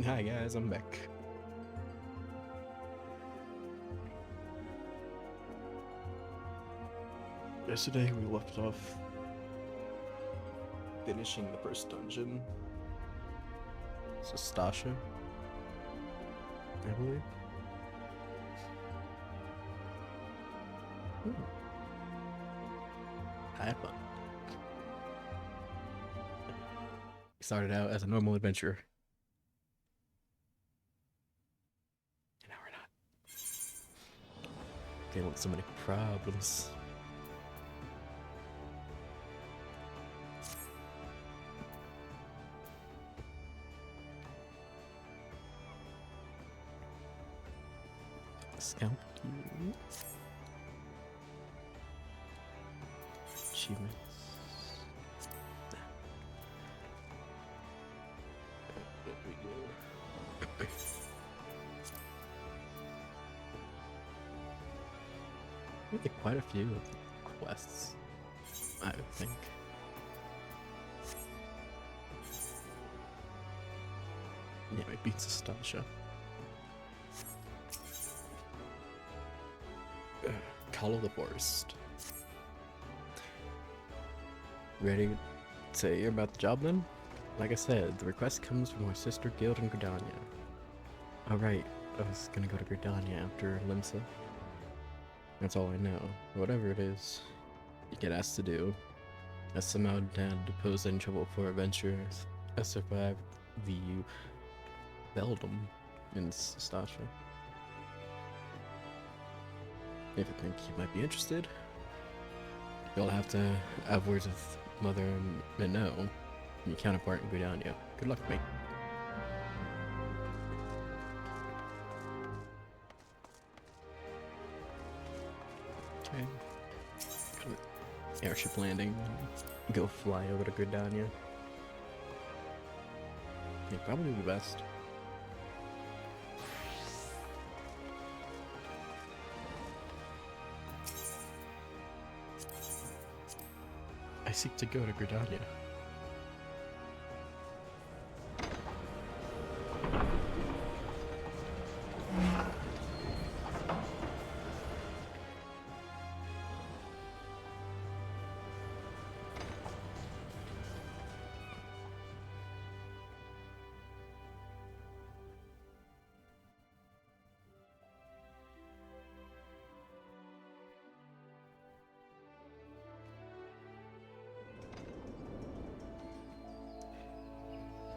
Hi guys, I'm back. Yesterday we left off finishing the first dungeon. Sastasha, I believe. I had fun. We started out as a normal adventurer. And now we're not. Dealing with so many problems. Scout. Achievements. There we go. I think quite a few of the quests, I would think. Yeah, we beat Sastasha. Call of the Forest. Ready to hear about the job then? Like I said, the request comes from our sister guild in Gridania. Alright, I was gonna go to Gridania after Limsa. That's all I know. Whatever it is, you get asked to do. I somehow had to pose in trouble for adventures. I survived the Beldum in Sastasha. If you think you might be interested, you'll have to have words with Mother Minnow, your counterpart in Gridania. Good luck, mate. Okay. Airship landing. Go fly over to Gridania. Yeah, probably the best. I seek to go to Gridania.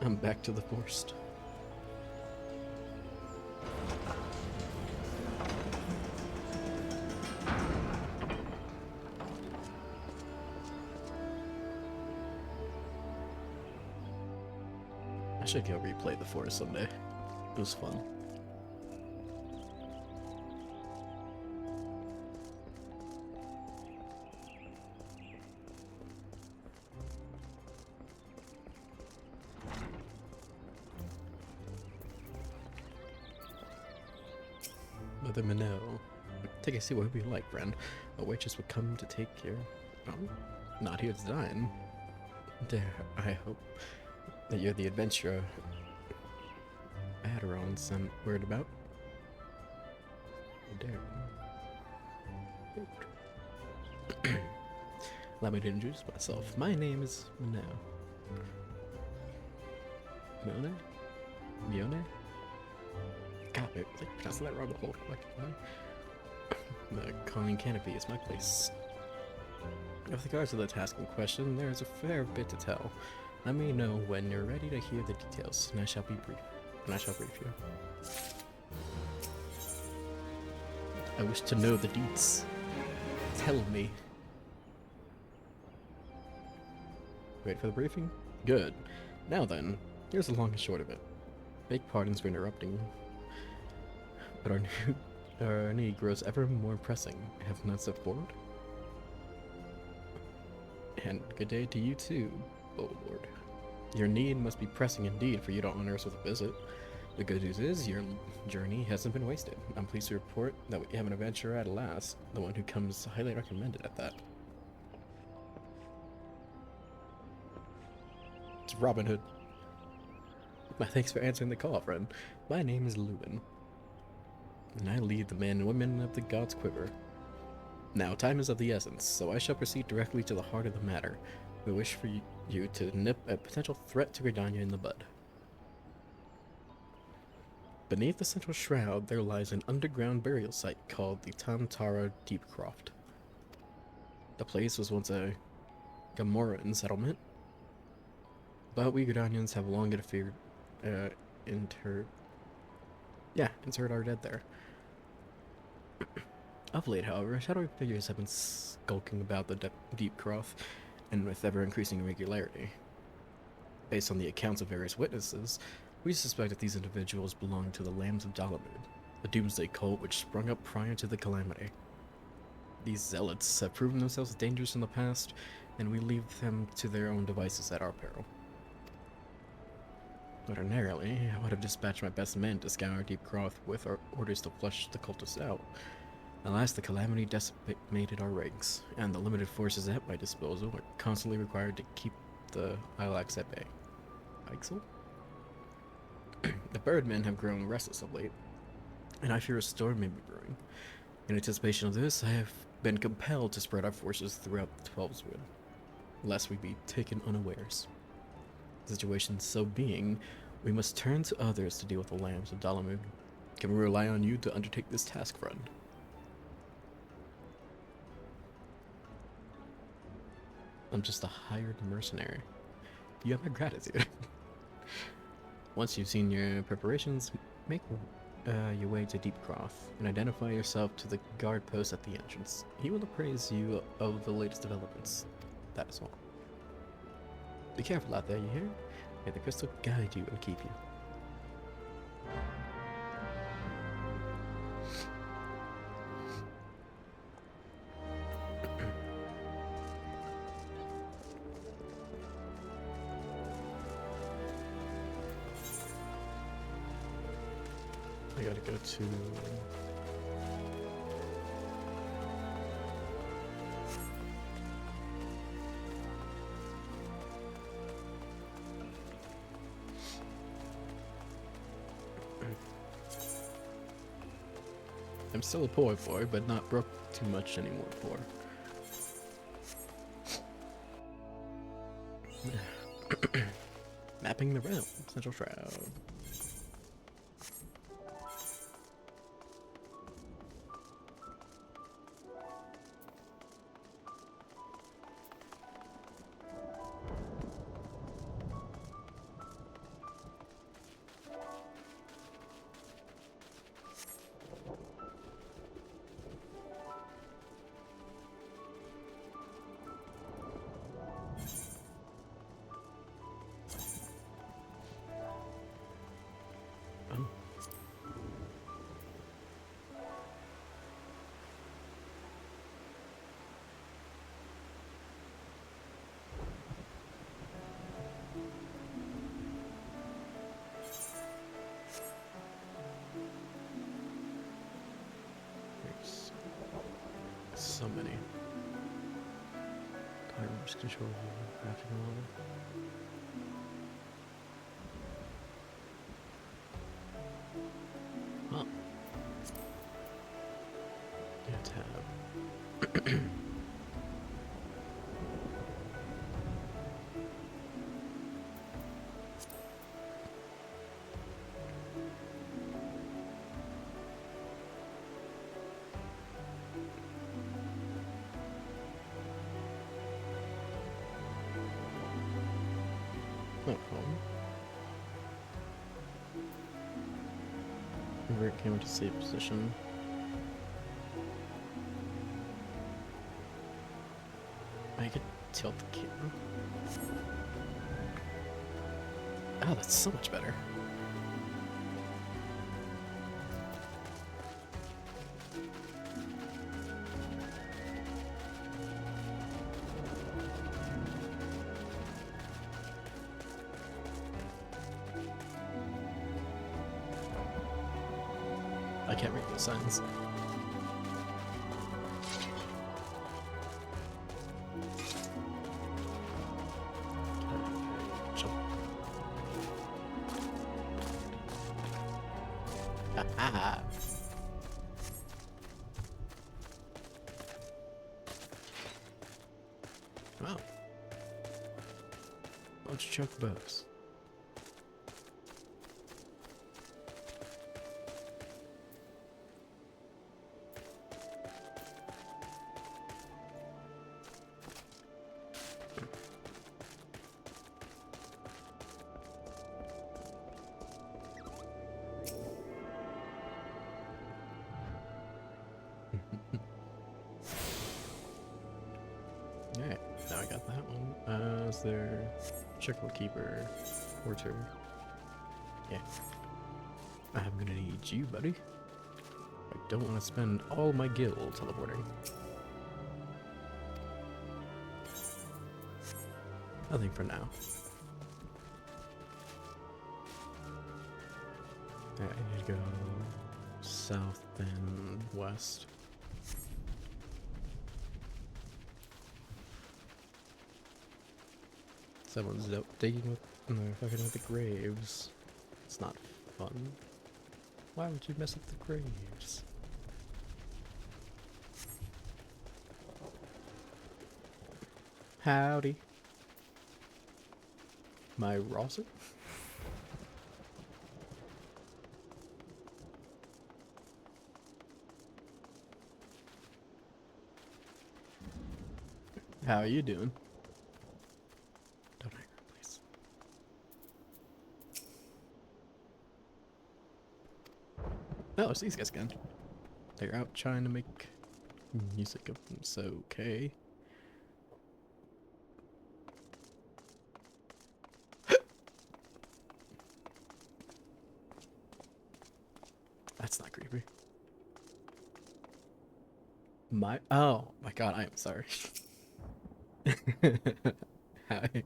I'm back to the forest. I should go replay the forest someday. It was fun. Mother Minnow. Take a seat wherever you like, friend. A waitress would come to take care. Oh, not here to dine. Dare, I hope that you're the adventurer Aderon sent word about. Dare. Allow me to introduce myself. My name is Minnow. Mione? Mione? God, I pronounced that wrong the whole time. The Calling Canopy is my place. With regards to the task in question, there is a fair bit to tell. Let me know when you're ready to hear the details, and I shall brief you. I wish to know the deets. Tell me. Wait for the briefing? Good. Now then, here's the long and short of it. Beg pardons for interrupting, but our need grows ever more pressing. Have not stepped forward? And good day to you too, oh lord. Your need must be pressing indeed for you to honor us with a visit. The good news is, your journey hasn't been wasted. I'm pleased to report that we have an adventurer at last, the one who comes highly recommended at that. It's Robin Hood. My thanks for answering the call, friend. My name is Lewin, and I lead the men and women of the God's Quiver. Now, time is of the essence, so I shall proceed directly to the heart of the matter. We wish for you to nip a potential threat to Gridania in the bud. Beneath the central shroud, there lies an underground burial site called the Tam-Tara Deepcroft. The place was once a Gamoran settlement, but we Gridanians have long interred our dead there. Of late, however, shadowy figures have been skulking about the Deepcroft, and with ever-increasing regularity. Based on the accounts of various witnesses, we suspect that these individuals belong to the Lambs of Dalamud, a doomsday cult which sprung up prior to the calamity. These zealots have proven themselves dangerous in the past, and we leave them to their own devices at our peril. Ordinarily, I would have dispatched my best men to scour Deepcroft with our orders to flush the cultists out. Alas, the calamity decimated our ranks, and the limited forces at my disposal were constantly required to keep the Ilax at bay. Ixel? The birdmen have grown restless of late, and I fear a storm may be brewing. In anticipation of this, I have been compelled to spread our forces throughout the Twelve's Wood, lest we be taken unawares. The situation so being, we must turn to others to deal with the Lambs of Dalamud. Can we rely on you to undertake this task, friend? I'm just a hired mercenary. You have my gratitude. Once you've seen your preparations, make your way to Deepcroft and identify yourself to the guard post at the entrance. He will appraise you of the latest developments. That is all. Be careful out there, you hear? May the crystal guide you and keep you. I gotta go to... I'm still a poor boy, but not broke too much anymore poor. Mapping the realm, Central Shroud. So many. Fireworks control, graphic level. Huh. Yeah, tab. No problem. Where it came into safe position. I could tilt the camera. Oh, that's so much better. I can't read the signs. Jump. Ah. Wow. Bunch of chocobos. Alright, now I got that one. Is there Chocobo Keeper, Porter? Yeah. I'm gonna need you, buddy. I don't want to spend all my gil teleporting. Nothing for now. Alright, I need to go south and west. Someone's out digging with, no, fucking with the graves. It's not fun. Why would you mess up the graves? Howdy. My Rosser? How are you doing? Don't hang her, please. Oh, it's these guys again. They're out trying to make music of them, so okay. That's not creepy. Oh my god, I am sorry. Hi.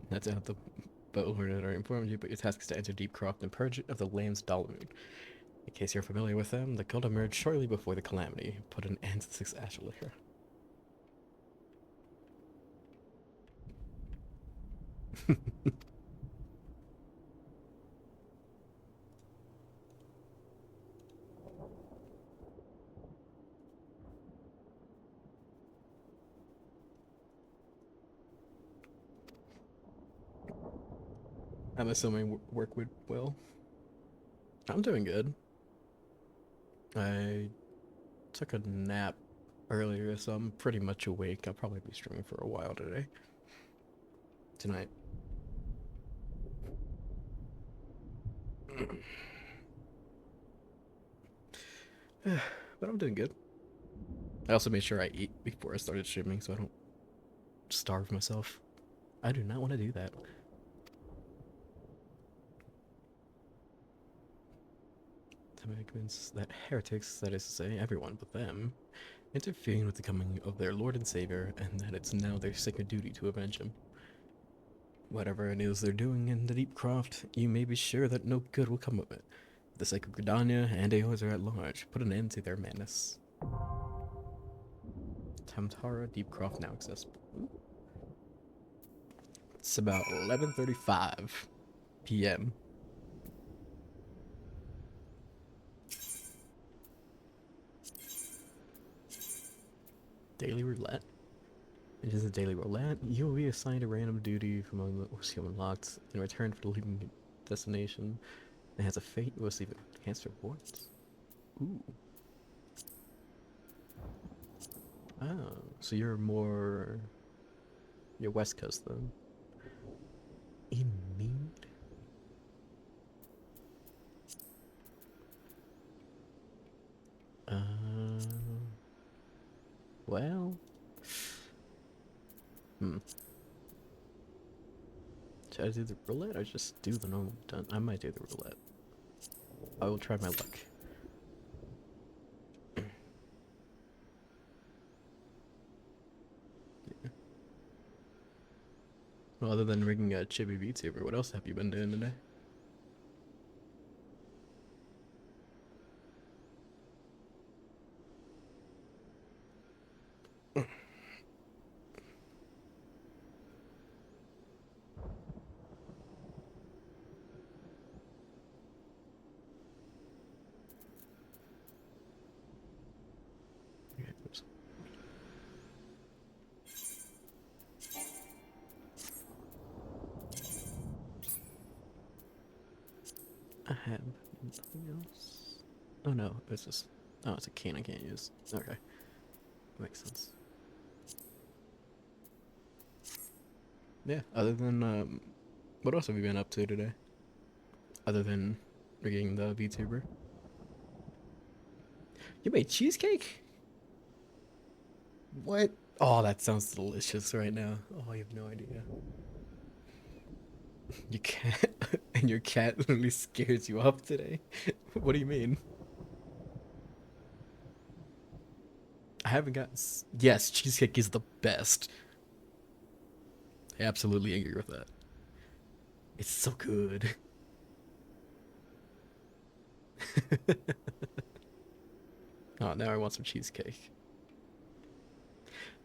That's out the boat Hornet already informed you, but your task is to enter Deepcroft and purge it of the land's Dolomite. In case you're familiar with them, the cult emerged shortly before the calamity, put an end to the Sixth Ashulair. I'm assuming work would well. I'm doing good. I took a nap earlier, so I'm pretty much awake. I'll probably be streaming for a while today. Tonight. But I'm doing good. I also made sure I eat before I started streaming so I don't starve myself. I do not want to do that. Convince that heretics, that is to say, everyone but them, interfering with the coming of their Lord and Savior, and that it's now their sacred duty to avenge him. Whatever it is they're doing in the Deepcroft, you may be sure that no good will come of it. The sake of Gridania and Aoz are at large. Put an end to their madness. Tam-Tara Deepcroft now accessible. Ooh. It's about 11:35 p.m. Daily Roulette. It is a daily roulette. You will be assigned a random duty from among those you unlocked in return for leaving destination. It has a fate you will receive enhanced rewards. Ooh. Oh, so you're more... You're West Coast then. Indeed. Well... Should I do the roulette or just do the normal done? I might do the roulette. I will try my luck. Yeah. Well, other than rigging a chibi VTuber, what else have you been doing today? have nothing else. Oh no, it's just. Oh, it's a cane I can't use. Okay. Makes sense. Yeah, other than, what else have you been up to today? Other than rigging the VTuber? You made cheesecake? What? Oh, that sounds delicious right now. Oh, you have no idea. You can't. And your cat literally scares you off today? What do you mean? I haven't gotten. Yes, cheesecake is the best. I absolutely agree with that. It's so good. Oh, now I want some cheesecake.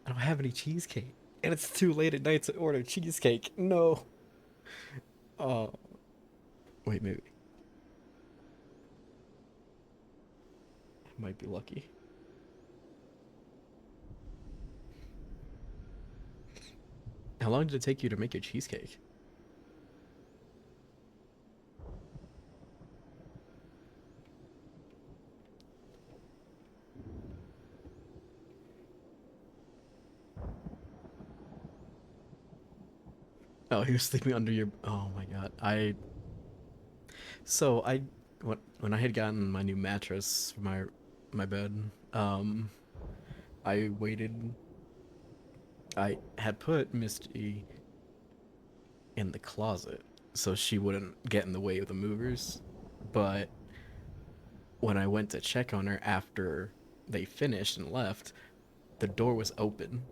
I don't have any cheesecake. And it's too late at night to order cheesecake. No. Oh, wait, maybe. I might be lucky. How long did it take you to make your cheesecake? Oh, he was sleeping under your. Oh my god. So I. When I had gotten my new mattress for my bed, I waited. I had put Misty in the closet so she wouldn't get in the way of the movers. But when I went to check on her after they finished and left, the door was open.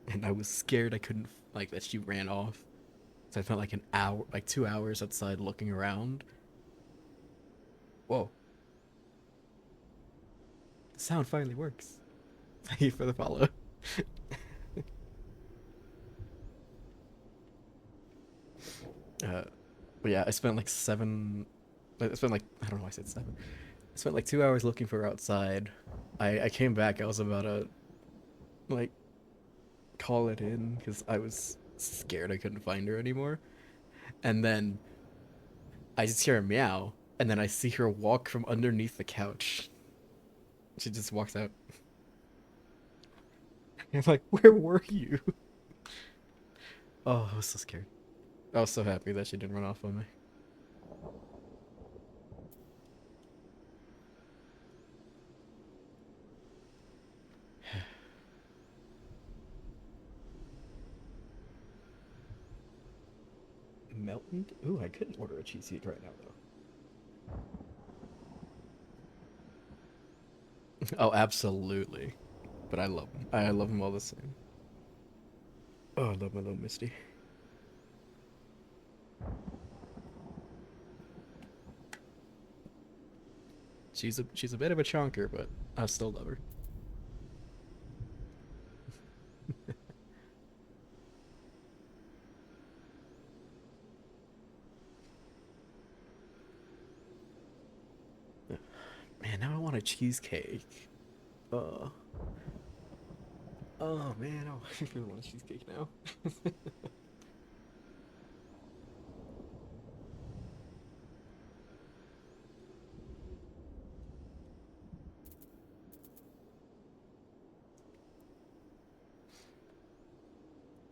And I was scared I couldn't, like, that she ran off. So I spent like an hour, like 2 hours outside looking around. Whoa. The sound finally works. Thank you for the follow. uh, but yeah, I spent like I spent like, I don't know why I said 7. I spent like 2 hours looking for her outside. I came back, I was about to, like, call it in because I was scared I couldn't find her anymore. And then I just hear a meow, and then I see her walk from underneath the couch. She just walks out. I'm like, where were you? Oh, I was so scared. I was so happy that she didn't run off on me. Melton? Ooh, I couldn't order a cheesecake right now, though. Oh, absolutely. But I love them. I love them all the same. Oh, I love my little Misty. She's a bit of a chonker, but I still love her. Man, now I want a cheesecake. Uh, oh man, I really want a cheesecake now.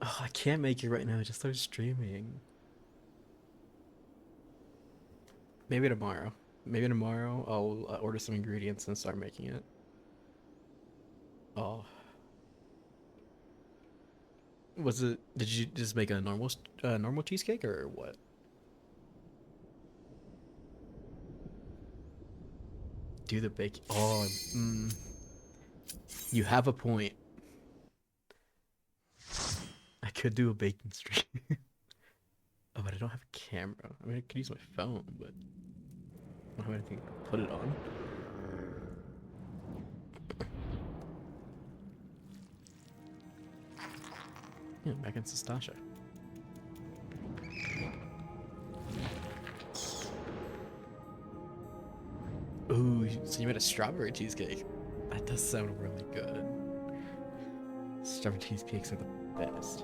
Oh, I can't make it right now. I just started streaming. Maybe tomorrow. Maybe tomorrow I'll order some ingredients and start making it. Oh, was it? Did you just make a normal cheesecake or what? Do the bake? Oh, you have a point. I could do a baking stream. Oh, but I don't have a camera. I mean, I could use my phone, but I don't have anything to put it on. Yeah, back in Sastasha. Ooh, so you made a strawberry cheesecake. That does sound really good. Strawberry cheesecakes are the best.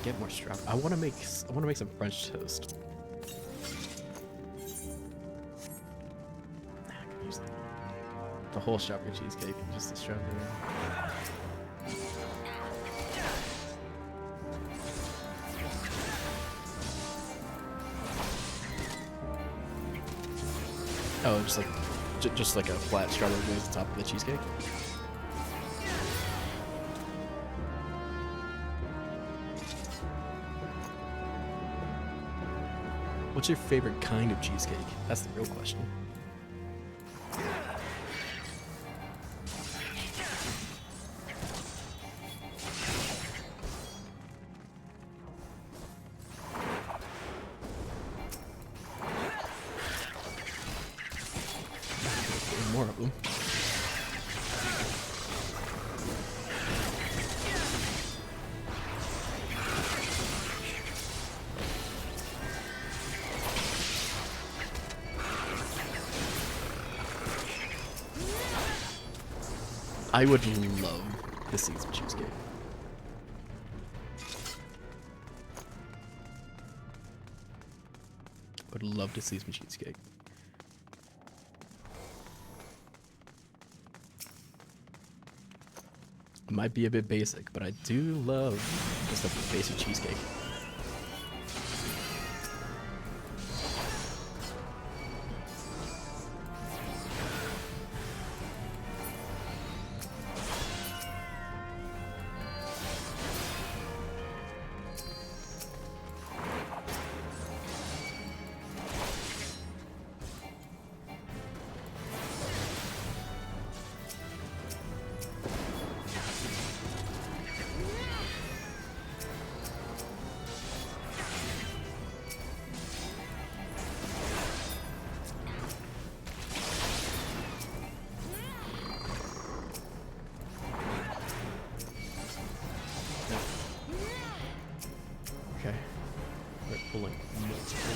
get more strawberry. I want to make some French toast. I can use the whole strawberry cheesecake, just the strawberry. Oh, just like a flat strawberry glaze on top of the cheesecake. What's your favorite kind of cheesecake? That's the real question. More of them. I would love to see some cheesecake. Would love to see some cheesecake. It might be a bit basic, but I do love just a basic cheesecake. Okay. We're pulling multiple.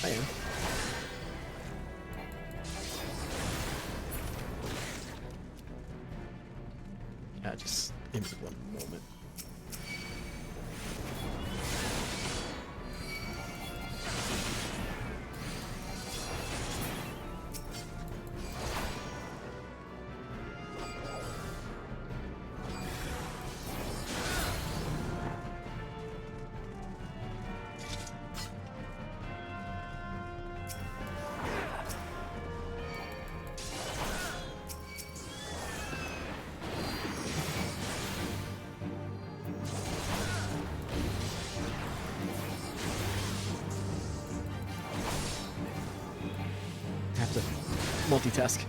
I am. Just give me one moment. Multitask.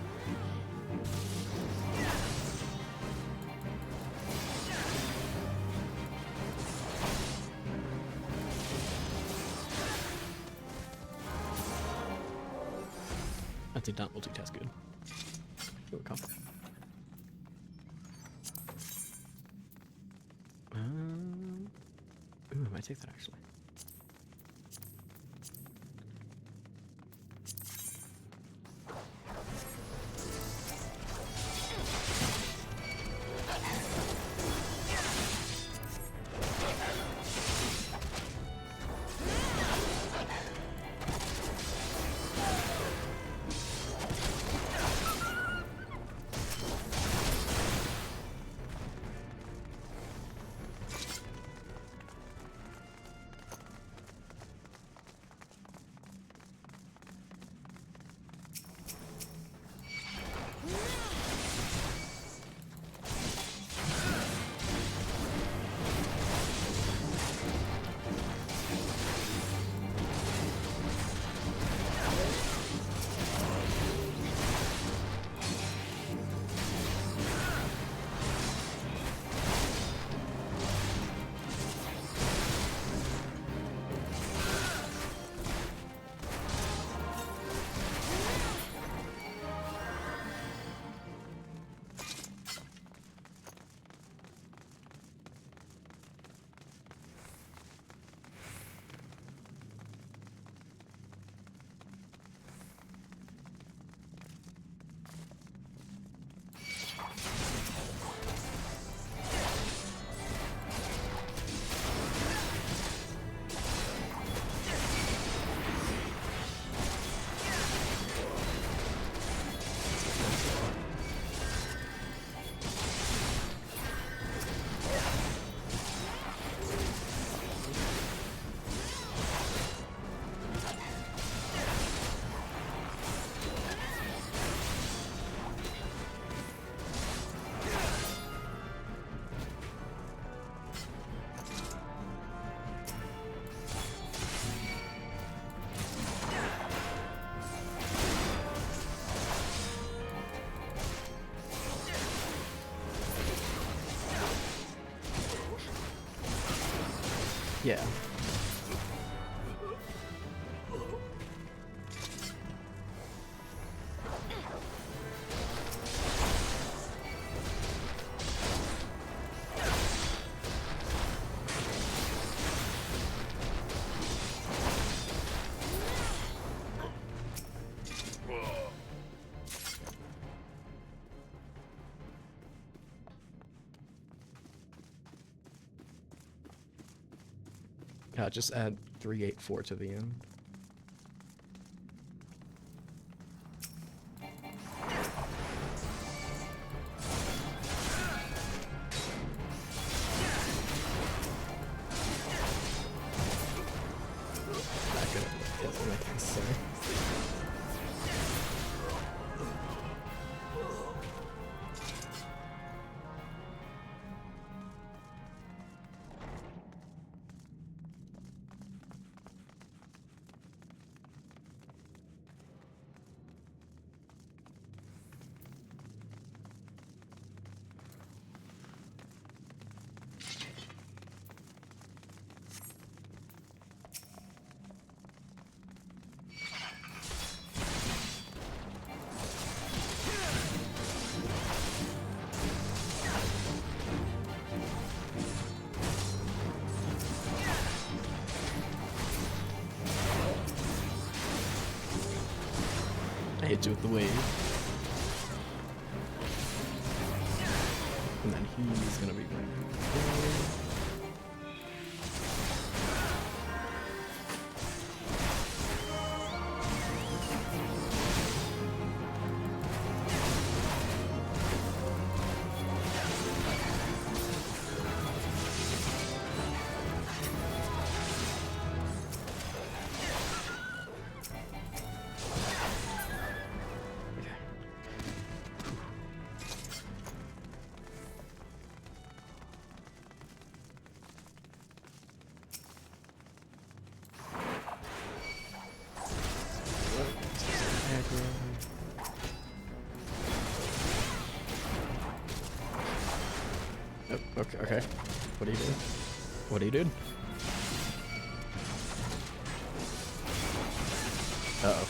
I did not multitask good. Ooh, come. Ooh, I might take that actually. Yeah. Just add 384 to the end. Not gonna hit my face, sorry. I hit you with the wave. And then he's gonna be right. Oh, okay, okay. What are you doing? What are you doing? Uh-oh.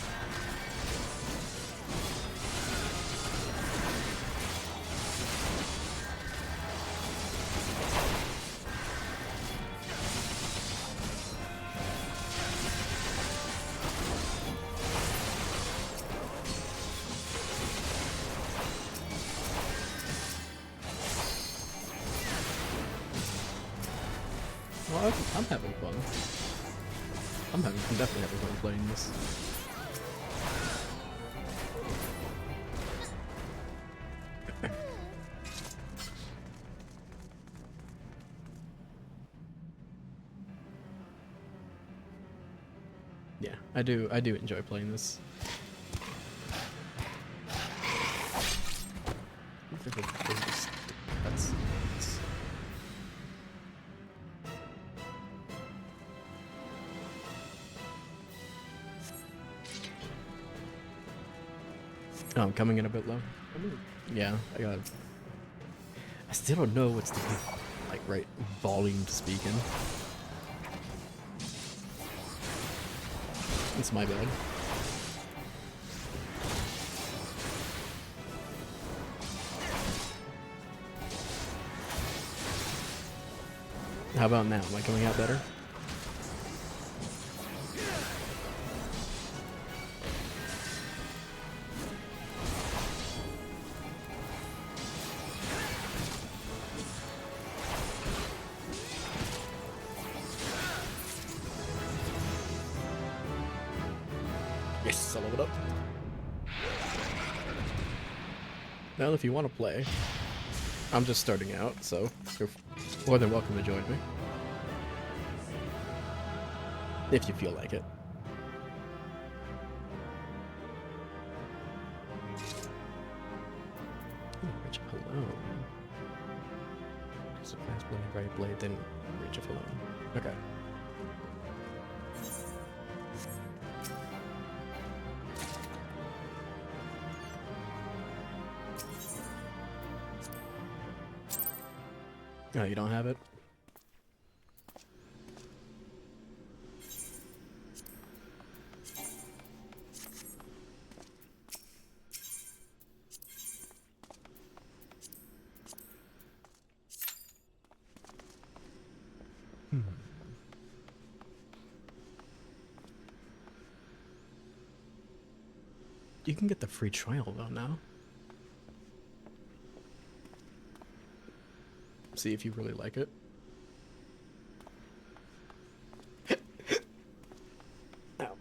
Well, I'm having fun. I'm definitely having fun playing this. Yeah, I do enjoy playing this. That's oh, I'm coming in a bit low. Yeah, I still don't know what's the like right volume to speak in. It's my bad. How about now? Am I coming out better? Yes, I leveled up. Well, if you want to play, I'm just starting out, so you're more than welcome to join me. If you feel like it. Reach up alone. There's a fast blade, right blade, then reach up alone. Okay. Oh, you don't have it? You can get the free trial though now. See if you really like it. Ow.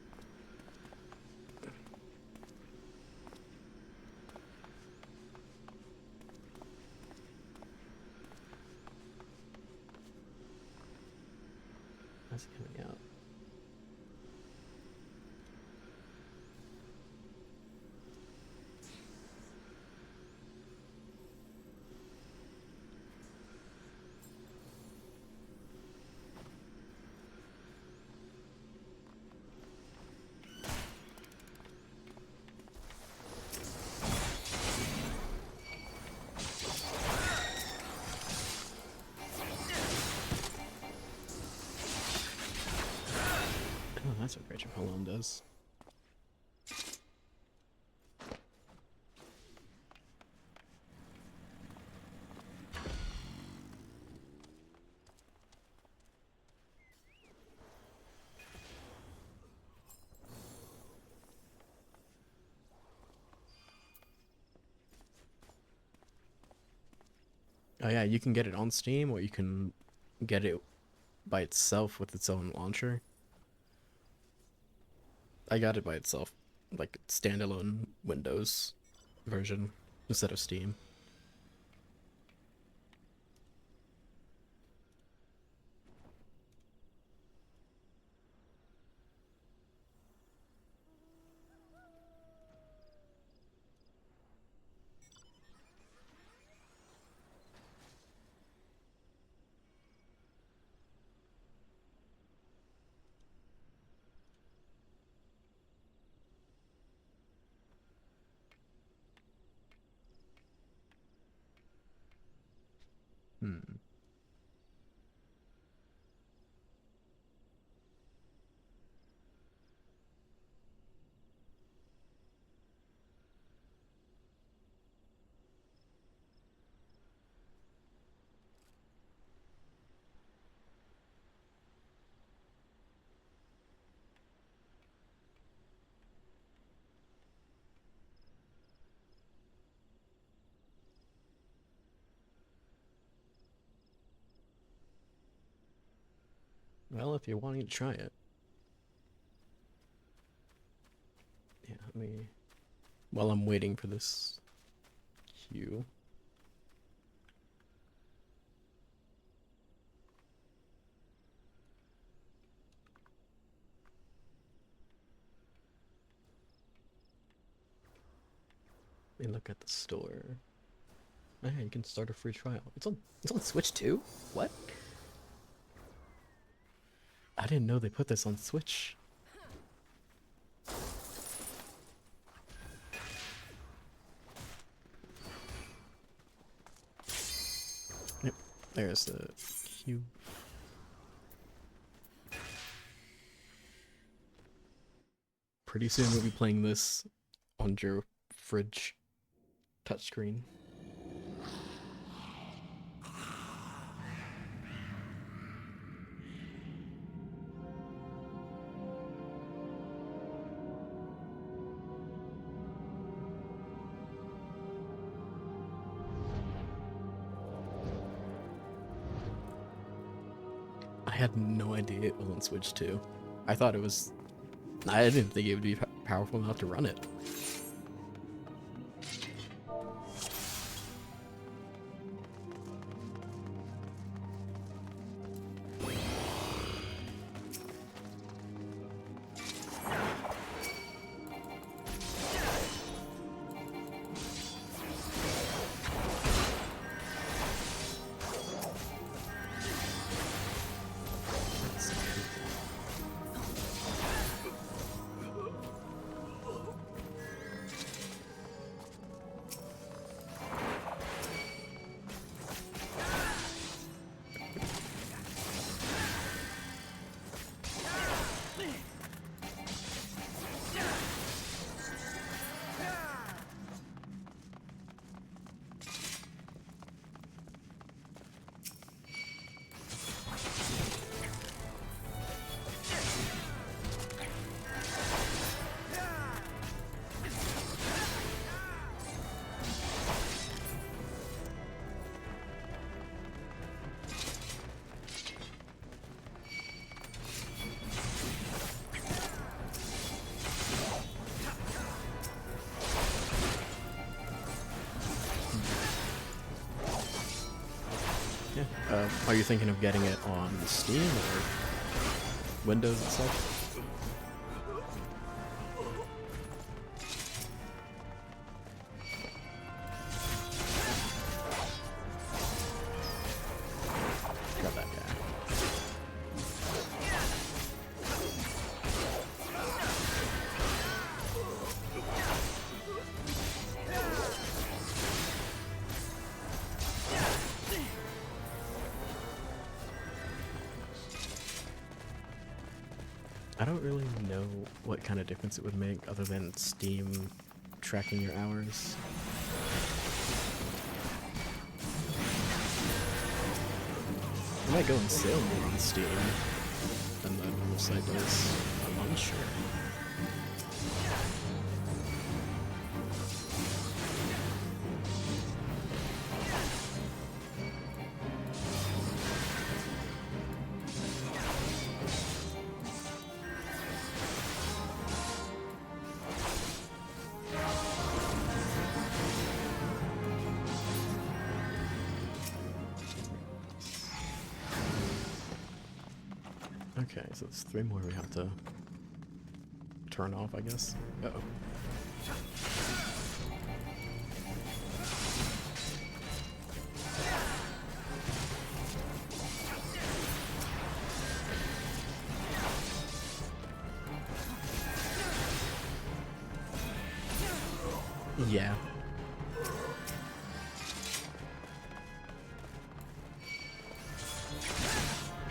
How's it coming out? Oh, that's what Rachel Palom does. Oh yeah, you can get it on Steam, or you can get it by itself with its own launcher. I got it by itself, like standalone Windows version instead of Steam. Hmm. Well, if you're wanting to try it. Yeah, let me... While I'm waiting for this queue. Let me look at the store. Oh yeah, you can start a free trial. It's on Switch too? What? I didn't know they put this on Switch. Yep, there's the queue. Pretty soon we'll be playing this on your fridge touchscreen. I had no idea it was on Switch too. I thought it was... I didn't think it would be powerful enough to run it. Yeah. Are you thinking of getting it on Steam or Windows itself? Grab that guy. I don't really know what kind of difference it would make other than Steam tracking your hours. It might go on sale more on Steam than the normal site does. I'm unsure. Okay, so there's 3 more we have to turn off, I guess. Uh-oh. Yeah.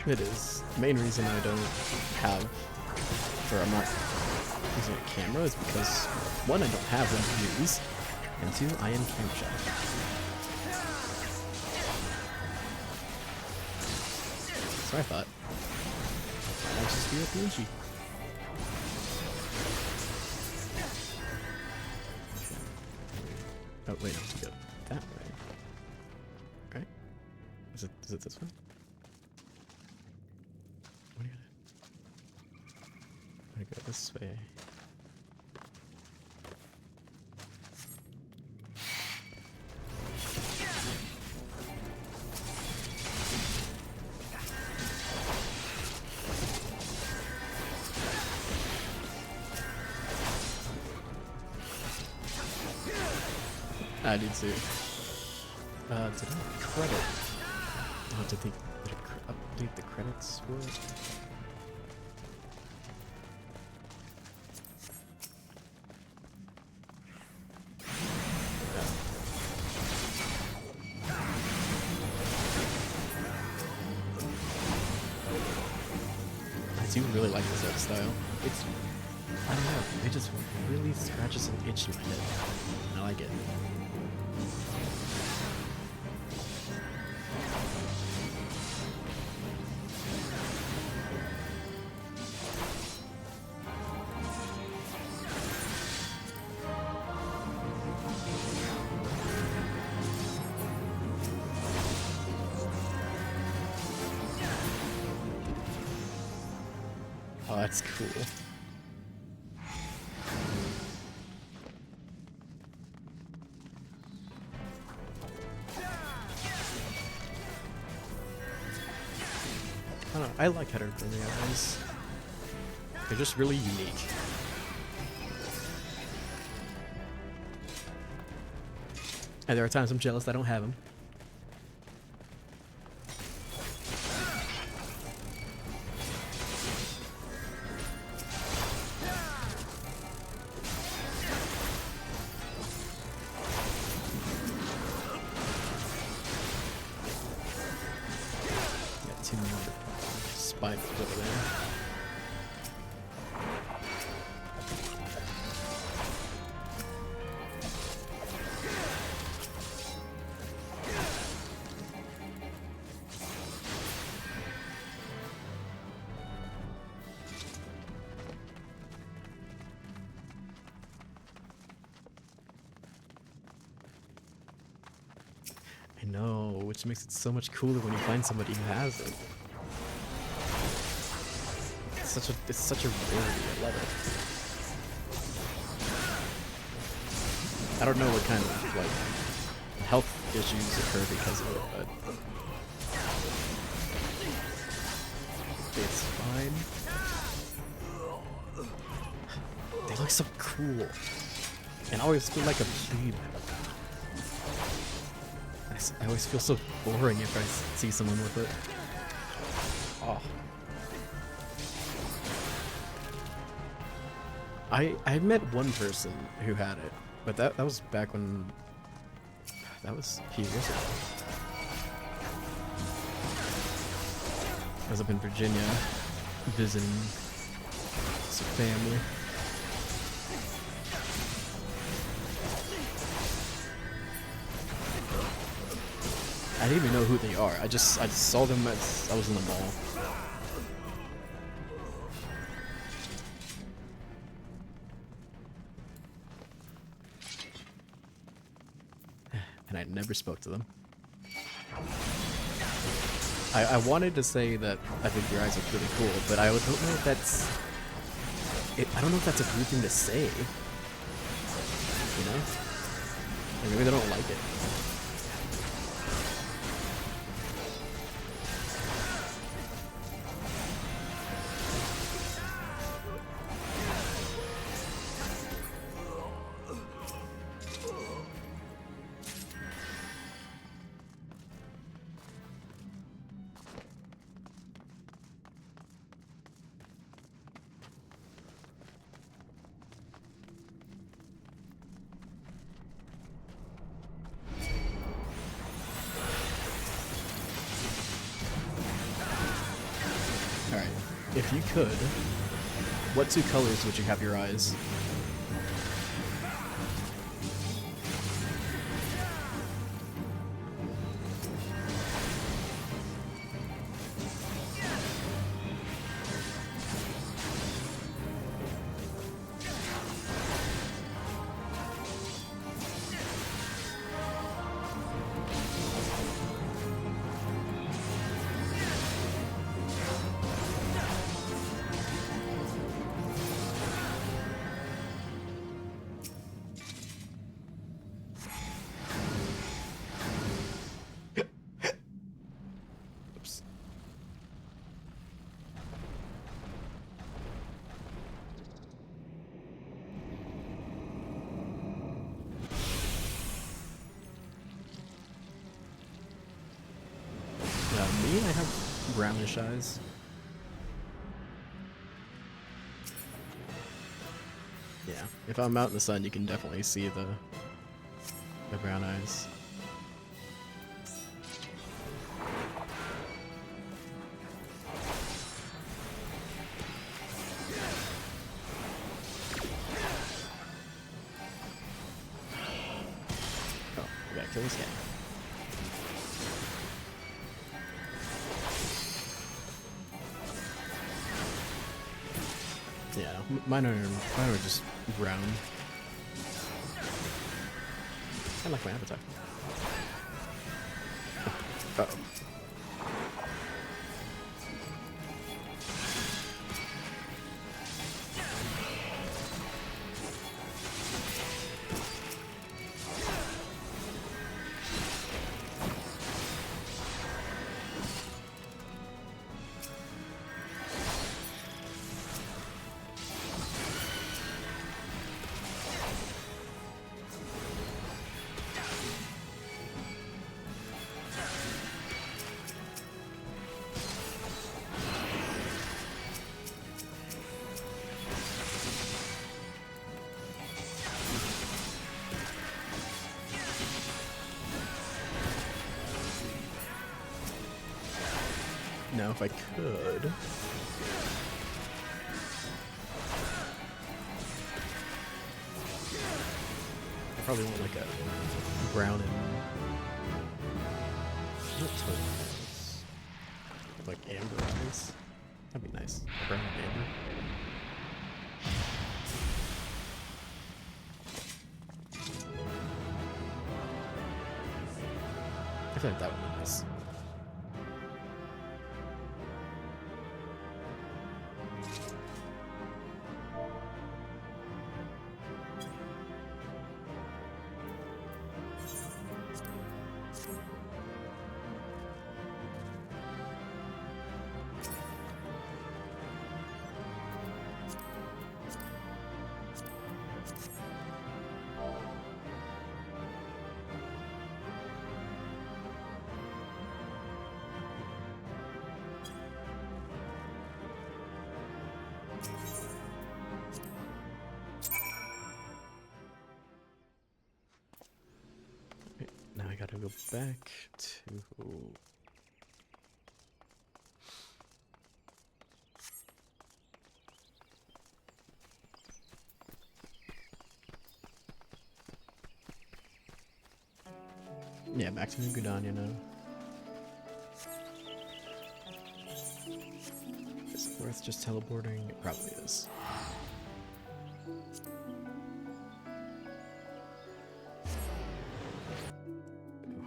It is. The main reason I don't have, or I'm not using a camera is because, 1, I don't have one to use, and 2, I am cam shy. So I thought, I'll just do a PNG. Oh wait, I have to go that way. Right? Is it this way? I'm gonna go this way. I did too. Did I credit? Oh, did it update the credits for it? I do really like this art style. It's, I don't know, it just really scratches an itch in my head. I like it. Oh, that's cool. I don't know, I like how they're doing the eyes. They're just really unique. And there are times I'm jealous I don't have them. Spiders over there. I know, which makes it so much cooler when you find somebody who has it. It's such a rarity. I love it. I don't know what kind of like health issues occur because of it, but always so cool. And I always feel like a plebe. I always feel so boring if I see someone with it. Oh. I met one person who had it, but that was back when, that was a few years ago. I was up in Virginia visiting some family. I didn't even know who they are. I just saw them as I was in the mall. And I never spoke to them. I wanted to say that I think your eyes are really cool, but I don't know if that's... I don't know if that's a rude thing to say. You know? Or maybe they don't like it. If you could, what two colors would you have your eyes? Me, I have brownish eyes. Yeah, if I'm out in the sun, you can definitely see the brown eyes. Oh, we gotta kill this guy. Yeah, mine are just brown. I like my avatar. Uh-oh. Now, if I could... I probably want like a brown and... not turquoise. Like amber eyes. That'd be nice. Brown and amber. I feel like that would be nice. gotta go back to... Yeah, back to New Gridania now. Is it worth just teleporting? It probably is. Ooh,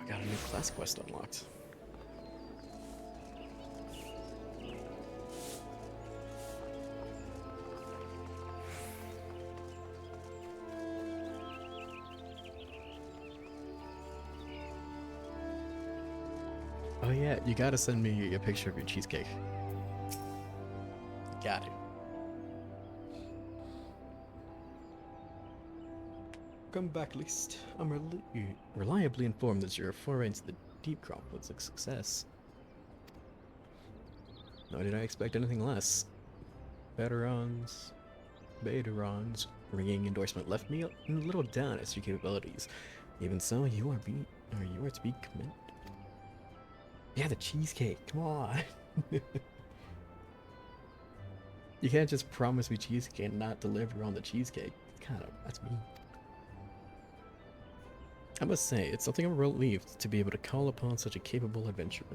I got a new class quest unlocked. Oh yeah, you gotta send me a picture of your cheesecake. Got it. Come back, List. I'm reliably informed that your foray into the Deepcroft was a success. Nor did I expect anything less. Betarons, ringing endorsement left me a little down as to your capabilities. Even so, you are to be commended. Yeah, the cheesecake. Come on. You can't just promise me cheesecake and not deliver on the cheesecake. That's mean. I must say, it's something of a relief to be able to call upon such a capable adventurer.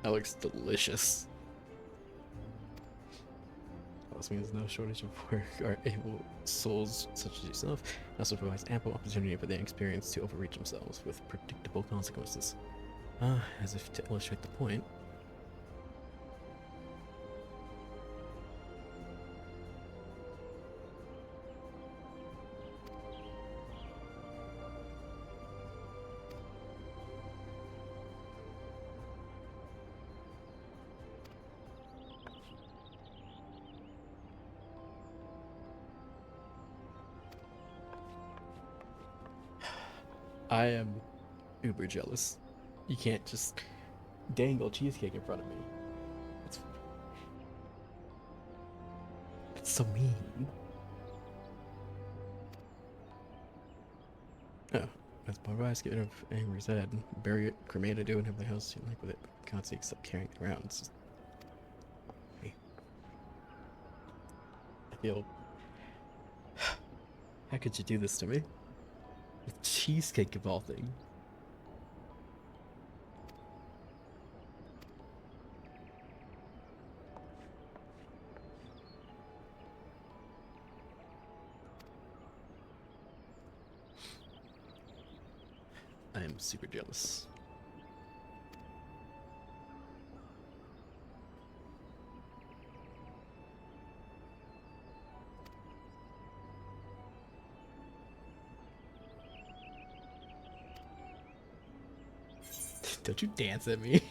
That looks delicious. This means no shortage of work are able souls such as yourself also provides ample opportunity for the inexperienced to overreach themselves with predictable consequences. As if to illustrate the point. I am uber jealous. You can't just dangle cheesecake in front of me. It's so mean. Oh, that's my advice. Get rid of Angry's head. Bury it, cremate it, do whatever else you like with it. Can't see except carrying it around. It's just... hey. I feel... How could you do this to me? With cheesecake of all things. I am super jealous. Don't you dance at me.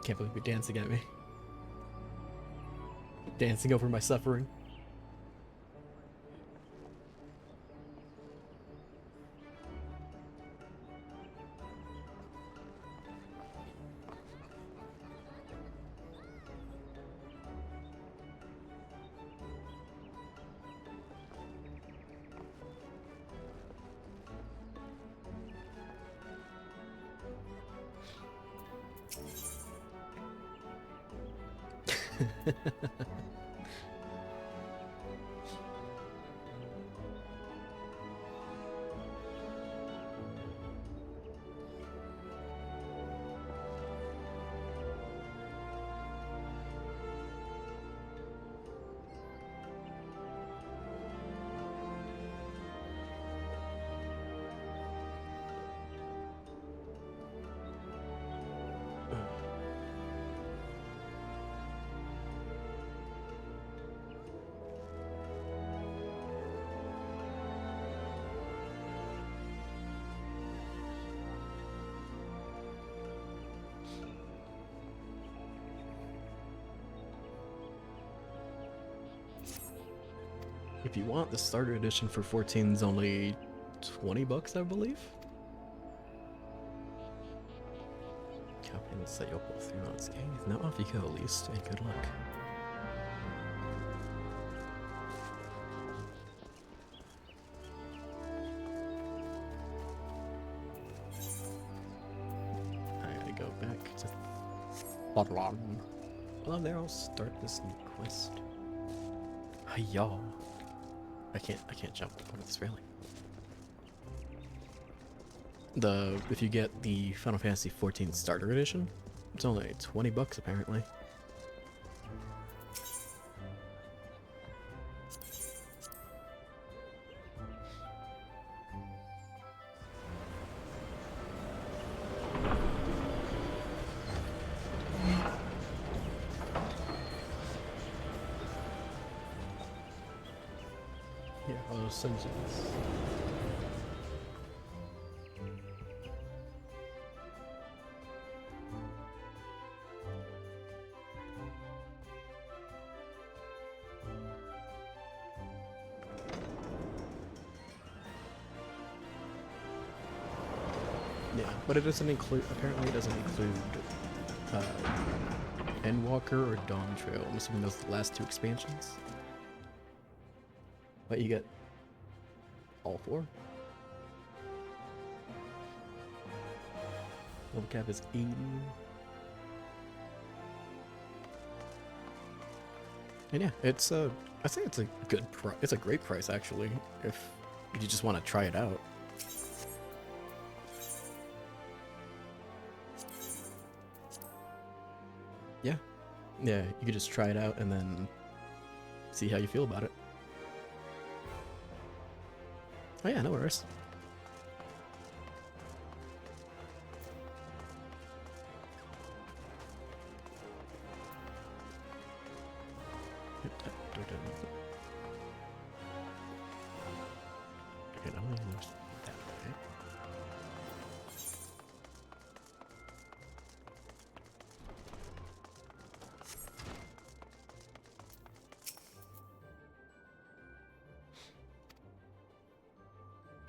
Can't believe you're dancing at me. Dancing over my suffering. If you want, the starter edition for 14 is only 20 bucks, I believe. Copy and set you up both through unscathed. Now off you go, at least, and good luck. I gotta go back to Bodlon. Well, there, I'll start this new quest. Hi-yaw. I can't jump over this railing. If you get the Final Fantasy 14 Starter Edition, it's only 20 bucks apparently. Yeah, Scions. Yeah, but it doesn't include, apparently it doesn't include Endwalker or Dawn Trail. I'm assuming those are the last two expansions. But you get all four. Level cap is 80. And yeah, it's I say it's a good price. It's a great price actually, if you just want to try it out. Yeah, yeah, you could just try it out and then see how you feel about it. Oh yeah, no worries. Okay, I don't think there's that way.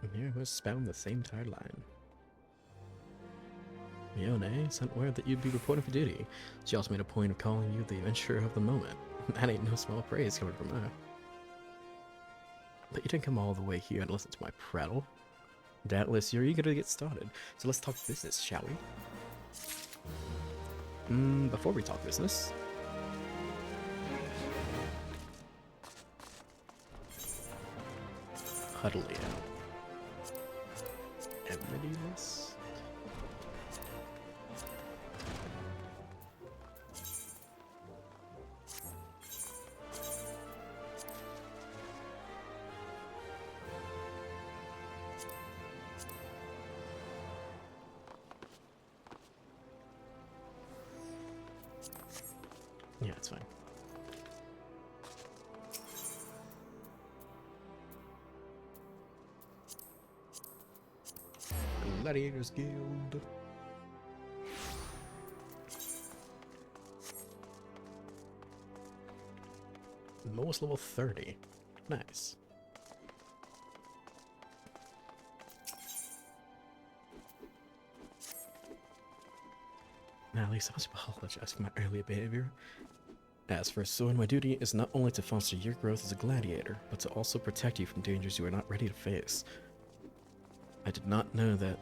And here was spouting the same tide line. Mione sent word that you'd be reporting for duty. She also made a point of calling you the adventurer of the moment. That ain't no small praise coming from her. But you didn't come all the way here to listen to my prattle. Doubtless you're eager to get started, so let's talk business, shall we? Before we talk business... Huddly out. Enmity list? Yeah, it's fine. Gladiators Guild. Almost level 30. Nice. Now, at least I must apologize for my earlier behavior. As for Sword, my duty is not only to foster your growth as a gladiator, but to also protect you from dangers you are not ready to face. I did not know that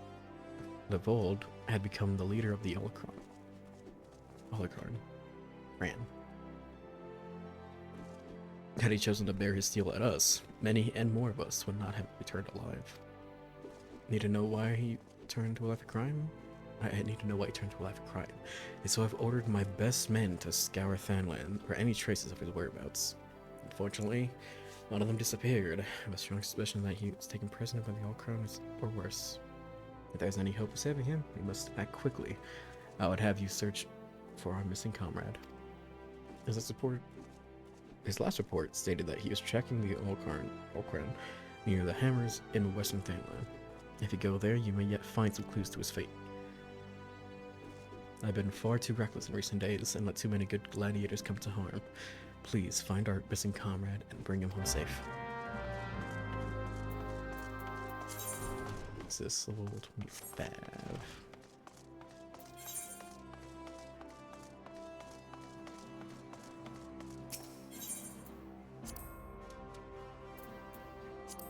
Levold had become the leader of the Alucard. Ran. Had he chosen to bear his steel at us, many and more of us would not have returned alive. Need to know why he turned to a life of crime? I need to know why he turned to a life of crime. And so I've ordered my best men to scour Thanland for any traces of his whereabouts. Unfortunately, one of them disappeared. I have a strong suspicion that he was taken prisoner by the Alucard or worse. If there's any hope of saving him, we must act quickly. I would have you search for our missing comrade. His last report stated that he was tracking the Alucard near the Hammers in western Thanland. If you go there, you may yet find some clues to his fate. I've been far too reckless in recent days and let too many good gladiators come to harm. Please find our missing comrade and bring him home safe. this? Level 25.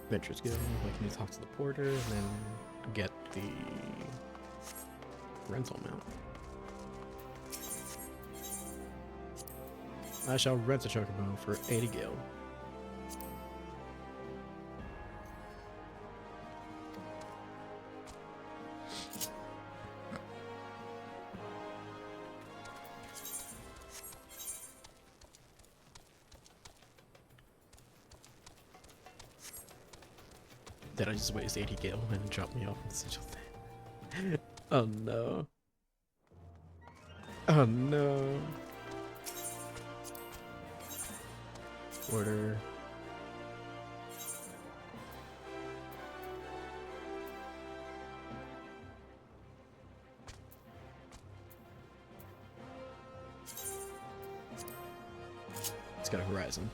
Adventure's good. I can talk to the porter and then get the rental mount. I shall rent a Chocobo for 80 gil. Did I just waste 80 gil and drop me off in such a thing? Oh no. Oh no. Order. It's got a horizon.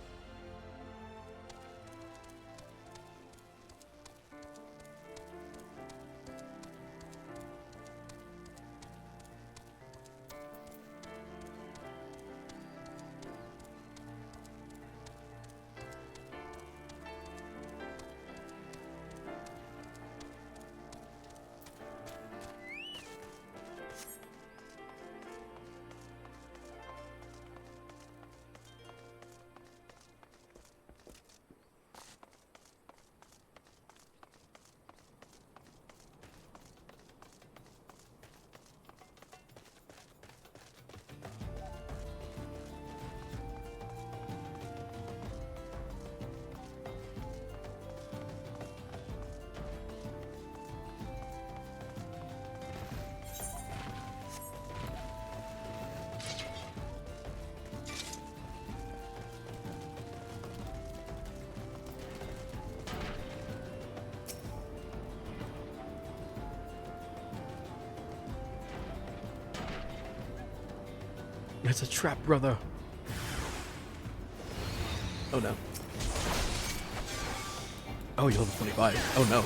It's a trap, brother. Oh no. Oh, you're level 25. Oh no.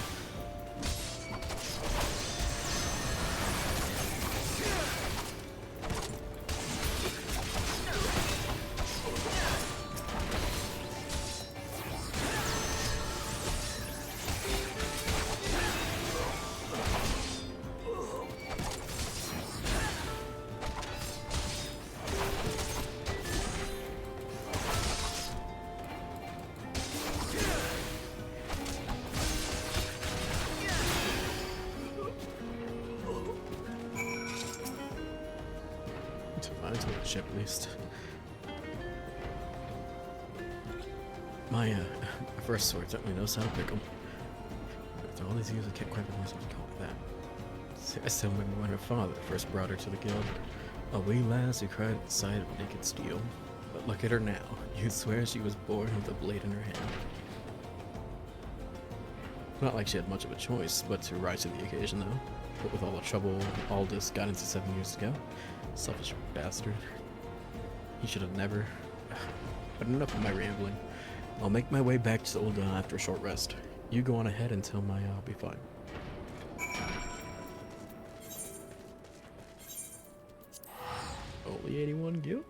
Ship at least. My first sword certainly knows how to pick 'em. After all these years, I can't quite bring myself to call it that. I still remember when her father first brought her to the guild. A wee lass who cried at the sight of naked steel. But look at her now. You'd swear she was born with a blade in her hand. Not like she had much of a choice, but to rise to the occasion though. But with all the trouble Aldous got into 7 years ago. Selfish bastard. He should have never. But enough of my rambling. I'll make my way back to Amalj'aa after a short rest. You go on ahead and tell Maya I'll be fine. Only 81 gil?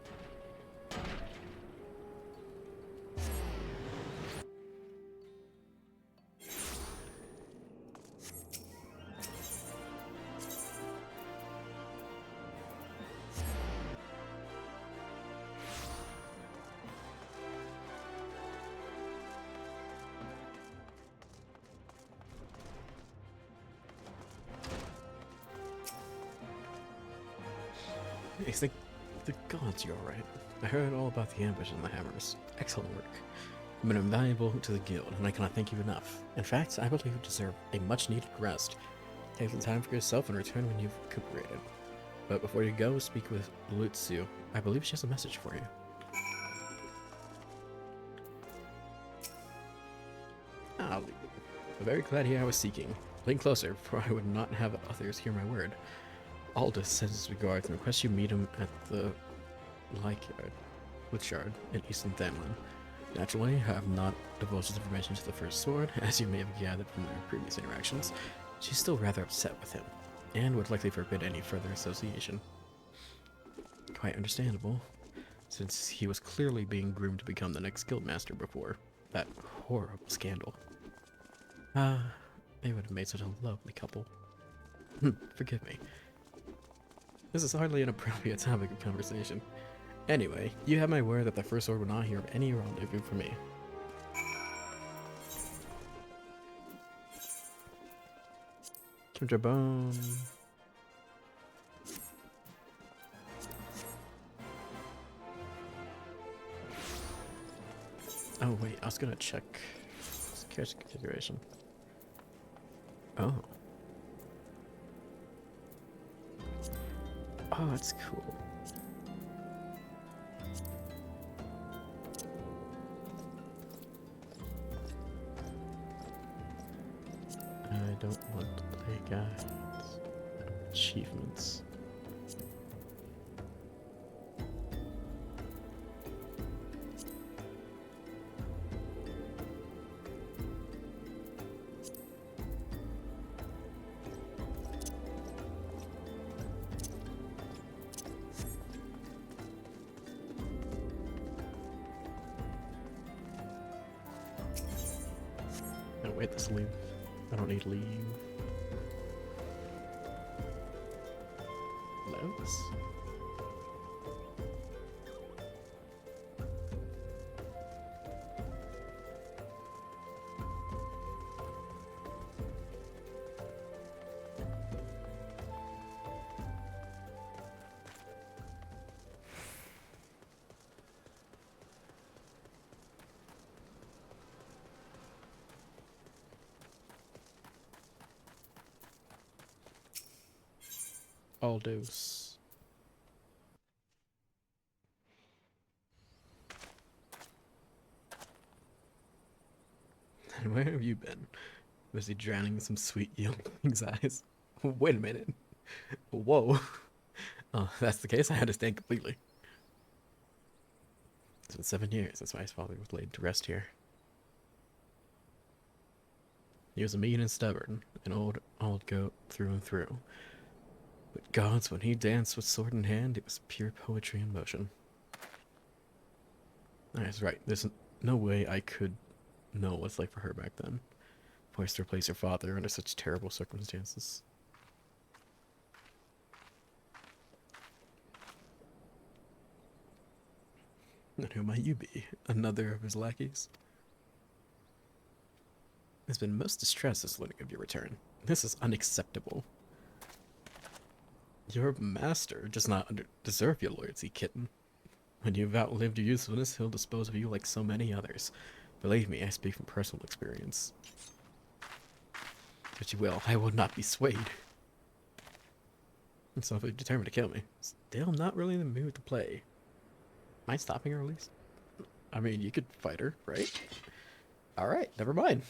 I think the gods, you're alright. I heard all about the ambush and the hammers. Excellent work. You've been invaluable to the guild, and I cannot thank you enough. In fact, I believe you deserve a much-needed rest. Take the time for yourself and return when you've recuperated. But before you go, speak with Lutsu. I believe she has a message for you. I'm very glad here I was seeking. Listen closer, for I would not have others hear my word. Aldous sends his regards and requests you meet him at the Witchyard in Eastern Thamlin. Naturally, I have not divulged this information to the First Sword, as you may have gathered from their previous interactions. She's still rather upset with him, and would likely forbid any further association. Quite understandable, since he was clearly being groomed to become the next guildmaster before that horrible scandal. They would have made such a lovely couple. Forgive me. This is hardly an appropriate topic of conversation. Anyway, you have my word that the First Sword will not hear of any rendezvous from me. Bone. Oh wait, I was gonna check security configuration. Oh. Oh, that's cool. I don't want to play guides. Achievements. No, wait, this leave. I don't need leave. Loads. Aldous. And where have you been? Was he drowning in some sweet youngling's eyes? Wait a minute. Whoa. Oh, that's the case? I understand completely. It's been 7 years. That's why his father was laid to rest here. He was mean and stubborn, an old goat through and through. But gods, when he danced with sword in hand, it was pure poetry in motion. That's right. There's no way I could know what it's like for her back then. Forced to replace her father under such terrible circumstances. And who might you be? Another of his lackeys? Has been most distressed since learning of your return. This is unacceptable. Your master does not deserve your loyalty, kitten. When you've outlived your usefulness, he'll dispose of you like so many others. Believe me, I speak from personal experience. But you will. I will not be swayed. I'm so determined to kill me. Still not really in the mood to play. Am I stopping her at least? I mean, you could fight her, right? Alright, never mind.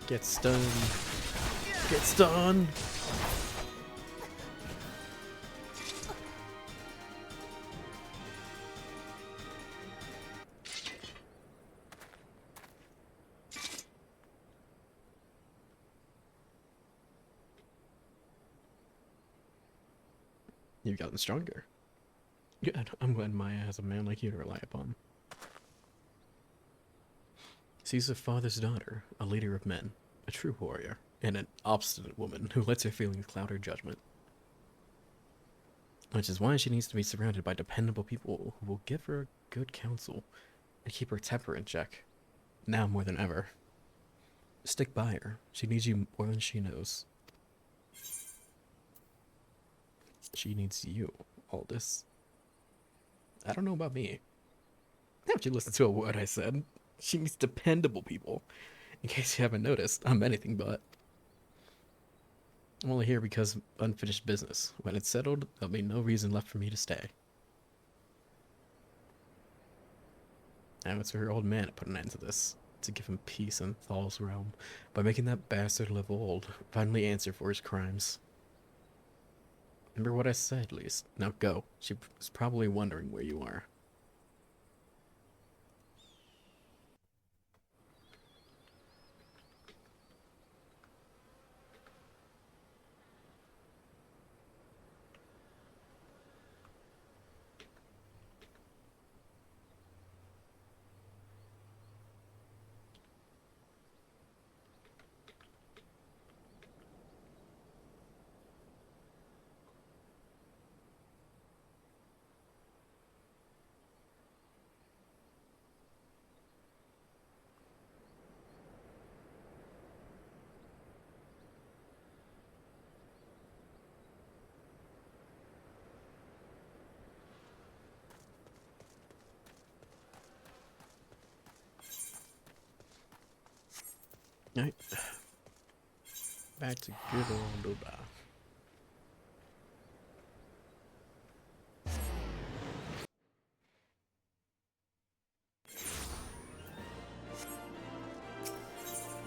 Get stunned. Get stunned. You've gotten stronger. Good. I'm glad Maya has a man like you to rely upon. She's a father's daughter, a leader of men, a true warrior, and an obstinate woman who lets her feelings cloud her judgment. Which is why she needs to be surrounded by dependable people who will give her good counsel and keep her temper in check, now more than ever. Stick by her. She needs you more than she knows. She needs you, Aldous. I don't know about me. Haven't you listened to a word I said? She needs dependable people. In case you haven't noticed, I'm anything but. I'm only here because of unfinished business. When it's settled, there'll be no reason left for me to stay. Now it's for her old man to put an end to this. To give him peace in Thal's realm. By making that bastard live old. Finally answer for his crimes. Remember what I said, at least. Now go. She's probably wondering where you are. Alright. Back to good old Oba.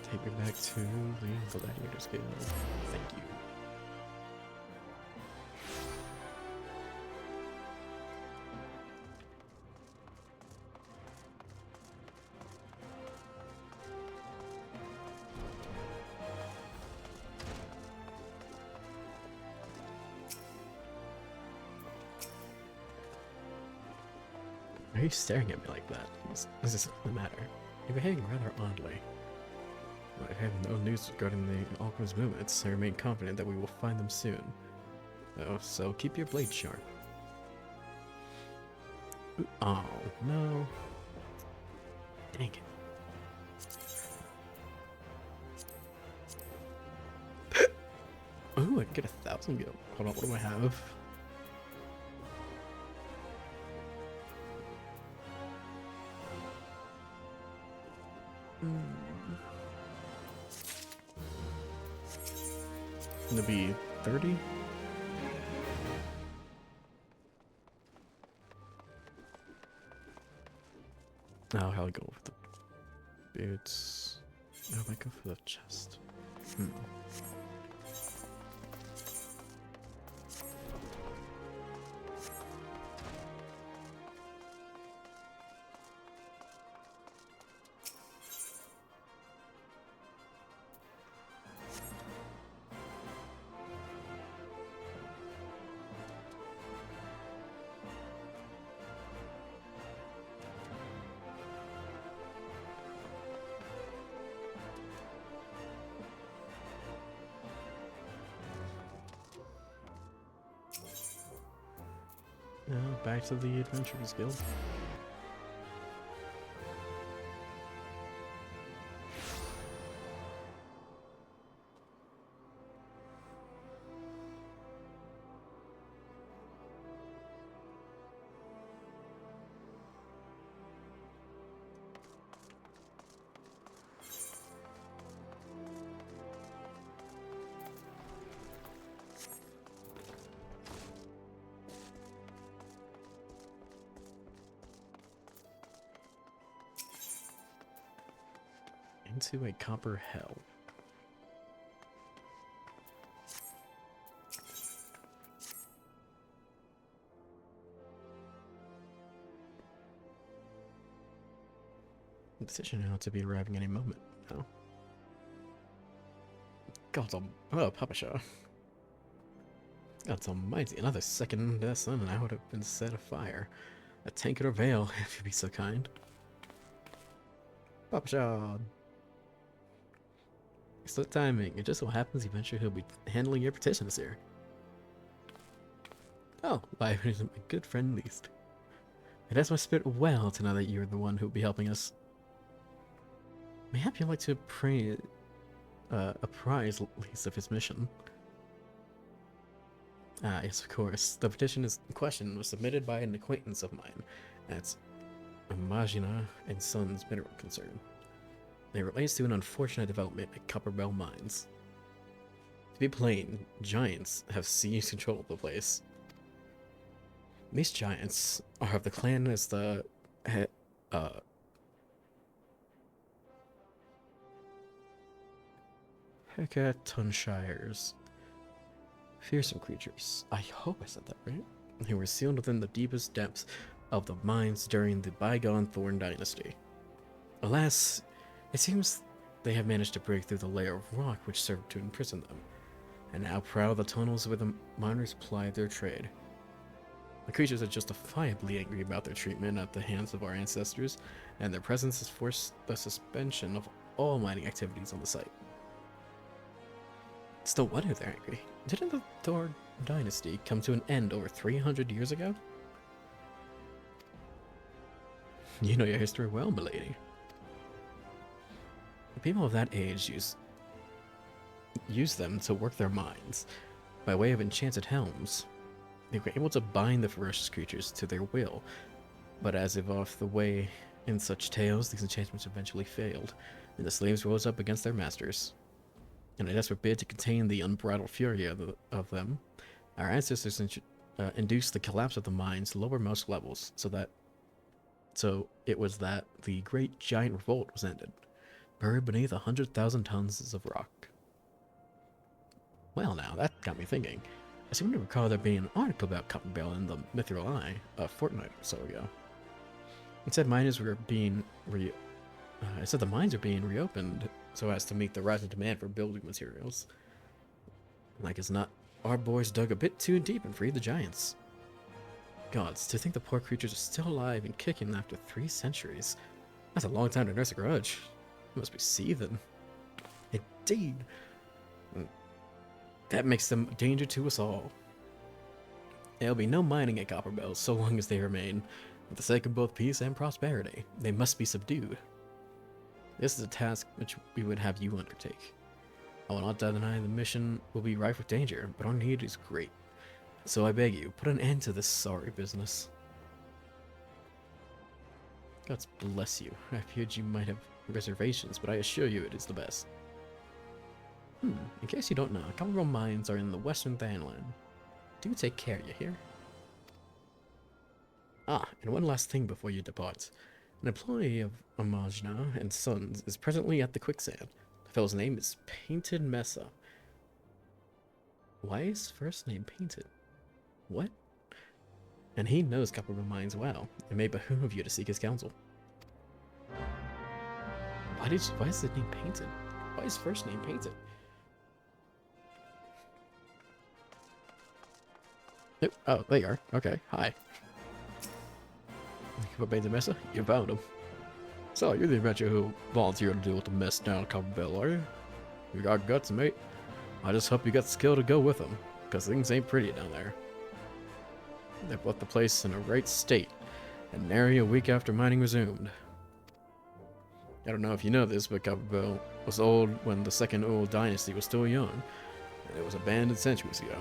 Take me back to the Gladiator's Guild. Thank you. Why are you staring at me like that? This is the matter. You're behaving rather oddly. I have no news regarding the Alchemist's movements. I remain confident that we will find them soon. Oh, so keep your blade sharp. Ooh, oh, no. Dang it. Ooh, I can get 1,000 gil. Hold on, what do I have? Gonna be 30? Oh, hell, I go with the boots. Oh, I go for the chest. Now, back to the Adventurers Guild. Into a copper hell. The decision now to be arriving any moment now. God, oh, Papasha. God's almighty, another second sun and I would have been set afire. A tankard or veil, if you'd be so kind. Papasha. Excellent timing. It just so happens eventually he'll be handling your petition this year. Oh, why, he's my good friend Least. It has my spirit well to know that you're the one who'll be helping us. Mayhap you'd like to apprise Least of his mission. Ah, yes, of course. The petition in question was submitted by an acquaintance of mine. That's Amalj'aa and Sons mineral concern. It relates to an unfortunate development at Copperbell mines. To be plain, giants have seized control of the place. These giants are of the clan as the Hecatonshires. Fearsome creatures. I hope I said that right. Who were sealed within the deepest depths of the mines during the bygone Thorn Dynasty. Alas, it seems they have managed to break through the layer of rock which served to imprison them, and now prowl the tunnels where the miners plied their trade. The creatures are justifiably angry about their treatment at the hands of our ancestors, and their presence has forced the suspension of all mining activities on the site. Still wonder they're angry. Didn't the Thorn Dynasty come to an end over 300 years ago? You know your history well, milady. People of that age use them to work their mines by way of enchanted helms. They were able to bind the ferocious creatures to their will, but as if off the way in such tales, these enchantments eventually failed, and the slaves rose up against their masters. In a desperate bid to contain the unbridled fury of them, our ancestors induced the collapse of the mine's lowermost levels, so it was that the great giant revolt was ended, buried beneath 100,000 tons of rock. Well, now that got me thinking. I seem to recall there being an article about Copperbell in the Mithril Eye a fortnight or so ago. It said miners were being the mines are being reopened so as to meet the rising demand for building materials. Like as not, our boys dug a bit too deep and freed the giants. Gods, to think the poor creatures are still alive and kicking after 3 centuries. That's a long time to nurse a grudge. It must be seething. Indeed. That makes them a danger to us all. There'll be no mining at Copperbell so long as they remain. For the sake of both peace and prosperity, they must be subdued. This is a task which we would have you undertake. I will not deny the mission will be rife with danger, but our need is great. So I beg you, put an end to this sorry business. God bless you. I feared you might have reservations, but I assure you it is the best. In case you don't know, Copperbell mines are in the western Thanland. Do take care, you hear? Ah, and one last thing before you depart. An employee of Amalj'aa and Sons is presently at the quicksand. The fellow's name is Painted Mesa. Why is his first name Painted? What? And he knows Copperbell mines well. It may behoove you to seek his counsel. Why is the name Painted? Why is first name Painted? Oh, there you are. Okay, hi. But Painted Mesa, you found him. So, you're the adventurer who volunteered to deal with the mess down at Copperbell, are you? You got guts, mate. I just hope you got the skill to go with them, because things ain't pretty down there. They put the place in a right state, and nary a week after mining resumed. I don't know if you know this, but Copperbell was old when the second old dynasty was still young, and it was abandoned centuries ago.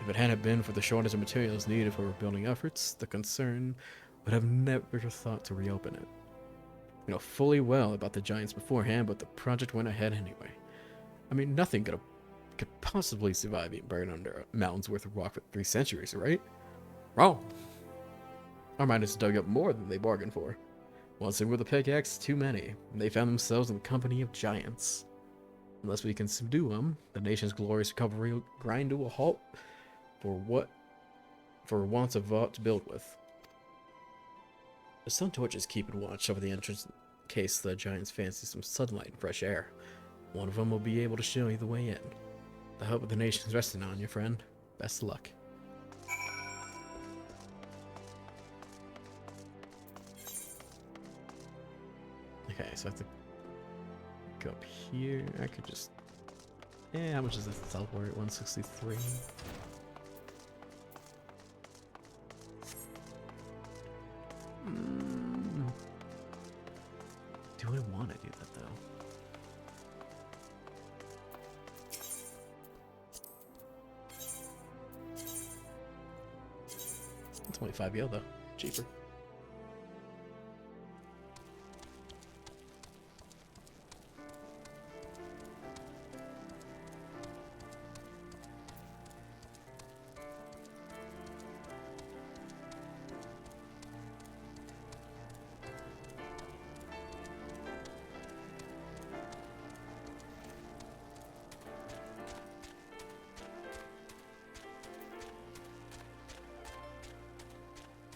If it hadn't been for the shortage of materials needed for rebuilding efforts, the concern would have never thought to reopen it. You know fully well about the giants beforehand, but the project went ahead anyway. I mean, nothing could possibly survive being buried under a mountain's worth of rock for 3 centuries, right? Wrong. Our miners dug up more than they bargained for. Once in with a pickaxe, too many, and they found themselves in the company of giants. Unless we can subdue them, the nation's glorious recovery will grind to a halt for want of aught to build with. The sun torches keep watch over the entrance in case the giants fancy some sunlight and fresh air. One of them will be able to show you the way in. The hope of the nation's resting on you, friend. Best of luck. Okay, so I have to go up here. I could just... Yeah, how much is this teleport? 163. Do I want to do that, though? only 5 gil though. Cheaper.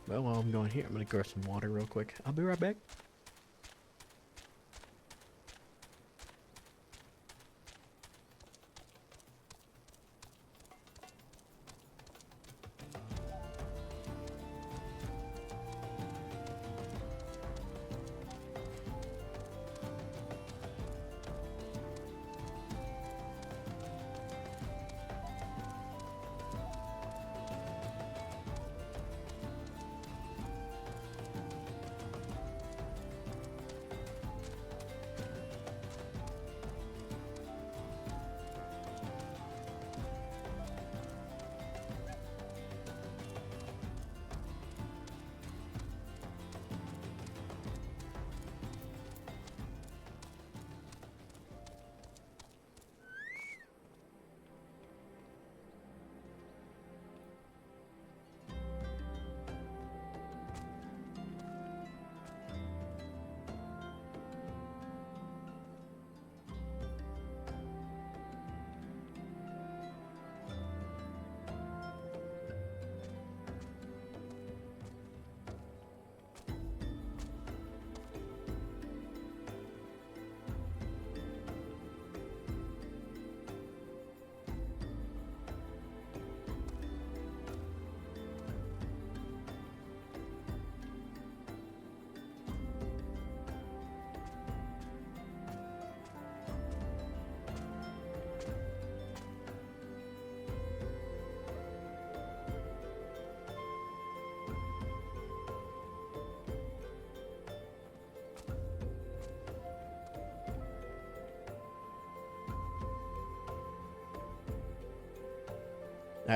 Well, while I'm going here, I'm gonna grab some water real quick. I'll be right back.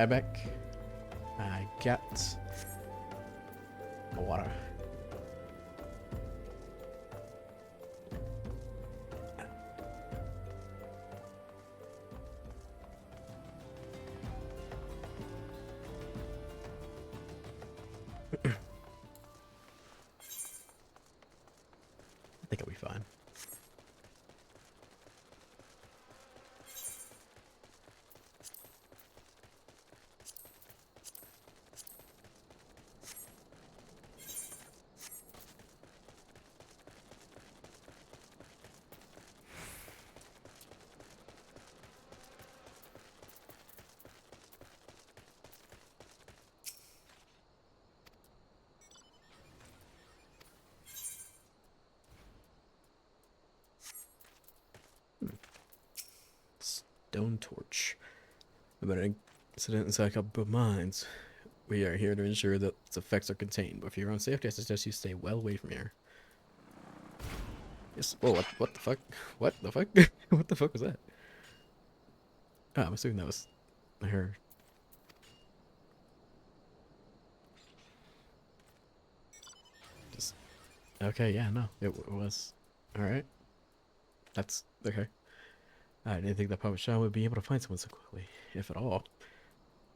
Back. I got water. I think I'll be fine. Stone torch. About an incident inside Copperbell mines. We are here to ensure that its effects are contained, but for your own safety, I suggest you stay well away from here. Yes. Whoa, what the fuck? What the fuck? What the fuck was that? Oh, I'm assuming that was her. Just okay, yeah, no, it was. All right, that's okay. I didn't think that Papa Shaw would be able to find someone so quickly, if at all.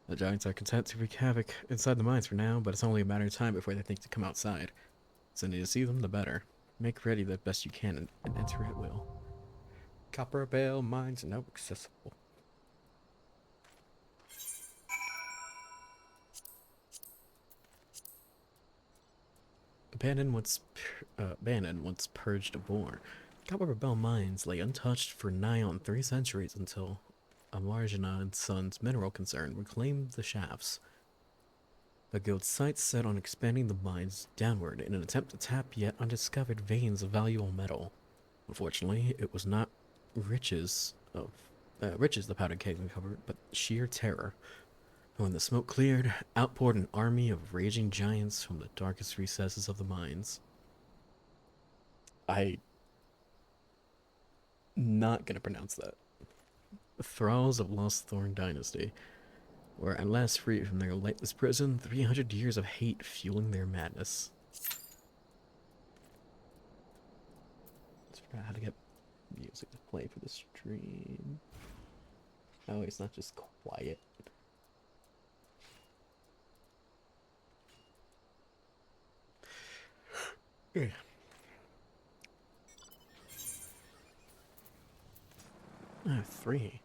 The giants are content to wreak havoc inside the mines for now, but it's only a matter of time before they think to come outside. So the need to see them, the better. Make ready the best you can and enter at will. Copperbell mines now accessible. Abandoned once purged of war. Copperbell mines lay untouched for nigh on 3 centuries until Amalj'aa and Sons mineral concern reclaimed the shafts. The guild's sights set on expanding the mines downward in an attempt to tap yet undiscovered veins of valuable metal. Unfortunately, it was not riches the powdered keg uncovered, but sheer terror. When the smoke cleared, out poured an army of raging giants from the darkest recesses of the mines. Not gonna pronounce that. The Thralls of Lost Thorn Dynasty. Were at last free from their lightless prison, 300 years of hate fueling their madness. Let's figure out how to get music to play for the stream. Oh, it's not just quiet. Yeah. Oh, 3.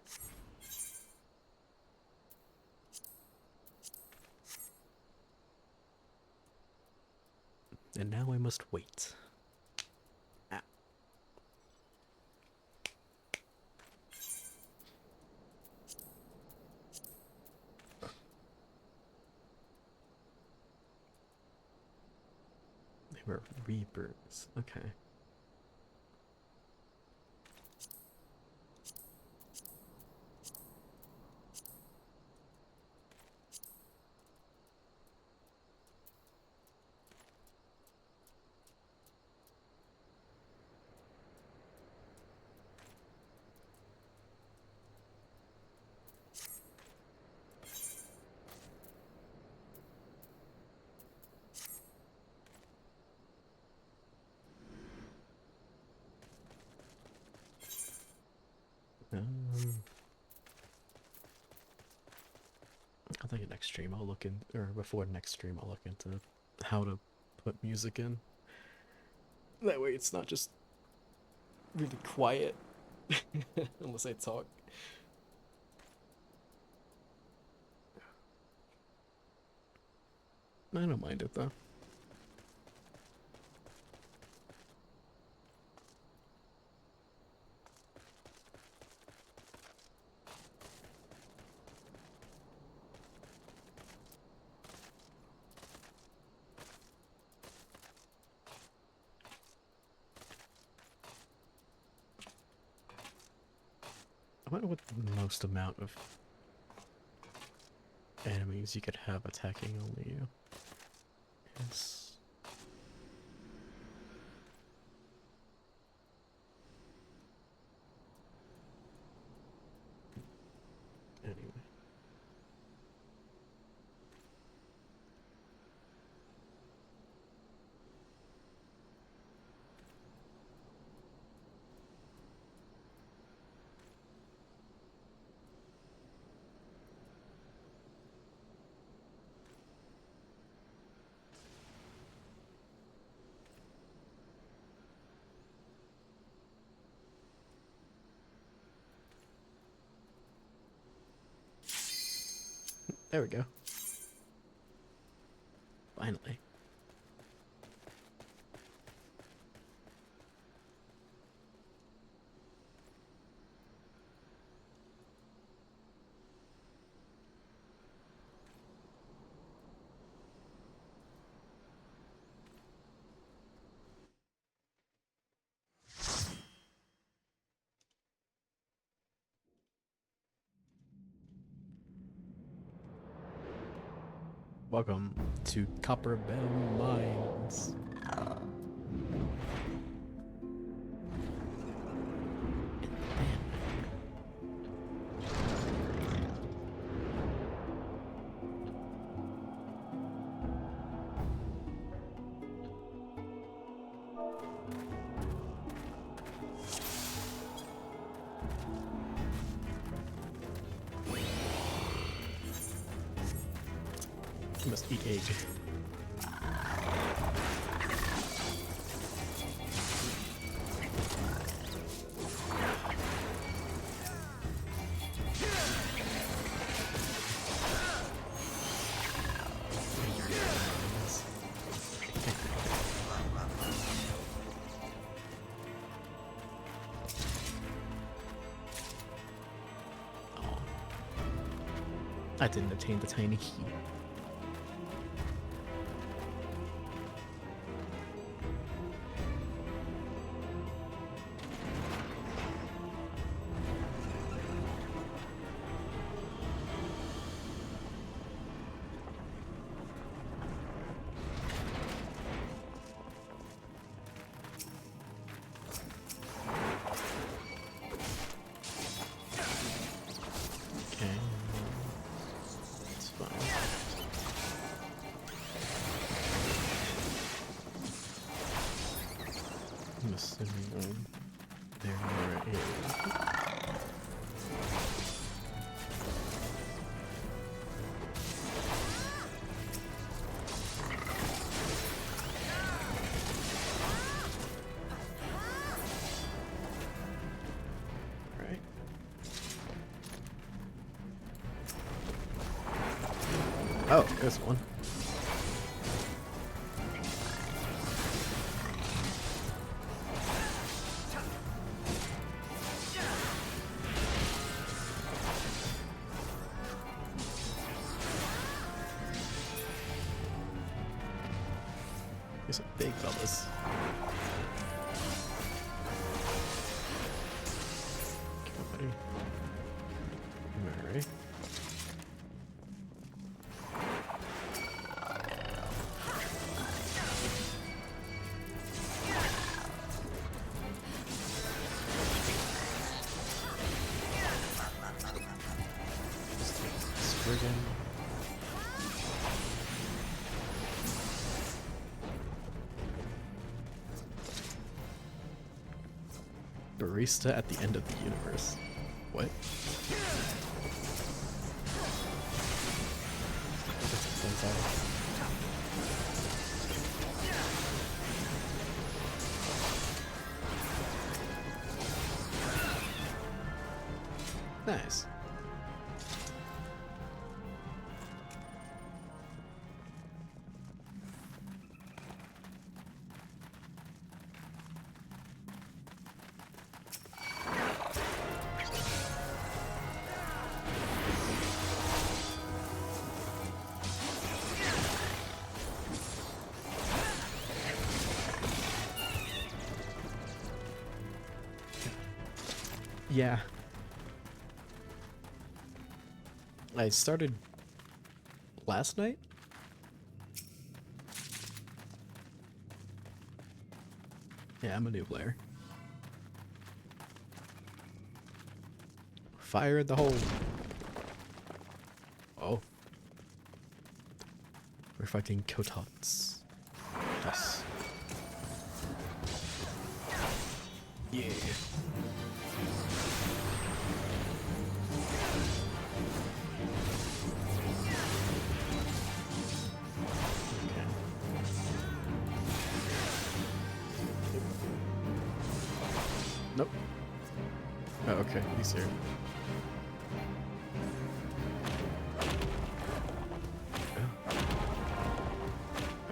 And now I must wait. Ah. They were rebirths. Okay. I think next stream I'll look in, or before next stream I'll look into how to put music in. That way it's not just really quiet unless I talk. I don't mind it though. I wonder what the most amount of enemies you could have attacking only you is. Anyway. There we go. Finally. Welcome to Copperbell Mines. You must eat egg. I didn't obtain the tiny key. I'm assuming there is. Right. Oh, there's one. These are big fellas. Come on, buddy. Alright. Barista at the end of the universe. What? Nice. Yeah. I started last night. Yeah, I'm a new player. Fire in the hole. Oh. We're fighting Kotats. Yes. Yeah. Nope. Oh, okay. He's here. Oh.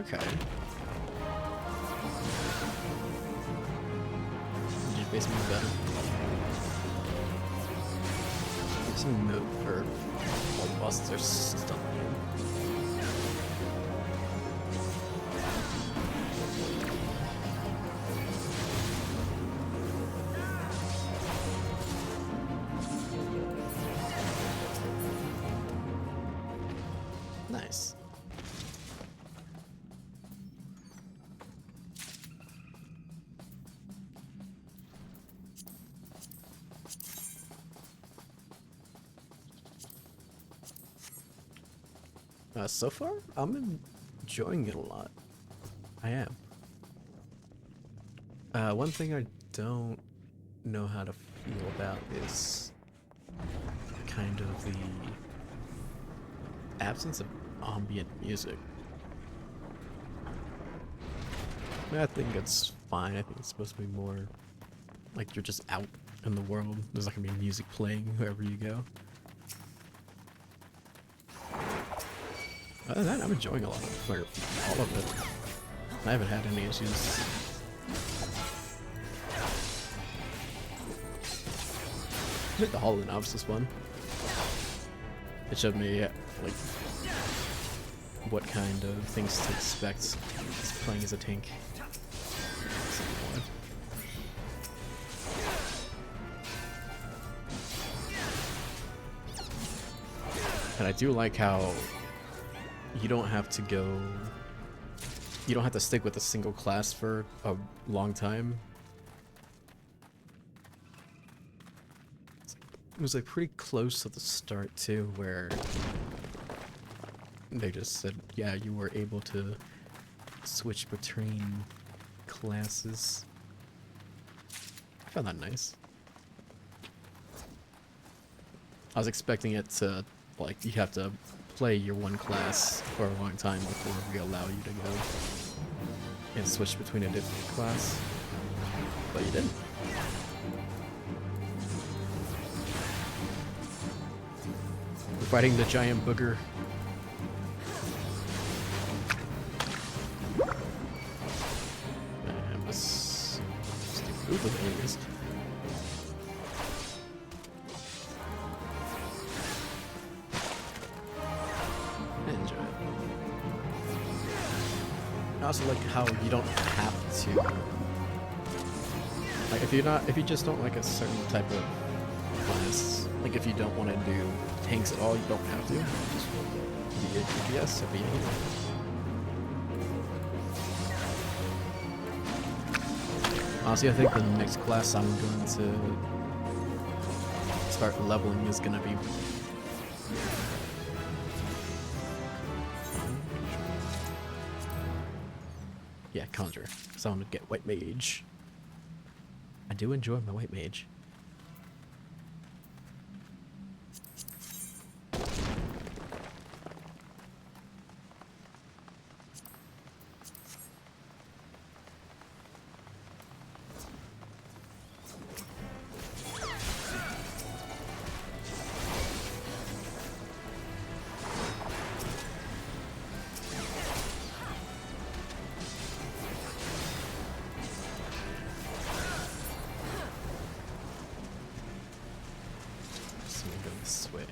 Okay. Did you base move better? Some move or all bosses are stuck. Nice. So far, I'm enjoying it a lot. I am. One thing I don't know how to feel about is kind of the absence of ambient music. I think it's fine. I think it's supposed to be more like you're just out in the world. There's not gonna be music playing wherever you go. Other than that, I'm enjoying a lot of it, all of it. I haven't had any issues. I think the Hall of Novice was fun. It showed me like what kind of things to expect playing as a tank. And I do like how you don't have to stick with a single class for a long time. It was like pretty close at the start too, where they just said, yeah, you were able to switch between classes. found that nice. I was expecting it to, like, you have to play your one class for a long time before we allow you to go and switch between a different class, but you didn't. We're fighting the giant booger. And this just a group of enemies. Enjoy it. I also like how you don't have to, like, if you just don't like a certain type of class, like if you don't want to do tanks at all, you don't have to. Just be a DPS or be a healer. Honestly, I think the next class I'm going to start leveling is going to be Conjurer. So I'm gonna get White Mage. I do enjoy my White Mage. This way.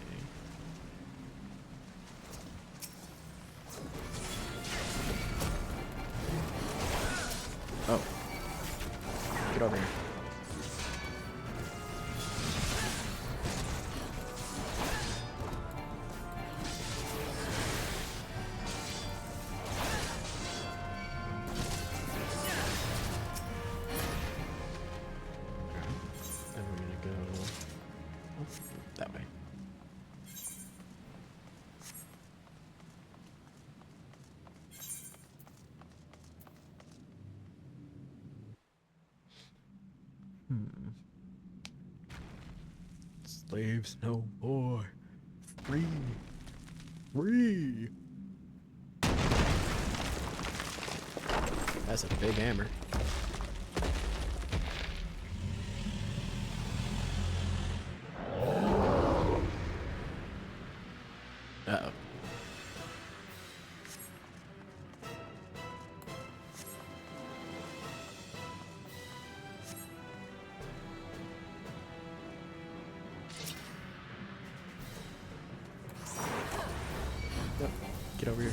Oh. Get over here. And we're gonna go that way. Slaves no more. Free. Free. That's a big hammer. Uh-oh. Yep. Get over here.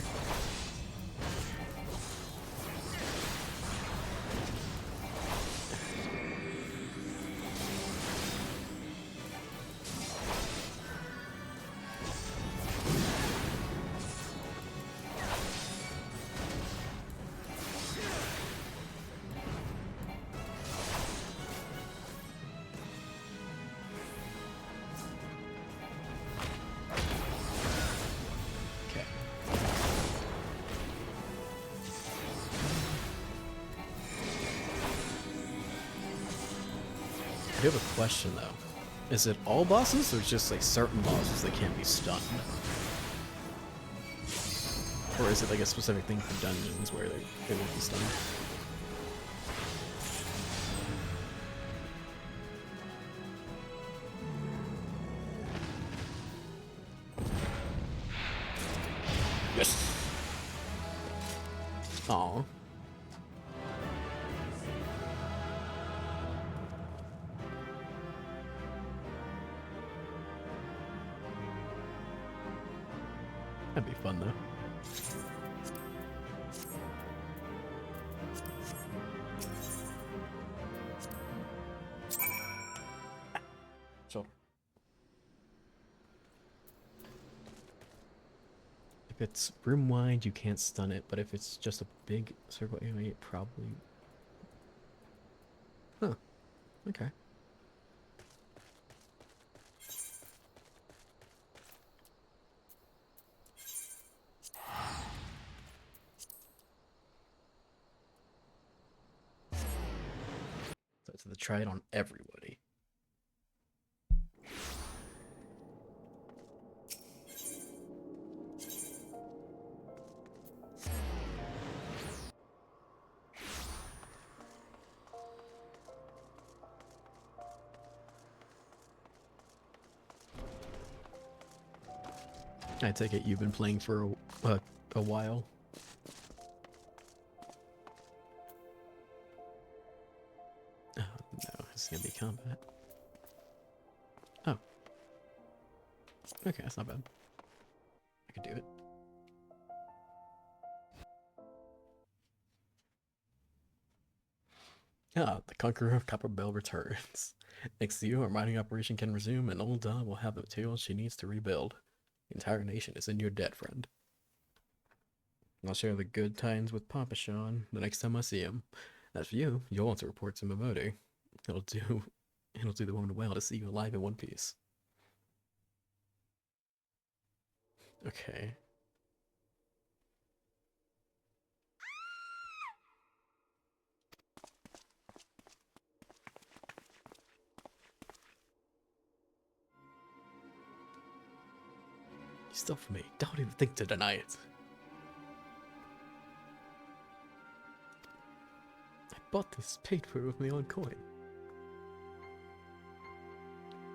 I do have a question though. Is it all bosses or just like certain bosses that can't be stunned? Or is it like a specific thing for dungeons where they won't be stunned? Yes! Aww. That'd be fun though. Shoulder. If it's room wide, you can't stun it, but if it's just a big circle area, it probably. Huh. Okay. So it's to try it on everybody. I take it you've been playing for a while. Oh no, it's gonna be combat. Oh. Okay, that's not bad. I could do it. Ah, the Conqueror of Copperbell returns. Next to you, our mining operation can resume, and Amalj'aa will have the materials she needs to rebuild. The entire nation is in your debt, friend. I'll share the good times with Papa Sean the next time I see him. As for you, you'll want to report to Materia. It'll do the woman well to see you alive in one piece. Okay. You stole from me. Don't even think to deny it. I bought this paper with my own coin.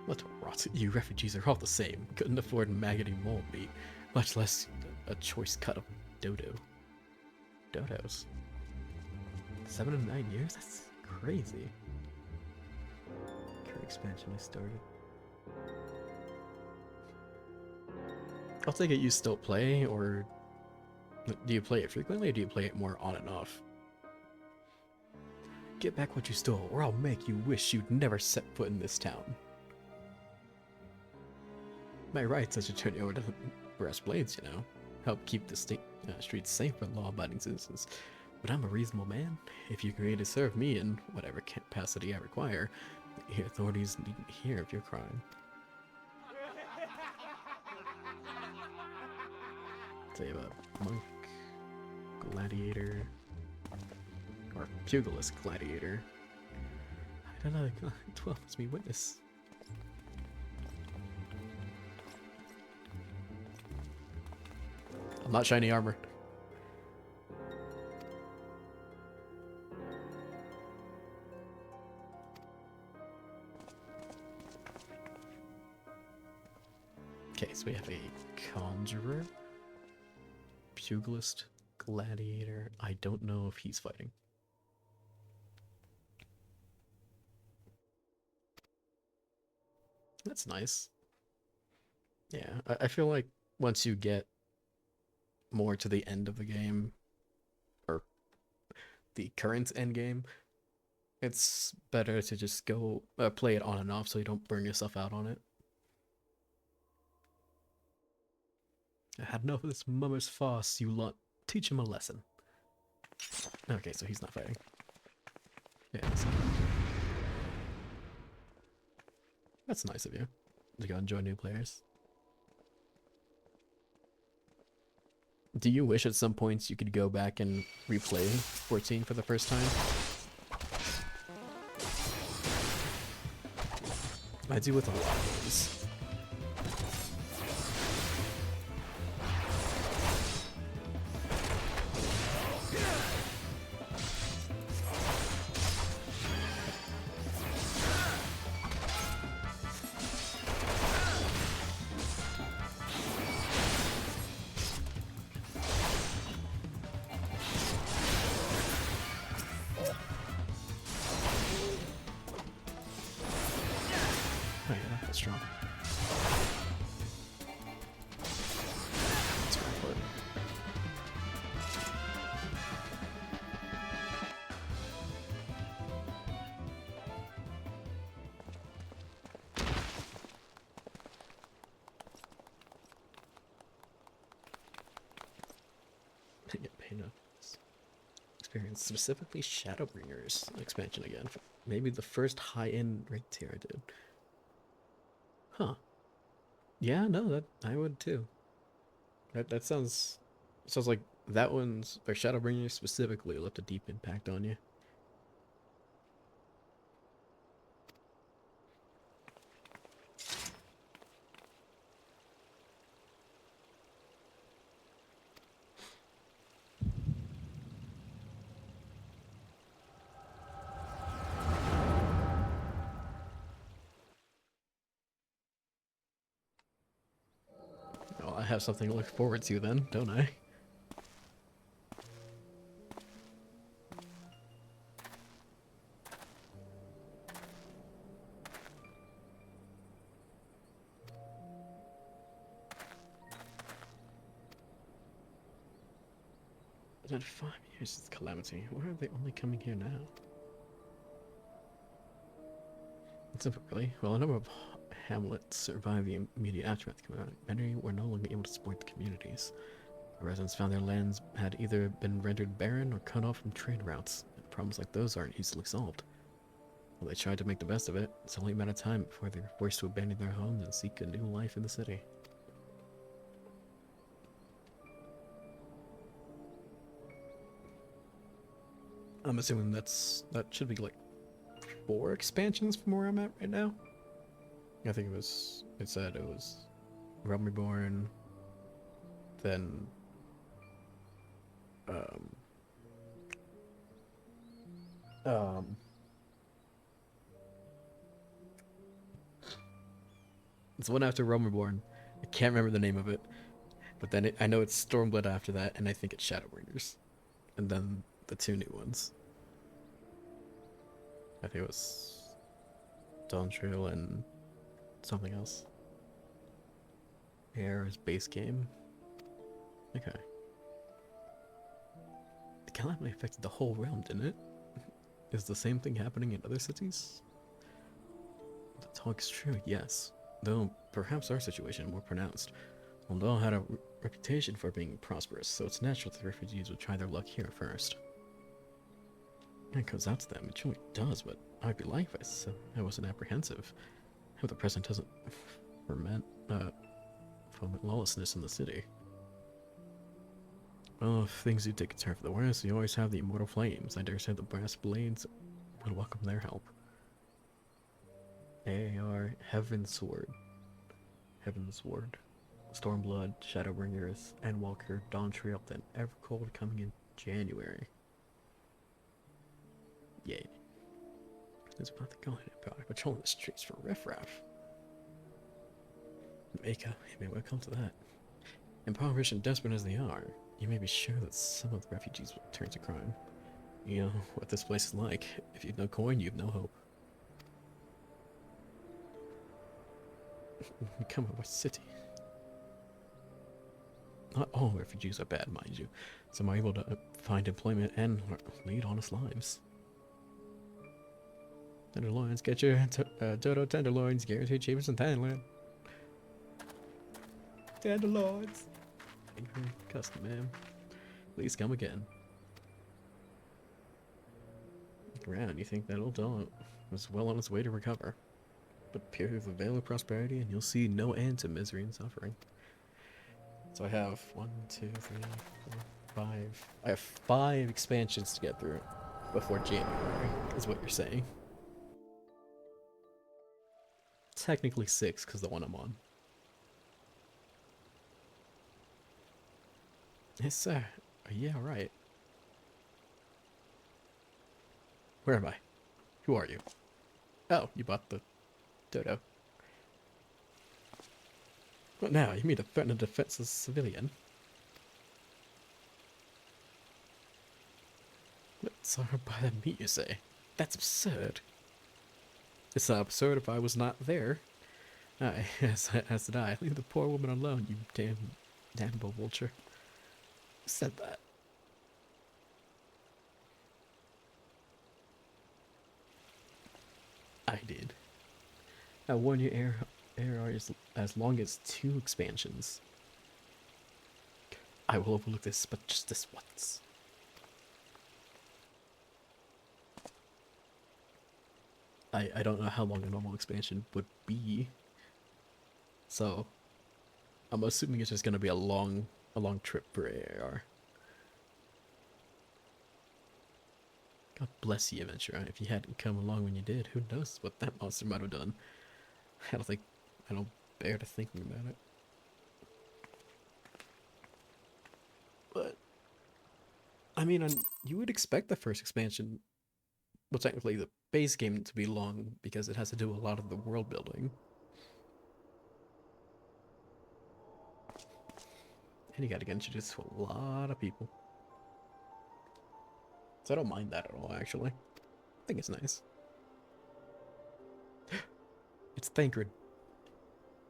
What rot, you refugees are all the same. Couldn't afford maggoty mole meat, much less a choice cut of dodos. 7 to 9 years? That's crazy. Current expansion I started. I'll take it you still play, or do you play it frequently, or do you play it more on and off? Get back what you stole, or I'll make you wish you'd never set foot in this town. By rights, I should turn you over to brass blades, you know. Help keep the streets safe for law-abiding citizens. But I'm a reasonable man. If you agree to serve me in whatever capacity I require, the authorities needn't hear of your crime. Tell you about monk, gladiator, or pugilist gladiator. I don't know, 12 lets me witness. I'm not shiny armor. Okay, so we have a conjurer, pugilist, gladiator. I don't know if he's fighting. That's nice. Yeah, I feel like once you get more to the end of the game, or the current end game, it's better to just go play it on and off so you don't burn yourself out on it. I had enough of this mummer's farce, you lot. Teach him a lesson. Okay, so he's not fighting. Yeah, that's nice of you to go enjoy new players. Do you wish at some points you could go back and replay 14 for the first time? I do with a lot of these. Strong. That's very important. Get pain up. Experience specifically Shadowbringers expansion again. Maybe the first high-end ranked tier I did. Huh. Yeah, no, that I would too. That sounds like that one's, or Shadowbringers specifically, left a deep impact on you. have something to look forward to then, don't I? It's been 5 years since Calamity. Why are they only coming here now? Typically, well, a number of hamlets survived the immediate aftermath of Calamity. Many were no longer able to support the communities. The residents found their lands had either been rendered barren or cut off from trade routes. Problems like those aren't easily solved. Well, they tried to make the best of it. It's only a matter of time before they're forced to abandon their homes and seek a new life in the city. I'm assuming that should be like 4 expansions from where I'm at right now. I think it said it was Realm Reborn, then it's one after Realm Reborn. I can't remember the name of it, but then I know it's Stormblood after that, and I think it's Shadowbringers, and then the 2 new ones. I think it was Dawn Trail and something else. Air is base game. Okay. The calamity affected the whole realm, didn't it? Is the same thing happening in other cities? The talk's true, yes. Though perhaps our situation more pronounced. Amalj'aa had a reputation for being prosperous, so it's natural that the refugees would try their luck here first. It goes out to them, it truly does, but I'd be lying if I wasn't apprehensive. I hope the president doesn't foment lawlessness in the city. Well, if things do take a turn for the worse, you always have the Immortal Flames. I dare say the Brass Blades would welcome their help. AAR, Heaven's Sword. Stormblood, Shadowbringers, Endwalker, Dawn Trail, then Evercold coming in January. Yay. It's about to go in about patrolling the streets for riffraff. Maka, you may welcome to that. Impoverished and desperate as they are, you may be sure that some of the refugees will turn to crime. You know what this place is like. If you've no coin, you've no hope. Come of what city? Not all refugees are bad, mind you. Some are able to find employment and lead honest lives. Tenderloins, get your Dodo tenderloins, guaranteed cheapest in Thailand. Tenderloins. Custom, man. Please come again. Look around, you think that old dog was well on its way to recover. But peer through the veil of prosperity and you'll see no end to misery and suffering. So I have 1, 2, 3, 4, 5. I have 5 expansions to get through before January, is what you're saying. Technically 6, because the one I'm on. Yes, sir. Yeah, right. Where am I? Who are you? Oh, you bought the dodo. What now? You mean to threaten a defenseless civilian? Let's buy the meat, you say? That's absurd. It's not absurd if I was not there. As did I. Leave the poor woman alone, you damnable vulture. Who said that? I did. I warn you, AR is as long as 2 expansions. I will overlook this, but just this once. I don't know how long a normal expansion would be. So I'm assuming it's just gonna be a long trip for AR. God bless you, Adventure. If you hadn't come along when you did, who knows what that monster might have done. I don't bear to thinking about it. But I mean, you would expect the first expansion, well, technically the base game, to be long because it has to do a lot of the world building. And you gotta get introduced to a lot of people. So I don't mind that at all, actually. I think it's nice. It's Thancred.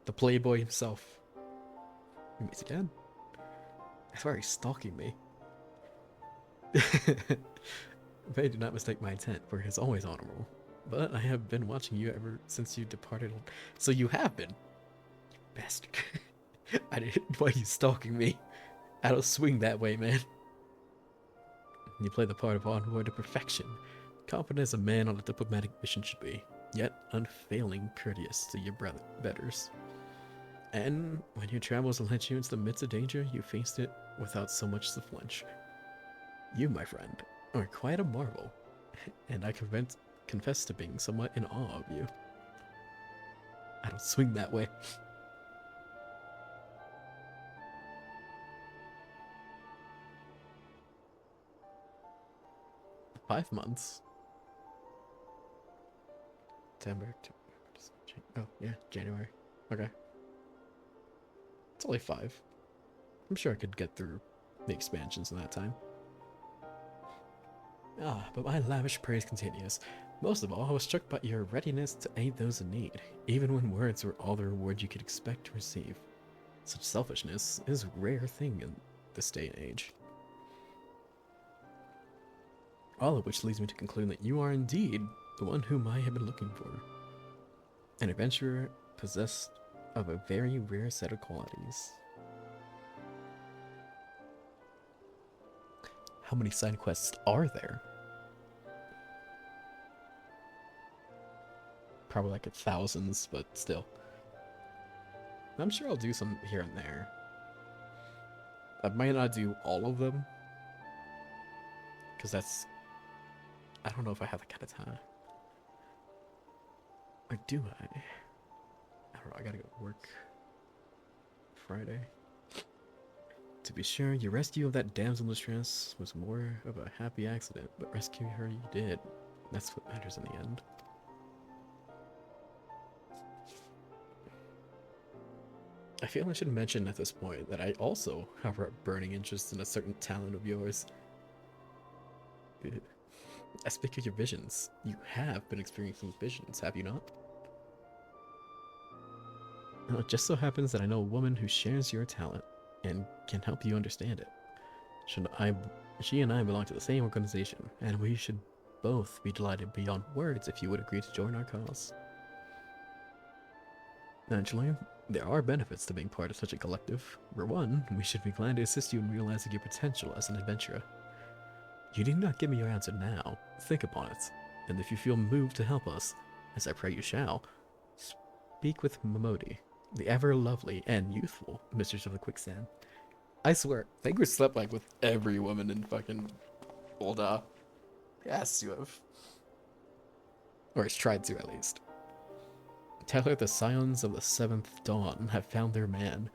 The playboy himself. He meets again. I swear he's stalking me. They do not mistake my intent, for it is always honorable. But I have been watching you ever since you departed. So you have been? You bastard. I didn't. Why are you stalking me? I don't swing that way, man. You play the part of envoy to perfection. Confident as a man on a diplomatic mission should be, yet unfailing courteous to your betters. And when your travels led you into the midst of danger, you faced it without so much as a flinch. You, my friend, are quite a marvel, and I confess to being somewhat in awe of you. I don't swing that way. 5 months. September, oh yeah, January. Okay. It's only 5. I'm sure I could get through the expansions in that time. But my lavish praise continues. Most of all, I was struck by your readiness to aid those in need, even when words were all the reward you could expect to receive. Such selfishness is a rare thing in this day and age. All of which leads me to conclude that you are indeed the one whom I have been looking for. An adventurer possessed of a very rare set of qualities. How many side quests are there? Probably like thousands, but still. I'm sure I'll do some here and there. I might not do all of them, because I don't know if I have that kind of time. Or do I? I don't know, I gotta go to work Friday. To be sure, your rescue of that damsel in distress was more of a happy accident, but rescuing her you did. That's what matters in the end. I feel I should mention at this point that I also have a burning interest in a certain talent of yours. I speak of your visions. You have been experiencing visions, have you not? Well, it just so happens that I know a woman who shares your talent and can help you understand it. She and I belong to the same organization, and we should both be delighted beyond words if you would agree to join our cause. Naturally, there are benefits to being part of such a collective. For one, we should be glad to assist you in realizing your potential as an adventurer. You need not give me your answer now. Think upon it, and if you feel moved to help us, as I pray you shall, speak with Momodi, the ever-lovely and youthful Mistress of the Quicksand. I swear, Thancred slept like with every woman in fucking Amalj'aa. Yes, you have. Or he's tried to, at least. Tell her the Scions of the 7th Dawn have found their man,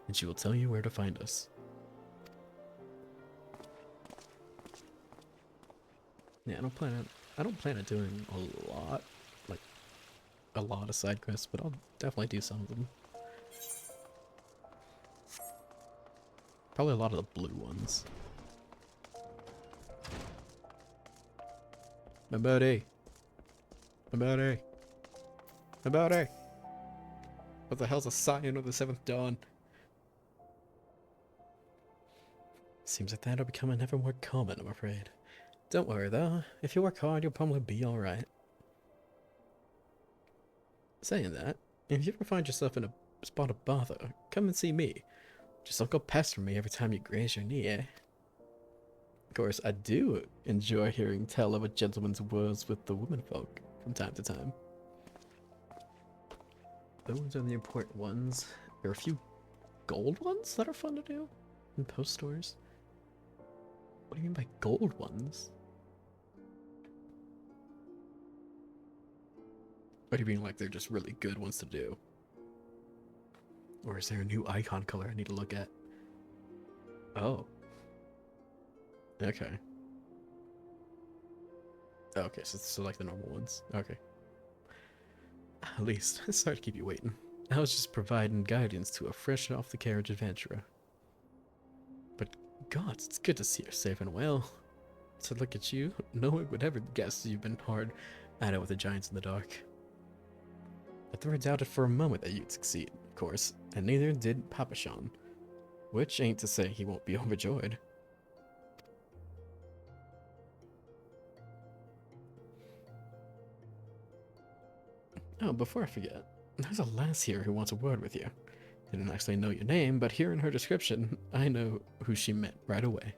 and she will tell you where to find us. Yeah, I don't plan on doing a lot of side quests, but I'll definitely do some of them. Probably a lot of the blue ones. My buddy. My buddy. My buddy. What the hell's a Scion of the 7th Dawn? Seems like that'll become ever more common, I'm afraid. Don't worry though, if you work hard, you'll probably be alright. Saying that, if you ever find yourself in a spot of bother, come and see me. Just don't go pestering me every time you graze your knee, eh? Of course, I do enjoy hearing tell of a gentleman's woes with the womenfolk from time to time. Those are the important ones. There are a few gold ones that are fun to do in post stores. What do you mean by gold ones? What do you mean like they're just really good ones to do? Or is there a new icon color I need to look at? Oh. Okay. Okay, so like the normal ones. Okay. At least, sorry to keep you waiting. I was just providing guidance to a fresh off the carriage adventurer. Gods, it's good to see you're safe and well. To look at you, no one would ever guess you've been hard at it with the giants in the dark. I never doubted for a moment that you'd succeed, of course, and neither did Papa Sean. Which ain't to say he won't be overjoyed. Oh, before I forget, there's a lass here who wants a word with you. Didn't actually know your name, but hearing her description, I know who she meant right away.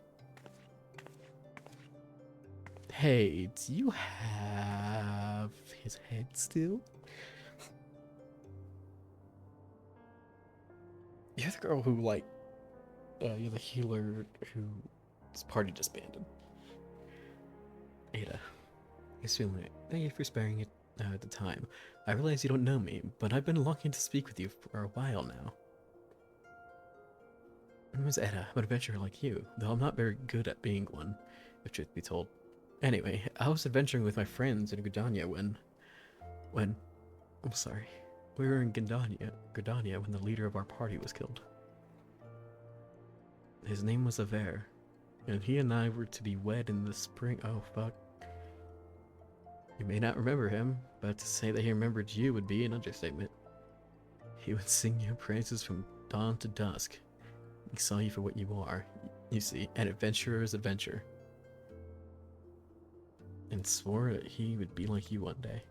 Hey, do you have his head still? You're the girl who, like, you're the healer whose party disbanded. Ada, excuse me, thank you for sparing it the time. I realize you don't know me, but I've been longing to speak with you for a while now. Miss Ada, I'm an adventurer like you, though I'm not very good at being one, if truth be told. Anyway, I was adventuring with my friends in Gridania when, I'm sorry, we were in Gridania when the leader of our party was killed. His name was Aver, and he and I were to be wed in the spring. Oh, fuck. You may not remember him, but to say that he remembered you would be an understatement. He would sing your praises from dawn to dusk. He saw you for what you are, you see, an adventurer's adventure. And swore that he would be like you one day.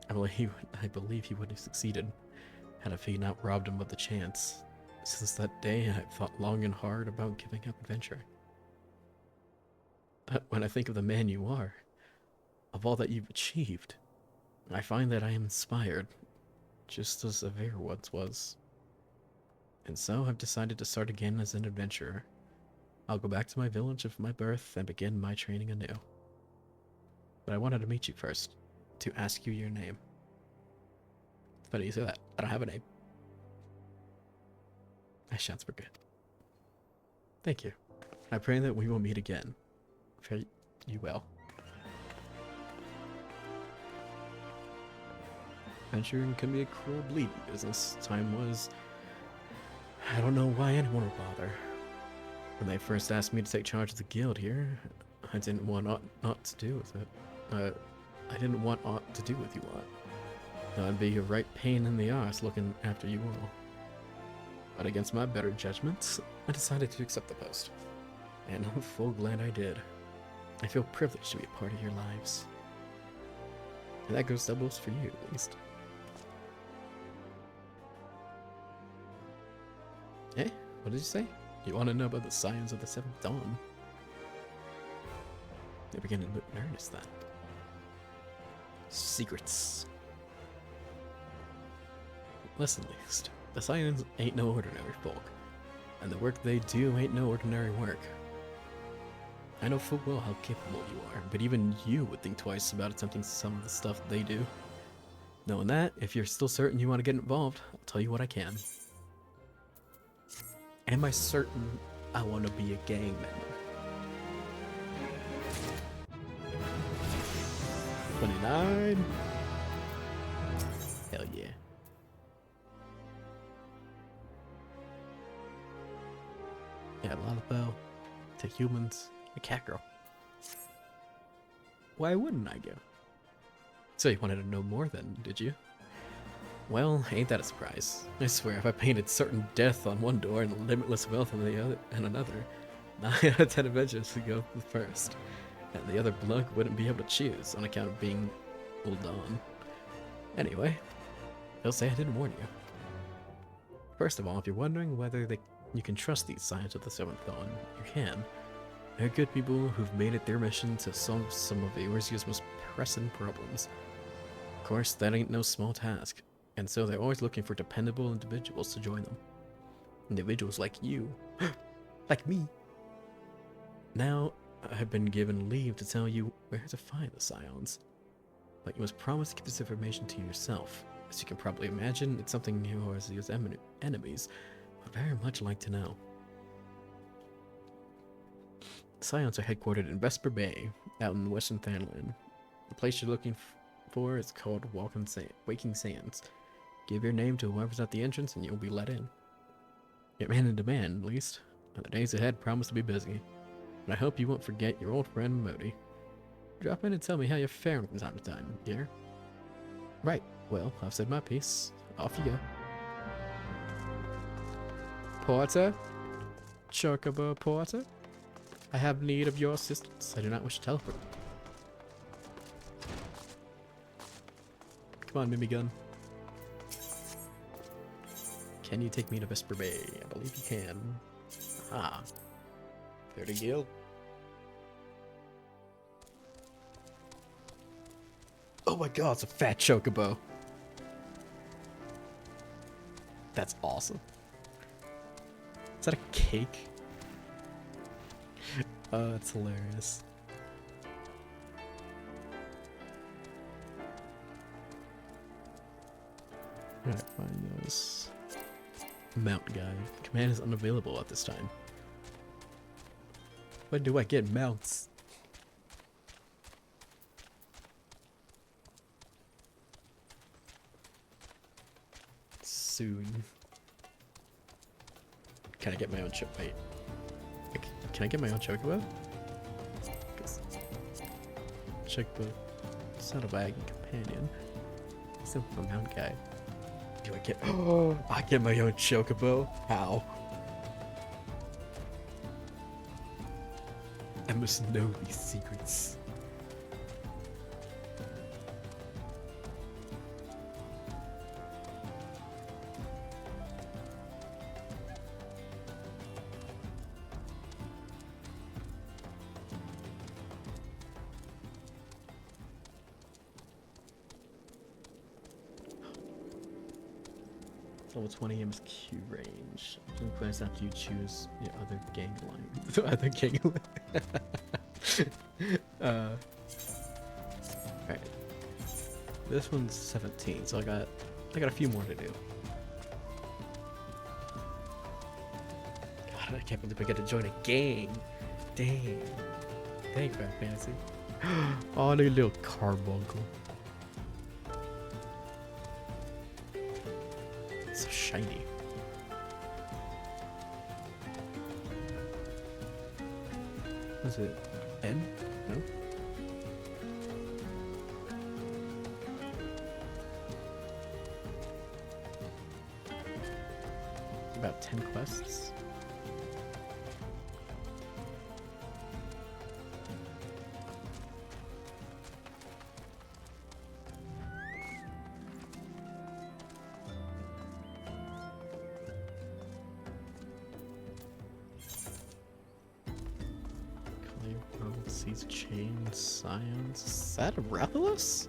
I believe he would have succeeded, had he not robbed him of the chance. Since that day, I've thought long and hard about giving up adventure. But when I think of the man you are, of all that you've achieved, I find that I am inspired, just as Aver once was. And so I've decided to start again as an adventurer. I'll go back to my village of my birth and begin my training anew. But I wanted to meet you first, to ask you your name. It's funny you say that. I don't have a name. I shan't forget. Thank you. I pray that we will meet again. Fare you well. Adventuring can be a cruel bleeding business. Time was... I don't know why anyone would bother. When they first asked me to take charge of the guild here, I didn't want aught to do with it. I didn't want aught to do with you lot. I'd be a right pain in the ass looking after you all. But against my better judgments, I decided to accept the post. And I'm full glad I did. I feel privileged to be a part of your lives. And that goes doubles for you, at least. Eh? What did you say? You want to know about the Scions of the Seventh Dawn? They're beginning to look in earnest then. Secrets. Listen, least, the Scions ain't no ordinary folk, and the work they do ain't no ordinary work. I know full well how capable you are, but even you would think twice about attempting some of the stuff they do. Knowing that, if you're still certain you want to get involved, I'll tell you what I can. Am I certain I want to be a gang member? 29? Hell yeah. Yeah, Lullaby, to humans, a cat girl. Why wouldn't I go? So you wanted to know more then, did you? Well, ain't that a surprise? I swear, if I painted certain death on one door and limitless wealth on the other, and another, 9 out of 10 adventures would go the first, and the other bloke wouldn't be able to choose on account of being old on. Anyway, they'll say I didn't warn you. First of all, if you're wondering whether you can trust these Scions of the Seventh Dawn, you can. They're good people who've made it their mission to solve some of Eorzea's most pressing problems. Of course, that ain't no small task. And so they're always looking for dependable individuals to join them. Individuals like you. Like me. Now, I've been given leave to tell you where to find the Scions. But you must promise to keep this information to yourself. As you can probably imagine, it's something Eorzea's enemies would very much like to know. The Scions are headquartered in Vesper Bay, out in western Thanalan. The place you're looking for is called Waking Sands. Give your name to whoever's at the entrance and you'll be let in. You're man in demand, at least. and the days ahead promise to be busy. And I hope you won't forget your old friend Modi. Drop in and tell me how you're faring from time to time, dear. Right, well, I've said my piece. Off you go. Porter? Chocobo Porter? I have need of your assistance. I do not wish to teleport. Come on, Mimigun. Can you take me to Vesper Bay? I believe you can. Ah. There to Gil. Oh my god, it's a fat chocobo. That's awesome. Is that a cake? Oh, it's hilarious. Alright, find those. Mount guy. Command is unavailable at this time. When do I get mounts? Soon. Can I get my own wait. Can I get my own chocobo? Chocobo. It's not a wagon companion. It's a mount guy. Do I get? Oh, I get my own chocobo. How? I must know these secrets. Level 20 MSQ range. Some quests after you choose your other gang line. Other gang line. Alright. This one's 17, so I got a few more to do. God, I can't believe I get to join a gang. Dang. Dang, Final Fantasy. Oh, look at a little carbuncle. So shiny. Was it N? No? About 10 quests. Sees chain Scions. Is that a Rathalos?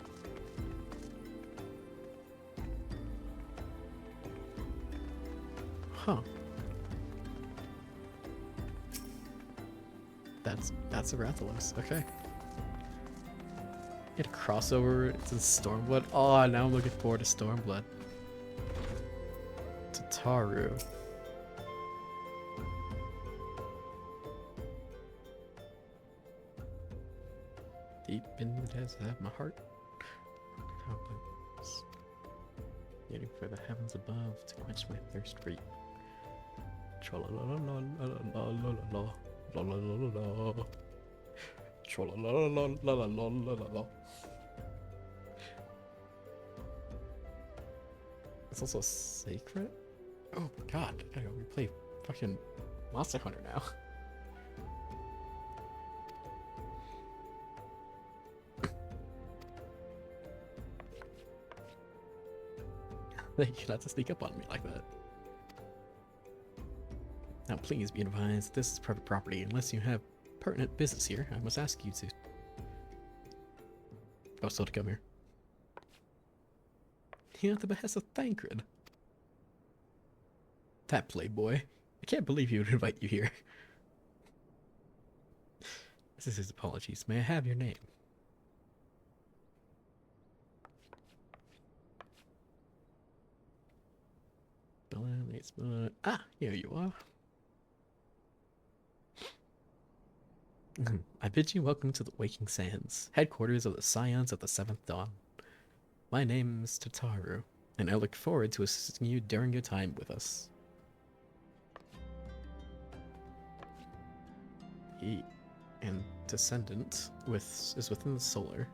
Huh. That's a Rathalos. Okay. Get a crossover to Stormblood. Oh, now I'm looking forward to Stormblood. Tataru. Deep in the depths of my heart. Waiting for the heavens above to quench my thirst for you. Tra-la-la-la-la-la-la-la-la-la. La-la-la-la-la. Tra-la-la-la-la-la-la-la-la. It's also sacred? Oh god, I gotta replay fucking Monster Hunter now. You not to sneak up on me like that. Now please be advised, this is private property. Unless you have pertinent business here, I must ask you to... Oh, still to come here. You're at the behest of Thancred. That playboy. I can't believe he would invite you here. This is his apologies. May I have your name? Ah, here you are. I bid you welcome to the Waking Sands, headquarters of the Scions of the Seventh Dawn. My name is Tataru, and I look forward to assisting you during your time with us. and descendant is within the solar.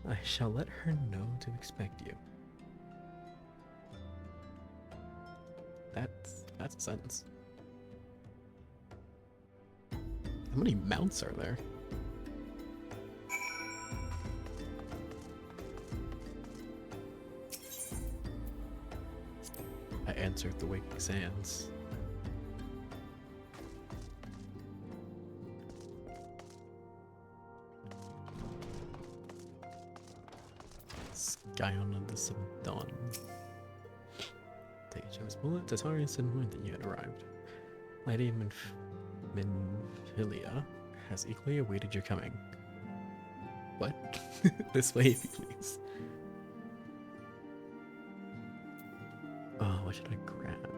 I shall let her know to expect you. That's a sentence. How many mounts are there? I answered the waking sands. Scion of the Seventh Dawn. Take a chance bullet. Tatarian said more that you had arrived. Lady Minfilia has equally awaited your coming. What? This way, if you please. Oh, what should I grab?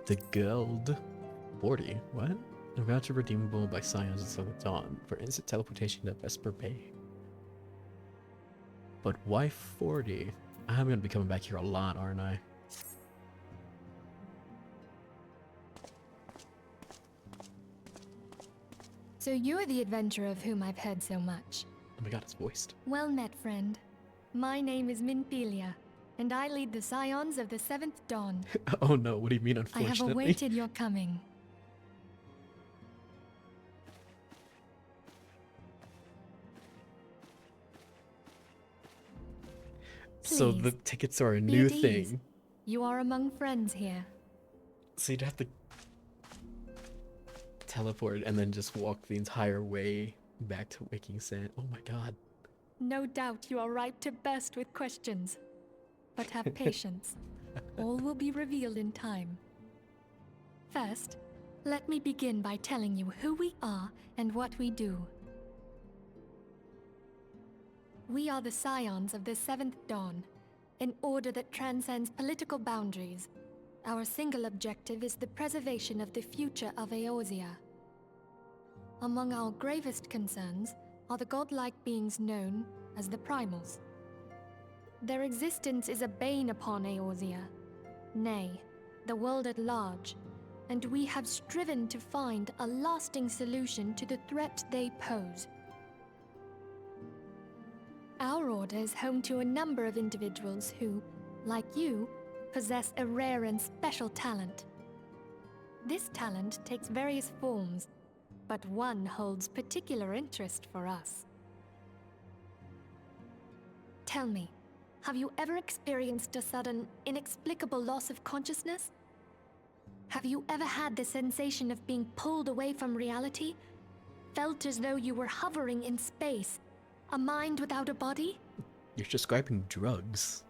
The gold. 40. What? A voucher redeemable by Scions of the Seventh Dawn for instant teleportation to Vesper Bay. But why 40? I'm gonna be coming back here a lot, aren't I? So you're the adventurer of whom I've heard so much. Oh my god, it's voiced. Well met, friend. My name is Minfilia, and I lead the Scions of the Seventh Dawn. Oh no, what do you mean, I unfortunately? have awaited your coming. So the Please, tickets are a be new at ease. thing. You are among friends here. So you'd have to teleport and then just walk the entire way back to Waking Sand. Oh my god. No doubt you are ripe to burst with questions. But have patience. All will be revealed in time. First, let me begin by telling you who we are and what we do. We are the Scions of the Seventh Dawn, an order that transcends political boundaries. Our single objective is the preservation of the future of Eorzea. Among our gravest concerns are the godlike beings known as the Primals. Their existence is a bane upon Eorzea, nay, the world at large, and we have striven to find a lasting solution to the threat they pose. Our order is home to a number of individuals who, like you, possess a rare and special talent. This talent takes various forms, but one holds particular interest for us. Tell me, have you ever experienced a sudden, inexplicable loss of consciousness? Have you ever had the sensation of being pulled away from reality? Felt as though you were hovering in space, a mind without a body? You're describing drugs.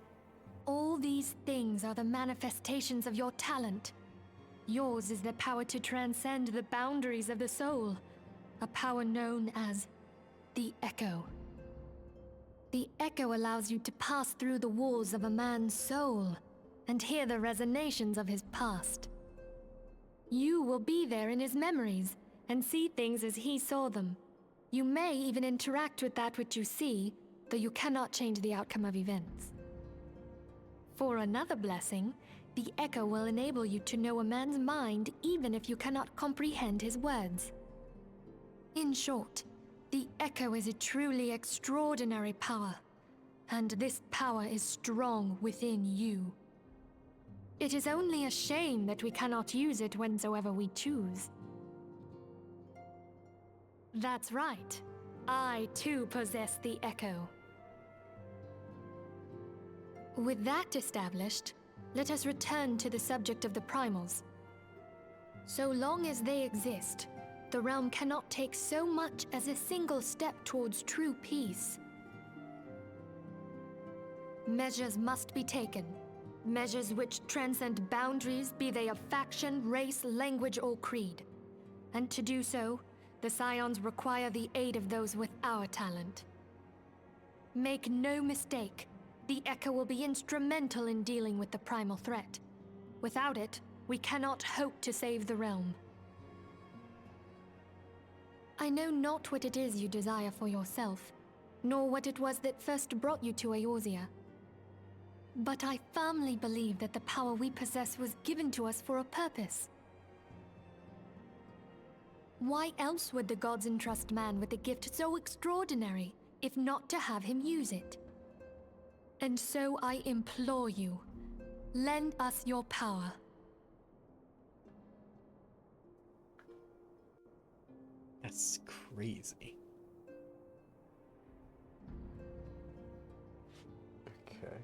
All these things are the manifestations of your talent. Yours is the power to transcend the boundaries of the soul, a power known as the Echo. The Echo allows you to pass through the walls of a man's soul and hear the resonations of his past. You will be there in his memories and see things as he saw them. You may even interact with that which you see, though you cannot change the outcome of events. For another blessing, the Echo will enable you to know a man's mind even if you cannot comprehend his words. In short, the Echo is a truly extraordinary power, and this power is strong within you. It is only a shame that we cannot use it whensoever we choose. That's right. I too possess the Echo. With that established, let us return to the subject of the Primals. So long as they exist, the realm cannot take so much as a single step towards true peace. Measures must be taken. Measures which transcend boundaries, be they of faction, race, language, or creed. And to do so, the Scions require the aid of those with our talent. Make no mistake, the Echo will be instrumental in dealing with the primal threat. Without it, we cannot hope to save the realm. I know not what it is you desire for yourself, nor what it was that first brought you to Eorzea. But I firmly believe that the power we possess was given to us for a purpose. Why else would the gods entrust man with a gift so extraordinary, if not to have him use it? And so I implore you, lend us your power. That's crazy. Okay.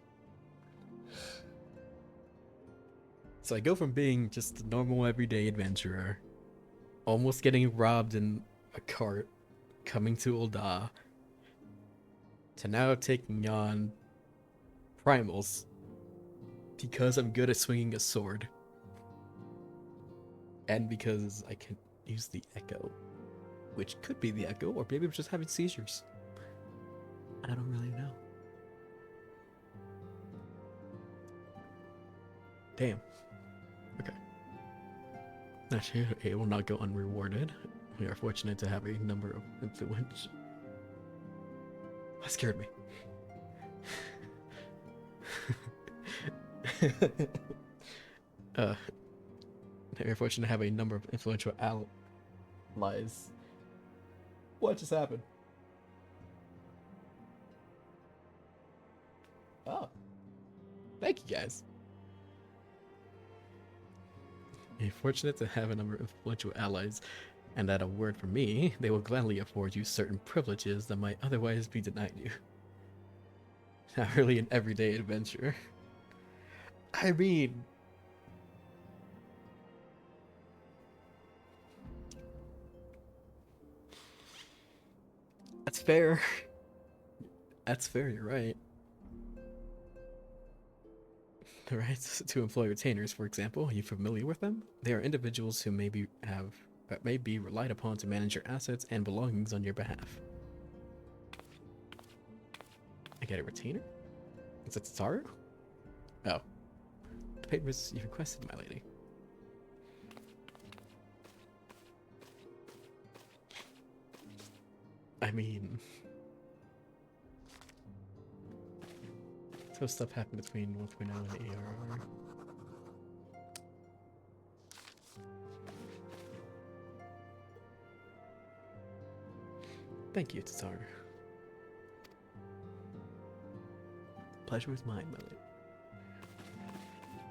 So I go from being just a normal everyday adventurer, almost getting robbed in a cart, coming to Ul'dah, to now taking on primals because I'm good at swinging a sword. And because I can use the echo, which could be the echo, or maybe I'm just having seizures. I don't really know. Damn. Okay. Actually, it will not go unrewarded. We are fortunate to have a number of influence. That scared me. We're fortunate to have a number of influential allies. What just happened? Oh. Thank you guys. We're fortunate to have a number of influential allies, and at a word from me, they will gladly afford you certain privileges that might otherwise be denied you. Not really an everyday adventure. I mean, that's fair. That's fair, you're right. The rights to employ retainers, for example, are you familiar with them? They are individuals who may be relied upon to manage your assets and belongings on your behalf. I get a retainer? Is that Tsaru? Oh. The papers you requested, my lady. I mean... so stuff happened between 1.0 and ARR. Thank you, Tsaru. Pleasure is mine, my lady.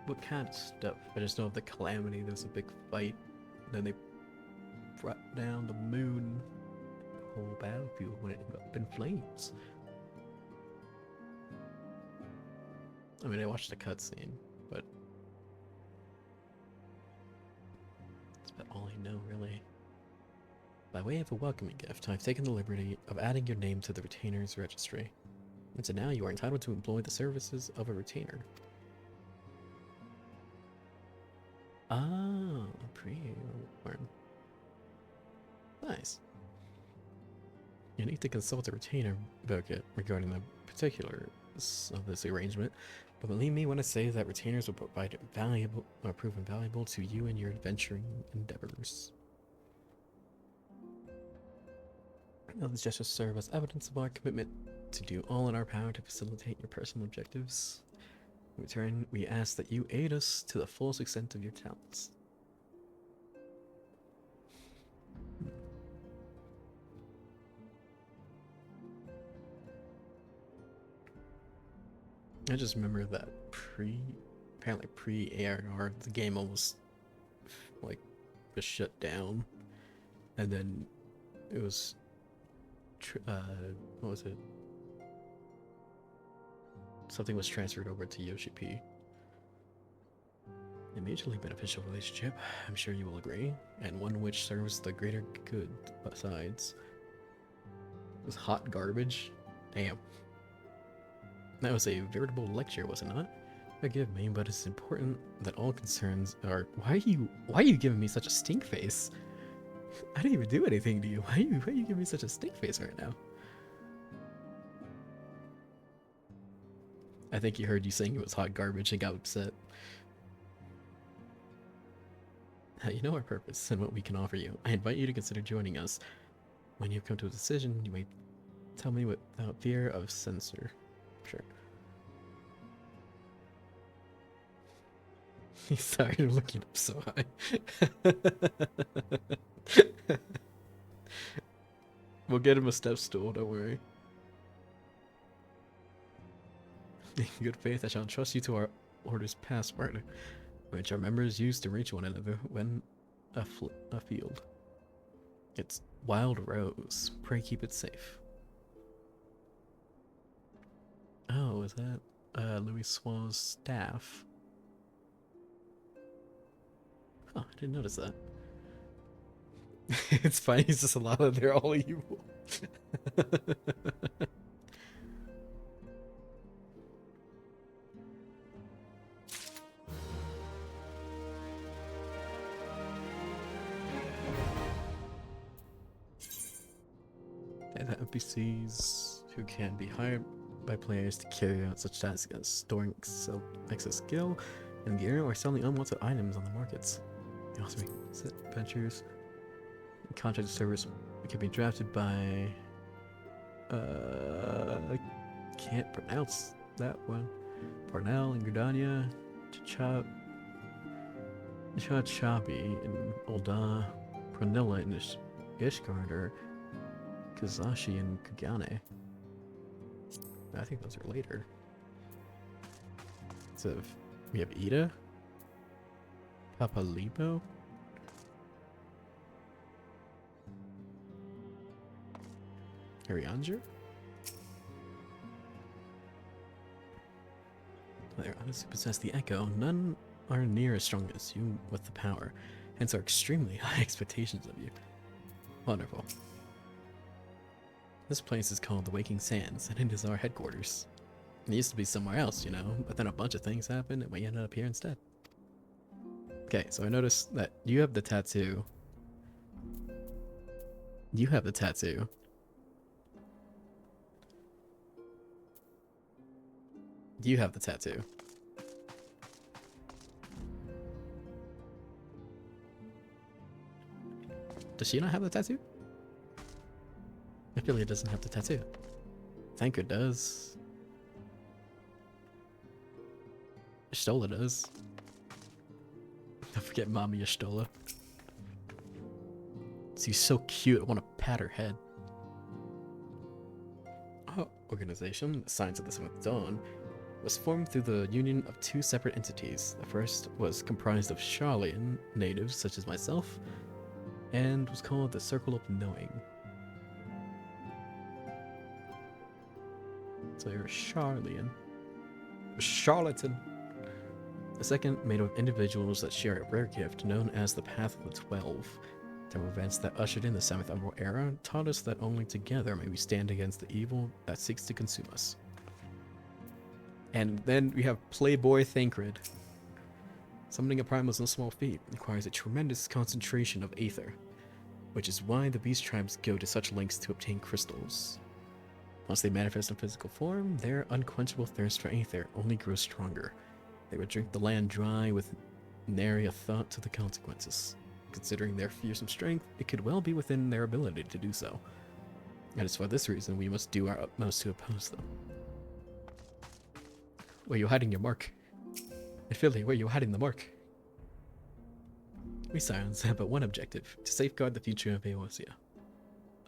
What kind of stuff? I just know of the calamity. There's a big fight. Then they brought down the moon. The whole battlefield went up in flames. I mean, I watched the cutscene, but that's about all I know, really. By way of a welcoming gift, I've taken the liberty of adding your name to the retainer's registry. And so now you are entitled to employ the services of a retainer. Ah, pre-Reborn. Nice. You need to consult a retainer advocate regarding the particulars of this arrangement, but believe me when I say that retainers will prove invaluable to you in your adventuring endeavors. Now this gesture serve as evidence of our commitment to do all in our power to facilitate your personal objectives. In return, we ask that you aid us to the fullest extent of your talents. I just remember that apparently pre-ARR, the game almost like just shut down, and then it was what was it? Something was transferred over to Yoshi P. A mutually beneficial relationship, I'm sure you will agree, and one which serves the greater good besides. It was hot garbage? Damn. That was a veritable lecture, was it not? Forgive me, but it's important that all concerns are... Why are you giving me such a stink face? I didn't even do anything to you. Why are you giving me such a stink face right now? I think he heard you saying it was hot garbage and got upset. You know our purpose and what we can offer you. I invite you to consider joining us. When you've come to a decision, you may tell me without fear of censor. Sure. Sorry, I'm looking up so high. We'll get him a step stool, don't worry. In good faith, I shall entrust you to our order's passport, which our members use to reach one another when afield. It's Wild Rose. Pray keep it safe. Oh, is that Louis Swall's staff? Oh, I didn't notice that. It's funny, it's just a lot of they're all evil. And NPCs who can be hired by players to carry out such tasks as storing excess skill and gear or selling unwanted items on the markets. They also make adventures. Contract service can be drafted by I can't pronounce that one. Parnell and Gridania, Chachabi and Olda, Pronilla and Ishgard, Kazashi and Kagane. I think those are later. So we have Ida, Papalipo, Arianger? They honestly possess the echo. None are near as strong as you with the power, hence our extremely high expectations of you. Wonderful. This place is called the Waking Sands, and it is our headquarters. It used to be somewhere else, you know, but then a bunch of things happened and we ended up here instead. Okay, so I noticed that you have the tattoo. You have the tattoo. You have the tattoo. Does she not have the tattoo? Ophelia doesn't have the tattoo. Thanker does. Stola does. Don't forget Mama Stola. She's so cute, I want to pat her head. Our organization, the Scions of the Seventh Dawn, was formed through the union of two separate entities. The first was comprised of Charlian natives such as myself, and was called the Circle of Knowing. So you're a Charlian. A charlatan. The second made of individuals that share a rare gift known as the Path of the 12. The events that ushered in the 7th Umbral Era taught us that only together may we stand against the evil that seeks to consume us. And then we have Playboy Thancred. Summoning a primal is no small feat. It requires a tremendous concentration of aether, which is why the beast tribes go to such lengths to obtain crystals. Once they manifest in physical form, their unquenchable thirst for aether only grows stronger. They would drink the land dry with nary a thought to the consequences. Considering their fearsome strength, it could well be within their ability to do so. And it's for this reason we must do our utmost to oppose them. Where are you hiding your mark? Philly, where are you hiding the mark? We Scions have but one objective, to safeguard the future of Eorzea.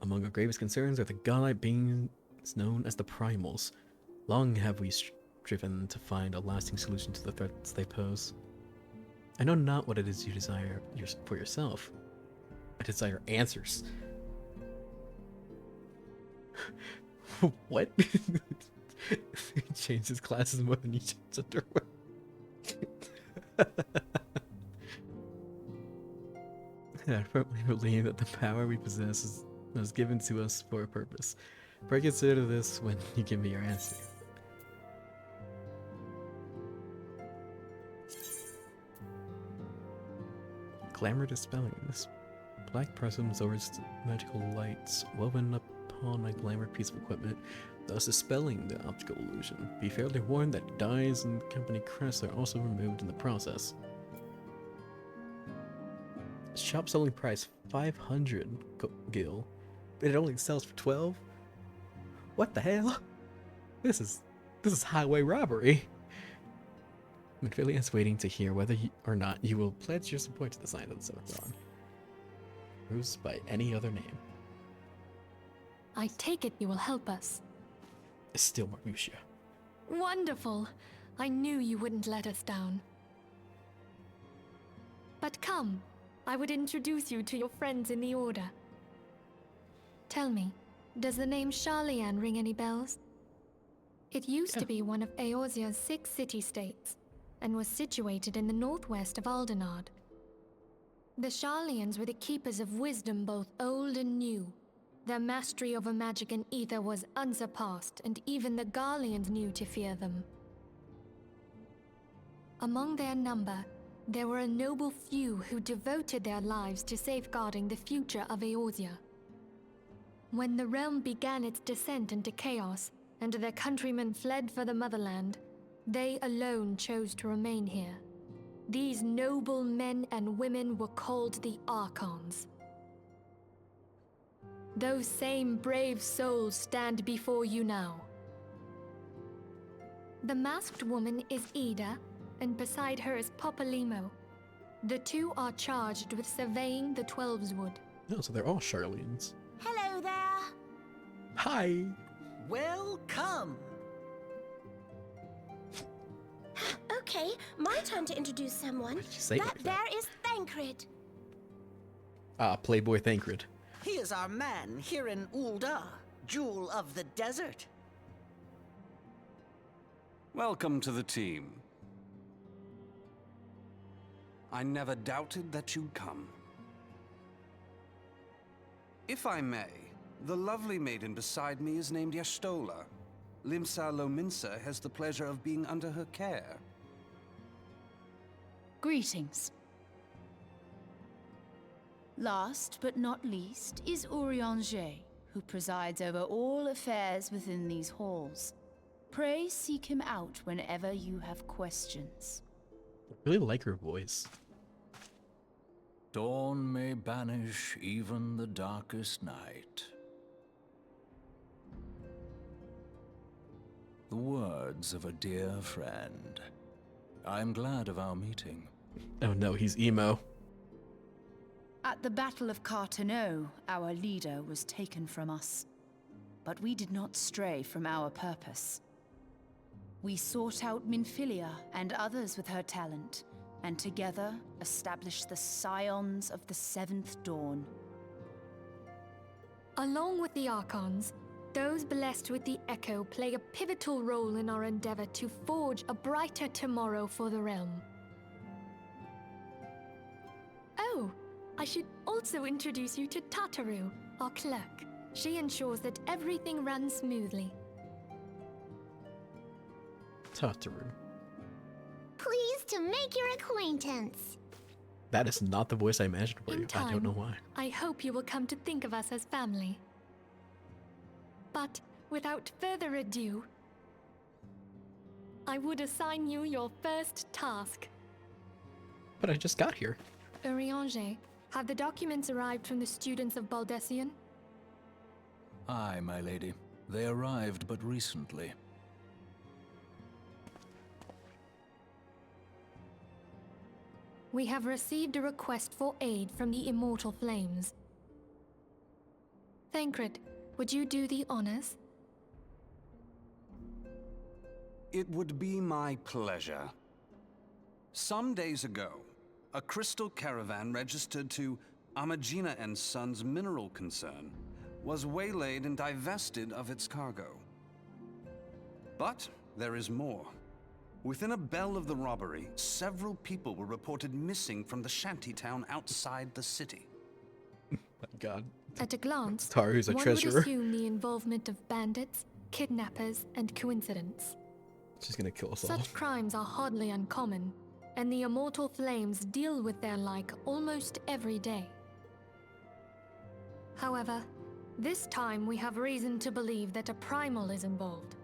Among our gravest concerns are the godlike beings known as the Primals. Long have we striven to find a lasting solution to the threats they pose. I know not what it is you desire for yourself. I desire answers. What? He changed his glasses more than he changed underwear. I firmly believe that the power we possess was given to us for a purpose. Pray consider this when you give me your answer. Glamour dispelling. This black prism absorbs magical lights woven upon a glamour piece of equipment, thus dispelling the optical illusion. Be fairly warned that dyes and company crests are also removed in the process. Shop selling price 500 gil, but it only sells for 12? What the hell? This is highway robbery. Minfilia is waiting to hear whether or not you will pledge your support to the Scions of the Seventh Dawn. Ruse by any other name. I take it you will help us. It's still Marluxia. Wonderful! I knew you wouldn't let us down. But come, I would introduce you to your friends in the Order. Tell me, does the name Sharlayan ring any bells? It used to be one of Eorzea's 6 city-states, and was situated in the northwest of Aldenard. The Sharlayans were the keepers of wisdom both old and new. Their mastery over magic and ether was unsurpassed, and even the Garleans knew to fear them. Among their number, there were a noble few who devoted their lives to safeguarding the future of Eorzea. When the realm began its descent into chaos, and their countrymen fled for the motherland, they alone chose to remain here. These noble men and women were called the Archons. Those same brave souls stand before you now. The masked woman is Ida, and beside her is Popolimo. The two are charged with surveying the Twelveswood. No, so they're all Sharlayans. Hello there. Hi! Welcome. Okay, my turn to introduce someone. Why did you say That like that? there is Thancred. Ah, Playboy Thancred. He is our man here in Ul'dah, Jewel of the Desert. Welcome to the team. I never doubted that you'd come. If I may, the lovely maiden beside me is named Y'shtola. Limsa Lominsa has the pleasure of being under her care. Greetings. Last but not least is Urianger, who presides over all affairs within these halls. Pray seek him out whenever you have questions. I really like her voice. Dawn may banish even the darkest night. The words of a dear friend. I am glad of our meeting. Oh no, he's emo. At the Battle of Carteneau, our leader was taken from us. But we did not stray from our purpose. We sought out Minfilia and others with her talent, and together established the Scions of the Seventh Dawn. Along with the Archons, those blessed with the Echo play a pivotal role in our endeavor to forge a brighter tomorrow for the realm. Oh, I should also introduce you to Tataru, our clerk. She ensures that everything runs smoothly. Tataru. Pleased to make your acquaintance. That is not the voice I imagined for In you. I don't know why. I hope you will come to think of us as family. But without further ado, I would assign you your first task. But I just got here. Urianger, have the documents arrived from the students of Baldessian? Aye, my lady. They arrived but recently. We have received a request for aid from the Immortal Flames. Thancred, would you do the honors? It would be my pleasure. Some days ago, a crystal caravan registered to Amalj'aa and Sons mineral concern was waylaid and divested of its cargo. But there is more. Within a bell of the robbery, several people were reported missing from the shantytown outside the city. My god. At a glance, Taru's a one treasurer. would assume the involvement of bandits, kidnappers, and coincidence. She's gonna kill us all. Such crimes are hardly uncommon, and the Immortal Flames deal with their like almost every day. However, this time we have reason to believe that a primal is involved.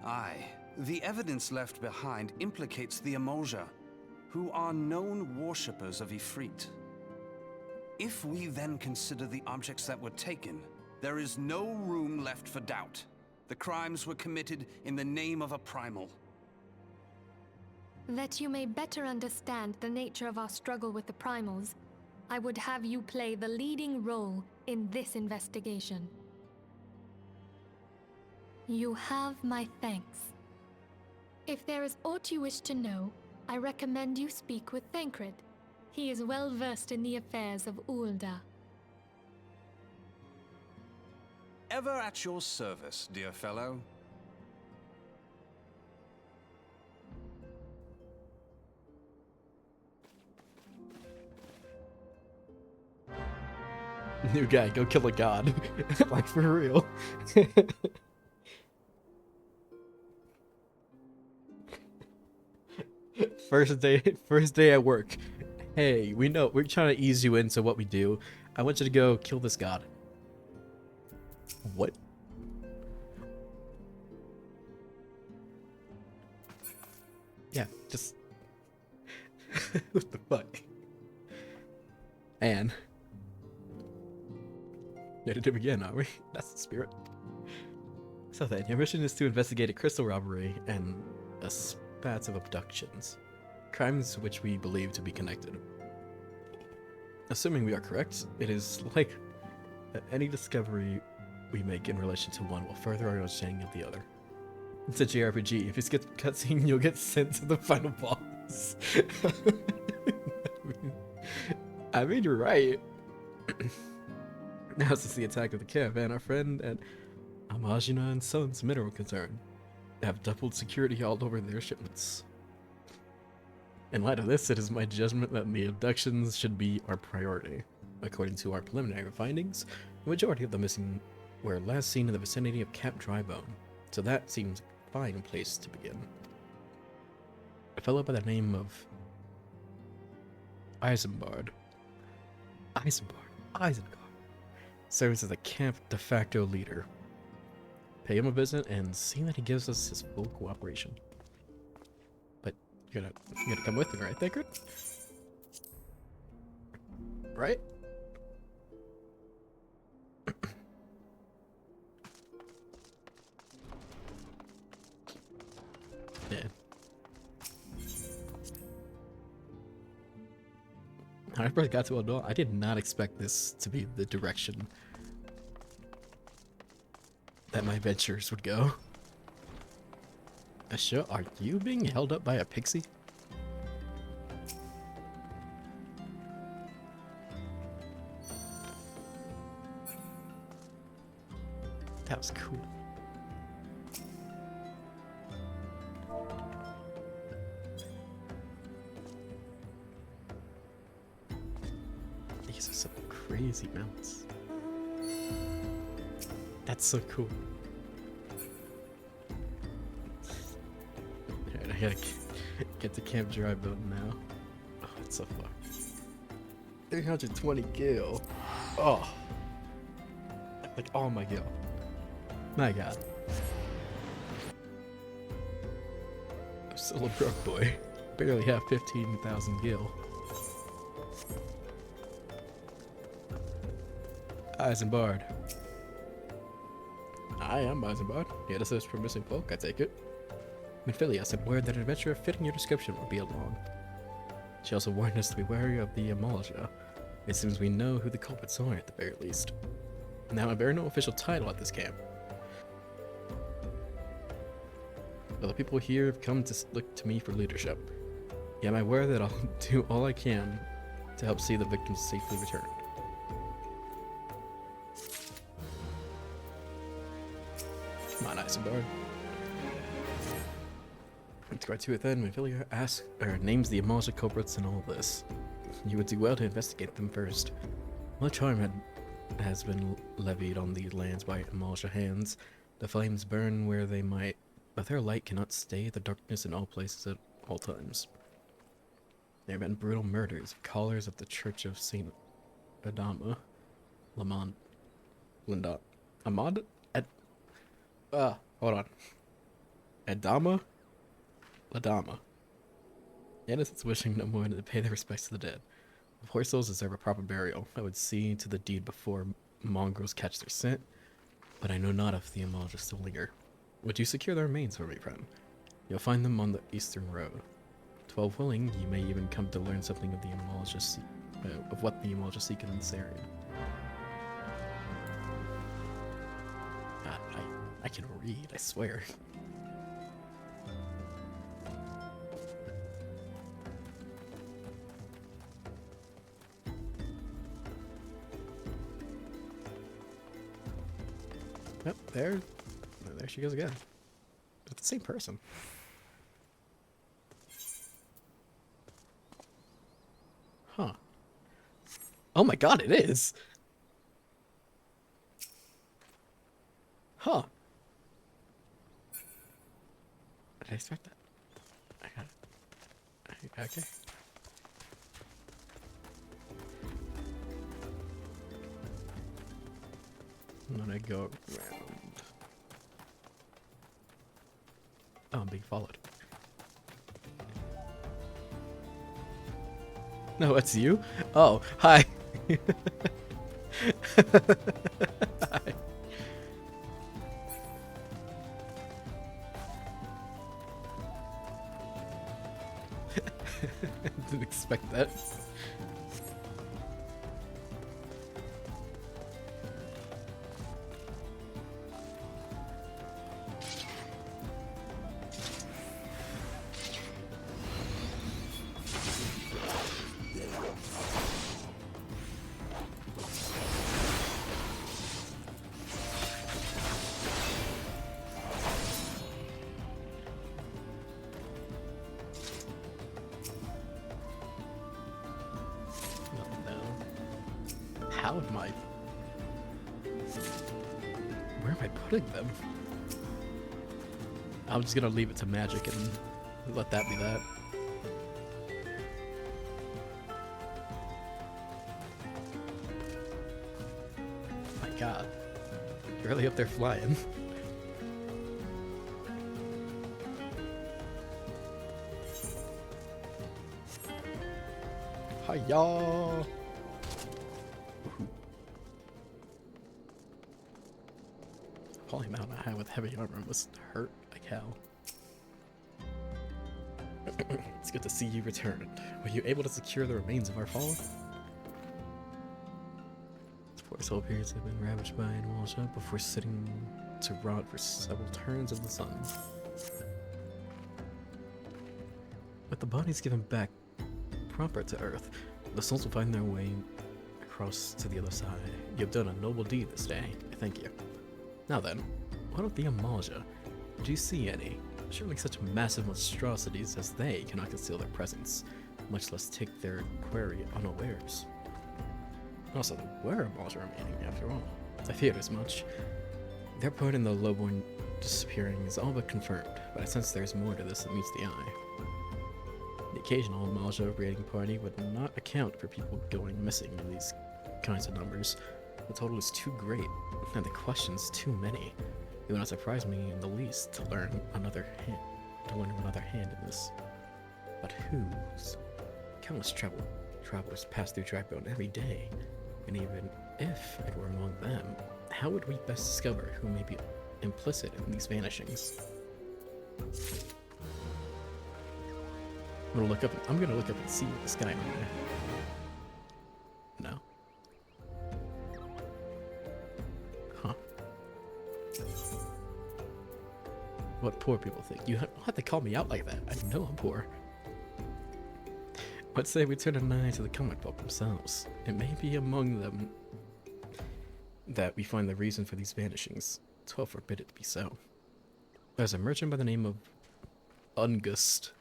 Aye, the evidence left behind implicates the Amalj'aa, who are known worshippers of Ifrit. If we then consider the objects that were taken, there is no room left for doubt. The crimes were committed in the name of a primal. That you may better understand the nature of our struggle with the primals, I would have you play the leading role in this investigation. You have my thanks. If there is aught you wish to know, I recommend you speak with Thancred. He is well versed in the affairs of Ul'dah. Ever at your service, dear fellow. New guy, go kill a god. Like, for real. First day at work. Hey, we know, we're trying to ease you into what we do. I want you to go kill this god. What? Yeah, just... what the fuck? And... Yet it again, are we? That's the spirit. So then, your mission is to investigate a crystal robbery and a spat of abductions. Crimes which we believe to be connected. Assuming we are correct, it is like that any discovery we make in relation to one will further our understanding of the other. It's a JRPG. If you skip the cutscene, you'll get sent to the final boss. I mean, you're right. Now, since the attack of the caravan, our friend and Amalj'aa and Sons mineral concern have doubled security all over their shipments. In light of this, it is my judgment that the abductions should be our priority. According to our preliminary findings, the majority of the missing were last seen in the vicinity of Camp Drybone, so that seems a fine place to begin. A fellow by the name of Isambard serves as the camp de facto leader. Pay him a visit and see that he gives us his full cooperation. But you're gonna come with me, right, Thancred? Right? Yeah. I first got to adult, I did not expect this to be the direction that my ventures would go. Asha, are you being held up by a pixie? That was cool. These are some crazy mounts. That's so cool. Alright, I gotta get to Camp Drybone now. Oh, it's so far. 320 gil. Oh. Like all my gil. My god. I'm still a broke boy. Barely have 15,000 gil. Isambard. I am Isambard. Here to search for missing folk, I take it. Minfilia sent word that an adventurer fitting your description will be along. She also warned us to be wary of the Amalj'aa. It seems we know who the culprits are at the very least. Now I bear no official title at this camp. But the people here have come to look to me for leadership. Yet I'm aware that I'll do all I can to help see the victims safely returned. Come on, Isambard. It's right to it then. Minfilia asks or names the Amalj'aa culprits in all this. You would do well to investigate them first. Much harm has been levied on these lands by Amalj'aa hands. The flames burn where they might, but their light cannot stay the darkness in all places at all times. There have been brutal murders of callers of the Church of Saint Adama, Lamont, Linda, Ahmad, hold on, Adama, Ladama. Innocents wishing no more than to pay their respects to the dead. If horse souls deserve a proper burial, I would see to the deed before mongrels catch their scent. but I know not if the Amalj'aa still linger. Would you secure the remains for me, friend? You'll find them on the eastern road. 12 willing, you may even come to learn something of the Amalj'aa of what the Amalj'aa seek in this area. God, I can read, I swear. Yep, there she goes again. It's the same person. Huh. Oh my god, it is! Huh. Did I expect that? I got it. Okay. I'm gonna go around. Oh, I'm being followed. No, it's you? Oh, hi. Hi. Didn't expect that. How am I? Where am I putting them? I'm just gonna leave it to magic and let that be that. My god. You're really up there flying. Hiya! Falling down a high with heavy armor must hurt like hell. It's good to see you returned. Were you able to secure the remains of our fallen? Forest whole periods have been ravaged by Amalj'aa before sitting to rot for several turns of the sun. With the bodies given back proper to Earth, the souls will find their way across to the other side. You have done a noble deed this day. I thank you. Now then, what of the Amalj'aa? Do you see any? Surely such massive monstrosities as they cannot conceal their presence, much less take their quarry unawares. Also, where are Amalj'aa remaining after all? I feared as much. Their part in the lowborn disappearing is all but confirmed, but I sense there's more to this than meets the eye. The occasional Amalj'aa raiding party would not account for people going missing in these kinds of numbers. The total is too great, and the questions too many. It would not surprise me in the least to learn another hand in this. But whose? Countless travelers pass through Drybone every day, and even if it were among them, how would we best discover who may be implicit in these vanishings? I'm gonna look up and see this guy on there. No. Huh. What poor people think. You don't have to call me out like that. I know I'm poor. Let's say we turn an eye to the comic book themselves. It may be among them that we find the reason for these vanishings. 12 forbid it to be so. There's a merchant by the name of Ungust,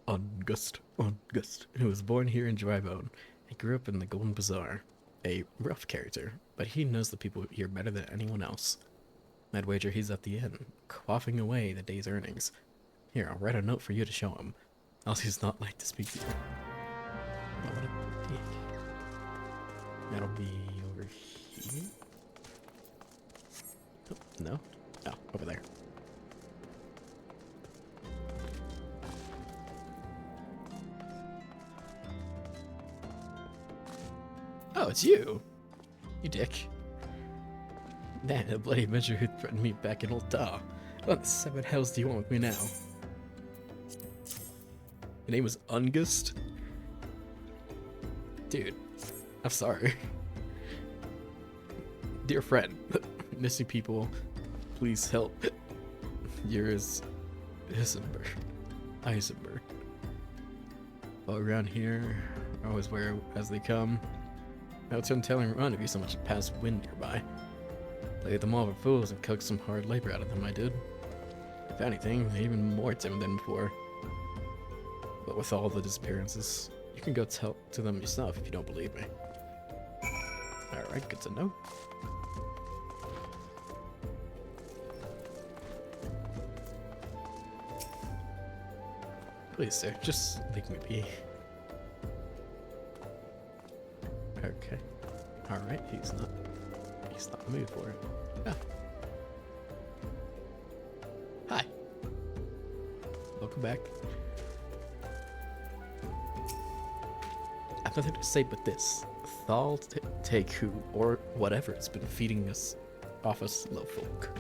who was born here in Drybone. He grew up in the Golden Bazaar. A rough character, but he knows the people here better than anyone else. I'd wager he's at the inn, quaffing away the day's earnings. Here, I'll write a note for you to show him. Else he's not like to speak to you. Oh, what a dick. That'll be over here? Oh, no? Oh, over there. Oh, it's you! You dick. Man, a bloody adventure who threatened me back in Old Da. What the seven hells do you want with me now? Your name was Ungust? Dude, I'm sorry. Dear friend, missing people, please help. Yours, Eisenberg. All around here, I always wear as they come. Now turn tail and run if you so much pass wind nearby. Played them all for fools and coaxed some hard labor out of them, I did. If anything, they're even more timid than before. But with all the disappearances, you can go tell to them yourself if you don't believe me. Alright, good to know. Please, sir, just leave me be. Okay. Alright, he's not in the mood for it. Yeah. Hi. Welcome back. I've nothing to say but this. Thal take who, or whatever, has been feeding us off us low folk.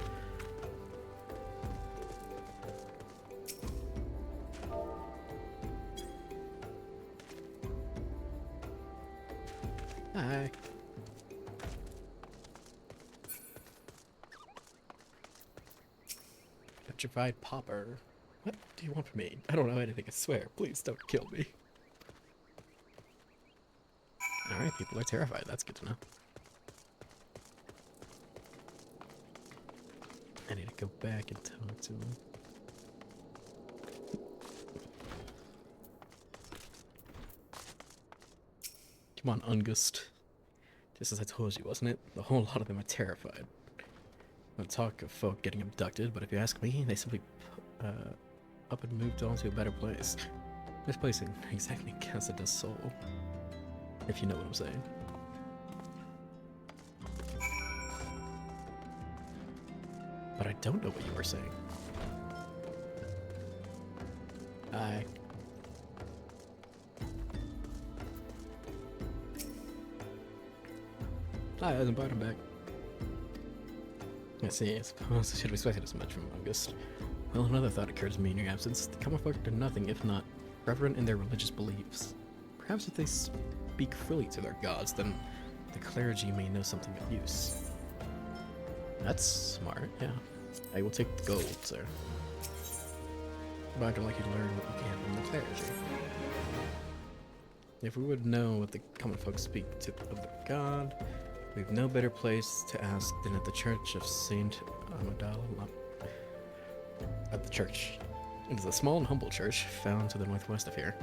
Hi. Petrified pauper. What do you want from me? I don't know anything, I swear. Please don't kill me. Alright, people are terrified. That's good to know. I need to go back and talk to them. Come on, Ungust. Just as I told you, wasn't it? The whole lot of them are terrified. No talk of folk getting abducted, but if you ask me, they simply up and moved on to a better place. This place ain't exactly Casa del Sol, if you know what I'm saying. But I don't know what you were saying. Hi. Hi, Eisenberg, I'm back. I see, I suppose I should have expected as much from August. Well, another thought occurred to me in your absence. The common folk are nothing if not reverent in their religious beliefs. Perhaps if they speak freely to their gods, then the clergy may know something of use. That's smart, yeah. I will take the gold, sir. But I'd like you to learn what you can from the clergy. If we would know what the common folk speak to of their god, we've no better place to ask than at the church of Saint Amalj'aa. At the church. It is a small and humble church found to the northwest of here.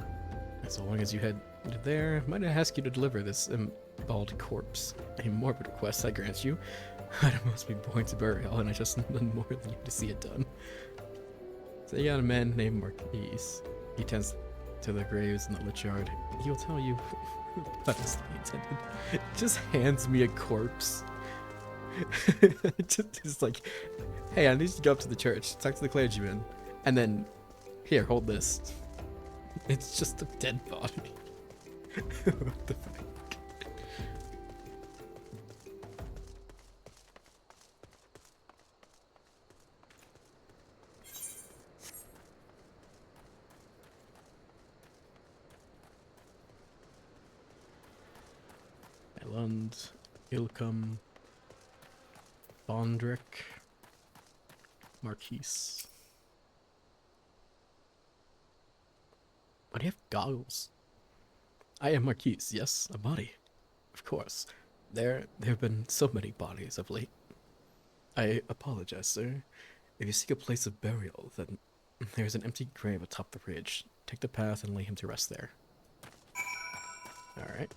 And so long as you head there, I might ask you to deliver this bald corpse. A morbid request, I grant you. I must be born to burial, and I just none more than you to see it done. So you got a man named Marquise. He tends to the graves in the lich yard. He will tell you what is intended. Just hands me a corpse. just like, hey, I need you to go up to the church, talk to the clergyman, and then, here, hold this. It's just a dead body. What the fuck? Elund, Ilkum, Bondrick, Marquise. Why do you have goggles? I am Marquise, yes, a body. Of course. There have been so many bodies of late. I apologize, sir. If you seek a place of burial, then there's an empty grave atop the ridge. Take the path and lay him to rest there. Alright.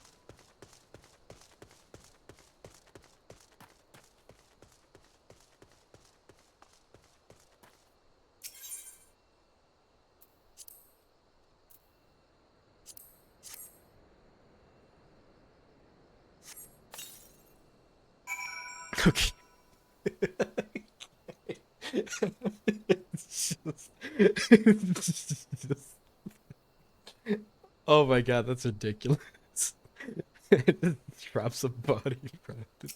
Okay. it's just... Oh my god, that's ridiculous. It drops a body in front of the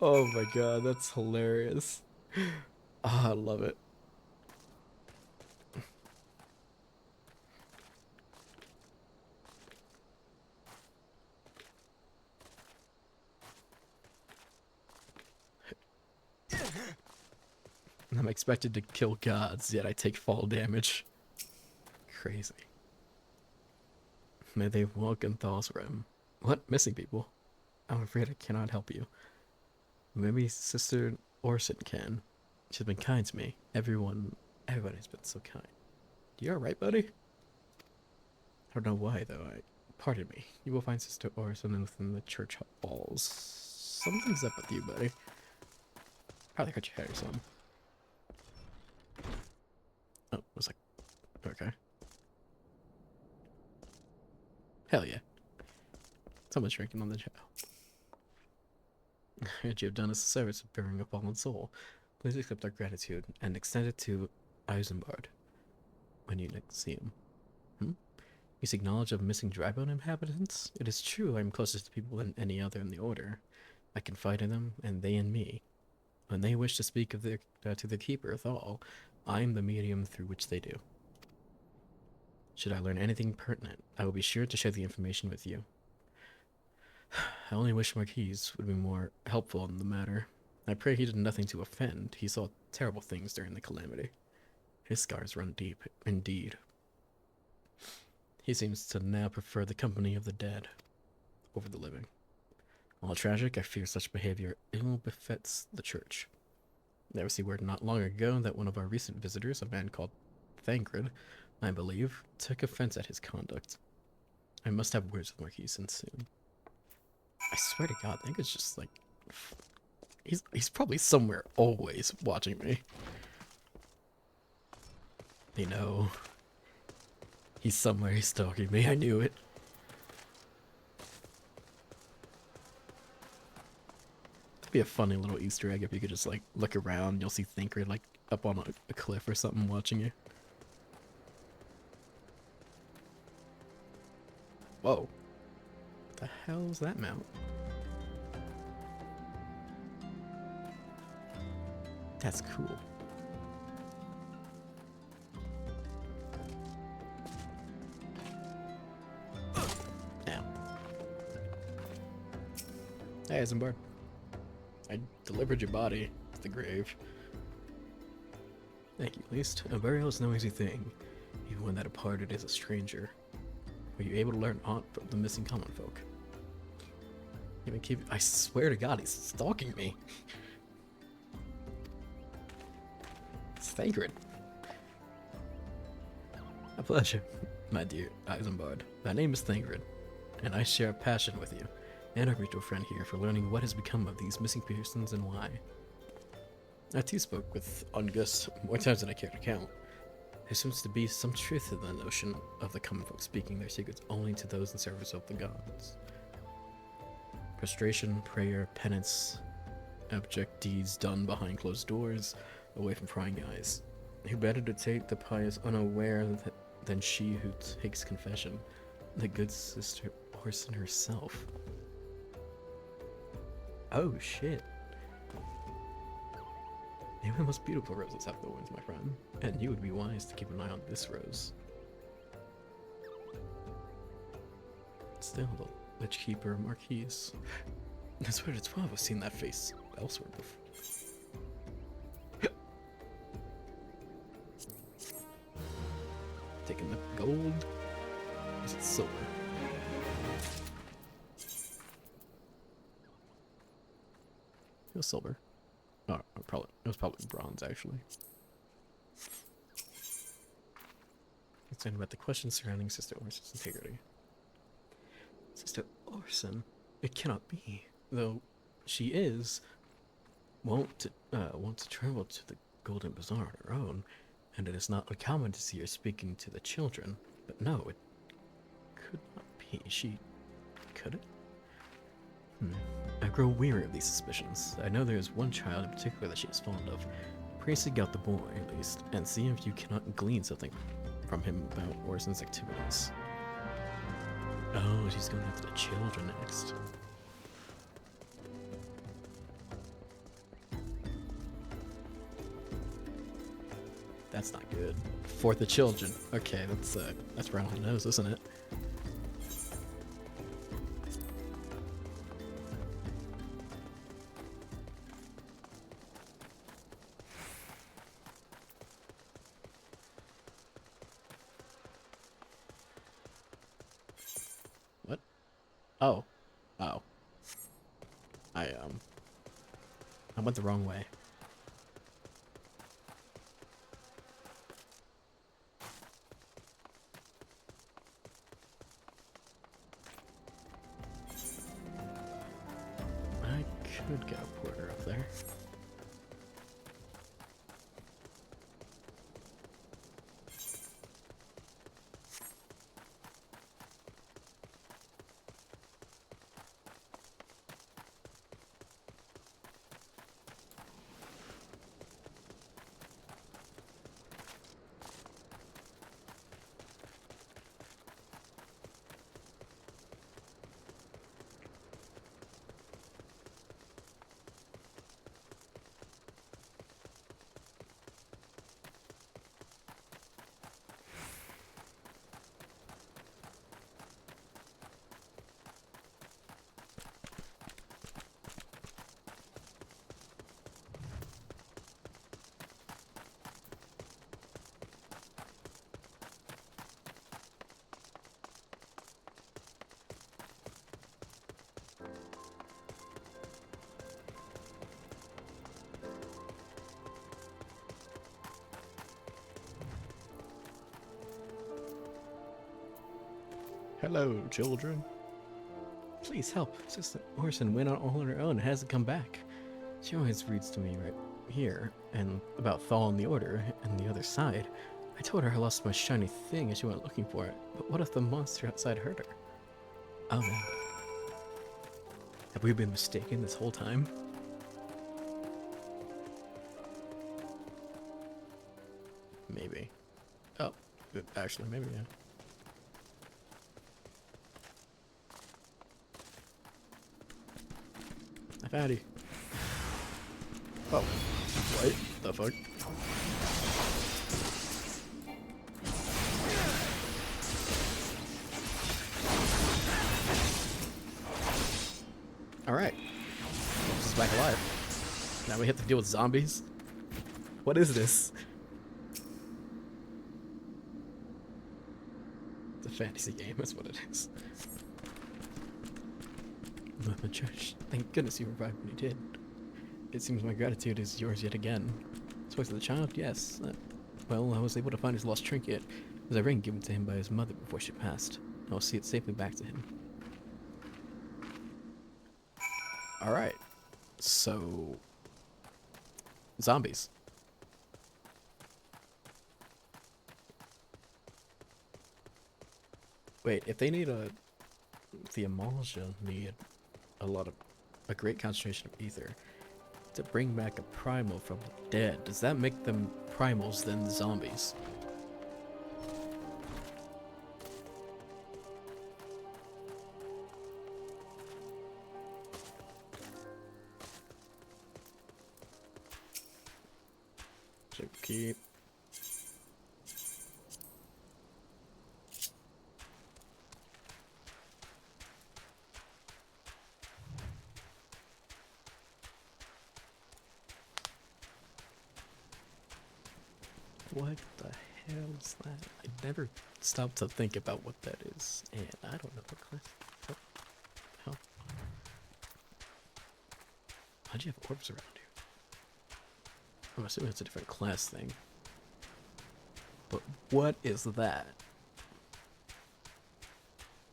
Oh my god, that's hilarious. Ah, I love it. I'm expected to kill gods, yet I take fall damage. Crazy. May they walk in Thal's realm. What? Missing people? I'm afraid I cannot help you. Maybe Sister Orson can. She's been kind to me. Everyone has been so kind. You alright, buddy? I don't know why, though. Pardon me. You will find Sister Orson within the church walls. Something's up with you, buddy. Probably hurt your head or something. Oh, it was like... Okay. Hell yeah. Someone's drinking on the child. You have done us a service of bearing a fallen soul. Please accept our gratitude and extend it to Eisenbard when you next see him. You seek knowledge of missing drybone inhabitants? It is true I am closest to people than any other in the Order. I confide in them, and they in me. When they wish to speak of their, to the Keeper Thal, I am the medium through which they do. Should I learn anything pertinent, I will be sure to share the information with you. I only wish Marquise would be more helpful in the matter. I pray he did nothing to offend. He saw terrible things during the calamity. His scars run deep, indeed. He seems to now prefer the company of the dead over the living. While tragic, I fear such behavior ill befits the church. There was word not long ago that one of our recent visitors, a man called Thancred, I believe, took offense at his conduct. I must have words with Marquise soon. I swear to God, I think it's just like... He's probably somewhere always watching me. You know... He's somewhere, he's stalking me, I knew it. It'd be a funny little Easter egg if you could just like look around, you'll see Thinker like up on a cliff or something watching you. Whoa. What the hell is that mount? That's cool. Hey, Eisenbard. I delivered your body to the grave. Thank you, at least. A burial is no easy thing, even when that departed is a stranger. Were you able to learn aught from the missing common folk? Even keep. I swear to God, he's stalking me. It's Thancred. A pleasure, my dear Eisenbard. My name is Thancred, and I share a passion with you. And our mutual friend here for learning what has become of these missing persons and why. I too spoke with Ungus more times than I care to count. There seems to be some truth to the notion of the common folk speaking their secrets only to those in service of the gods. Prostration, prayer, penance, abject deeds done behind closed doors, away from prying eyes. Who better to take the pious unaware than she who takes confession, the good Sister Orson herself? Oh shit. Even the most beautiful roses have thorns, my friend, and you would be wise to keep an eye on this rose. Still, the Lich Keeper Marquise. I swear to 12 I've seen that face elsewhere before. Taking the gold. Is it silver? It was silver. Oh, it was probably bronze, actually. Concerned about the questions surrounding Sister Orson's integrity. Sister Orson? It cannot be. Though she is wont to travel to the Golden Bazaar on her own, and it is not uncommon to see her speaking to the children. But no, it could not be. She... could it? I grow weary of these suspicions. I know there is one child in particular that she is fond of. Pray seek out the boy, at least, and see if you cannot glean something from him about Orson's activities. Oh, she's going after the children next. That's not good. For the children. Okay, that's right on the nose, isn't it? What? Oh. Oh. I went the wrong way. I could get a porter up there. Hello, children. Please help. Sister Orson went out all on her own and hasn't come back. She always reads to me right here, and about following the order and the other side. I told her I lost my shiny thing and she went looking for it, but what if the monster outside hurt her? Oh man. Have we been mistaken this whole time? Maybe. Oh, actually, maybe, yeah. I found you. Oh, what the fuck? Alright. This is back alive. Now we have to deal with zombies? What is this? It's a fantasy game, that's what it is. The church. Thank goodness you revived when you did. It seems my gratitude is yours yet again. Spoke to the child? Yes. Well, I was able to find his lost trinket. It was a ring given to him by his mother before she passed. I will see it safely back to him. Alright. So... zombies. Wait, if they need a... the Amalj'aa need a great concentration of ether to bring back a primal from the dead. Does that make them primals then zombies? Should keep. What the hell is that? I never stopped to think about what that is, and I don't know what class. What the hell? How'd you have orbs around you? I'm assuming it's a different class thing. But what is that?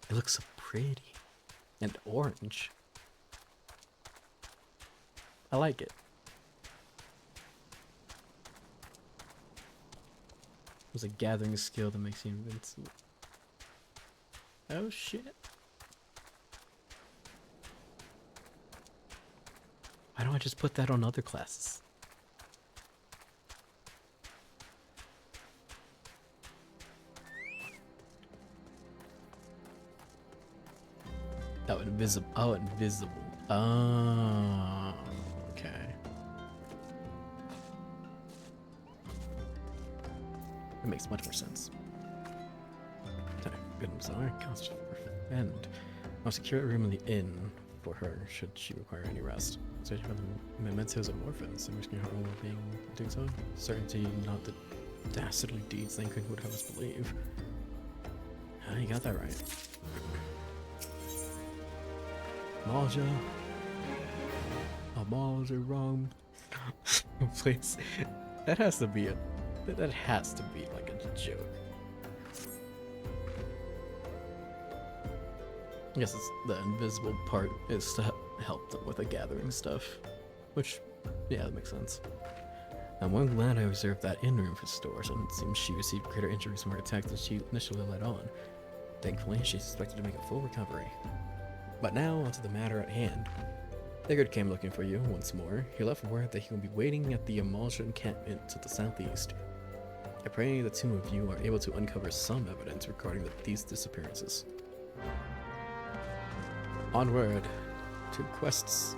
It looks so pretty. And orange. I like it. There's a gathering skill that makes you invincible. Oh shit. Why don't I just put that on other classes? Oh, invisible. Oh, invisible. Oh, okay. It makes much more sense. I'm sorry, constant friend. I'll secure a room in the inn for her should she require any rest. Searching for the mementos of orphans and risking her own well-being doing so. Certainty not the dastardly deeds Thancred would have us believe. Ah, you got that right. Amalj'aa. Amalj'aa wrong. Please. That has to be like a joke. I guess it's the invisible part is to help them with the gathering stuff. Which, yeah, that makes sense. I'm glad I reserved that inn room for Sastasha, and it seems she received greater injuries from her attack than she initially let on. Thankfully, she's expected to make a full recovery. But now, onto the matter at hand. Thegard came looking for you once more. He left word that he will be waiting at the Amalj'aa encampment to the southeast. I pray the two of you are able to uncover some evidence regarding these disappearances. Onward to quests.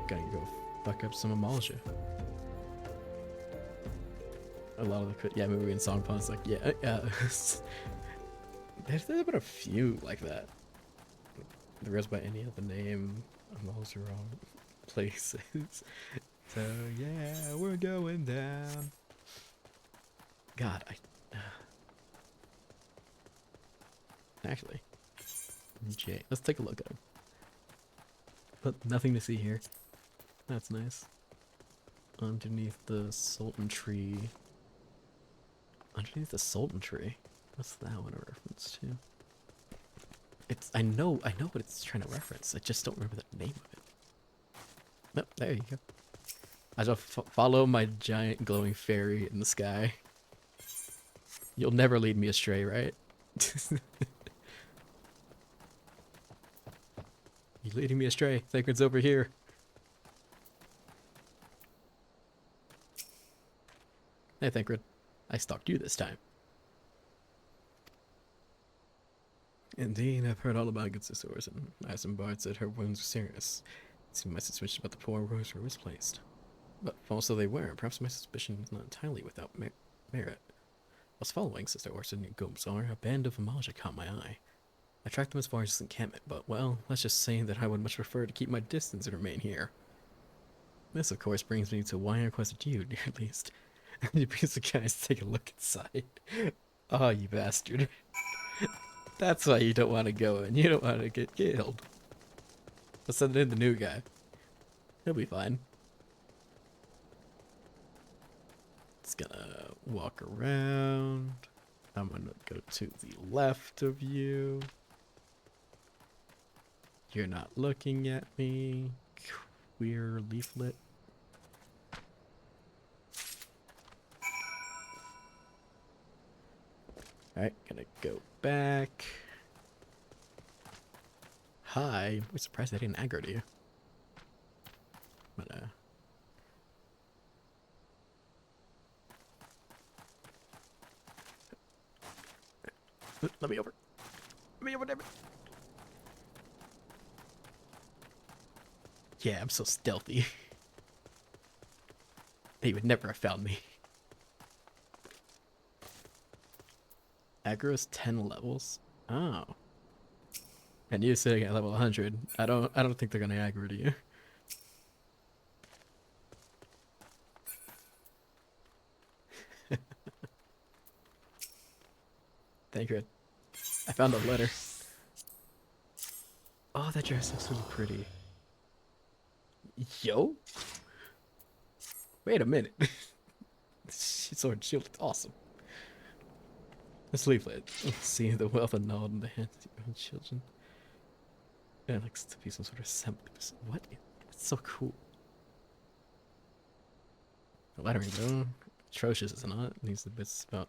Gotta go fuck up some Amalj'aa. A lot of the yeah, movie and song puns like yeah. There's been a few like that. The rest by any other name, Amalj'aa wrong places. So yeah, we're going down. God, actually. Jay. Let's take a look at him. But nothing to see here. That's nice. Underneath the Sultan tree. Underneath the Sultan tree? What's that one a reference to? It's I know what it's trying to reference. I just don't remember the name of it. Nope, there you go. I shall follow my giant glowing fairy in the sky. You'll never lead me astray, right? You're leading me astray. Thancred's over here. Hey, Thancred. I stalked you this time. Indeed, I've heard all about good Sister Orson. Eisenbart said her wounds were serious. It seemed my suspicion about the poor rose were misplaced. But false though they were, perhaps my suspicion was not entirely without merit. I was following Sister Orson and Gomzar. A band of Amalj'aa caught my eye. I tracked them as far as this encampment, but, well, let's just say that I would much prefer to keep my distance and remain here. This, of course, brings me to why I requested you, at least. You piece of guys, take a look inside. Oh, you bastard. That's why you don't want to go in. You don't want to get killed. Let's send in the new guy. He'll be fine. It's gonna walk around. I'm gonna go to the left of you. You're not looking at me. Queer leaflet. Alright, gonna go back. Hi. I'm surprised I didn't aggro to you. But, let me over. Let me over there. Yeah, I'm so stealthy. They would never have found me. Aggro is 10 levels. Oh. And you're sitting at level 100. I don't think they're gonna aggro to you. Thank you. I found a letter. Oh, that dress looks really pretty. Yo? Wait a minute. Sword and shield looks awesome. This leaflet. See the wealth and knowledge in the hands of your own children. It looks to be some sort of semblance. What? It's so cool. The lettering though, atrocious, is it not? These bits about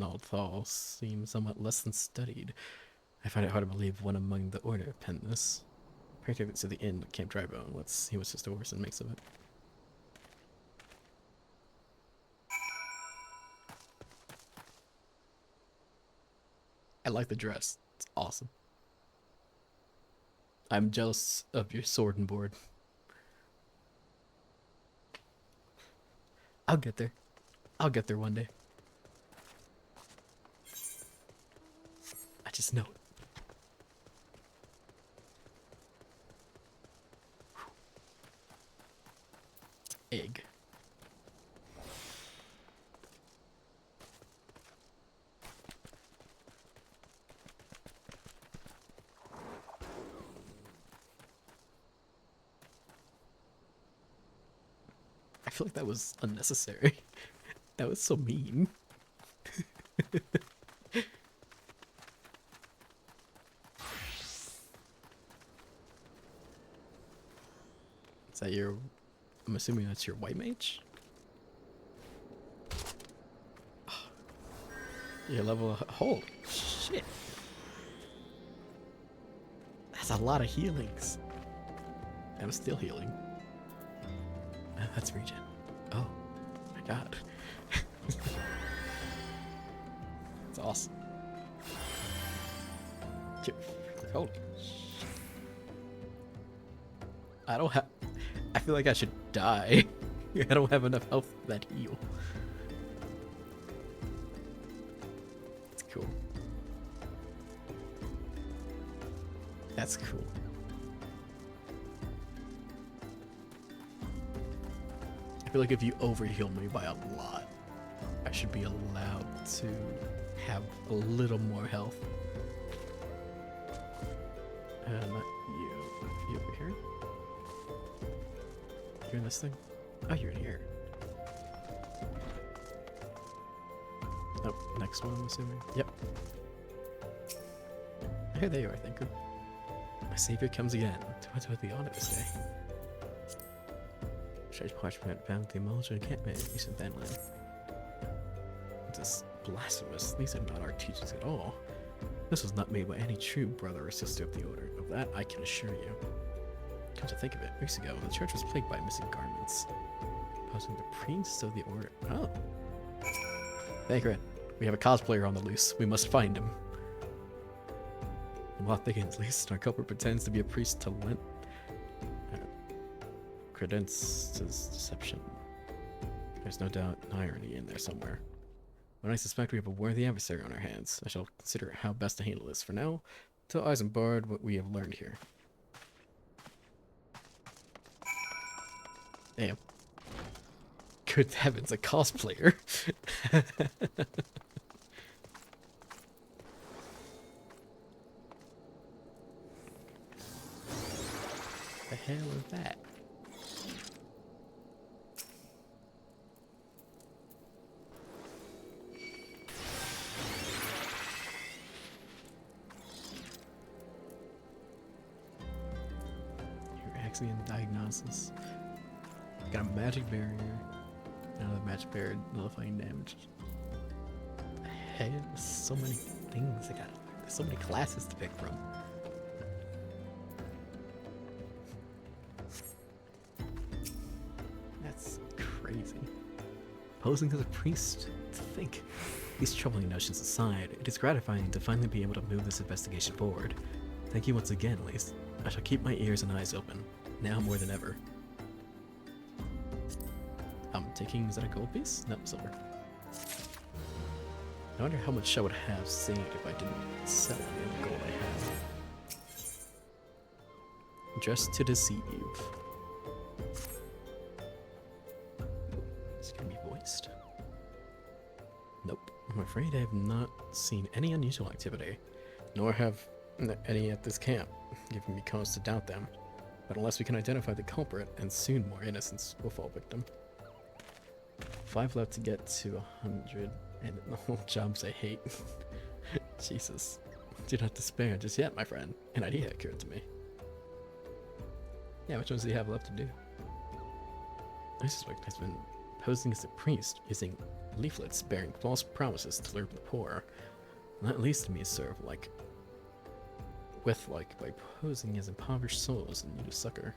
Naldthal seem somewhat less than studied. I find it hard to believe one among the order penned this. Pray to the inn at Camp Drybone. Let's see what Sister Orson makes of it. I like the dress. It's awesome. I'm jealous of your sword and board. I'll get there. I'll get there one day. I just know it. Egg. I feel like that was unnecessary. That was so mean. Is that your... I'm assuming that's your white mage? Your level... Holy shit. That's a lot of healings. I'm still healing. That's regen. Oh my god. That's awesome. Holy shit. I don't have... I feel like I should die. I don't have enough health for that heal. That's cool. That's cool. I feel like if you overheal me by a lot, I should be allowed to have a little more health. Not you. You over here? You're in this thing? Oh, you're in here. Oh, next one, I'm assuming. Yep. Here they are, thank you. My savior comes again. What's with the honor this day? Strange parchment found the Amalj'aa encampment in Eastern Vanland. This is blasphemous. These are not our teachings at all. This was not made by any true brother or sister of the Order. Of that, I can assure you. Come to think of it, weeks ago, the church was plagued by missing garments. Posing the priest of the Order. Oh. Thank you. We have a cosplayer on the loose. We must find him. The plot thickens, at least. Our culprit pretends to be a priest to lend credence to deception. There's no doubt an irony in there somewhere. When I suspect we have a worthy adversary on our hands, I shall consider how best to handle this. For now, tell Eisenbard what we have learned here. Damn. Good heavens, a cosplayer. The hell is that? Axion diagnosis. Got a magic barrier. Another magic barrier nullifying damage. Hey, there's so many things I got. There's so many classes to pick from. That's crazy. Posing as a priest, to think. These troubling notions aside, it is gratifying to finally be able to move this investigation forward. Thank you once again, Lise. I shall keep my ears and eyes open, now more than ever. I'm taking, is that a gold piece? No, silver. I wonder how much I would have saved if I didn't sell any of the gold I have. Just to deceive. Is it gonna be voiced? Nope. I'm afraid I have not seen any unusual activity, nor have any at this camp, giving me cause to doubt them. But unless we can identify the culprit, and soon more innocents will fall victim. 5 left to get to 100, and the whole jobs I hate. Jesus. Do not despair just yet, my friend. An idea occurred to me. Yeah, which ones do you have left to do? I suspect has been posing as a priest, using leaflets bearing false promises to lure the poor. Not least to me serve by posing as impoverished souls in need of succor.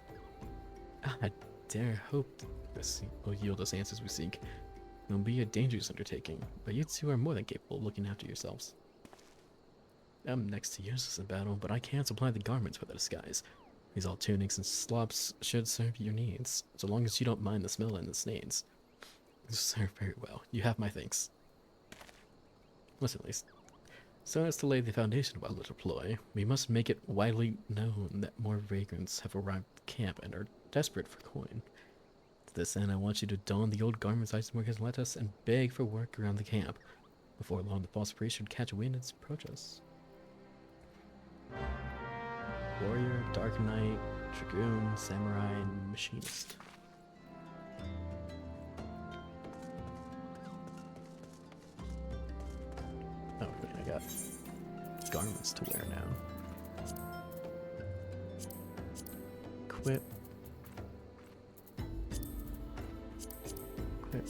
I dare hope this will yield us answers we seek. It will be a dangerous undertaking, but you two are more than capable of looking after yourselves. I'm next to useless in battle, but I can supply the garments for the disguise. These old tunics and slops should serve your needs, so long as you don't mind the smell and the stains. Sir, very well. You have my thanks. Listen, at least. So as to lay the foundation of our little ploy, we must make it widely known that more vagrants have arrived at the camp and are desperate for coin. To this end, I want you to don the old garments Eisenberg has lent us and beg for work around the camp. Before long, the false priest should catch wind and approach us. Warrior, Dark Knight, Dragoon, Samurai, and Machinist. Oh, wait, I got garments to wear now. Equip. Equip.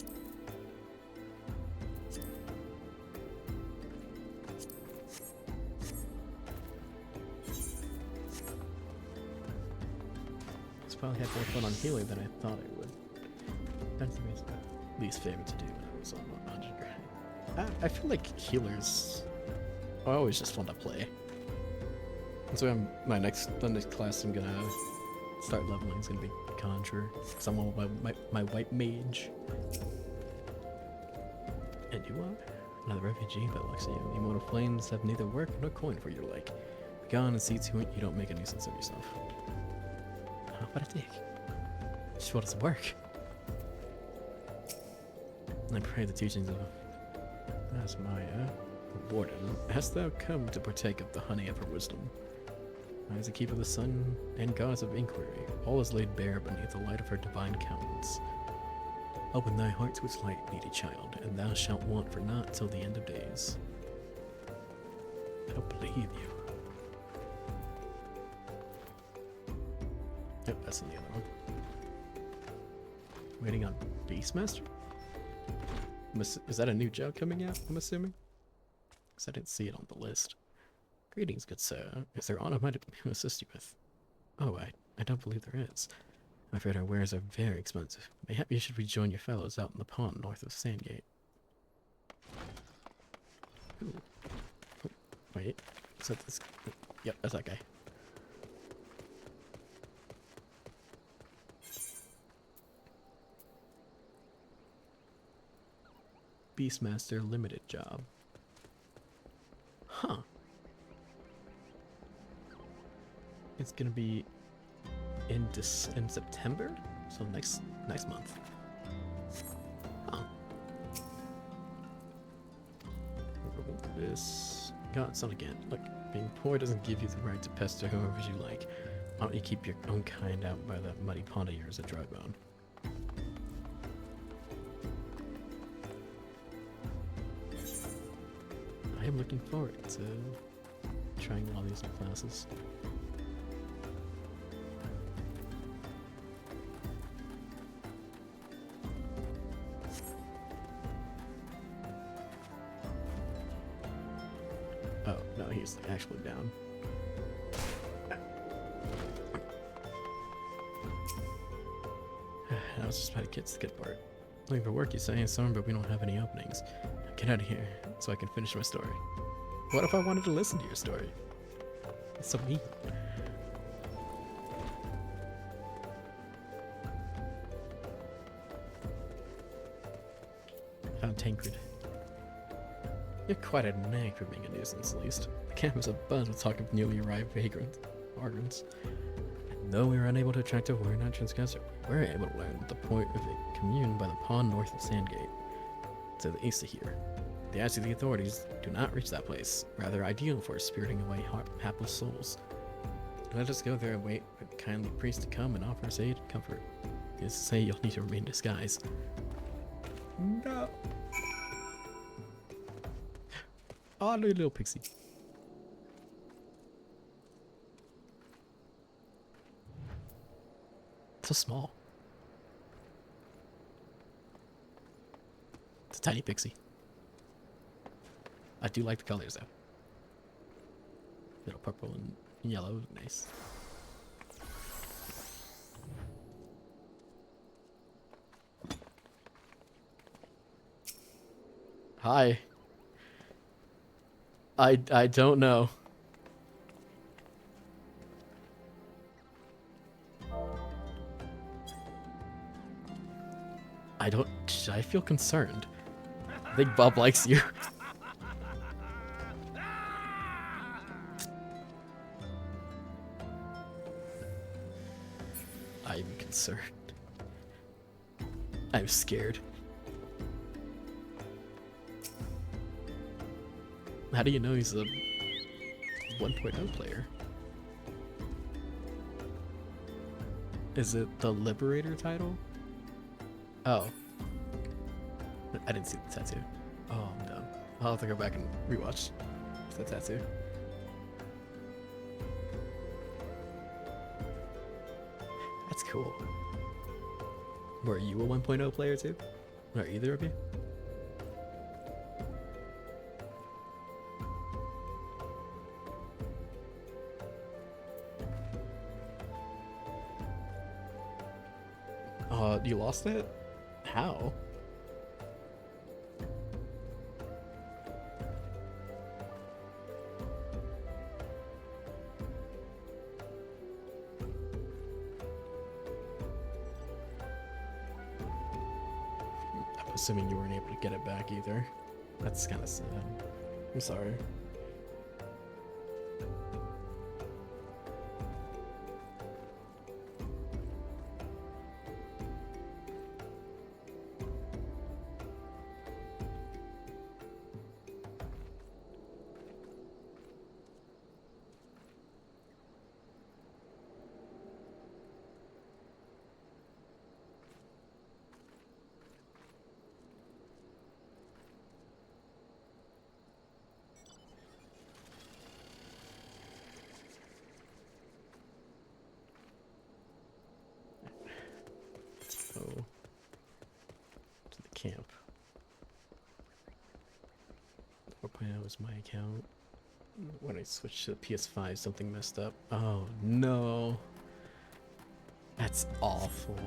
Probably had more fun on healing than I thought I would. That's my least favorite to do when I was on 100 grand. I feel like healers are always just fun to play. And so the next class I'm gonna start leveling is gonna be Conjurer, because I'm on my white mage. And you are another refugee, but looks at you. The Immortal Flames have neither work nor coin for your like. Be gone and see to it you don't make a nuisance of yourself. What a dick. Just what doesn't work. I pray the teachings of Amalj'aa, Warden, hast thou come to partake of the honey of her wisdom? As a keeper of the sun and gods of inquiry, all is laid bare beneath the light of her divine countenance. Open thy heart to its light, needy child, and thou shalt want for naught till the end of days. I don't believe you. Yep, that's in the other one. Waiting on Beastmaster? Is that a new job coming out, I'm assuming? Because I didn't see it on the list. Greetings, good sir. Is there aught I might assist you with? Oh, I don't believe there is. I'm afraid our wares are very expensive. Mayhap you should rejoin your fellows out in the pond north of Sandgate. Ooh. Oh, wait. Is that this? Yep, that's that guy. Beastmaster limited job. Huh. It's gonna be in September, so next month. Huh. This got some again. Look, being poor doesn't give you the right to pester whoever you like. Why don't you keep your own kind out by the muddy pond of yours at Drybone? I am looking forward to trying all these new classes. Oh, no, he's actually down. I was just about to get to the good part. Looking for work, you say, son, but we don't have any openings. Get out of here, so I can finish my story. What if I wanted to listen to your story? That's so mean. Found Tancred. You're quite a knack for being a nuisance, at least. The camp is abuzz with talk of newly arrived vagrants. And though we were unable to attract a warrior transgressor, we were able to learn the point of a commune by the pond north of Sandgate, to the east of here. The acts of the authorities do not reach that place, rather ideal for spiriting away hapless souls. Let us go there and wait for the kindly priest to come and offer us aid and comfort. Is to say you'll need to remain in disguise. No. Oh, little pixie. So small. It's a tiny pixie. I do like the colors though. Little purple and yellow, nice. Hi. I don't know. I feel concerned. I think Bob likes you. I'm concerned. I'm scared. How do you know he's a 1.0 player? Is it the Liberator title? Oh. I didn't see the tattoo. Oh, I'm dumb. I'll have to go back and rewatch the tattoo. That's cool. Were you a 1.0 player too? Or either of you? You lost it? How? I'm assuming you weren't able to get it back either. That's kind of sad. I'm sorry. To the camp. 4.0 was my account. When I switched to the PS5, something messed up. Oh no. That's awful.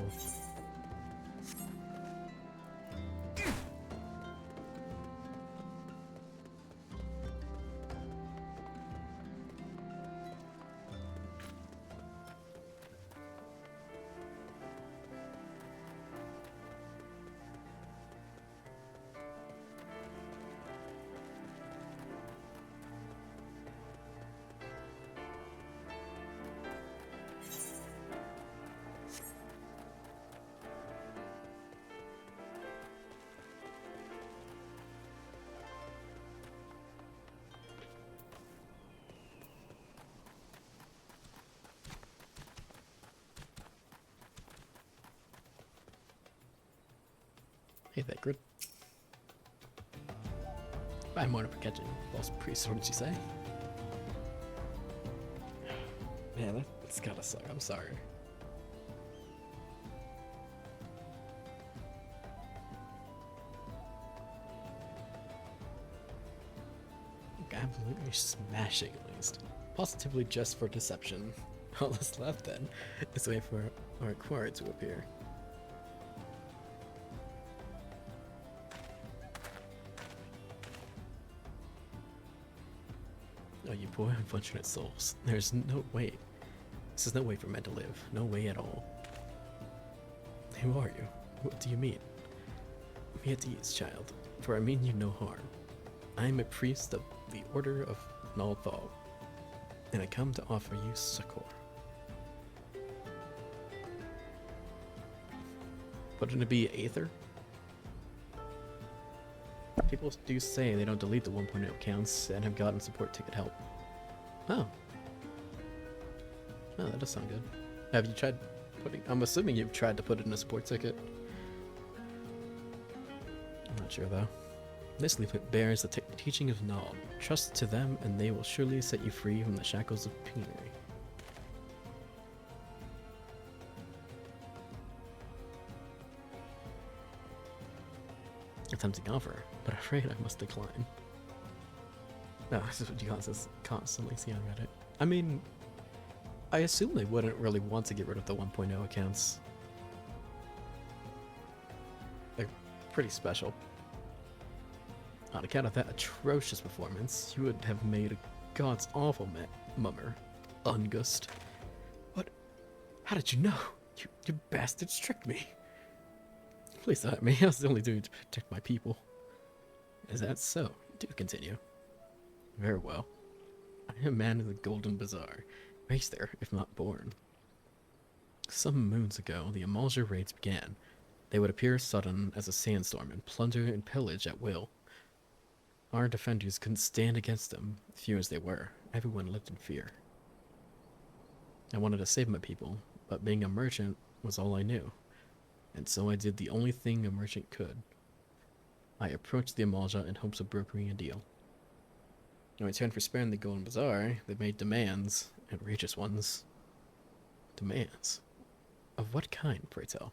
Hey there, Grid. I'm more for catching false priest, what did you say? Man, that's gotta suck, I'm sorry. Absolutely smashing at least. Positively just for deception. All that's left then is wait for our quarry to appear. Oh, you poor unfortunate souls. There's no way. This is no way for men to live. No way at all. Who are you? What do you mean? Be at ease, child, for I mean you no harm. I am a priest of the Order of Amalj'aa, and I come to offer you succor. Wouldn't it be Aether? People do say they don't delete the 1.0 accounts and have gotten support ticket help. Oh. Oh, that does sound good. Have you tried putting... I'm assuming you've tried to put it in a support ticket. I'm not sure though. This leaflet bears the teaching of Nod. Trust to them and they will surely set you free from the shackles of penury. A tempting offer, but I'm afraid I must decline. No, this is what you constantly see on Reddit. I mean, I assume they wouldn't really want to get rid of the 1.0 accounts. They're pretty special. On account of that atrocious performance, you would have made a god's awful mummer. Ungust. What? How did you know? You bastards tricked me. Please don't hurt me. I was only doing it to protect my people. Is that so? Do continue. Very well. I am a man of the Golden Bazaar, raised there, if not born. Some moons ago, the Amalj'aa raids began. They would appear sudden as a sandstorm and plunder and pillage at will. Our defenders couldn't stand against them, few as they were. Everyone lived in fear. I wanted to save my people, but being a merchant was all I knew, and so I did the only thing a merchant could. I approached the Amalj'aa in hopes of brokering a deal. In return for sparing the Golden Bazaar, they made demands, outrageous ones. Demands? Of what kind, pray tell?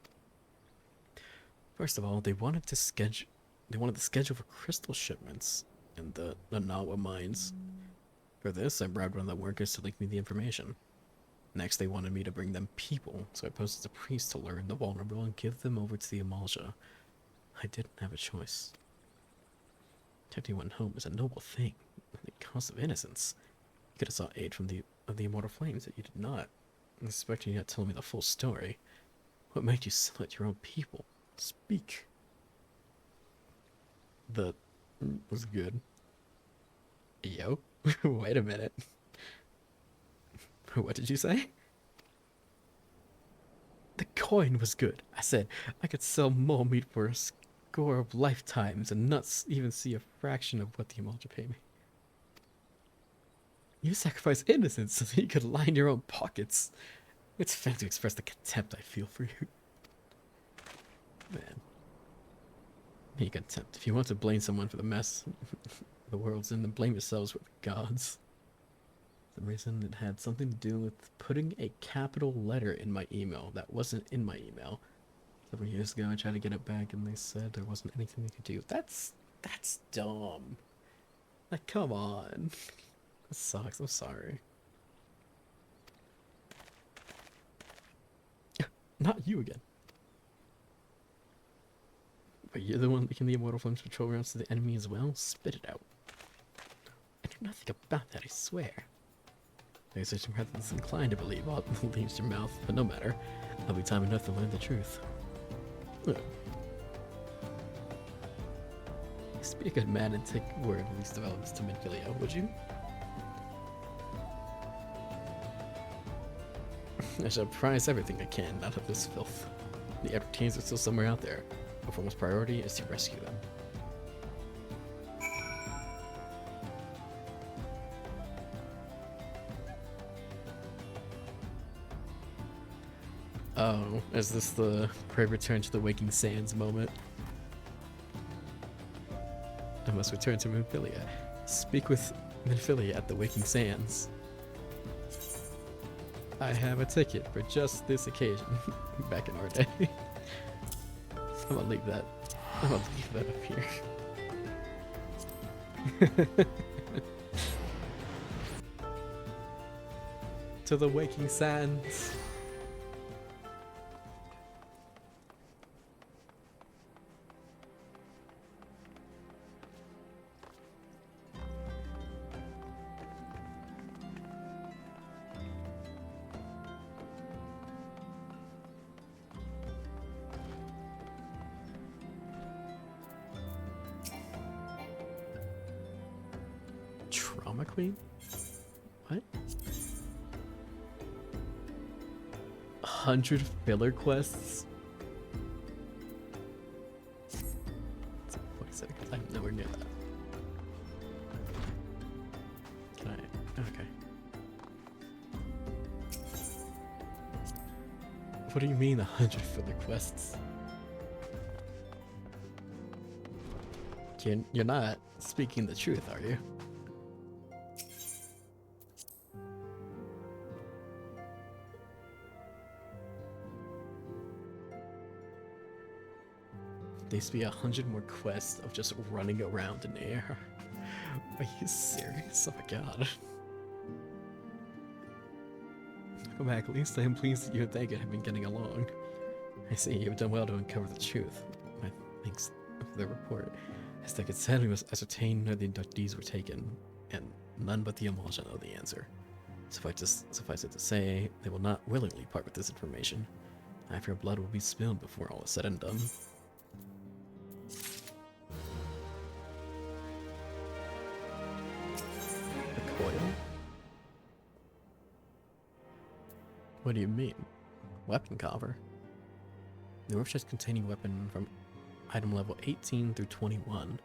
First of all, they wanted the schedule for crystal shipments in the Nawa mines. For this, I bribed one of the workers to leak me the information. Next, they wanted me to bring them people, so I posted a priest to learn the vulnerable and give them over to the Amalj'aa. I didn't have a choice. Protecting one home is a noble thing, at the cost of innocence. You could have sought aid from the Immortal Flames, yet you did not. I'm expecting you not to tell me the full story. What made you sell it to your own people? Speak. The was good. Yo, wait a minute. What did you say? The coin was good. I said I could sell more meat for a score of lifetimes and not even see a fraction of what the Amalj'aa paid me. You sacrificed innocence so that you could line your own pockets. It's fair to express the contempt I feel for you. Man. Me contempt. If you want to blame someone for the mess the world's in, then blame yourselves with the gods. The reason it had something to do with putting a capital letter in my email that wasn't in my email. Several years ago I tried to get it back and they said there wasn't anything they could do. That's dumb. Like, come on. That sucks, I'm sorry. Not you again. But you're the one leaking the Immortal Flames patrol routes to the enemy as well? Spit it out. I know nothing about that, I swear. There's such a rather disinclined to believe all that leaves your mouth, but no matter. There'll be time enough to learn the truth. Just be a good man and take word of these developments to Minfilia, would you? I shall prize everything I can out of this filth. The entertainers are still somewhere out there. Our foremost priority is to rescue them. Oh, is this the Pray Return to the Waking Sands moment? I must return to Minfilia. Speak with Minfilia at the Waking Sands. I have a ticket for just this occasion. Back in our day. I'm gonna leave that. I'm gonna leave that up here. To the Waking Sands. Trauma Queen? What? 100 filler quests? It's 47 because I'm nowhere near that. Can I? Okay. What do you mean 100 filler quests? You're not speaking the truth, are you? There used to be 100 more quests of just running around in air. Are you serious? Oh my god. Go back, at least I am pleased that you and Thaga have been getting along. I see, you've done well to uncover the truth. My thanks for the report. As Thaga said, we must ascertain where the inductees were taken, and none but the Amalj'aa know the answer. Suffice it to say, they will not willingly part with this information. Half your blood will be spilled before all is said and done. What do you mean? Weapon cover? The workshop's containing weapon from item level 18 through 21.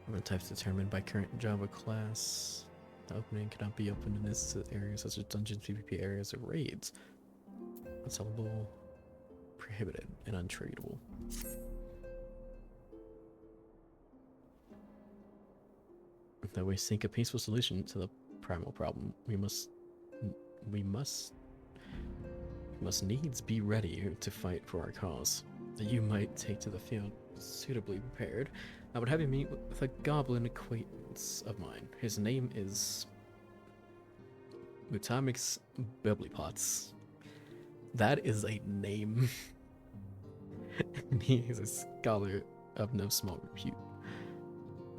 Weapon types determined by current Java class. The opening cannot be opened in this areas such as dungeons, PvP areas, or raids. Unsellable, prohibited, and untradeable. That we seek a peaceful solution to the primal problem. We must needs be ready to fight for our cause. That you might take to the field suitably prepared. I would have you meet with a goblin acquaintance of mine. His name is Mutamix Biblipots. That is a name. And he is a scholar of no small repute.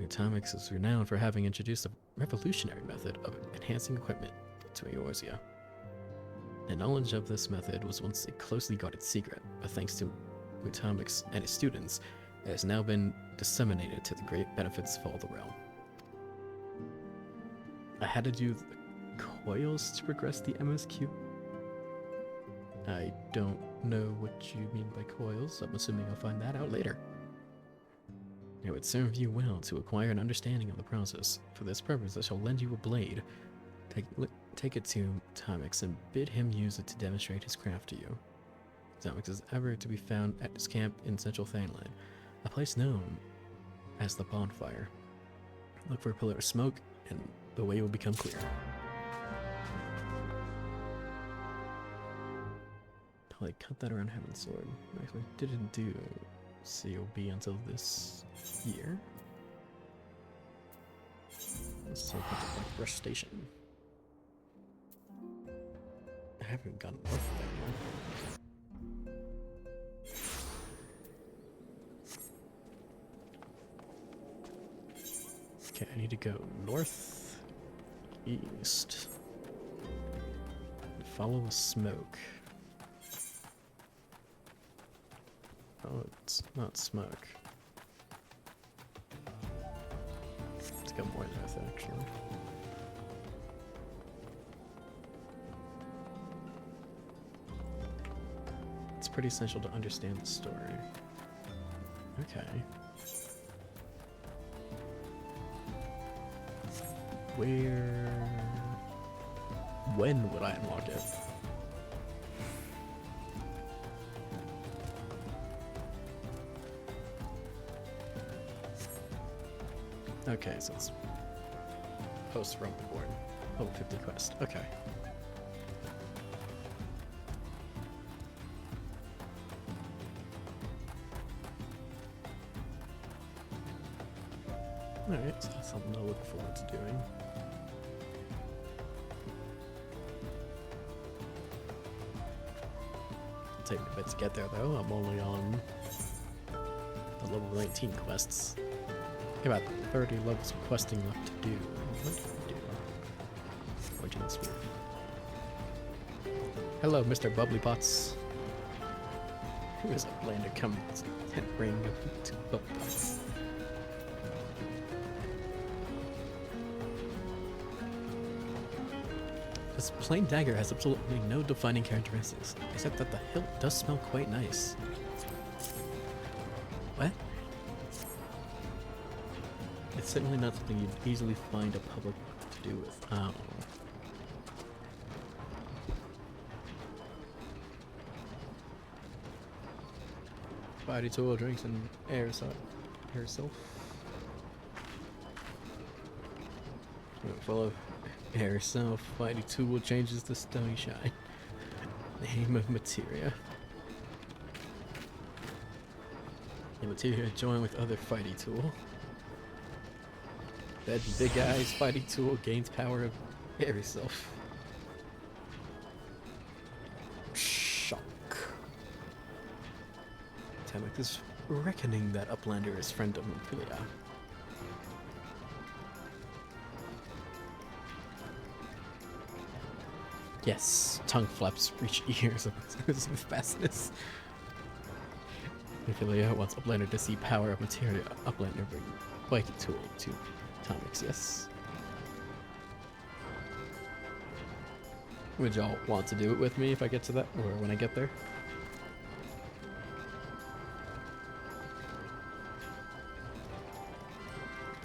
Mutamix is renowned for having introduced a revolutionary method of enhancing equipment to Eorzea. The knowledge of this method was once a closely guarded secret, but thanks to Mutamix and his students, it has now been disseminated to the great benefits of all the realm. I had to do the coils to progress the MSQ. I don't know what you mean by coils. I'm assuming I'll find that out later. It would serve you well to acquire an understanding of the process. For this purpose, I shall lend you a blade. Take it to Mutamix and bid him use it to demonstrate his craft to you. Mutamix is ever to be found at his camp in central Thangland, a place known as the Bonfire. Look for a pillar of smoke, and the way will become clear. Probably cut that around Heaven's Sword. Actually, didn't do COB until this year. Let's take it to the brush station. I haven't gotten up there yet. Okay, I need to go north, east, follow the smoke. Oh, it's not smoke. Let's go more north, actually. It's pretty essential to understand the story. Okay. When would I unlock it? Okay, so it's post from Reborn. Level 50 quest. Okay. Alright, so that's something to look forward to doing. Take me a bit to get there though. I'm only on the level 19 quests. About 30 levels of questing left to do. What do I do? Origin Spear. Hello, Mr. Bubblypots. Who is a blander come and bring to Bubblypots? This plain dagger has absolutely no defining characteristics, except that the hilt does smell quite nice. What? It's certainly not something you'd easily find a public to do with. Oh. Body tool drinks and air self. Follow air self. Body tool changes the stony shine. Name of Materia. The Materia join with other fighty tool. That big eyes fighting tool gains power of air self. Shock. Tamek is reckoning that Uplander is friend of Amalj'aa. Yes, tongue flaps reach ears of with fastness. Amalj'aa wants Uplander to see power of Materia. Uplander bring fighting tool to Tamix, yes. Would y'all want to do it with me if I get to that, or when I get there?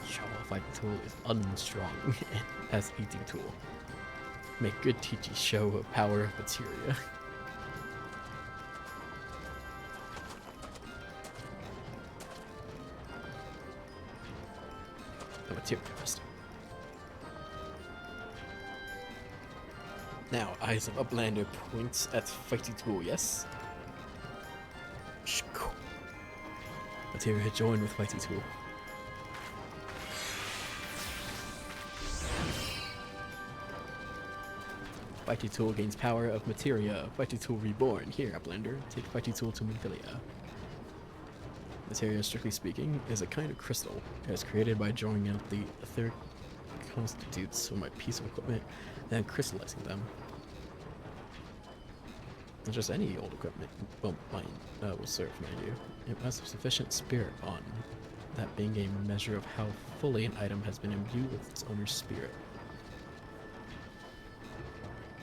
Show off fighting tool is unstrong as eating tool. Make good teachy show of power of materia. The materia master. Now, Eyes of Uplander points at fighting tool, yes? Shko. Materia join with fighting tool. Fighting tool gains power of materia. Fighting tool reborn. Here, Uplander, take fighting tool to Minfilia. Materia, strictly speaking, is a kind of crystal. It is created by drawing out the etheric constitutes from a piece of equipment and then crystallizing them. Not just any old equipment, well, mine will serve, mind you. It must have sufficient spirit bond, that being a measure of how fully an item has been imbued with its owner's spirit.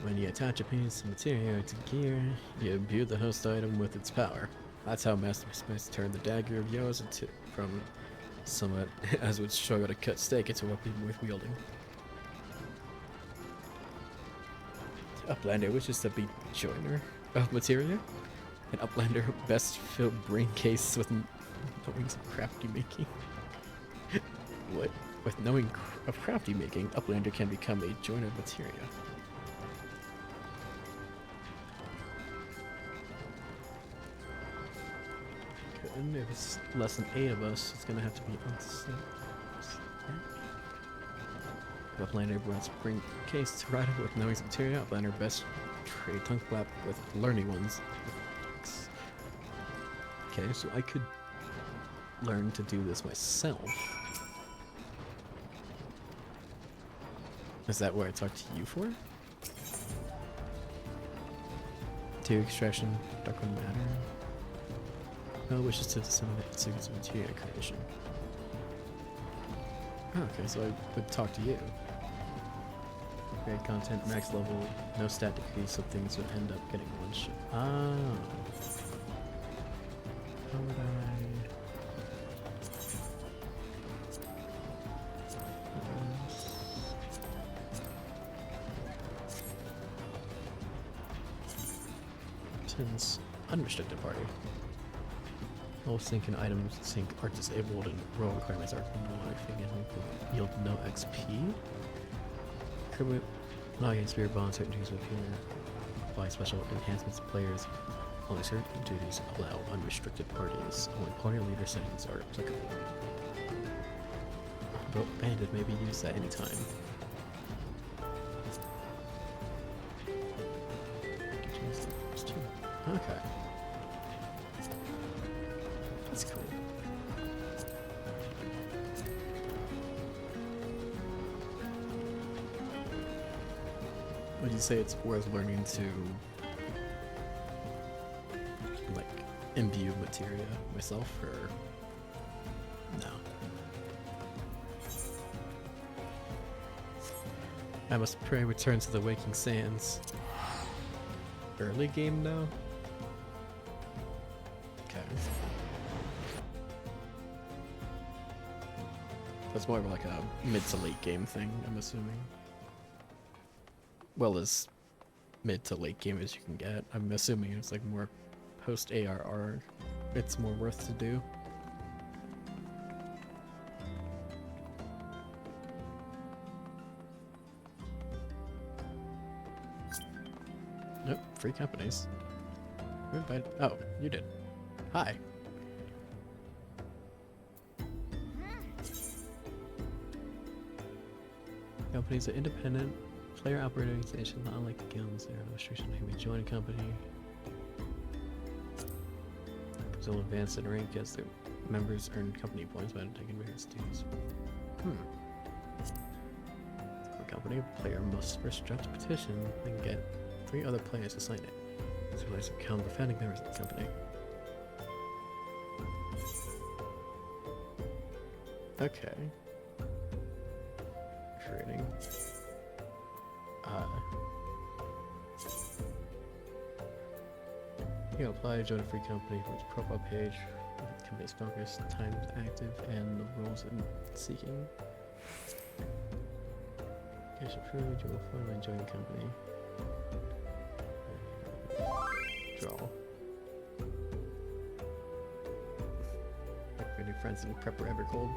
When you attach a piece of materia to gear, you imbue the host item with its power. That's how Master Smith turned the dagger of yours from somewhat as would struggle to cut steak into a weapon worth wielding. Uplander wishes to be joiner of materia. An Uplander best filled brain case with knowing some crafty making. What? With knowing of crafty making, Uplander can become a joiner of materia. And if it's less than 8 of us, it's gonna have to be unsafe. Uplander wants bring case to ride with knowing materia. Uplander best trade tongue flap with learning ones. Okay, so I could learn to do this myself. Is that what I talked to you for? Material extraction, dark one matter. No wishes to disseminate the secrets of materia creation. Oh, okay, so I would talk to you. Grade content, max level, no stat decrease, so things would end up getting one shot. Ah. How would I... Since unrestricted party. All sync and items sync are disabled and role requirements are no yield no XP. Current login spirit bond certain duties will appear. Apply special enhancements to players. Only certain duties allow unrestricted parties. Only party leader settings are applicable. But bandit may be used at any time. Okay. That's cool. Would you say it's worth learning to, like, imbue materia myself, or no? I must pray return to the waking sands. Early game though? Okay. That's more of like a mid to late game thing, I'm assuming. Well, as mid to late game as you can get. I'm assuming it's like more post ARR. It's more worth to do. Nope, free companies. Who invited? Oh, you did. Hi. Companies are independent, player-operated organizations, not unlike the guilds. There are no restrictions who may join a company. They'll advance in rank as their members earn company points by taking various duties. For a company, a player must first draft a petition and get 3 other players to sign it. This relates to count the founding members of the company. Okay. Creating. You can apply to join a free company from its profile page. The company's focus, times active, and the roles in seeking. Cash approved, you will finally join the company. Draw. Like for new friends in Prep Forever Cold.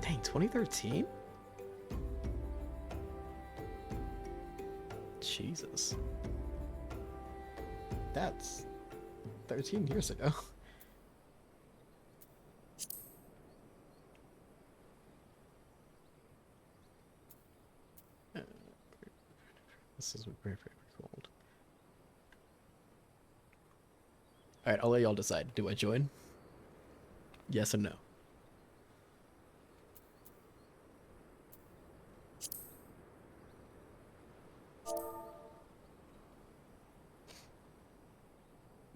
Dang, 2013? Jesus. That's 13 years ago. This is very, very cold. Alright, I'll let y'all decide. Do I join? Yes or no?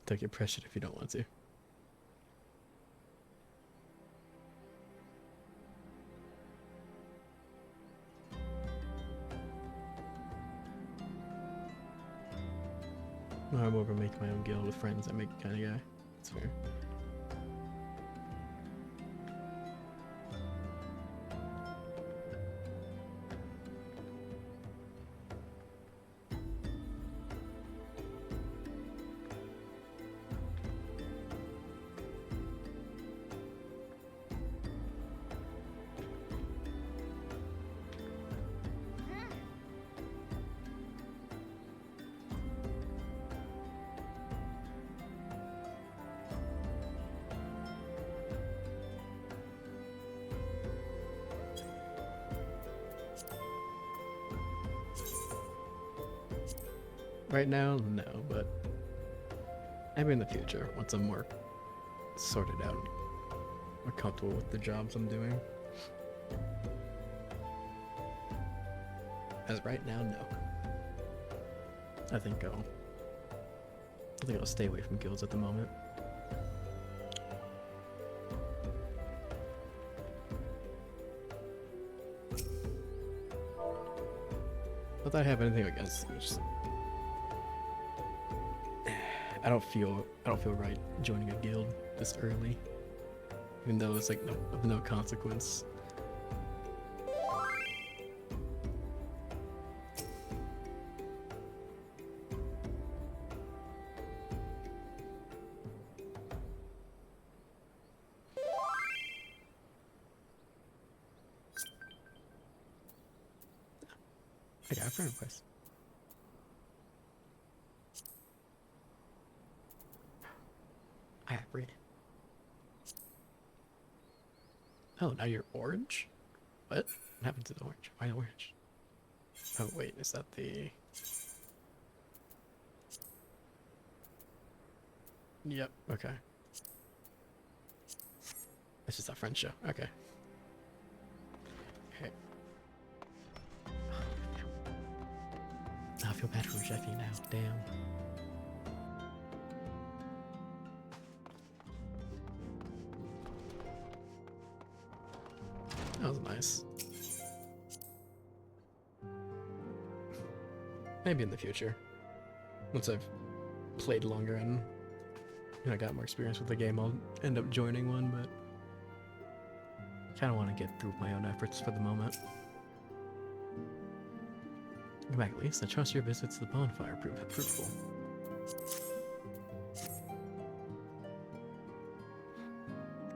Don't get pressured if you don't want to. I'm more of a make my own guild with friends I make kind of guy. That's fair. Right now, no, but maybe in the future, once I'm more sorted out, more comfortable with the jobs I'm doing. As right now, no. I think I'll stay away from guilds at the moment. Not that I have anything against them, just I don't feel right joining a guild this early, even though it's like of no consequence. I got a friend request. I have red. Oh, now you're orange? What? What happened to the orange? Why orange? Oh wait, is that the... Yep, okay. It's just a friend show, okay. Okay. I feel bad for rejecting now, damn. That was nice. Maybe in the future. Once I've played longer and got more experience with the game, I'll end up joining one, but I kind of want to get through my own efforts for the moment. Come back, at least. I trust your visits to the bonfire prove fruitful.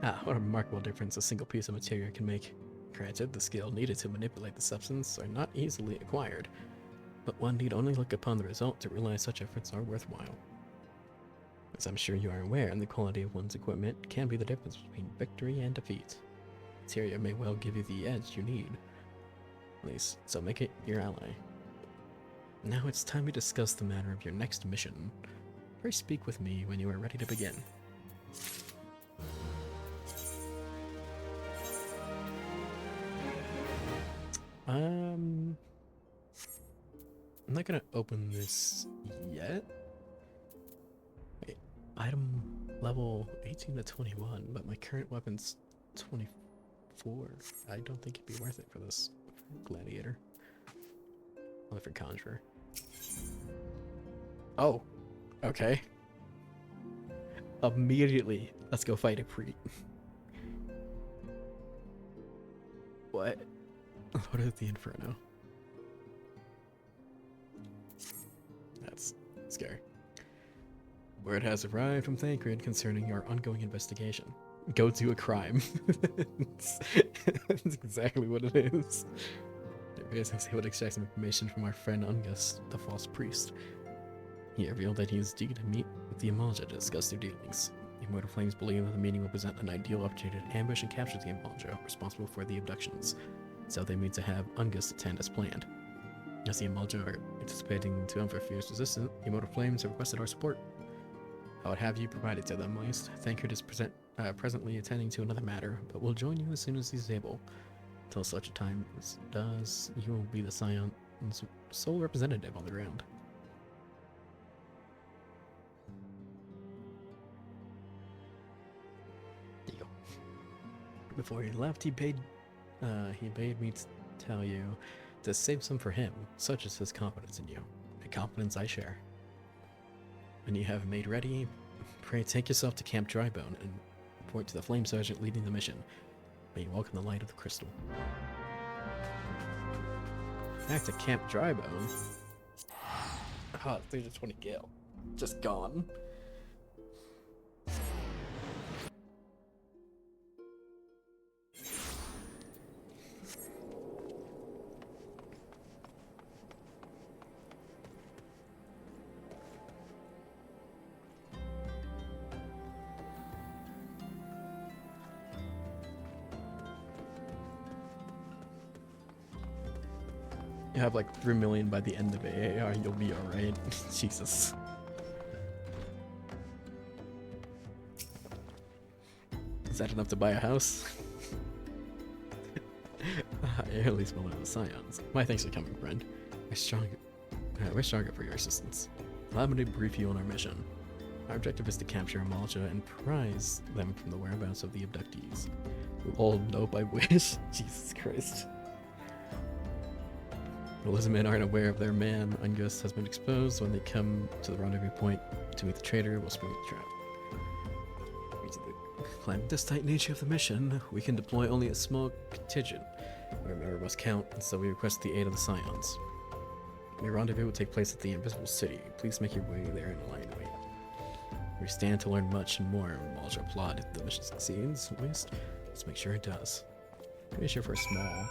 Ah, what a remarkable difference a single piece of materia can make. Granted, the skill needed to manipulate the substance are not easily acquired, but one need only look upon the result to realize such efforts are worthwhile. As I'm sure you are aware, the quality of one's equipment can be the difference between victory and defeat. Materia may well give you the edge you need. At least, so make it your ally. Now it's time we discuss the matter of your next mission. Pray speak with me when you are ready to begin. I'm not gonna open this yet. Wait, item level 18 to 21, but my current weapon's 24. 4. I don't think it'd be worth it for this gladiator. Only for conjurer. Oh, okay. Immediately, let's go fight a Preet. What? What is the Inferno? That's scary. Word has arrived from Thancred concerning your ongoing investigation. Go to a crime. That's exactly what it is. He would extract some information from our friend Ungus, the false priest. He revealed that he is due to meet with the Amalj'aa to discuss their dealings. The Immortal Flames believe that the meeting will present an ideal opportunity to ambush and capture the Amalj'aa responsible for the abductions, so they mean to have Ungus attend as planned. As the Amalj'aa are anticipating to for fierce resistance, the Immortal Flames have requested our support. I would have you provided to them, at least. Thancred is presently attending to another matter, but will join you as soon as he's able. Till such a time as does, you will be the Scion's sole representative on the ground. There you go. Before he left, he bade me tell you to save some for him. Such is his confidence in you, a confidence I share. When you have made ready, pray take yourself to Camp Drybone and report to the Flame Sergeant leading the mission. May you walk in the light of the crystal. Back to Camp Drybone. Ah, 320 gale. Just gone. You have like 3 million by the end of AAR, you'll be alright. Jesus. Is that enough to buy a house? At least one of the Scions. My thanks for coming, friend. We're stronger for your assistance. Allow me to brief you on our mission. Our objective is to capture Amalj'aa and prize them from the whereabouts of the abductees, who all know by wish. Jesus Christ. The Lizardmen aren't aware of their man. Ungus has been exposed. When they come to the rendezvous point to meet the traitor, we'll spring the trap. Climbing this tight nature of the mission, we can deploy only a small contingent. Remember, we must count, and so we request the aid of the Scions. The rendezvous will take place at the Invisible City. Please make your way there in a line wait. We stand to learn much and more. Amalj'aa plot if the mission succeeds. At least, let's make sure it does. Pretty sure for a small,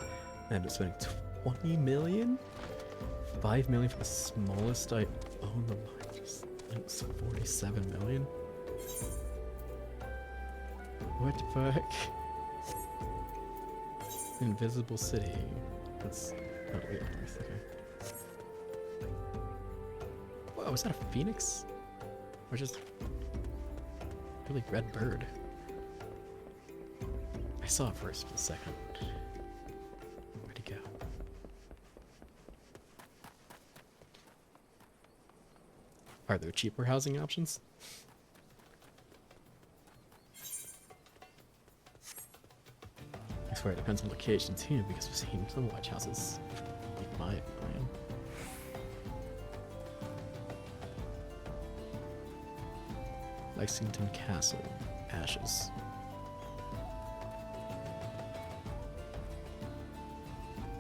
and it's spending 20 million? 5 million for the smallest I own the mine. It's 47 million? What the fuck? Invisible City. That's oh wait, North, okay. Wow, is that a phoenix? Or just a really red bird? I saw it first for a second. Where'd he go? Are there cheaper housing options? I swear it depends on location too, because we've seen some watch houses for 5 million. Lexington Castle, Ashes.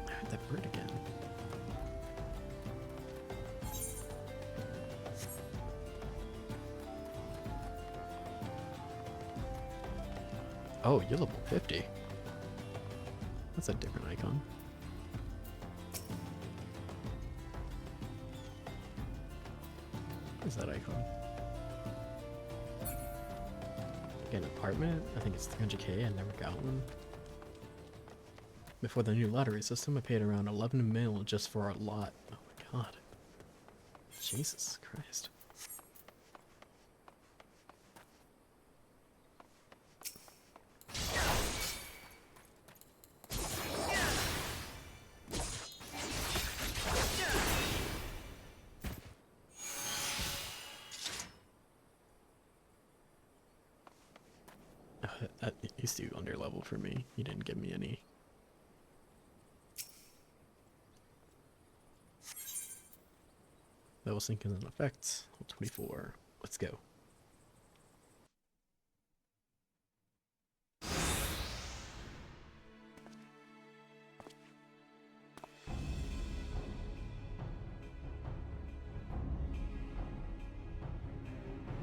I heard that bird again. Oh, you're level 50. That's a different icon. What is that icon? An apartment? I think it's 300k. I never got one. Before the new lottery system, I paid around 11 mil just for our lot. Oh my god. Jesus Christ. He's too under level for me. He didn't give me any. Level sync is in effect. 24. Let's go.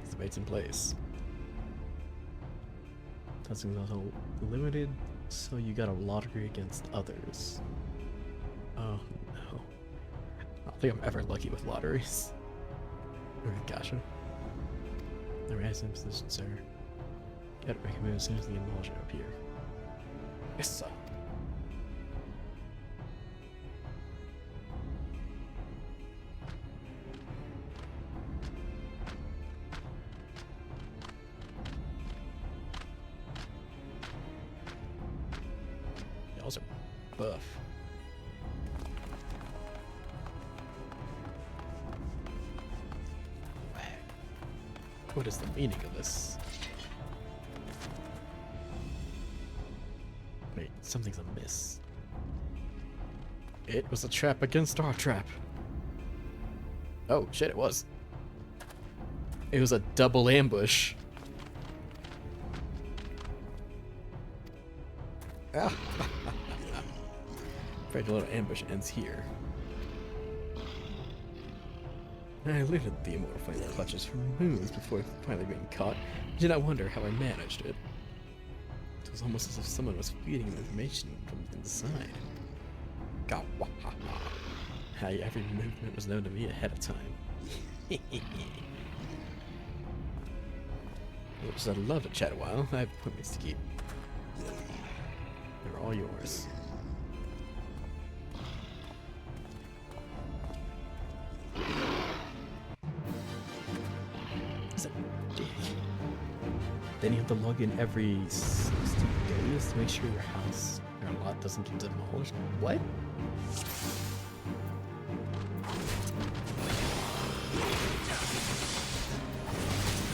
The bait's in place. Testing is also limited, so you got a lottery against others. Oh no. I don't think I'm ever lucky with lotteries. Okay, gotcha. Alright, same position, sir. Get it recommended as soon as the Amalj'aa appear. Yes, sir. Y'all's are buff. What is the meaning of this? Wait, something's amiss. It was a trap against our trap. Oh, shit, it was. It was a double ambush. Ah. Afraid the little ambush ends here. I eluded the Immortal flame clutches for moons before finally being caught. I did not wonder how I managed it. It was almost as if someone was feeding me information from inside. How every movement was known to me ahead of time. Which I'd love to chat a while. I have appointments to keep. They're all yours. Then you have to log in every 60 days to make sure your house or lot doesn't get demolished. What?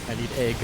I need egg.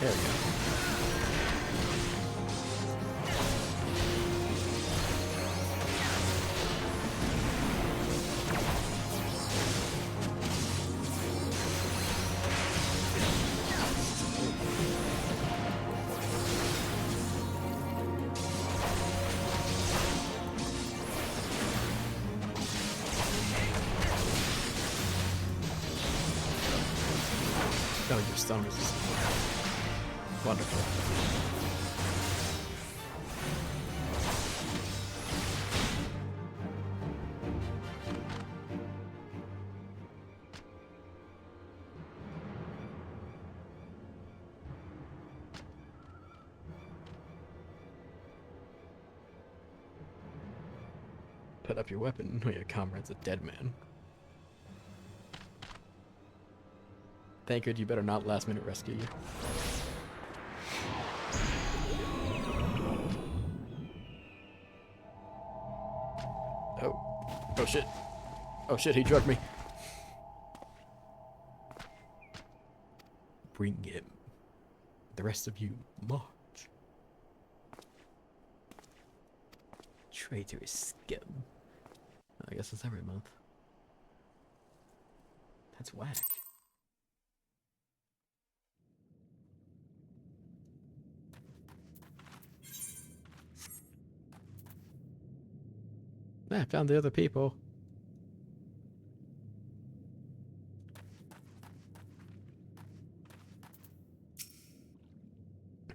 There we go. Oh, your stun resistance. Wonderful. Put up your weapon when your comrade's a dead man. Thank God, you better not last minute rescue you. Oh. Oh shit. Oh shit, he drugged me. Bring him. The rest of you, march. Traitorous scum. I guess it's every month. That's whack. I found the other people.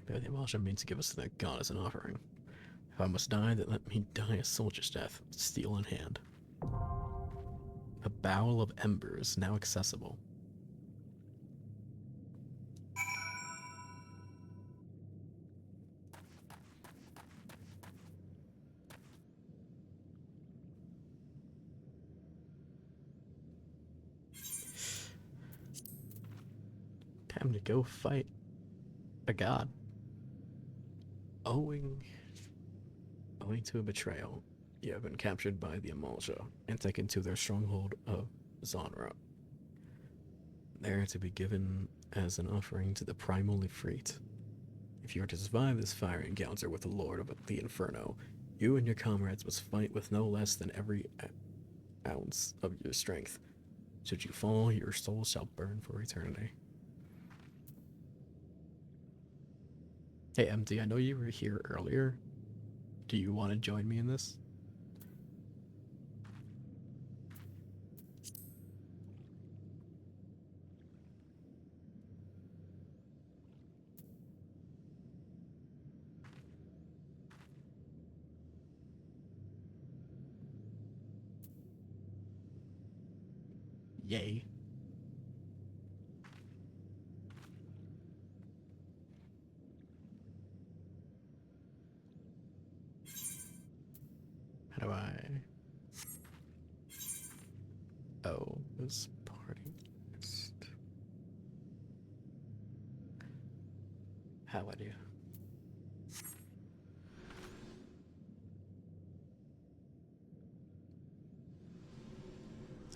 The Amalj'aa means to give us the god as an offering. If I must die, then let me die a soldier's death, steel in hand. A bowel of embers, now accessible. Time to go fight a god. Owing to a betrayal, you have been captured by the Amalj'aa and taken to their stronghold of Zonra. There to be given as an offering to the primal Ifrit. If you are to survive this fire encounter with the Lord of the Inferno, you and your comrades must fight with no less than every ounce of your strength. Should you fall, your soul shall burn for eternity. Hey MD, I know you were here earlier. Do you want to join me in this? Yay. How do I... Oh, this party list. How I do?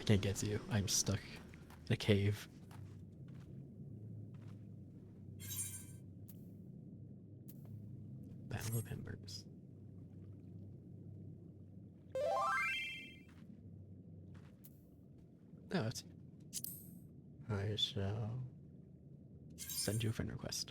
I can't get to you. I'm stuck in a cave. Battle of Embers. Oh, it's... I shall send you a friend request.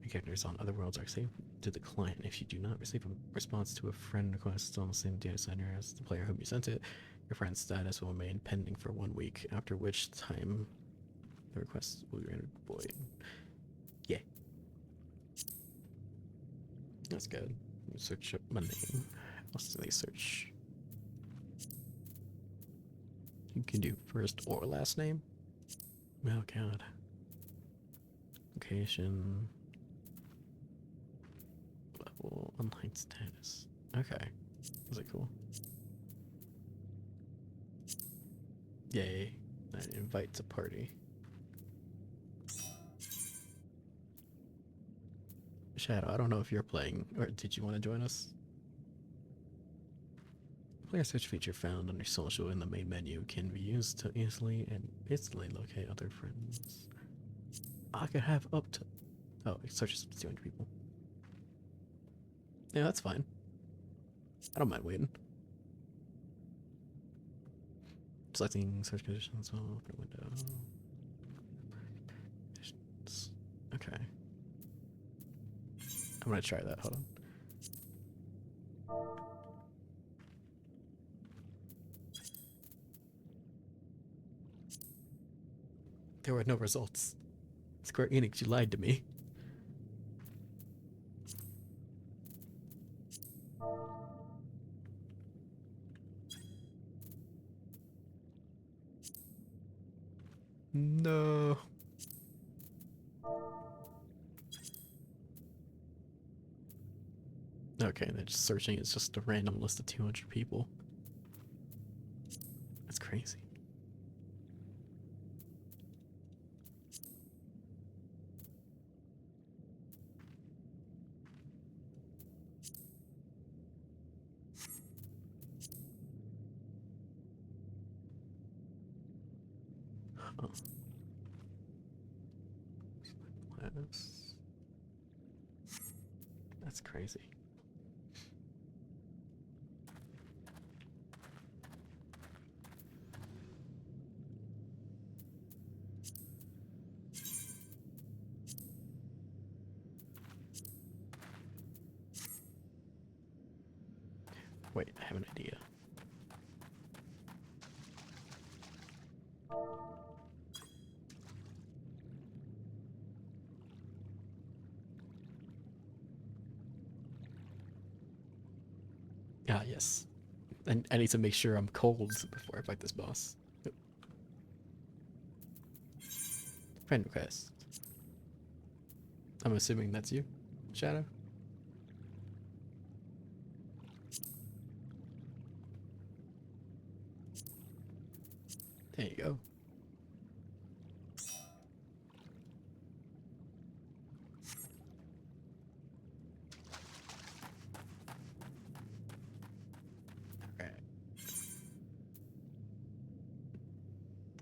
Your characters on other worlds are saved to the client. If you do not receive a response to a friend request on the same data center as the player whom you sent it, your friend's status will remain pending for 1 week, after which time the request will be rendered void. Yeah. That's good. Let me search up my name. What else do they search? You can do first or last name? Oh god. Location. Level. Online status. Okay. Was it cool? Yay. Invite to party. Shadow, I don't know if you're playing, or did you want to join us? Player search feature found under social in the main menu can be used to easily and instantly locate other friends. I could have up to... Oh, it searches 200 people. Yeah, that's fine. I don't mind waiting. Selecting search conditions, so open a window. Conditions. Okay. I'm gonna try that, hold on. There were no results. Square Enix, you lied to me. No. Okay, and then just searching is just a random list of 200 people. That's crazy. Huh. Yes. That's crazy. Wait, I have an idea. Ah, yes. And I need to make sure I'm cold before I fight this boss. Yep. Friend request. I'm assuming that's you, Shadow? There you go.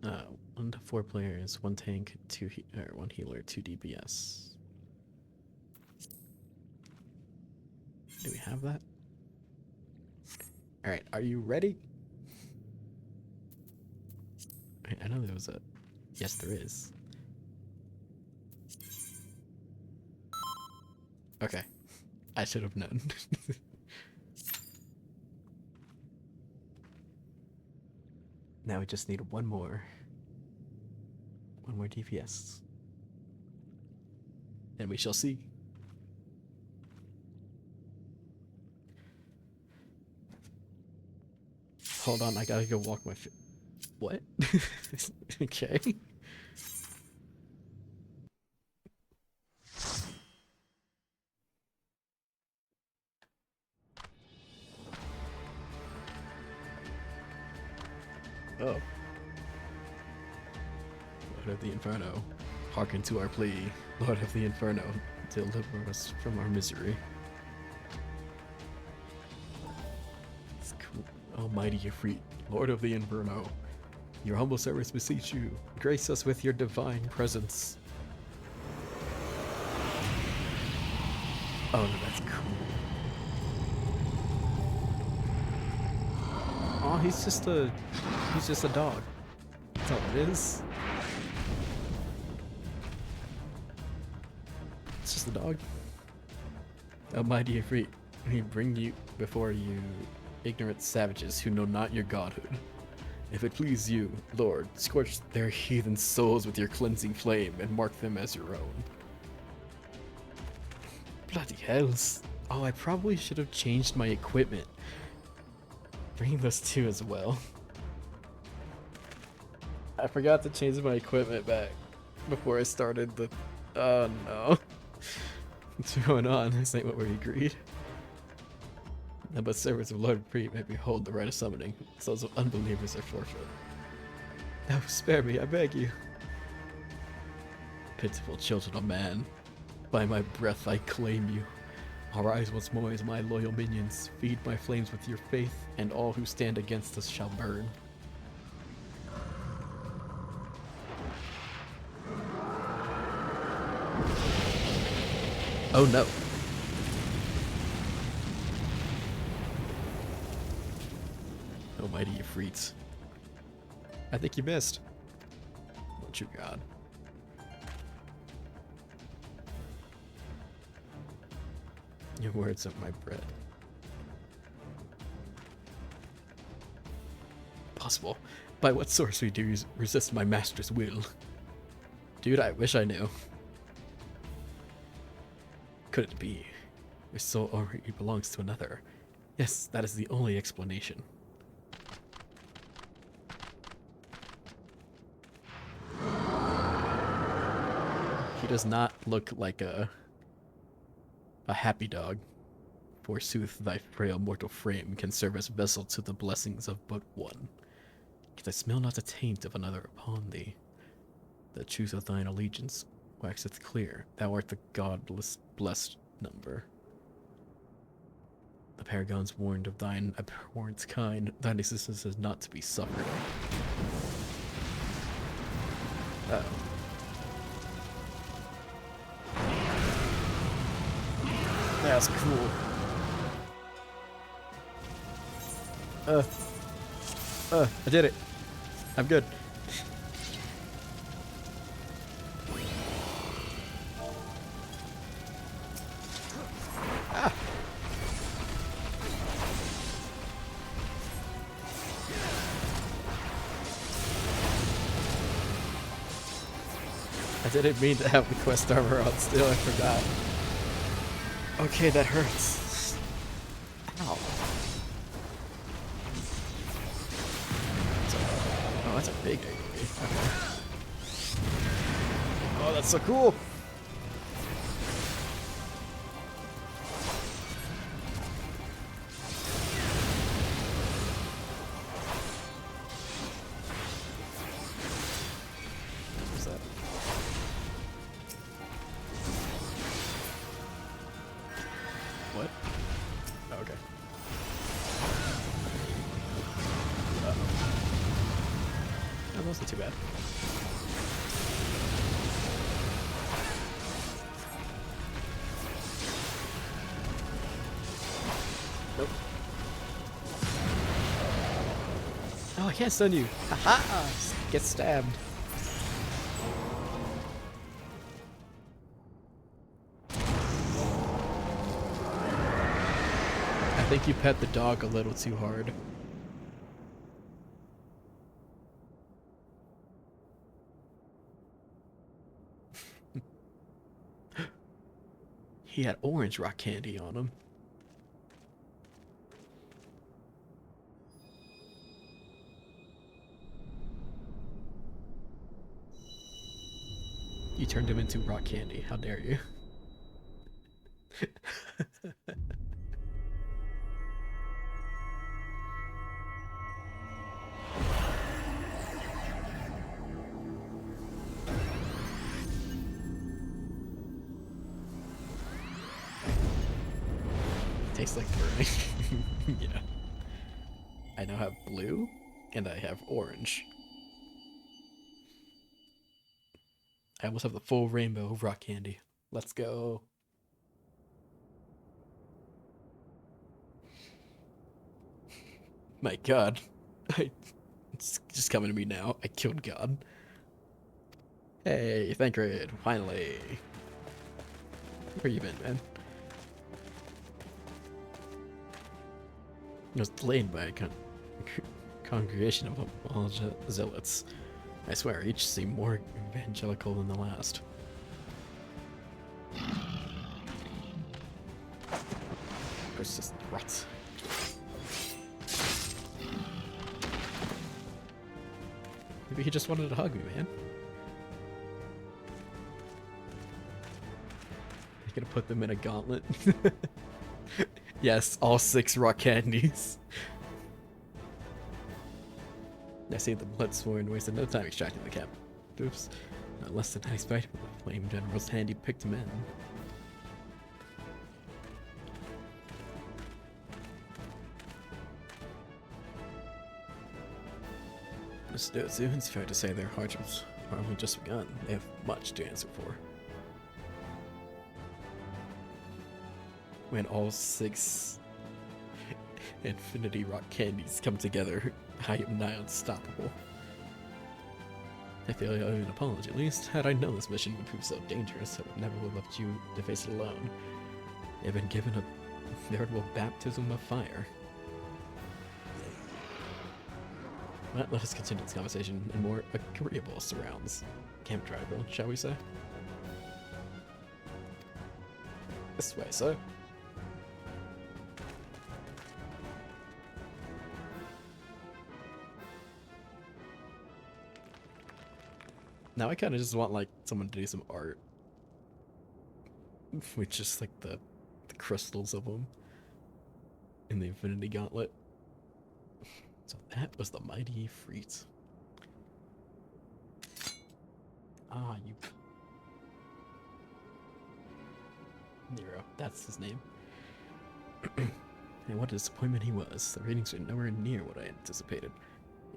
Alright. 1 to 4 players, 1 tank, 1 healer, 2 DPS. Do we have that? Alright, are you ready? Wait, I know there was a... Yes, there is. Okay. I should have known. Now we just need one more. One more DPS. And we shall see. Hold on, I gotta go walk my what? Okay. Oh. Lord of the Inferno, hearken to our plea. Lord of the Inferno, deliver us from our misery. It's cool. Almighty Ifrit, Lord of the Inferno, your humble servants beseech you, grace us with your divine presence. Oh, that's cool. Oh, he's just a dog. That's all it is. It's just a dog. Almighty Ifrit, we bring you before you ignorant savages who know not your godhood. If it please you, Lord, scorch their heathen souls with your cleansing flame and mark them as your own. Bloody hells. Oh, I probably should have changed my equipment. Bring those two as well. I forgot to change my equipment back before I started the... Oh no. What's going on? This ain't what we agreed. None but servants of Lord Pre may behold the right of summoning. Souls of unbelievers are forfeit. Now spare me, I beg you. Pitiful children of man, by my breath I claim you. Arise once more as my loyal minions. Feed my flames with your faith, and all who stand against us shall burn. Oh no. Almighty Ifrits. I think you missed. What you got? Your words are my bread. Possible. By what sorcery do you resist my master's will? Dude, I wish I knew. Could it be? Your soul already belongs to another. Yes, that is the only explanation. He does not look like a happy dog. Forsooth, thy frail mortal frame can serve as vessel to the blessings of but one. Yet I smell not the taint of another upon thee. The truth of thine allegiance waxeth clear. Thou art the God-blessed number. The paragons warned of thine abhorrent kind. Thine existence is not to be suffered. Uh-oh. That's cool. I did it. I'm good. Ah. I didn't mean to have the quest armor on still, I forgot. Okay, that hurts. Ow. Oh, that's a big AoE. Okay. Oh, that's so cool! What's that? What? Oh, okay. That wasn't too bad. Nope. Oh, I can't stun you. Haha! Get stabbed. I think you pet the dog a little too hard. He had orange rock candy on him. You turned him into rock candy. How dare you? Tastes like burning. Yeah. I now have blue, and I have orange. I almost have the full rainbow of rock candy. Let's go. My god. It's just coming to me now. I killed God. Hey, Thancred, finally. Where you been, man? It was delayed by a congregation of Amalj'aa zealots. I swear, each seemed more evangelical than the last. Persistent ruts. Maybe he just wanted to hug me, man. I'm gonna put them in a gauntlet. Yes, all 6 rock candies. I saved the blood sword and wasted no time extracting the cap. Oops. Not less than nice fight, but the flame general's handy picked him in. The Scions, fair to say their hardships are only just begun. They have much to answer for. When all 6 Infinity Rock candies come together, I am nigh unstoppable. I feel I owe you an apology, at least. Had I known this mission would prove so dangerous, I would never have left you to face it alone. You have been given a veritable baptism of fire. But let us continue this conversation in more agreeable surrounds. Camp driver, shall we say? This way, sir. Now I kind of just want like someone to do some art with just like the crystals of them in the Infinity Gauntlet. So that was the mighty Freet. Ah, you Nero, that's his name. And what a disappointment he was. The ratings were nowhere near what I anticipated,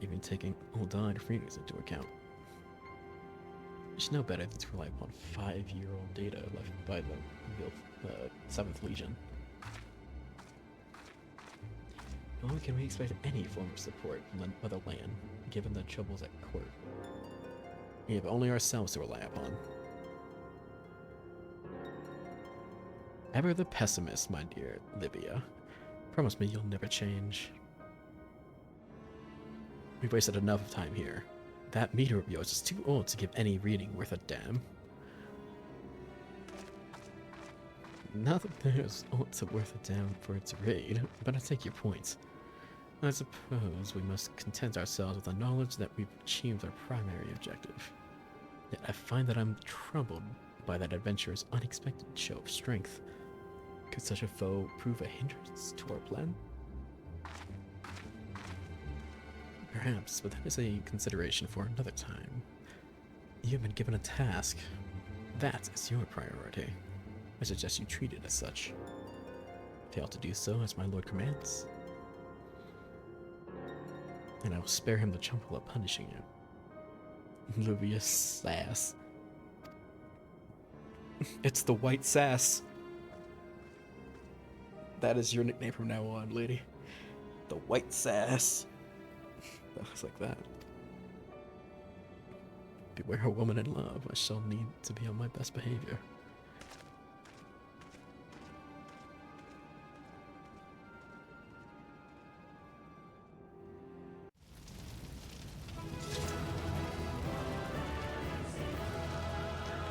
even taking old died ratings into account. You should know better than to rely upon 5-year-old data left by the 7th Legion. Nor can we expect any form of support from the motherland, given the troubles at court. We have only ourselves to rely upon. Ever the pessimist, my dear Livia. Promise me you'll never change. We've wasted enough of time here. That meter of yours is too old to give any reading worth a damn. Not that there's aught worth a damn for it to read, but I take your point. I suppose we must content ourselves with the knowledge that we've achieved our primary objective. Yet I find that I'm troubled by that adventurer's unexpected show of strength. Could such a foe prove a hindrance to our plan? Perhaps, but that is a consideration for another time. You've been given a task. That is your priority. I suggest you treat it as such. Fail to do so as my lord commands, and I will spare him the trouble of punishing you. Livia Sass. It's the White Sass. That is your nickname from now on, lady. The White Sass. That was like that. Beware a woman in love. I shall need to be on my best behavior.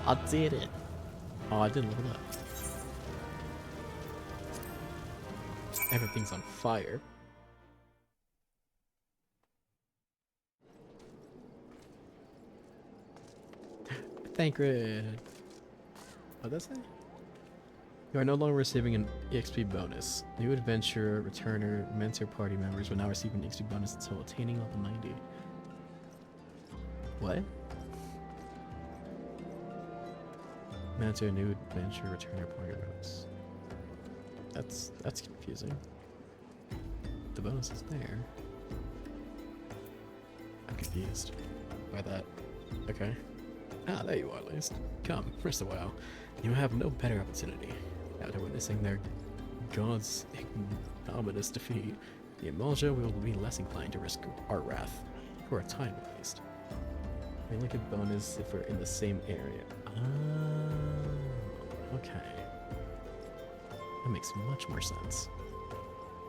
I did it. Oh, I didn't level up. Everything's on fire. Thancred. What does that say? You are no longer receiving an EXP bonus. New adventurer, returner, mentor party members will now receive an EXP bonus until attaining level 90. What? Mentor, new adventure, returner, party members. That's confusing. The bonus is there. I'm confused by that. Okay. Ah, there you are, at least. Come, rest a while. You have no better opportunity. After witnessing their god's ignominious defeat, the Amalj'aa will be less inclined to risk our wrath. For a time, at least. We look at bonus if we're in the same area. Oh, okay. That makes much more sense.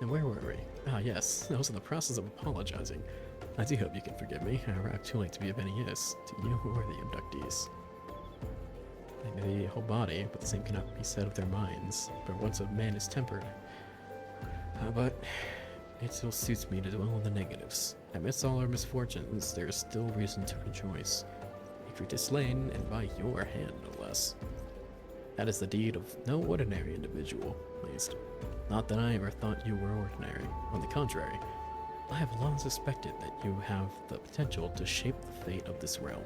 And where were we? Ah, yes. I was in the process of apologizing. I do hope you can forgive me. I arrived too late to be of any use to you or the abductees. They may be a whole body, but the same cannot be said of their minds. For once a man is tempered. But it still suits me to dwell on the negatives. Amidst all our misfortunes, there is still reason to rejoice. If you're slain, and by your hand, no less. That is the deed of no ordinary individual, at least. Not that I ever thought you were ordinary. On the contrary, I have long suspected that you have the potential to shape the fate of this realm.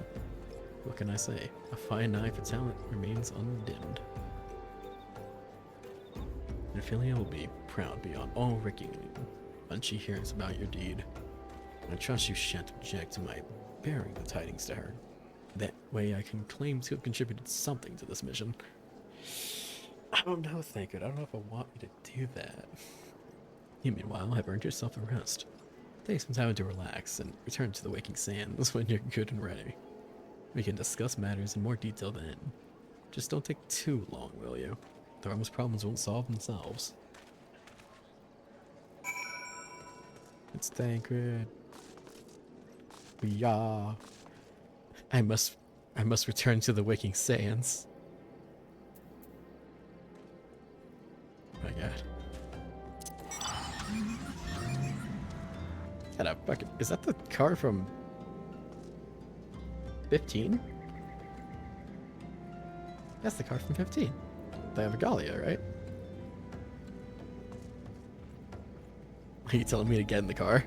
What can I say? A fine eye for talent remains undimmed. And Ophelia will be proud beyond all reckoning when she hears about your deed. I trust you shan't object to my bearing the tidings to her. That way I can claim to have contributed something to this mission. I don't know, Thancred. I don't know if I want you to do that. You, meanwhile, have earned yourself a rest. Take some time to relax and return to the waking sands when you're good and ready. We can discuss matters in more detail then. Just don't take too long, will you? The realm's problems won't solve themselves. It's Thancred. Yeah. I must return to the waking sands. Oh my god. Is that the car from 15? That's the car from 15. They have a Gallia, right? Are you telling me to get in the car?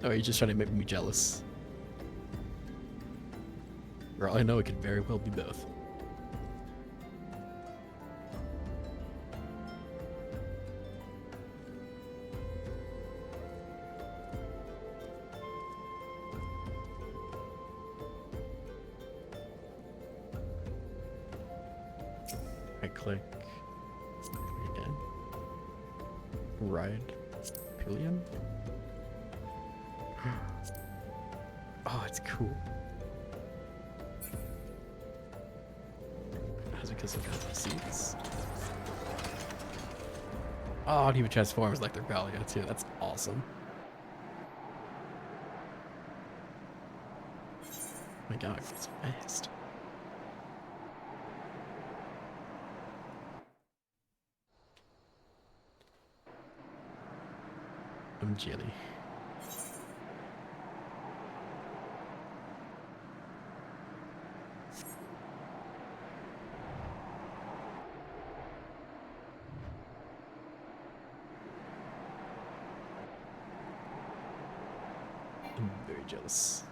Oh, you're just trying to make me jealous. For all I know, it could very well be both. click again. Ride pillion. Oh, it's cool. That's because of the seats. Oh, it even transforms like their Gallia too. That's awesome. Oh my god, it's fast. I'm jelly. I'm very jealous.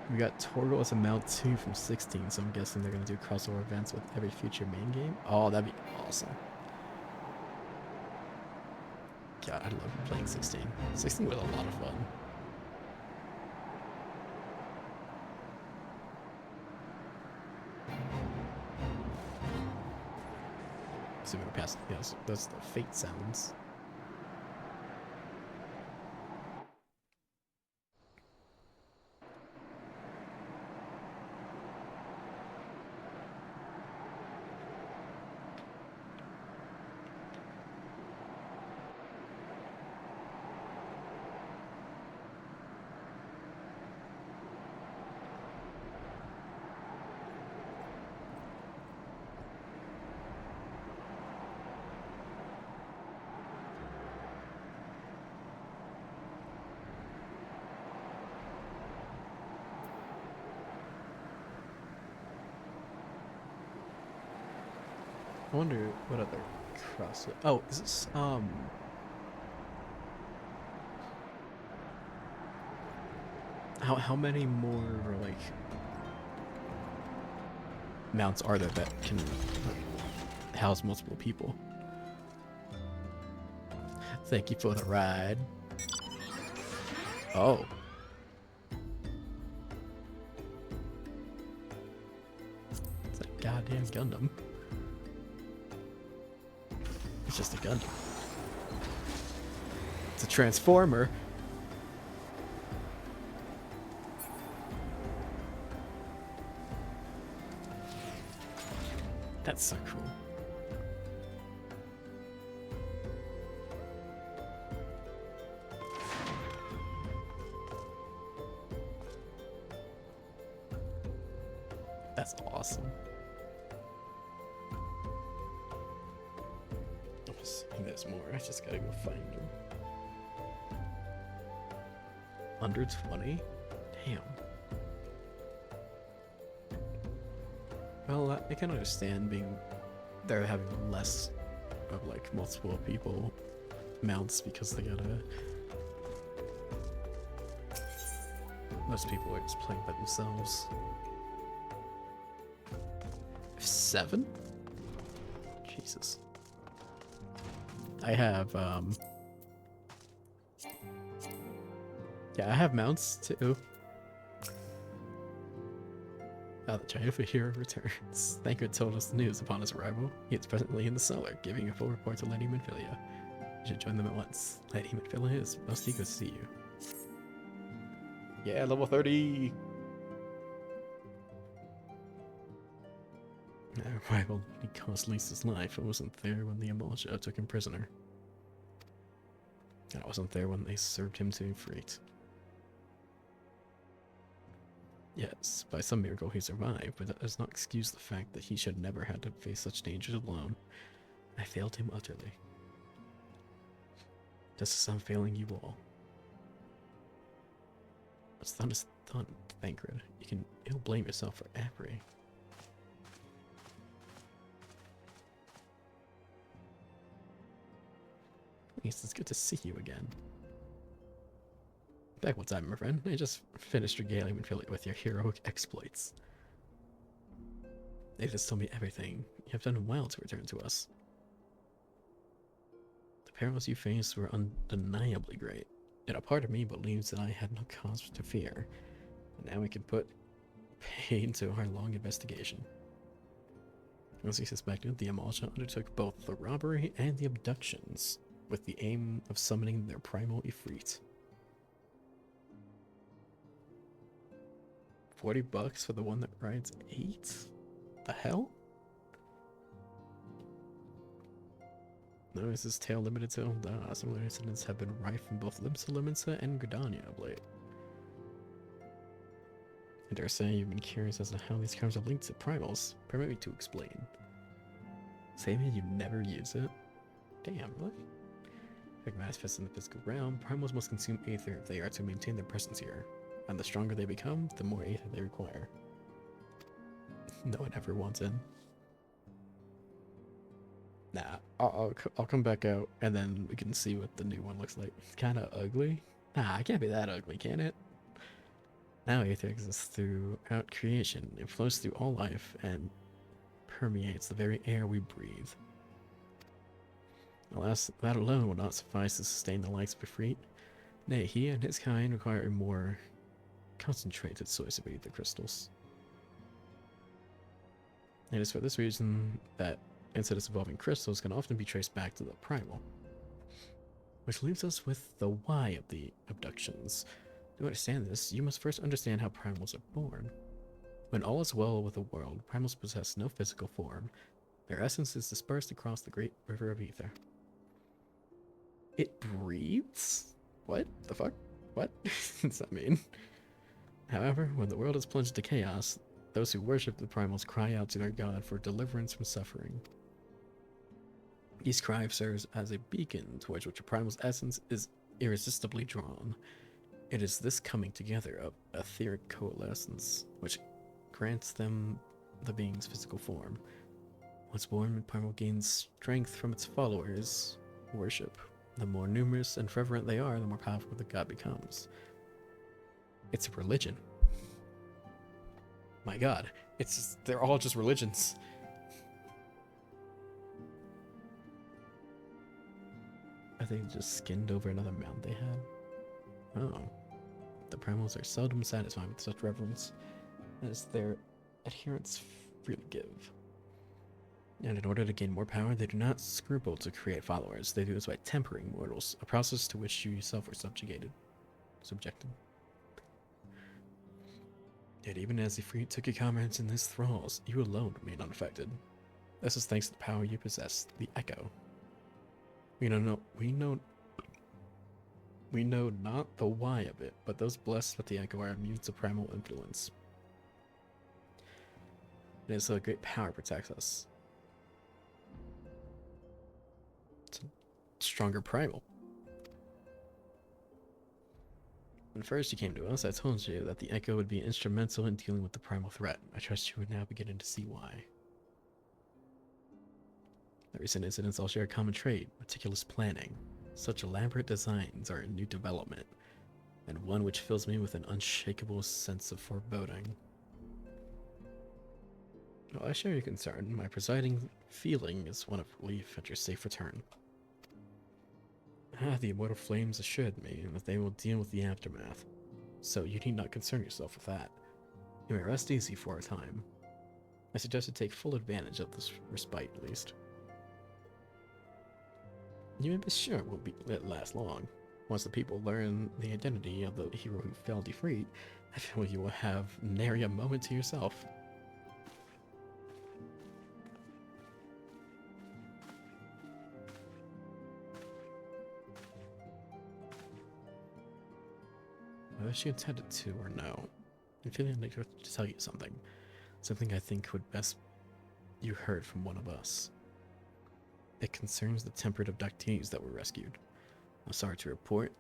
We got Torgal as a mount 2 from 16, so I'm guessing they're gonna do crossover events with every future main game. Oh, that'd be awesome. God, I love playing 16. 16 was a lot of fun. So we're past, yes, those are the fate sounds. I wonder what other cross. Oh, is this how many more like mounts are there that can house multiple people? Thank you for the ride. Oh. It's a goddamn Gundam. It's just a Gundam. It's a Transformer. That's so cool. That's awesome. I think there's more. I just gotta go find them. Under 20? Damn. Well, I can understand being they're having less of like multiple people mounts because they gotta. Most people are just playing by themselves. 7? Jesus. I have yeah, I have mounts too. The triumphant hero returns. Thancred told us the news upon his arrival. He is presently in the cellar, giving a full report to Lady Minfilia. You should join them at once. Lady Minfilia is most eager to see you. Yeah, level 30! Our rival, he cost Lisa's life. I wasn't there when the Amalj'aa took him prisoner. And I wasn't there when they served him to Freight. Yes, by some miracle he survived, but that does not excuse the fact that he should never have to face such dangers alone. I failed him utterly. Just as I'm failing you all. What's done is done, Thancred. You can ill blame yourself for every. Please, it's good to see you again. Back one time, my friend. I just finished regaling Minfilia with your heroic exploits. They just told me everything. You have done well to return to us. The perils you faced were undeniably great, yet a part of me believes that I had no cause to fear. And now we can put pain to our long investigation. As he suspected, the Amalj'aa undertook both the robbery and the abductions, with the aim of summoning their primal Ifrit. $40 for the one that rides 8? The hell? No, is this tale limited to Ul'dah? Similar incidents have been rife in both Limsa and Gridania of late. I dare say you've been curious as to how these cards are linked to primals. Permit me to explain. Saying you never use it? Damn, really? Like manifests in the physical realm, primals must consume aether if they are to maintain their presence here. And the stronger they become, the more aether they require. No one ever wants in. Nah, I'll come back out and then we can see what the new one looks like. It's kind of ugly. Nah, it can't be that ugly, can it? Now aether exists throughout creation. It flows through all life and permeates the very air we breathe. Alas, that alone will not suffice to sustain the likes of Ifrit. Nay, he and his kind require a more concentrated source of aether crystals. It is for this reason that incidents involving crystals can often be traced back to the primal. Which leaves us with the why of the abductions. To understand this, you must first understand how primals are born. When all is well with the world, primals possess no physical form. Their essence is dispersed across the great river of ether. It breathes? What the fuck? What does that mean? However, when the world is plunged into chaos, those who worship the primals cry out to their god for deliverance from suffering. These cries serves as a beacon towards which a primal's essence is irresistibly drawn. It is this coming together of etheric coalescence which grants them the being's physical form. Once born, primal gains strength from its followers' worship. The more numerous and fervent they are, the more powerful the god becomes. It's a religion. My god, they're all just religions. I think they just skinned over another mount they had. Oh. The primals are seldom satisfied with such reverence, as their adherents freely give. And in order to gain more power, they do not scruple to create followers. They do this by tempering mortals, a process to which you yourself are subjected. Yet even as the Ifrit took your comrades in his thralls, you alone remain unaffected. This is thanks to the power you possess, the Echo. We know not the why of it, but those blessed with the Echo are immune to primal influence. It is so a great power protects us. It's a stronger primal. When first you came to us, I told you that the Echo would be instrumental in dealing with the primal threat. I trust you would now be beginning to see why. The recent incidents all share a common trait, meticulous planning. Such elaborate designs are a new development, and one which fills me with an unshakable sense of foreboding. While I share your concern, my presiding feeling is one of relief at your safe return. The immortal flames assured me that they will deal with the aftermath, so you need not concern yourself with that. You may rest easy for a time. I suggest you take full advantage of this respite, at least. You may be sure it won't last long. Once the people learn the identity of the hero who fell Ifrit, I feel you will have nary a moment to yourself. Whether she intended to or no, I'm feeling like to tell you something. Something I think would best you heard from one of us. It concerns the tempered abductees that were rescued. I'm sorry to report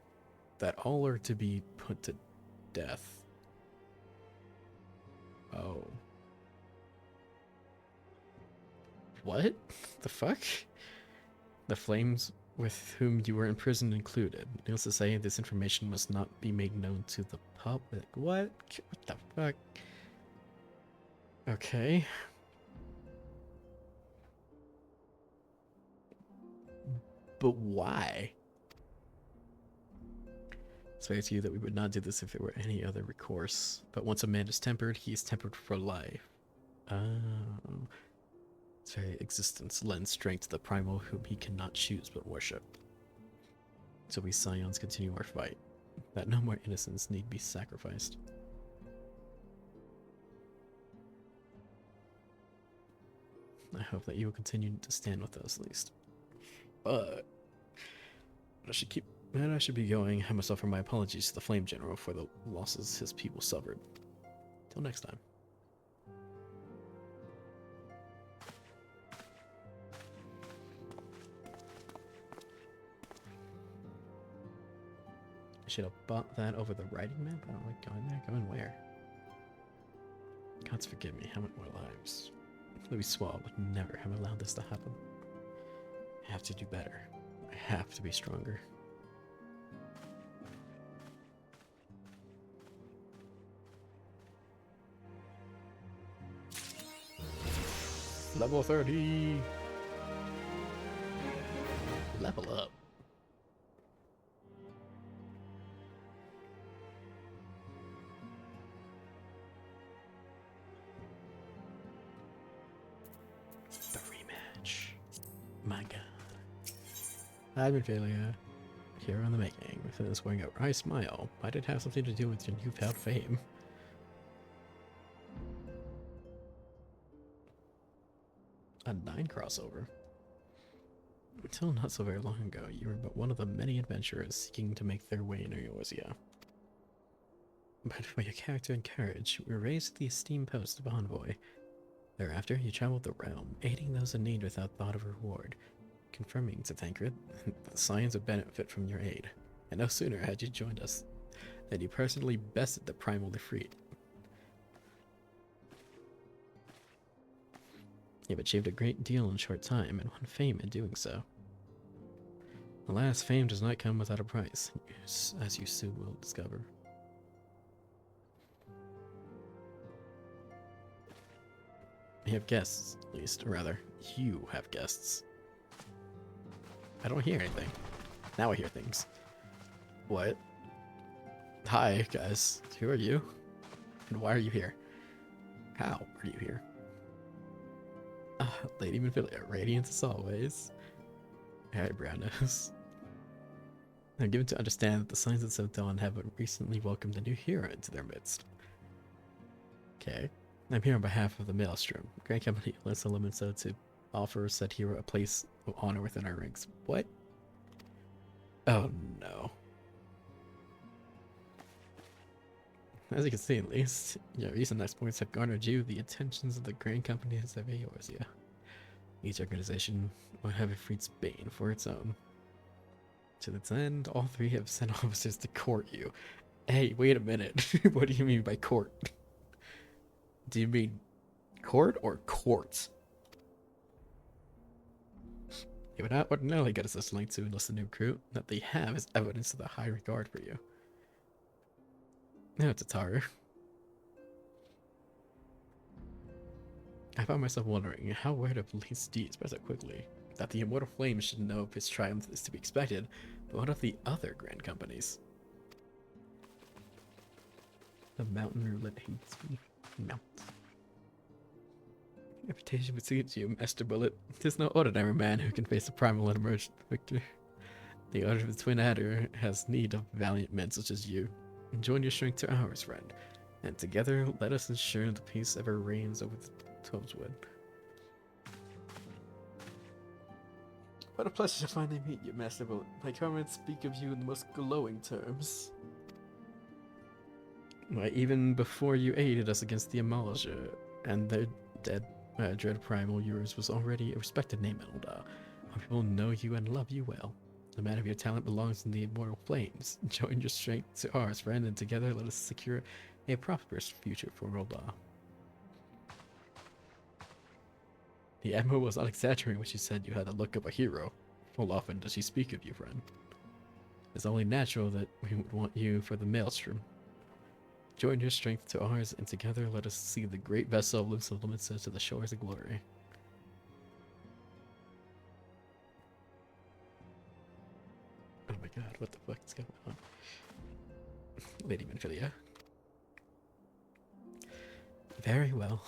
that all are to be put to death. Oh. What? The fuck? The flames with whom you were imprisoned included. Needless to say, this information must not be made known to the public. What? What the fuck? Okay. But why? I swear to you that we would not do this if there were any other recourse. But once a man is tempered, he is tempered for life. Oh. Its very existence lends strength to the primal whom he cannot choose but worship. So we Scions continue our fight, that no more innocents need be sacrificed. I hope that you will continue to stand with us, at least. But I should be going. I must offer my apologies to the Flame General for the losses his people suffered. Till next time. I should have bought that over the writing map. I don't like going there. Going where? Gods forgive me. How many more lives? Louis Swall would never have allowed this to happen. I have to do better. I have to be stronger. Level 30! Level up. The rematch. My god. I've been failure. Here on the making. Within this going over. I smile. I did have something to do with your newfound fame. A 9 crossover. Until not so very long ago, you were but one of the many adventurers seeking to make their way in Eorzea. But for your character and courage, you were raised to the esteemed post of envoy. Thereafter, you traveled the realm, aiding those in need without thought of reward, confirming to Tancred that Scions would benefit from your aid. And no sooner had you joined us than you personally bested the primal defeat. You've achieved a great deal in a short time, and won fame in doing so. Alas, fame does not come without a price, as you soon will discover. You have guests, at least, or rather, you have guests. I don't hear anything. Now I hear things. What? Hi, guys. Who are you? And why are you here? How are you here? Lady Manfilia, radiant as always. Alright, brown nose. I'm given to understand that the Scions of Dawn have recently welcomed a new hero into their midst. Okay. I'm here on behalf of the Maelstrom, Grand Company Alyssa Limonso, to offer said hero a place of honor within our ranks. What? Oh no. As you can see, at least, your recent exploits have garnered you the attentions of the Grand Companies of Eorzea. Each organization will have a Freed's Bane for its own. To this end, all three have sent officers to court you. Hey, wait a minute. What do you mean by court? Do you mean court or courts? They would not ordinarily get us this link to enlist a new recruit. That they have is evidence of the high regard for you. Now, Tam-Tara. I found myself wondering how word of Lee's deed spread so quickly. That the Immortal Flame should know if his triumph is to be expected, but what of the other grand companies? The mountain roulette hates me. Mount. Reputation precedes you, Master Bullet. 'Tis no ordinary man who can face the primal and emerge victor. The Order of the Twin Adder has need of valiant men such as you. Join your strength to ours, friend, and together let us ensure the peace ever reigns over the Toadwood. What a pleasure to finally meet you, Master Bullet. My comrades speak of you in the most glowing terms. Why, even before you aided us against the Amalj'aa and their dread primal, yours was already a respected name in Amalj'aa. Our people know you and love you well. The man of your talent belongs in the immortal flames. Join your strength to ours, friend, and together let us secure a prosperous future for Amalj'aa. The Admiral was not exaggerating when she said you had the look of a hero. Full often does she speak of you, friend. It's only natural that we would want you for the Maelstrom. Join your strength to ours, and together let us see the great vessel of Limonso to the shores of glory. Oh my god, what the fuck is going on? Lady Manfilia. Very well.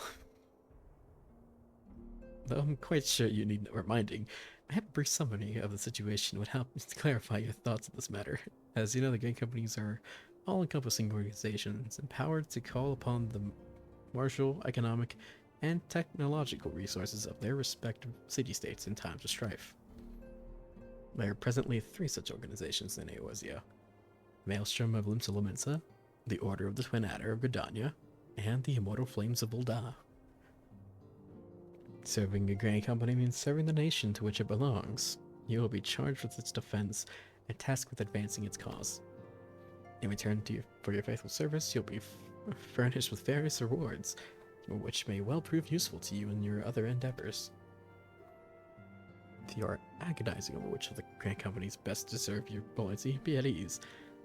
Although I'm quite sure you need no reminding, I have a brief summary of the situation would help to clarify your thoughts on this matter. As you know, the great companies are all-encompassing organizations empowered to call upon the martial, economic, and technological resources of their respective city-states in times of strife. There are presently 3 such organizations in Eorzea: Maelstrom of Limsa, the Order of the Twin Adder of Gridania, and the Immortal Flames of Ul'dah. Serving a grand company means serving the nation to which it belongs. You will be charged with its defense and tasked with advancing its cause. In return for your faithful service, you'll be furnished with various rewards, which may well prove useful to you in your other endeavors. If you are agonizing over which of the grand companies best deserve your loyalty, be at ease.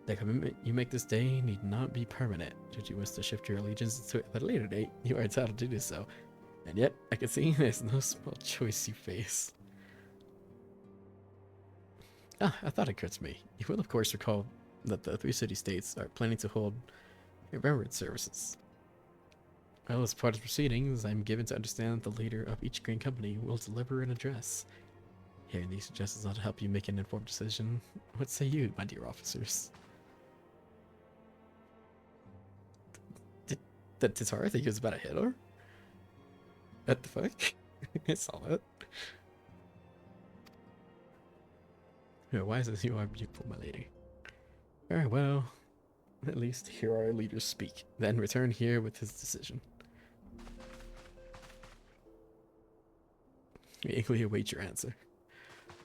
The commitment you make this day need not be permanent. Should you wish to shift your allegiance to it at a later date, you are entitled to do so. And yet, I can see there's no small choice you face. I thought it occurred to me. You will, of course, recall that the 3 city-states are planning to hold remembrance services. Well, as part of proceedings, I'm given to understand that the leader of each grand company will deliver an address. Hearing these suggestions ought to help you make an informed decision. What say you, my dear officers? Did Tara think he was about to hit her? What the fuck? I saw that. Why is this you are beautiful, my lady? Very well. At least hear our leaders speak. Then return here with his decision. We eagerly await your answer.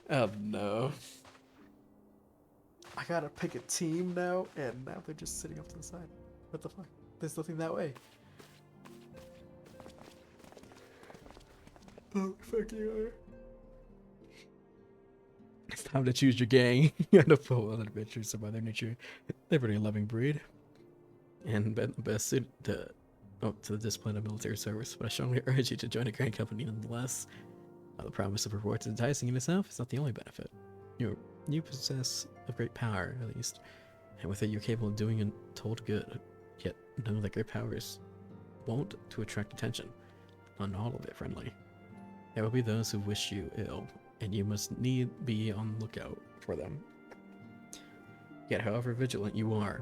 Oh no. I gotta pick a team now, and now they're just sitting off to the side. What the fuck? There's nothing that way. Oh, fuck you are. It's time to choose your gang. You gotta pull on adventures by their nature. They're a pretty loving breed. And best suited to the discipline of military service, but I strongly urge you to join a grand company nonetheless. The promise of rewards enticing in itself is not the only benefit. You possess a great power, at least, and with it you're capable of doing untold good. Yet know that great powers won't to attract attention. Not all of it friendly. There will be those who wish you ill, and you must need be on the lookout for them. Yet however vigilant you are,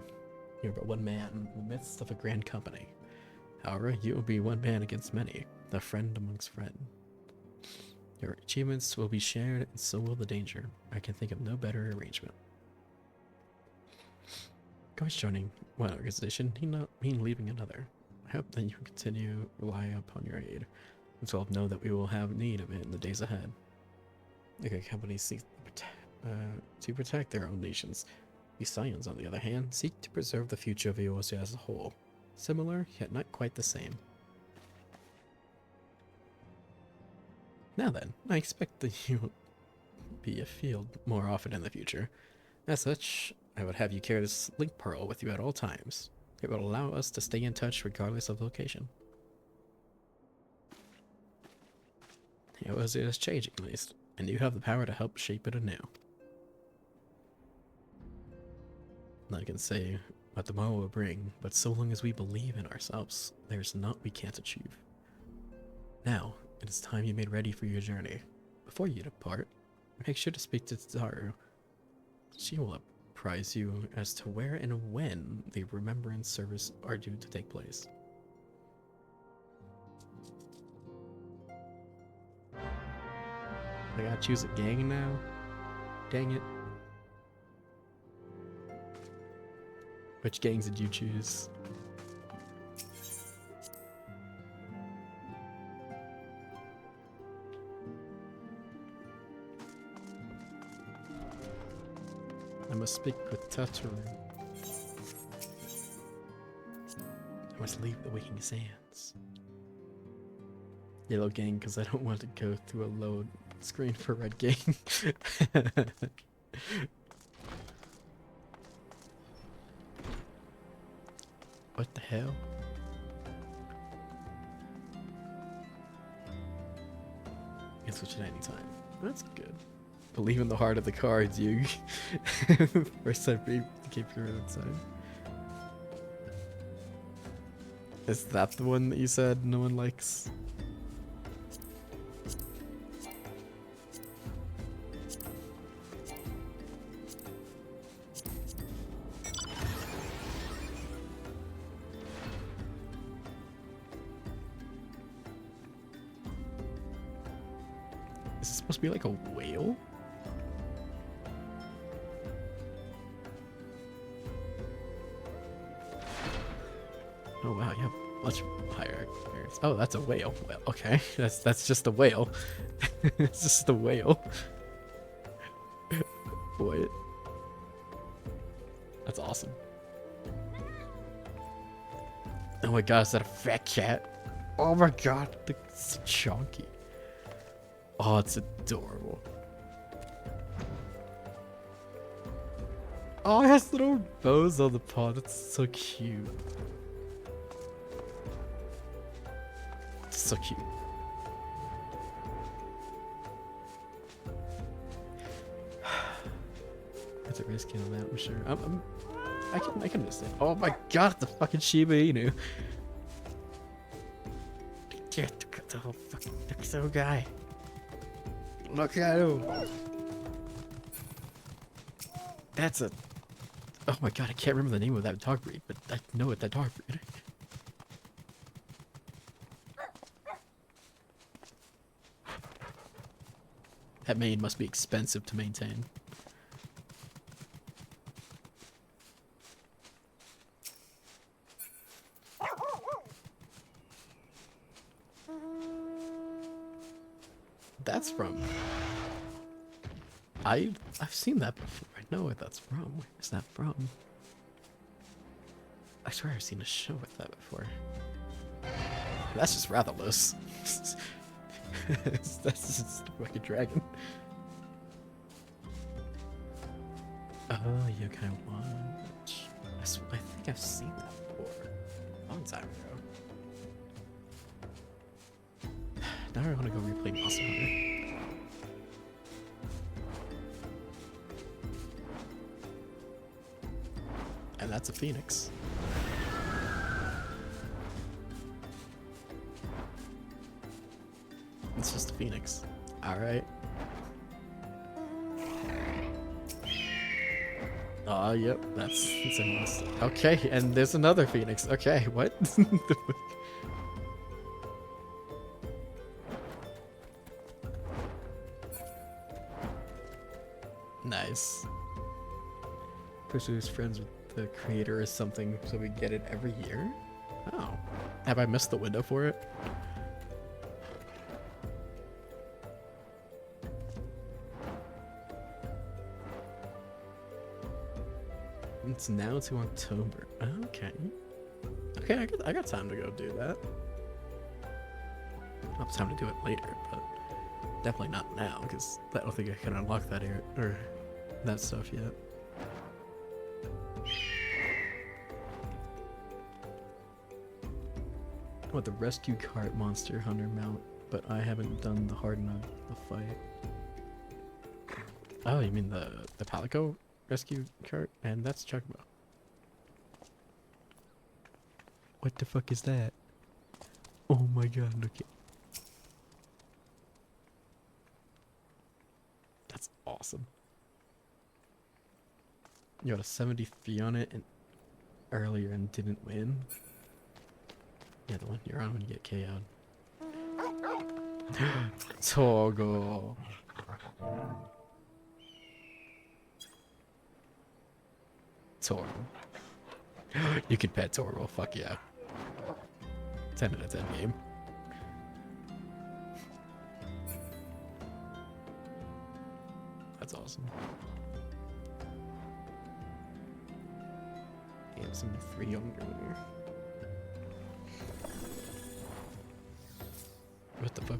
you're but one man in the midst of a grand company. However, you will be one man against many, a friend amongst friends. Your achievements will be shared, and so will the danger. I can think of no better arrangement. Guys joining one organization need not mean leaving another. I hope that you can continue to rely upon your aid, and so I'll know that we will have need of it in the days ahead. The great companies seek to protect their own nations. The Scions, on the other hand, seek to preserve the future of Eorzea as a whole. Similar, yet not quite the same. Now then, I expect that you will be afield more often in the future. As such, I would have you carry this link pearl with you at all times. It will allow us to stay in touch regardless of location. Eorzea is changing, at least, and you have the power to help shape it anew. I can say what tomorrow will bring, but so long as we believe in ourselves, there's naught we can't achieve. Now, it is time you made ready for your journey. Before you depart, make sure to speak to Tara. She will apprise you as to where and when the remembrance service are due to take place. I gotta choose a gang now? Dang it. Which gangs did you choose? I must speak with Tataru. I must leave the waking sands. Yellow gang, because I don't want to go through a load screen for red gang. What the hell? You can switch it anytime. That's good. Believe in the heart of the cards, you. First time to keep your own side. Is that the one that you said no one likes? Is this supposed to be like a whale? Oh wow, you have much higher experience. Oh, that's a whale. Well, okay, that's just a whale. It's just a whale. What? That's awesome. Oh my god, is that a fat cat? Oh my god, it's so chunky. Oh, it's adorable. Oh, it has little bows on the paw. That's so cute. It's so cute. That's a risky on that, I'm sure. I can understand. Oh my god, the fucking Shiba Inu. The whole fucking little guy. Look at him. That's a. Oh my god, I can't remember the name of that dog breed, but I know what that dog breed. That mane must be expensive to maintain. That's from. I've seen that before. I know what that's from. Where is that from? I swear I've seen a show with that before. That's just Rathalos. That's just like a dragon. Oh, you kind of watch. I think I've seen that before. A long time ago. Now I want to go replay Monster Hunter. And that's a phoenix. It's just a phoenix. Alright. Oh, yep, it's a monster. Okay, and there's another phoenix. Okay, what? Nice. Person who's friends with the creator or something, so we get it every year? Oh. Have I missed the window for it? It's now to October. Okay. Okay, I got time to go do that. I'll have time to do it later, but definitely not now, because I don't think I can unlock that area, or that stuff yet. I want the rescue cart monster hunter mount, but I haven't done the hard enough the fight. Oh, you mean the Palico rescue cart? And that's Chocobo. What the fuck is that? Oh my god, look at. That's awesome. You got a 70 fee on it and earlier and didn't win. Yeah, the one you're on when you get KO'd. Togo. Toro. You can pet Toro, fuck yeah. 10 out of 10 game. That's awesome. Yeah, some 3 younger there. What the fuck?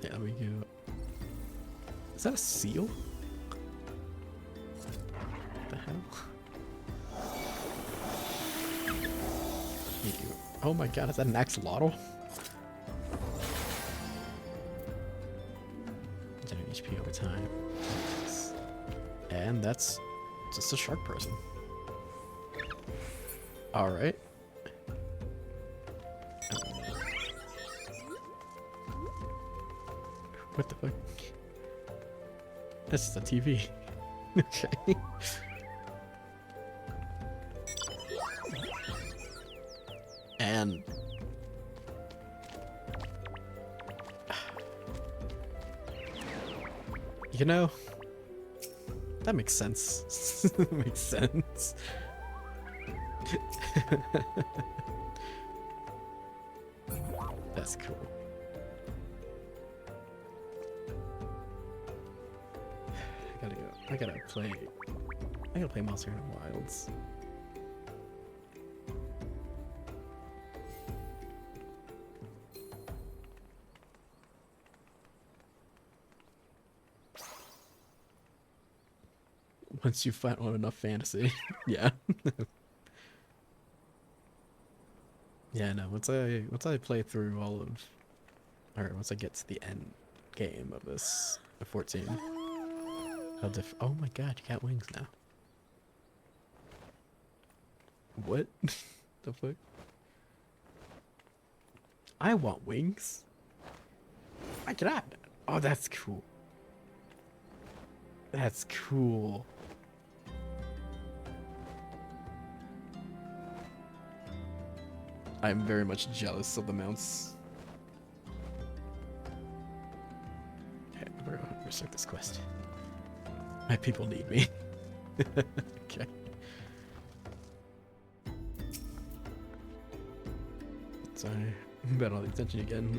Yeah, there we go. Is that a seal? What the hell? Ew. Oh my god, is that an axolotl? Generate HP over time. And that's just a shark person. Alright. What the fuck? This is a TV. Okay. man. You know, that makes sense. That makes sense. That's cool. I gotta play Monster Hunter Wilds. Once you find on enough fantasy. Yeah. Yeah, no, once I play through all of, or once I get to the end game of this 14, oh my god, you got wings now. What? The fuck? I want wings. I cannot. Oh, that's cool. That's cool. I'm very much jealous of the mounts. Okay, we're gonna restart this quest. My people need me. Okay. Sorry about all the attention again. I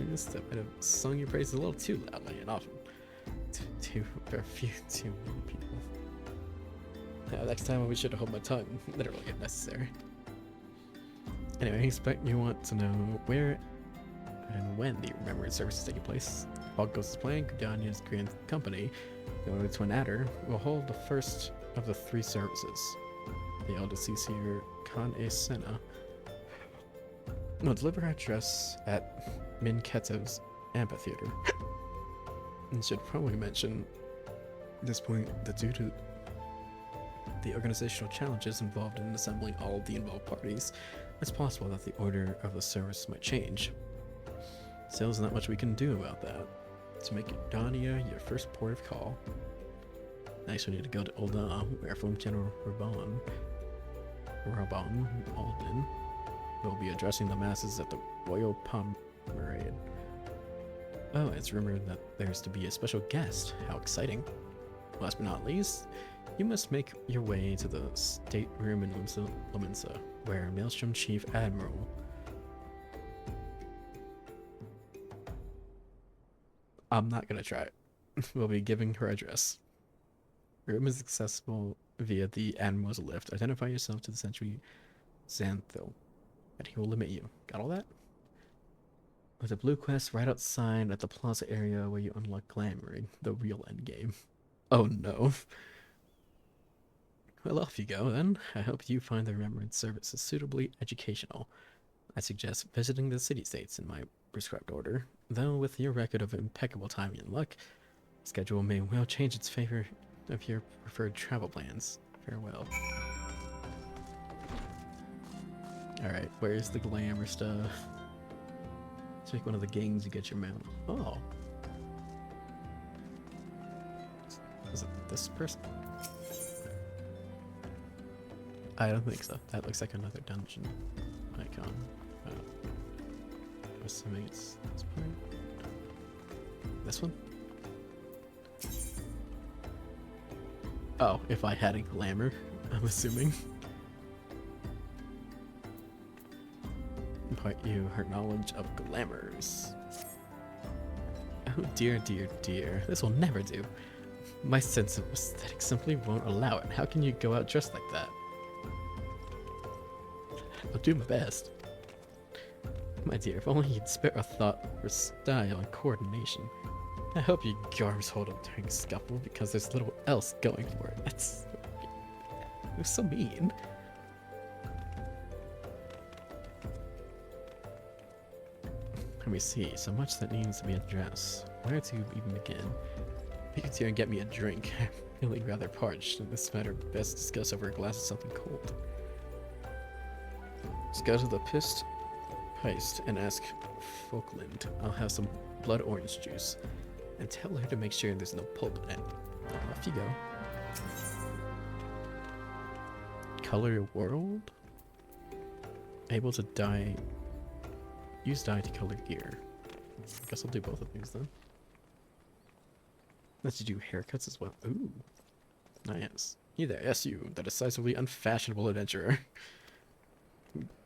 might have sung your praises a little too loudly and often. For a few too many people. Next time we should hold my tongue. Literally if necessary. Anyway, I expect you want to know where and when the Remembrance service is taking place. If all goes as planned, Gudania's Grand Company, the Order Twin Adder, will hold the first of the 3 services. The eldest Seer Khan E Senna will deliver her address at Min Keto's amphitheater. And should probably mention at this point that due to the organizational challenges involved in assembling all the involved parties, it's possible that the order of the service might change. Still, there's not much we can do about that. To make Gudania your first port of call, next we need to go to Ul'dah, where Form General Reborn Alden will be addressing the masses at the Royal Parade. Oh, it's rumored that there's to be a special guest. How exciting. Last but not least, you must make your way to the stateroom in Lominsa, where Maelstrom Chief Admiral I'm not gonna try it. Will be giving her address. Room is accessible via the Admiral's lift. Identify yourself to the Sentry Xanthil, and he will limit you. Got all that? There's a blue quest right outside at the plaza area where you unlock Glamoring, the real endgame. Oh no. Well, off you go then. I hope you find the Remembrance services suitably educational. I suggest visiting the city-states in my prescribed order, though with your record of impeccable timing and luck, schedule may well change its favor of your preferred travel plans. Farewell. Alright, where's the glamour stuff? Take one of the gangs, you get your mount. Oh. Is it this person? I don't think so. That looks like another dungeon icon. I'm assuming it's this part. This one? Oh, if I had a glamour, I'm assuming. Impart you her knowledge of glamours. Oh dear, dear, dear. This will never do. My sense of aesthetic simply won't allow it. How can you go out dressed like that? I'll do my best. My dear, if only you'd spare a thought for style and coordination. I hope your garbs hold up during a scuffle, because there's little else going for it. It was so mean. Let me see, so much that needs to be addressed. Where to even begin? You can here and get me a drink. I'm feeling rather parched, and this matter best discussed over a glass of something cold. Let's go to the Heist and ask Falkland. I'll have some blood orange juice. And tell her to make sure there's no pulp in it. Off you go. Color your world? Able to dye Use dye to color gear. Guess I'll do both of these then. Let's do haircuts as well. Ooh. Nice. You there, yes you, the decisively unfashionable adventurer.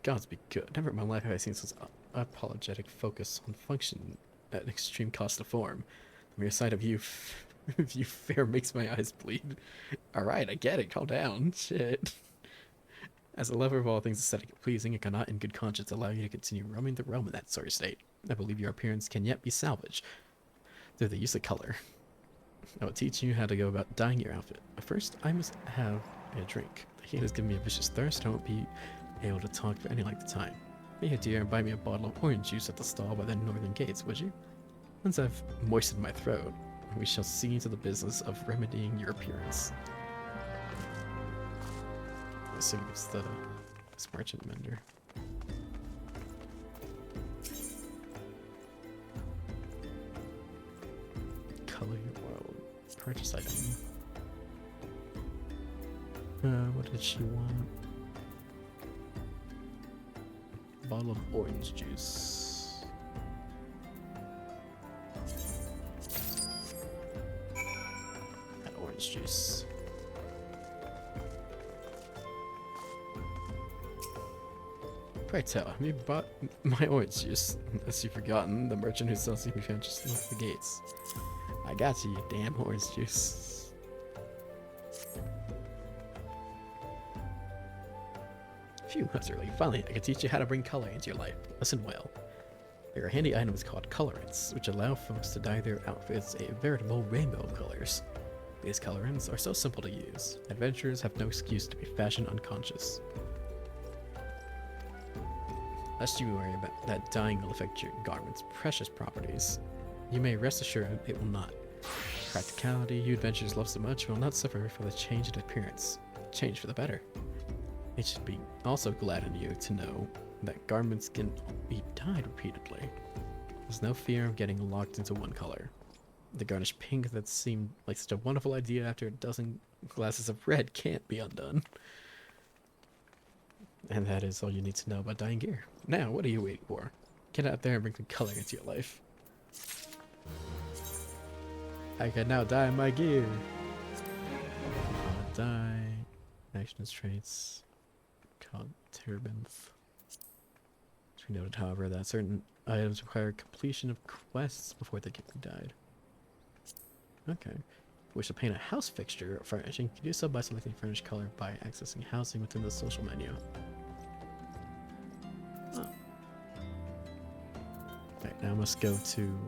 Gods be good. Never in my life have I seen such apologetic focus on function at an extreme cost of form. The mere sight of you, you fair makes my eyes bleed. Alright, I get it, calm down. Shit. As a lover of all things aesthetic and pleasing, I cannot in good conscience allow you to continue roaming the realm in that sorry state. I believe your appearance can yet be salvaged through the use of color. I will teach you how to go about dyeing your outfit. But first, I must have a drink. The heat has given me a vicious thirst. I won't be able to talk for any length of time. Be here, dear, and buy me a bottle of orange juice at the stall by the northern gates, would you? Once I've moistened my throat, we shall see to the business of remedying your appearance. I assume it's this merchant vendor. Color your world. Purchase item. What did she want? Bottle of orange juice. That orange juice. Pray tell, have you bought my orange juice? Unless you've forgotten, the merchant who sells you can be found just north of the gates. I got you, you damn orange juice. Phew, that's early. Finally, I can teach you how to bring color into your life. Listen well. There are handy items called colorants, which allow folks to dye their outfits a veritable rainbow of colors. These colorants are so simple to use. Adventurers have no excuse to be fashion unconscious. Lest you worry about that dyeing will affect your garment's precious properties, you may rest assured it will not. Practicality you adventurers love so much will not suffer for the change in appearance. Change for the better. It should be also gladden you to know that garments can be dyed repeatedly. There's no fear of getting locked into one color. The garnished pink that seemed like such a wonderful idea after a dozen glasses of red can't be undone. And that is all you need to know about dyeing gear. Now, what are you waiting for? Get out there and bring some color into your life. I can now dye my gear. Dye. Actions, traits. Called turbans. We noted, however, that certain items require completion of quests before they can be dyed. Okay. If you wish to paint a house fixture or furnishing, you can do so by selecting furnish color by accessing housing within the social menu. Oh. Alright, now I must go to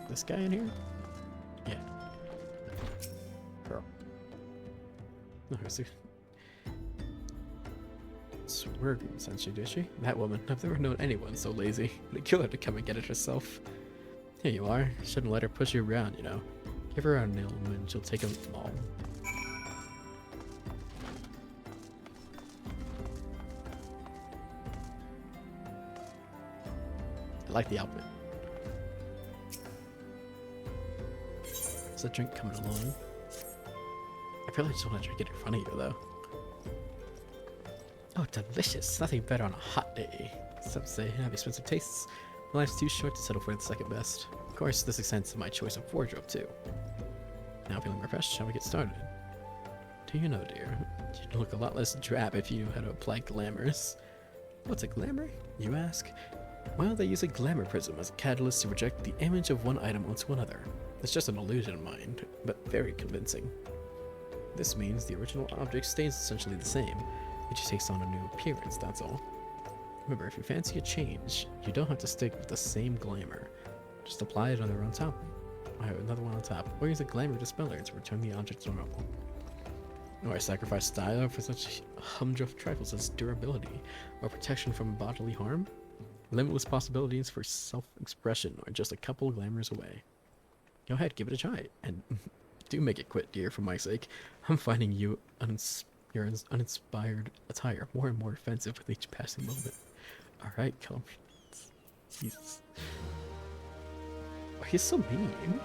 this guy in here? Yeah. Pearl. No, it's a swerving sent you, did she? That woman. I've never known anyone so lazy. I'd kill her to come and get it herself. Here you are. Shouldn't let her push you around, you know. Give her a nail and she'll take them all. I like the outfit. Is the drink coming along? I really just want to drink it in front of you, though. Oh, delicious. Nothing better on a hot day. Some say have expensive tastes. My life's too short to settle for the second best. Of course, this extends to my choice of wardrobe, too. Now feeling refreshed, shall we get started? Do you know, dear, you'd look a lot less drab if you knew how to apply glamours. What's a glamour, you ask? Well, they use a glamour prism as a catalyst to project the image of one item onto another. It's just an illusion of mind, but very convincing. This means the original object stays essentially the same. It just takes on a new appearance, that's all. Remember, if you fancy a change, you don't have to stick with the same glamour. Just apply another on top. I have another one on top. Or use a glamour dispeller to return the object to normal. Or sacrifice style for such humdrum trifles as durability or protection from bodily harm. Limitless possibilities for self-expression are just a couple glamours away. Go ahead, give it a try, and do make it quick, dear, for my sake. I'm finding your uninspired attire more and more offensive with each passing moment. Alright, come. Jesus. Oh, he's so mean.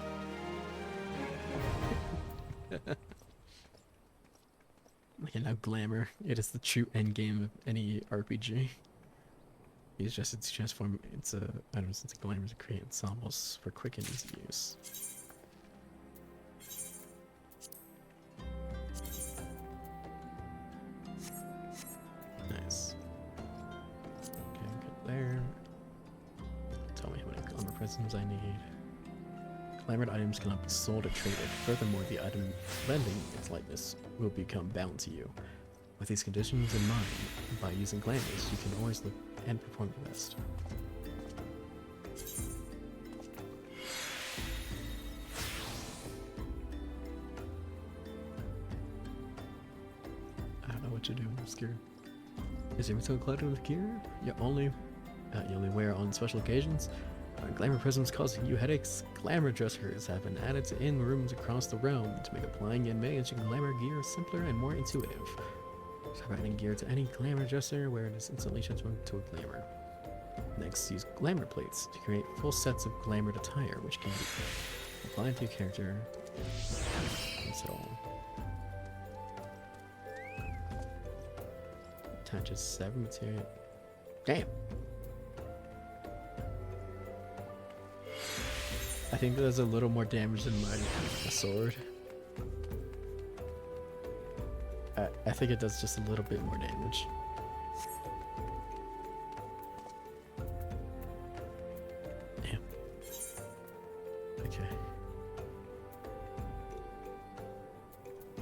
You know, glamour. It is the true end game of any RPG. It's transform. It's a items into glamour to create ensembles for quick and easy use. Nice. Okay, good there. Tell me how many glamour prisms I need. Glamored items cannot be sold or traded. Furthermore, the item lending its lightness will become bound to you. With these conditions in mind, by using glamours, you can always look and perform the best. I don't know what to do. I'm scared. Is your material cluttered with gear? You only wear on special occasions? Glamour prisms causing you headaches? Glamour dressers have been added to inn rooms across the realm to make applying and managing glamour gear simpler and more intuitive. Start adding gear to any glamour dresser where it is instantly transformed to a glamour. Next, use glamour plates to create full sets of glamored attire, which can be applied to your character. That's it all. Attaches 7 material. Damn! I think that does a little more damage than my sword. I think it does just a little bit more damage. Damn. Okay.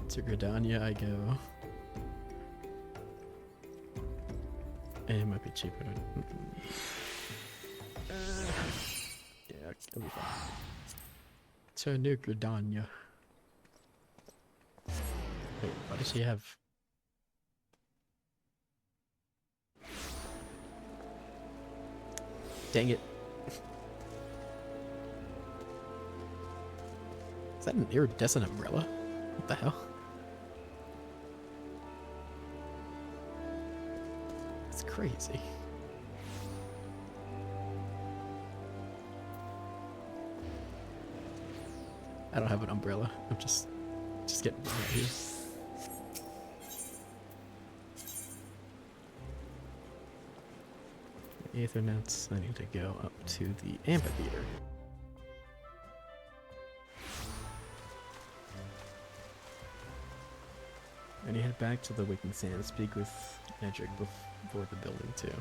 To Gridania I go. It might be cheaper to... yeah, it'll be fine. To New Gridania. Wait, what does she have? Dang it. Is that an iridescent umbrella? What the hell? It's crazy. I don't have an umbrella. I'm just getting right here. Aethernets. I need to go up to the amphitheater. And you head back to the Waking Sand. Speak with Edric before the building too.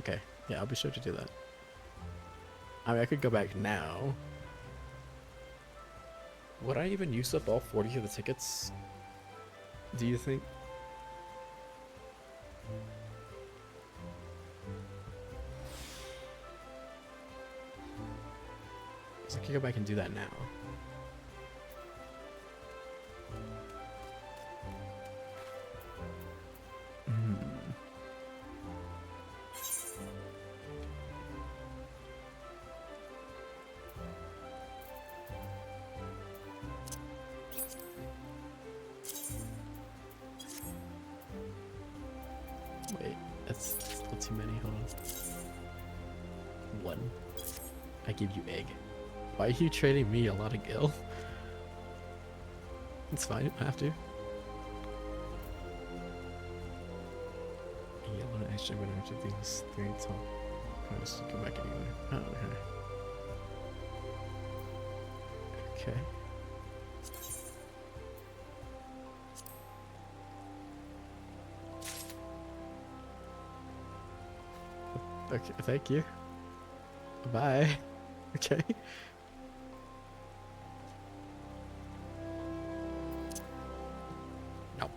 Okay, yeah, I'll be sure to do that. I mean, I could go back now. Would I even use up all 40 of the tickets? Do you think? So I can go back and do that now. Wait, that's still too many. Hold on. 1. I give you egg. Why are you trading me a lot of gil? It's fine, I have to. Yellow actually went after these 3 tall. I'll just go back anyway. Oh, okay. Okay. Okay, thank you. Bye. Okay. No.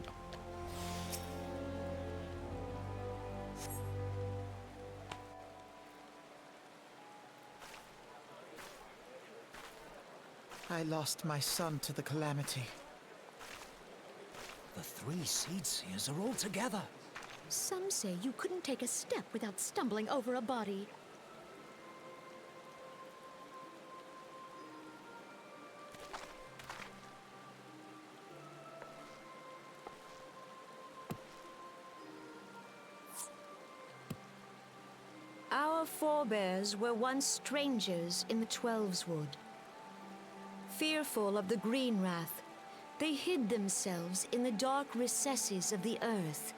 I lost my son to the calamity. The 3 Seedseers are all together. Some say you couldn't take a step without stumbling over a body. Our forebears were once strangers in the Twelves Wood. Fearful of the Green Wrath, They hid themselves in the dark recesses of the earth.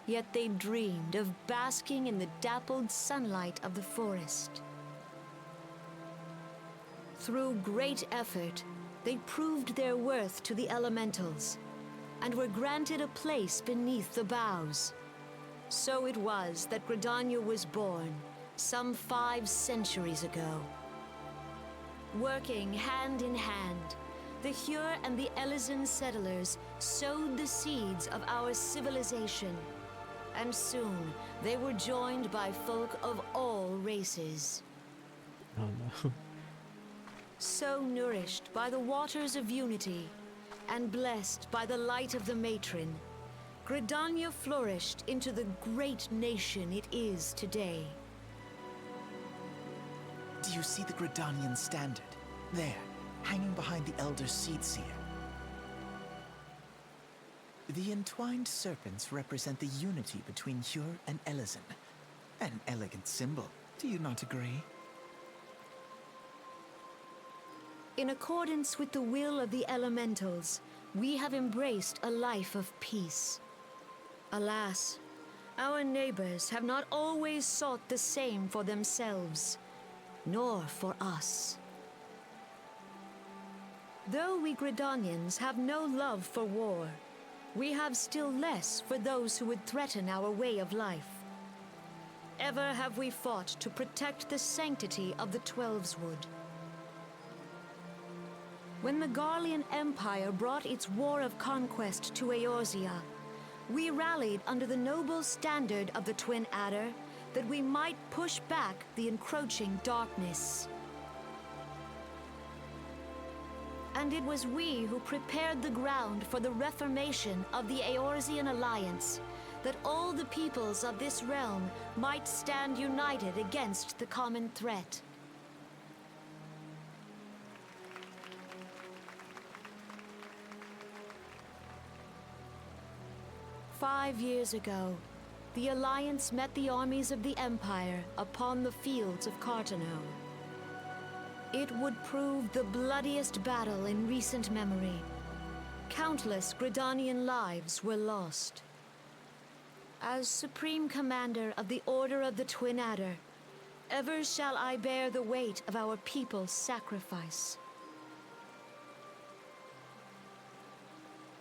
Yet they dreamed of basking in the dappled sunlight of the forest. Through great effort, they proved their worth to the elementals, and were granted a place beneath the boughs. So it was that Gridania was born, some 5 centuries ago. Working hand in hand, the Hyur and the Elysian settlers sowed the seeds of our civilization, and soon they were joined by folk of all races. Oh no. So nourished by the waters of unity, and blessed by the light of the matron, Gridania flourished into the great nation it is today. Do you see the Gridanian standard? There, hanging behind the Elder Seedseer. The entwined serpents represent the unity between Hyur and Elysian. An elegant symbol, do you not agree? In accordance with the will of the elementals, we have embraced a life of peace. Alas, our neighbors have not always sought the same for themselves, nor for us. Though we Gridanians have no love for war, we have still less for those who would threaten our way of life. Ever have we fought to protect the sanctity of the Twelveswood. When the Garlean Empire brought its war of conquest to Eorzea, we rallied under the noble standard of the Twin Adder that we might push back the encroaching darkness. And it was we who prepared the ground for the reformation of the Eorzean Alliance, that all the peoples of this realm might stand united against the common threat. "5 years ago, the Alliance met the armies of the Empire upon the fields of Cartano. It would prove the bloodiest battle in recent memory. Countless Gridanian lives were lost. As Supreme Commander of the Order of the Twin Adder, ever shall I bear the weight of our people's sacrifice.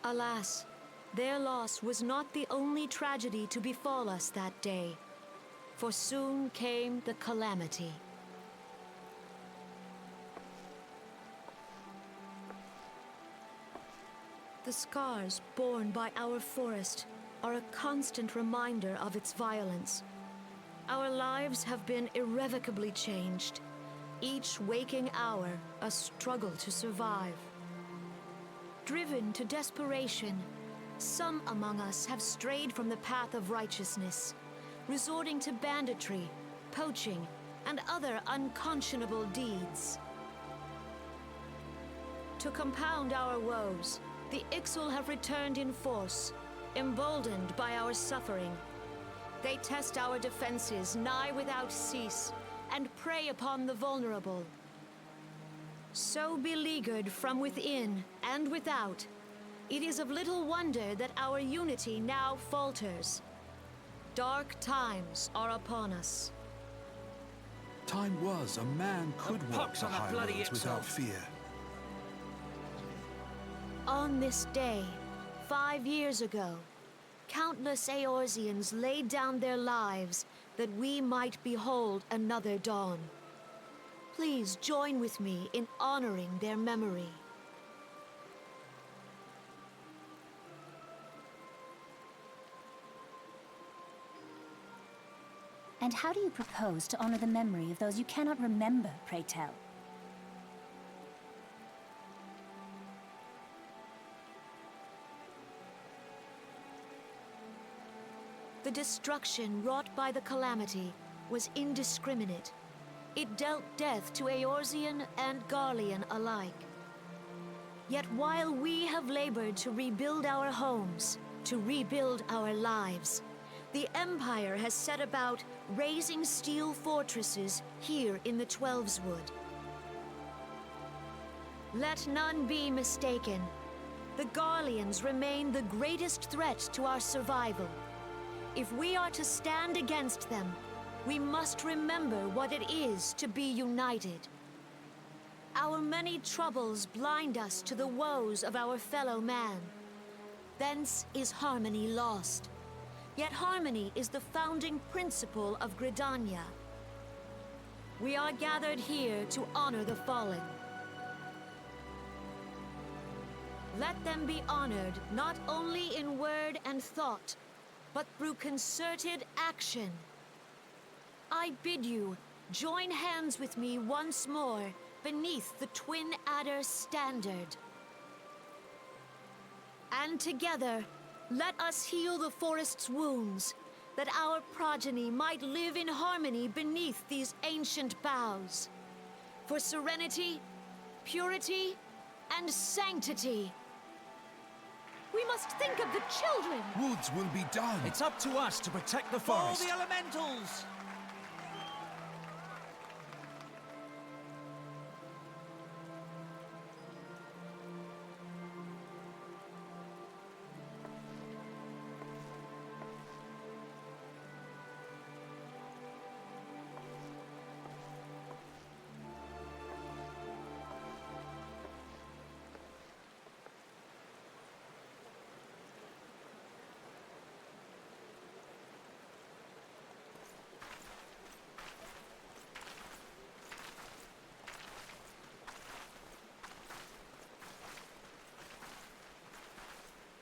Alas, their loss was not the only tragedy to befall us that day, for soon came the calamity. The scars borne by our forest are a constant reminder of its violence. Our lives have been irrevocably changed, each waking hour a struggle to survive. Driven to desperation, some among us have strayed from the path of righteousness, resorting to banditry, poaching, and other unconscionable deeds. To compound our woes, the Ixal have returned in force, emboldened by our suffering. They test our defenses nigh without cease, and prey upon the vulnerable. So beleaguered from within and without, it is of little wonder that our unity now falters. Dark times are upon us. Time was a man could walk the highroads without fear. On this day, 5 years ago, countless Eorzeans laid down their lives that we might behold another dawn. Please join with me in honoring their memory. And how do you propose to honor the memory of those you cannot remember, pray tell? The destruction wrought by the calamity was indiscriminate. It dealt death to Eorzean and Garlean alike. Yet while we have labored to rebuild our homes, to rebuild our lives, the Empire has set about raising steel fortresses here in the Twelveswood. Let none be mistaken. The Garleans remain the greatest threat to our survival. If we are to stand against them, we must remember what it is to be united. Our many troubles blind us to the woes of our fellow man. Thence is harmony lost. Yet harmony is the founding principle of Gridania. We are gathered here to honor the fallen. Let them be honored not only in word and thought, but through concerted action. I bid you join hands with me once more beneath the Twin Adder's standard. And together, let us heal the forest's wounds, that our progeny might live in harmony beneath these ancient boughs. For serenity, purity, and sanctity. We must think of the children! Woods will be done. It's up to us to protect the Follow forest. the elementals!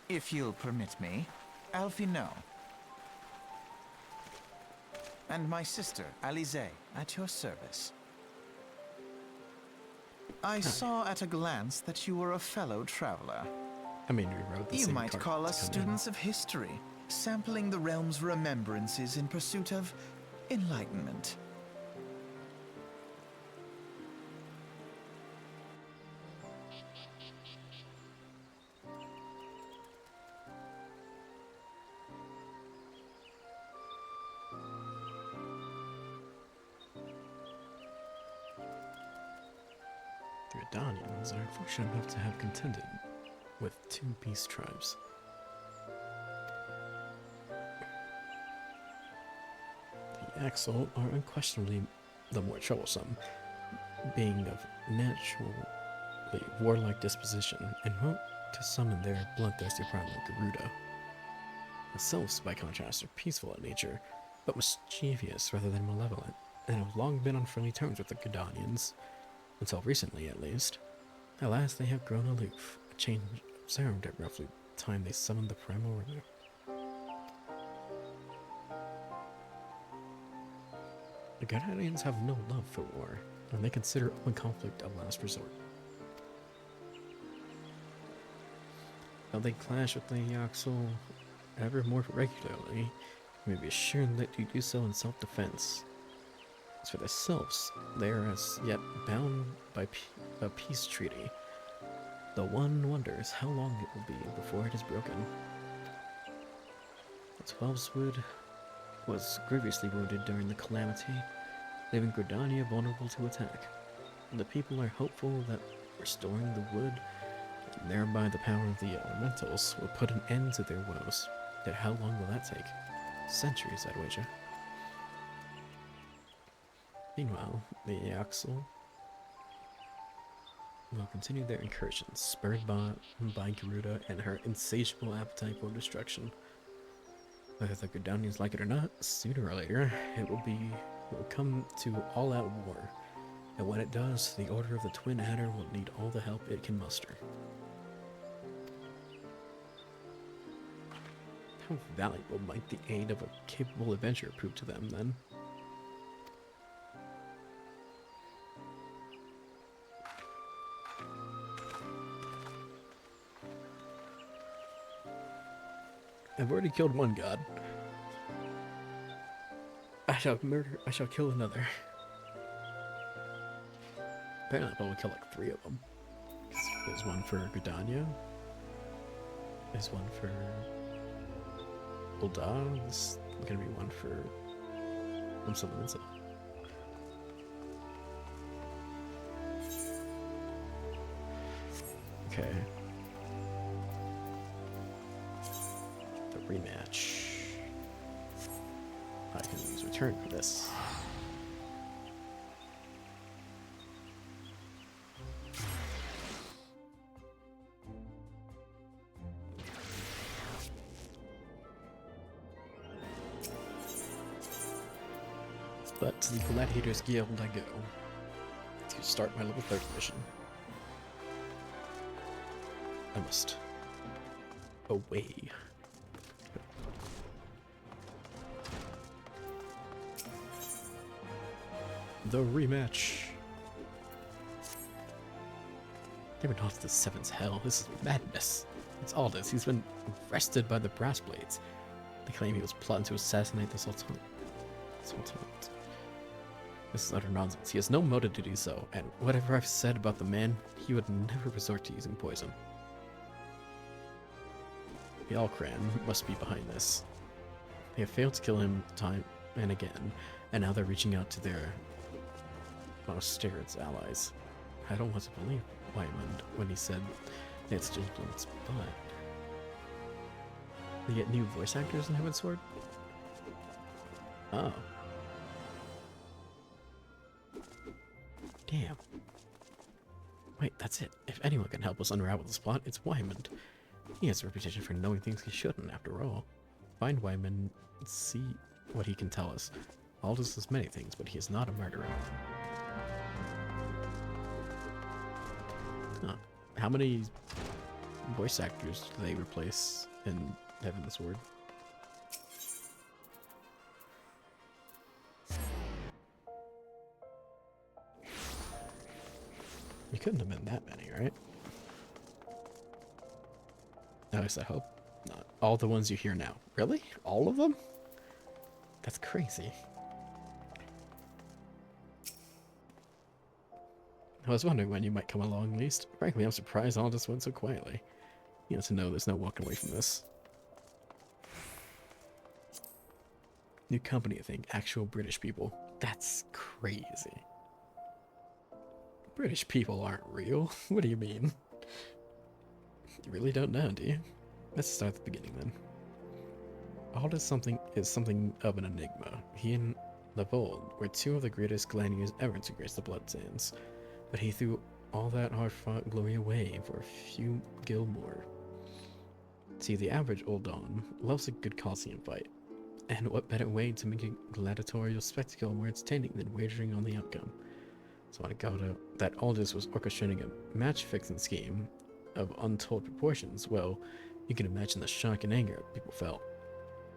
If you'll permit me, Alfie no. And my sister, Alize, at your service. I saw at a glance that you were a fellow traveler. I mean, we wrote the You same might card call to us come in. students of history, sampling the realm's remembrances in pursuit of enlightenment. The Gridanians are fortunate enough to have contended with two beast tribes. The Axel are unquestionably the more troublesome, being of naturally warlike disposition and wont to summon their bloodthirsty primal Garuda. The Sylphs, by contrast, are peaceful in nature, but mischievous rather than malevolent, and have long been on friendly terms with the Gridanians, until recently at least. At last they have grown aloof, a change observed at roughly the time they summoned the primal river. The Gridanians have no love for war, and they consider open conflict a last resort. Though they clash with the Yaxel ever more regularly, you may be assured that you do so in self-defense. As for the Sylphs, they are as yet bound by a peace treaty, though one wonders how long it will be before it is broken. The Twelveswood was grievously wounded during the calamity, leaving Gridania vulnerable to attack. The people are hopeful that restoring the wood, and thereby the power of the elementals, will put an end to their woes. Yet how long will that take? Centuries, I'd wager. Meanwhile, the Yaxel will continue their incursions, spurred by Garuda and her insatiable appetite for destruction. Whether the Gridanians like it or not, sooner or later, it will come to all-out war. And when it does, the Order of the Twin Adder will need all the help it can muster. How valuable might the aid of a capable adventurer prove to them, then? I've already killed one god. I shall kill another. Apparently I'll probably kill like 3 of them. There's one for Gridania. There's one for Amalj'aa. There's gonna be one for Unsolved. Okay. rematch. I can use return for this. But to the Gladiators Guild I go to start my level 30 mission. I must away. The rematch. They were not the seventh hell. This is madness. It's all this. He's been arrested by the Brass Blades. They claim he was plotting to assassinate the Sultan. This is utter nonsense. He has no motive to do so, and whatever I've said about the man, he would never resort to using poison. The Alcran must be behind this. They have failed to kill him time and again, and now they're reaching out to their Monastery's allies. I don't want to believe Wyman when he said it's just on its butt. They get new voice actors in Heaven's Sword? Oh. Damn. Wait, that's it. If anyone can help us unravel this plot, it's Wyman. He has a reputation for knowing things he shouldn't, after all. Find Wyman and see what he can tell us. Aldous does many things, but he is not a murderer. Huh. How many voice actors do they replace in Heaven's Sword? You couldn't have been that many, right? At least I hope not. All the ones you hear now. Really? All of them? That's crazy. I was wondering when you might come along, at least. Frankly, I'm surprised all just went so quietly. You know, to know there's no walking away from this. New company, I think. Actual British people. That's crazy. British people aren't real. What do you mean? You really don't know, do you? Let's start at the beginning then. Aldous is something of an enigma. He and Levold were two of the greatest gladiators ever to grace the Blood Sands, but he threw all that hard-fought glory away for a few Gilmore. See, the average Old Don loves a good Coliseum fight, and what better way to make a gladiatorial spectacle more entertaining than wagering on the outcome? So when I got out that Aldous was orchestrating a match-fixing scheme of untold proportions, well, you can imagine the shock and anger people felt.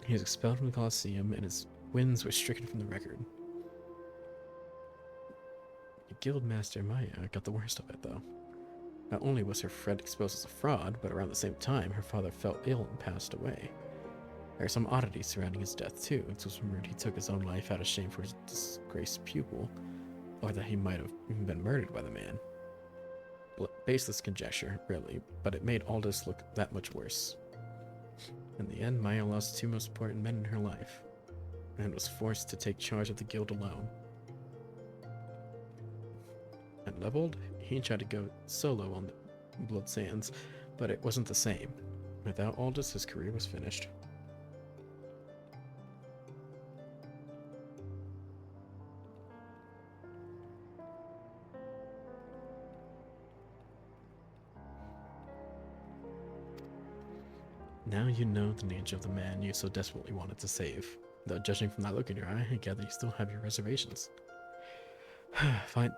He was expelled from the Coliseum, and his wins were stricken from the record. Guildmaster Maya got the worst of it, though. Not only was her friend exposed as a fraud, but around the same time, her father fell ill and passed away. There are some oddities surrounding his death, too. It was rumored he took his own life out of shame for his disgraced pupil, or that he might have even been murdered by the man. Baseless conjecture, really, but it made Aldous look that much worse. In the end, Maya lost two most important men in her life, and was forced to take charge of the guild alone. And Levold, he tried to go solo on the Blood Sands, but it wasn't the same. Without Aldous, his career was finished. Now you know the nature of the man you so desperately wanted to save. Though judging from that look in your eye, I gather you still have your reservations. Fine.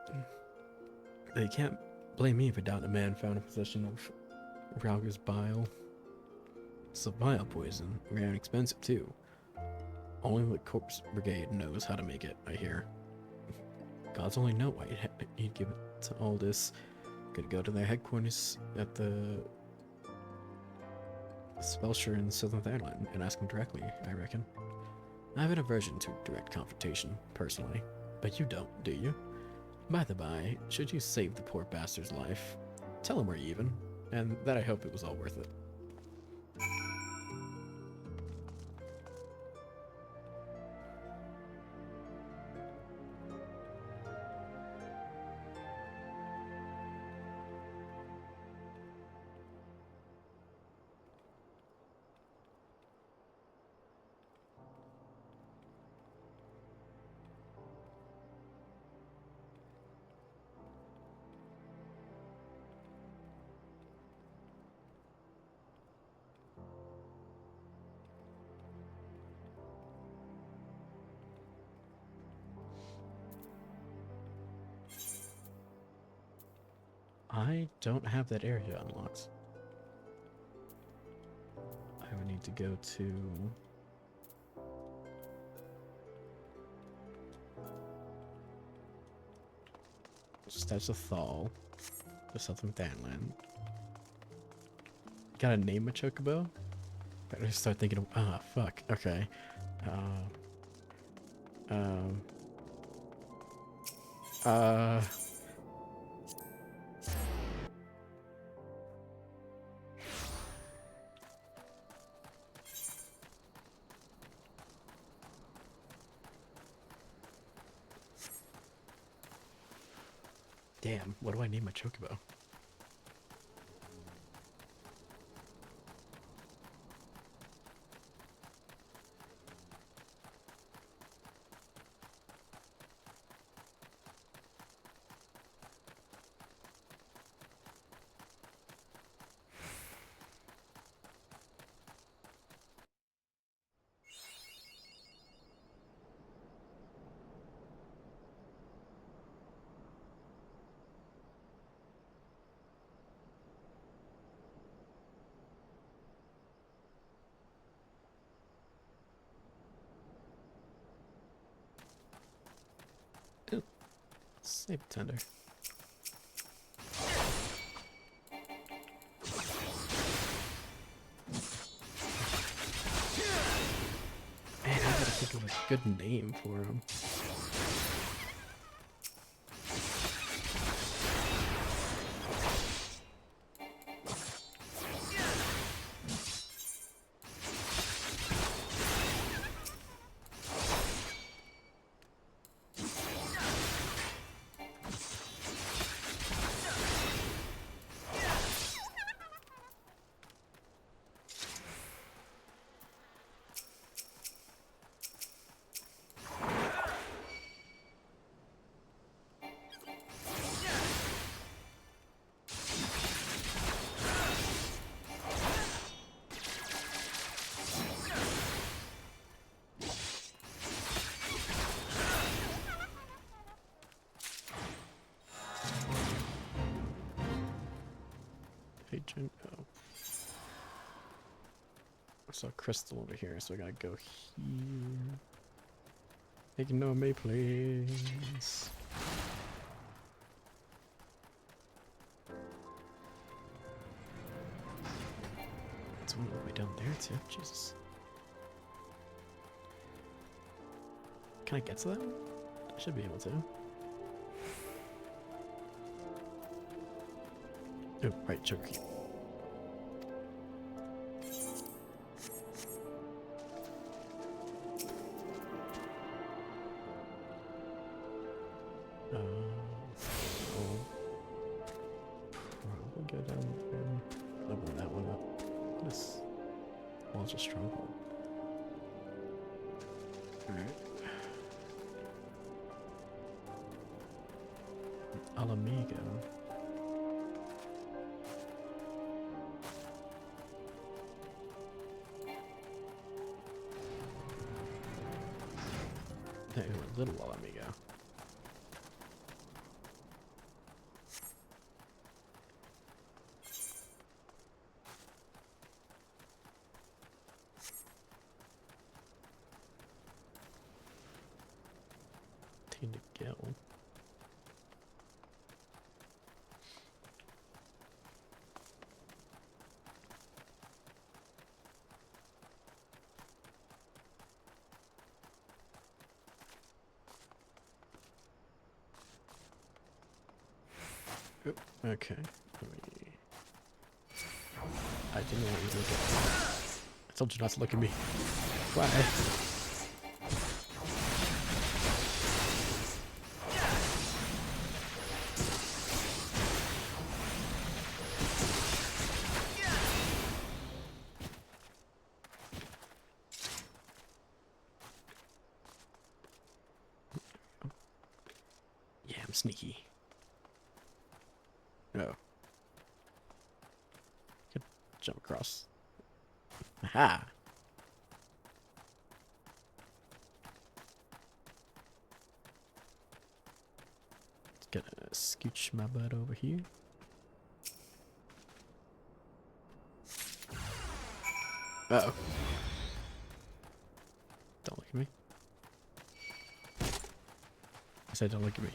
They can't blame me for doubting a man found in possession of Rauger's bile. It's a vile poison, rare and expensive too. Only the Corpse Brigade knows how to make it, I hear. Gods only know why he'd give it to Aldous. Could go to their headquarters at the Spellshire in Southern Ireland and ask him directly, I reckon. I have an aversion to direct confrontation, personally, but you don't, do you? By the by, should you save the poor bastard's life, tell him we're even, and that I hope it was all worth it. I don't have that area unlocked. I would need to go to... That's a Thal. Or something with that land. Gotta name a Chocobo? Better start thinking of... Ah, fuck. Okay. Damn, what do I name my Chocobo? Saber tender. Man, I gotta think of a good name for him. Agent, oh. I saw a crystal over here, so I gotta go here. Ignore me, please. It's one all the way down there, too. Jesus. Can I get to that? I should be able to. Oh, right, choke. I'll probably go down there. Level that one up. This wall's a stronghold. Alright. Alamigo. There, little Alamigo. To go. Oop, okay. I didn't want you to look at me. I told you not to look at me. Why? Yeah, I'm sneaky. Oh. Could jump across. Aha! Just gonna scooch my butt over here. Uh-oh. Don't look at me. I said don't look at me.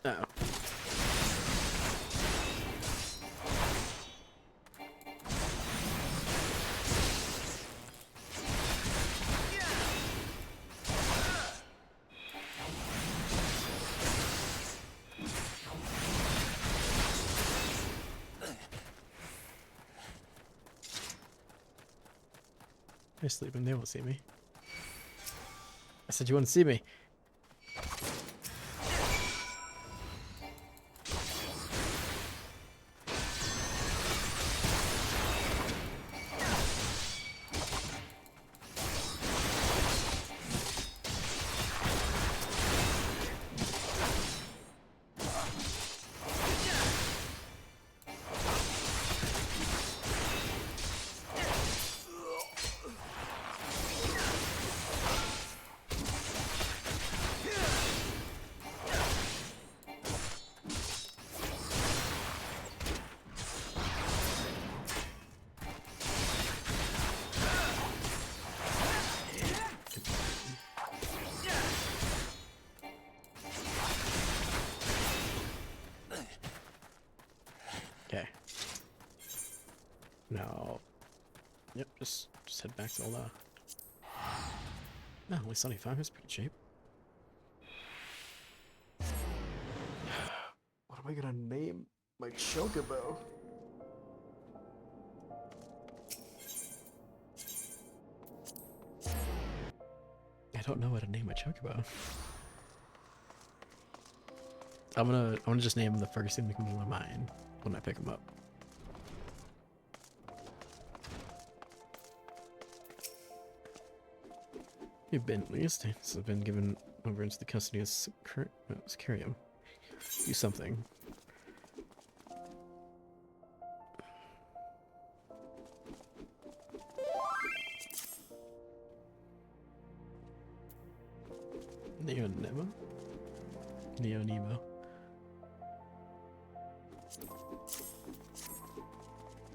Uh-oh. They're sleeping, they won't see me. I said you wouldn't see me. Okay. No. Yep, just head back to Amalj'aa. No, only 75 is pretty cheap. What am I gonna name my Chocobo? I don't know what to name my Chocobo. I'm gonna just name him the first thing that comes to my mind when I pick him up. You've been released. Since I've been given over into the custody of Sicarium. Do something. Nemo? Nemo.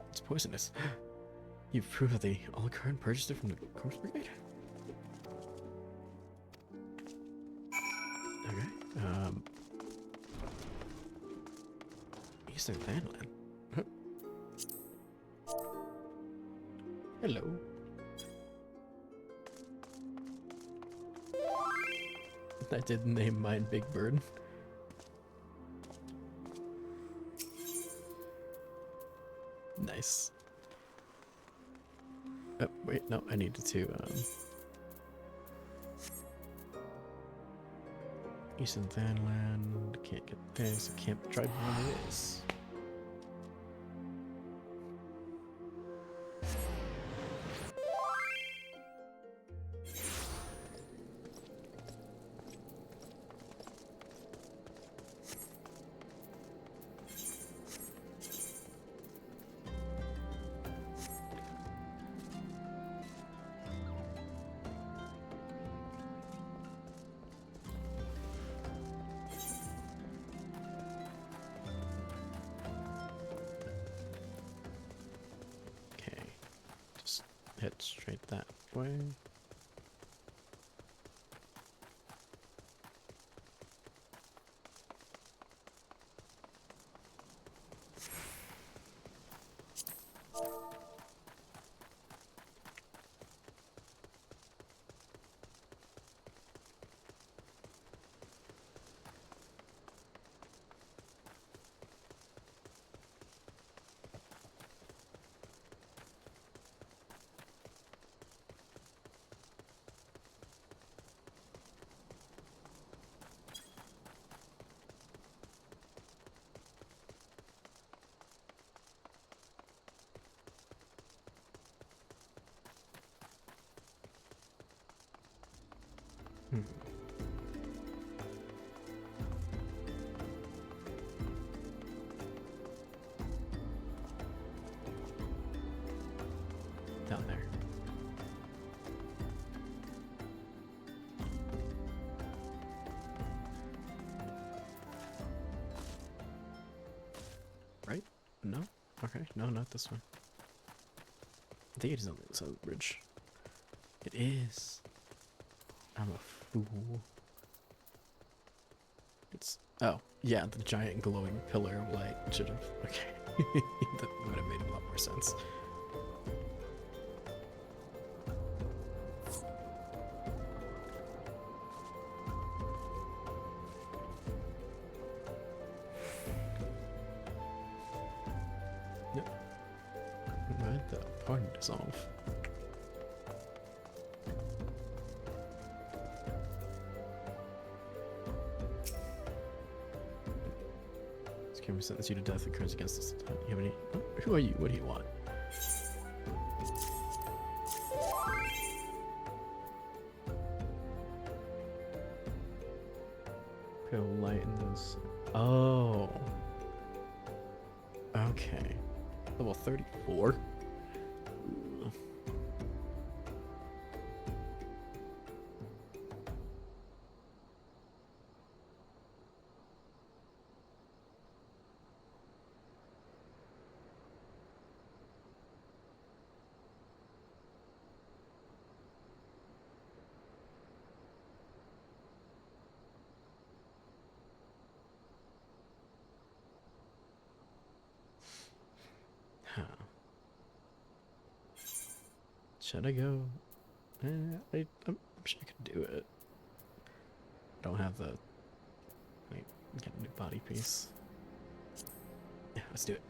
It's poisonous. You've proved that the Alucard purchased it from the Corpse Brigade? Okay. Eastern Vanland. Hello. I did name mine Big Bird. Nice. Oh, wait, no, I needed to, Eastern Vanland, can't get there, so Camp Tribe one it is. Head straight that way. Hmm. Down there. Right? No? Okay, no, not this one. I think it is on the other side of the bridge. It is. I'm a fool. It's. Oh, yeah, the giant glowing pillar of light should have. Okay. That would have made a lot more sense. Yep. Where'd the pardon dissolve? We sentence you to death occurs against us. You have any? Who are you? What do you want? Pale light in those. Oh. Okay. Level 34. Ooh. Should I go? I'm sure I could do it. I don't have the. Wait, get a new body piece. Yeah, let's do it.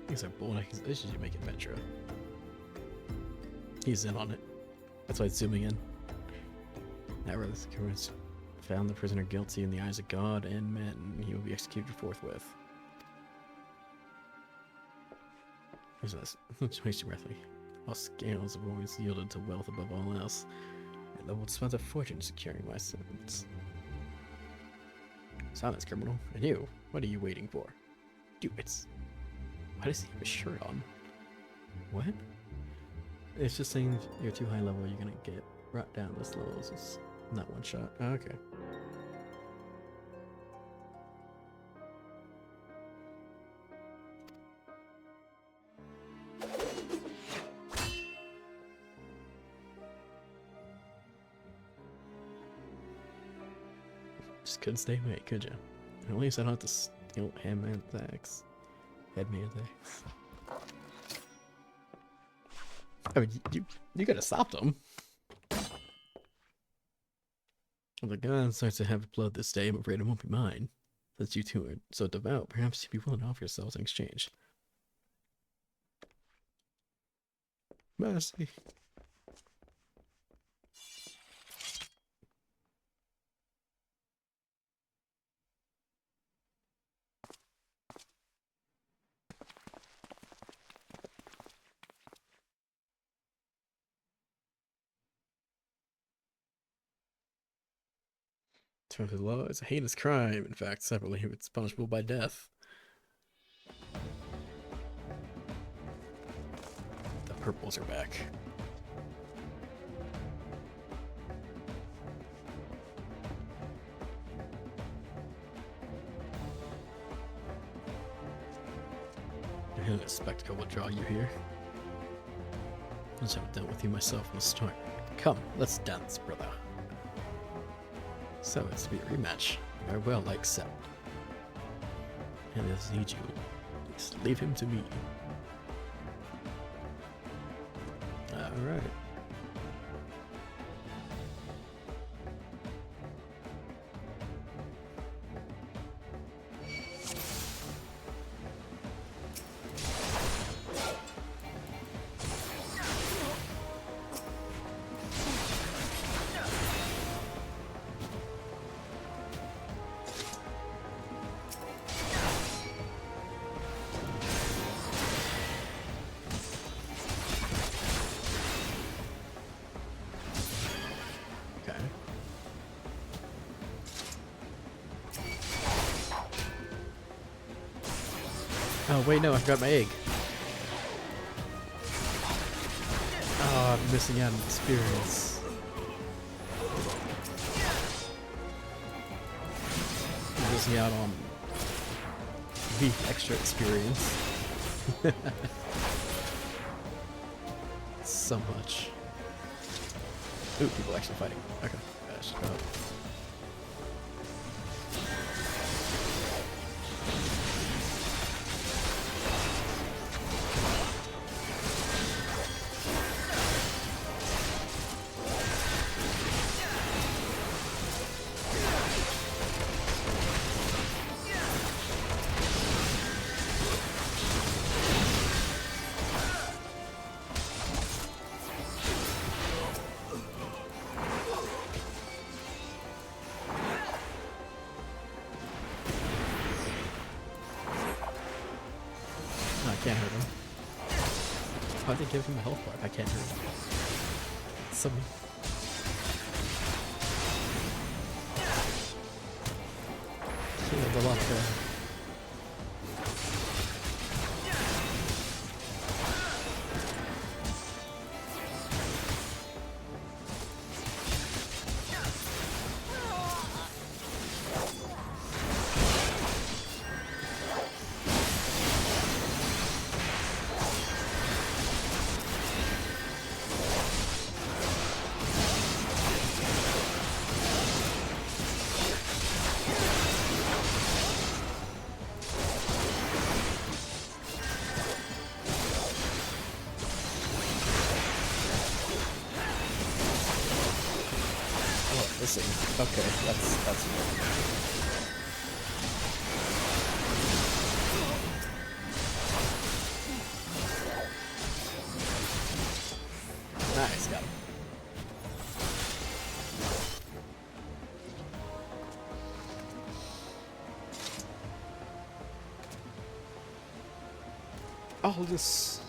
These are bold accusations you make, Adventurer. He's in on it. That's why it's zooming in. Now, this occurrence found the prisoner guilty in the eyes of God and men. He will be executed forthwith. Who's this? Choice directly. All scales have always yielded to wealth above all else, and I would spend a fortune securing my sentence. Silence, criminal. And you, what are you waiting for? Do it. Why does he have a shirt on? What? It's just saying you're too high level, you're gonna get brought down this level. It's just not one shot. Oh, okay. Just couldn't stay away, could you? At least I don't have to steal Amalj'aa. Headman's. I mean, you could have stopped him. If the god starts to have blood this day, I'm afraid it won't be mine. Since you two are so devout, perhaps you'd be willing to offer yourselves in exchange. Mercy. Turn to the law is a heinous crime. In fact, separately, it's punishable by death. The purples are back. A spectacle will draw you here. Once I've dealt with you myself from the start. Come, let's dance, brother. So it's to be a rematch. Farewell, I accept. And I need you. Just leave him to me. Alright. Oh, wait, no, I forgot my egg. Oh, I'm missing out on experience. I'm missing out on the extra experience. So much. Ooh, people actually fighting. Okay, shut up. Can't hurt him. Why'd they give him a health bar? I can't hurt him. So mean. Killed a lot there. Okay, that's nice, got him. All this.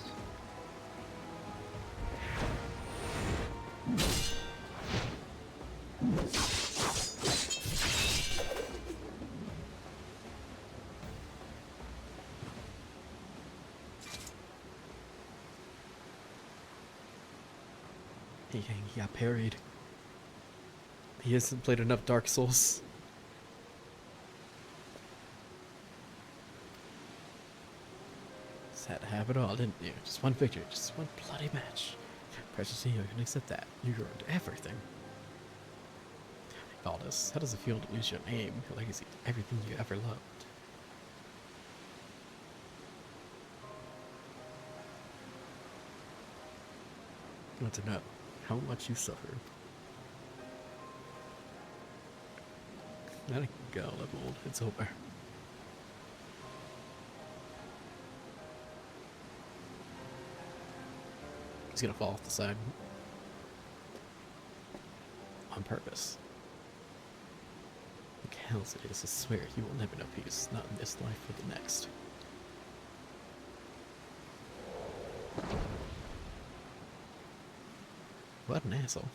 He got parried. He hasn't played enough Dark Souls. Just had to have it all, didn't you? Just one victory, just one bloody match. Precious, you can accept that. You earned everything. Aldous, how does it feel to lose your name, your legacy, everything you ever loved? I want to know how much you suffered. Let it go, Leopold. It's over. He's gonna fall off the side. On purpose. Like hell's it is, I swear, you will never know peace. Not in this life or the next. What an asshole.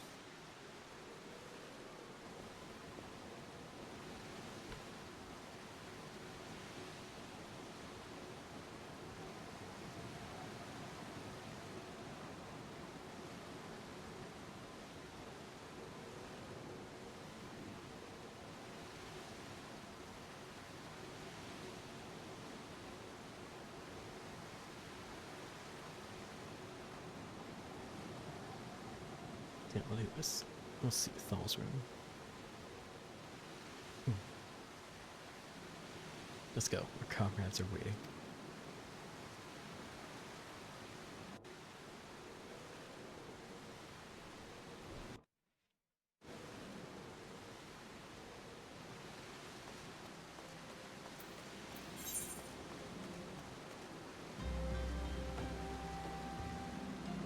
Can't believe this. Let's see Thal's room. Let's go. Our comrades are waiting.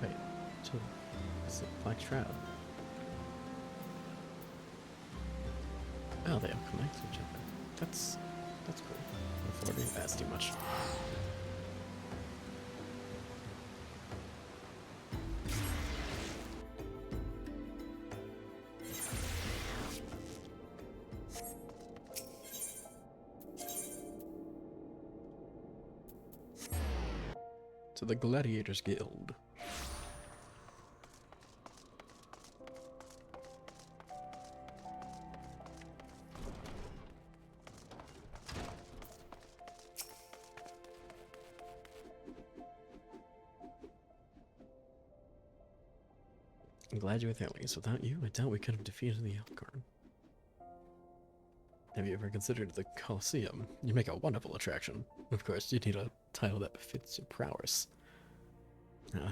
Wait, chill. It's a black shroud. Oh, they all connect to each other. That's cool. 40, that's too much. to the Gladiators Guild. I'm glad you're with Aries. Without you, I doubt we could have defeated the Elkhorn. Have you ever considered the Colosseum? You make a wonderful attraction. Of course, you need a title that befits your prowess.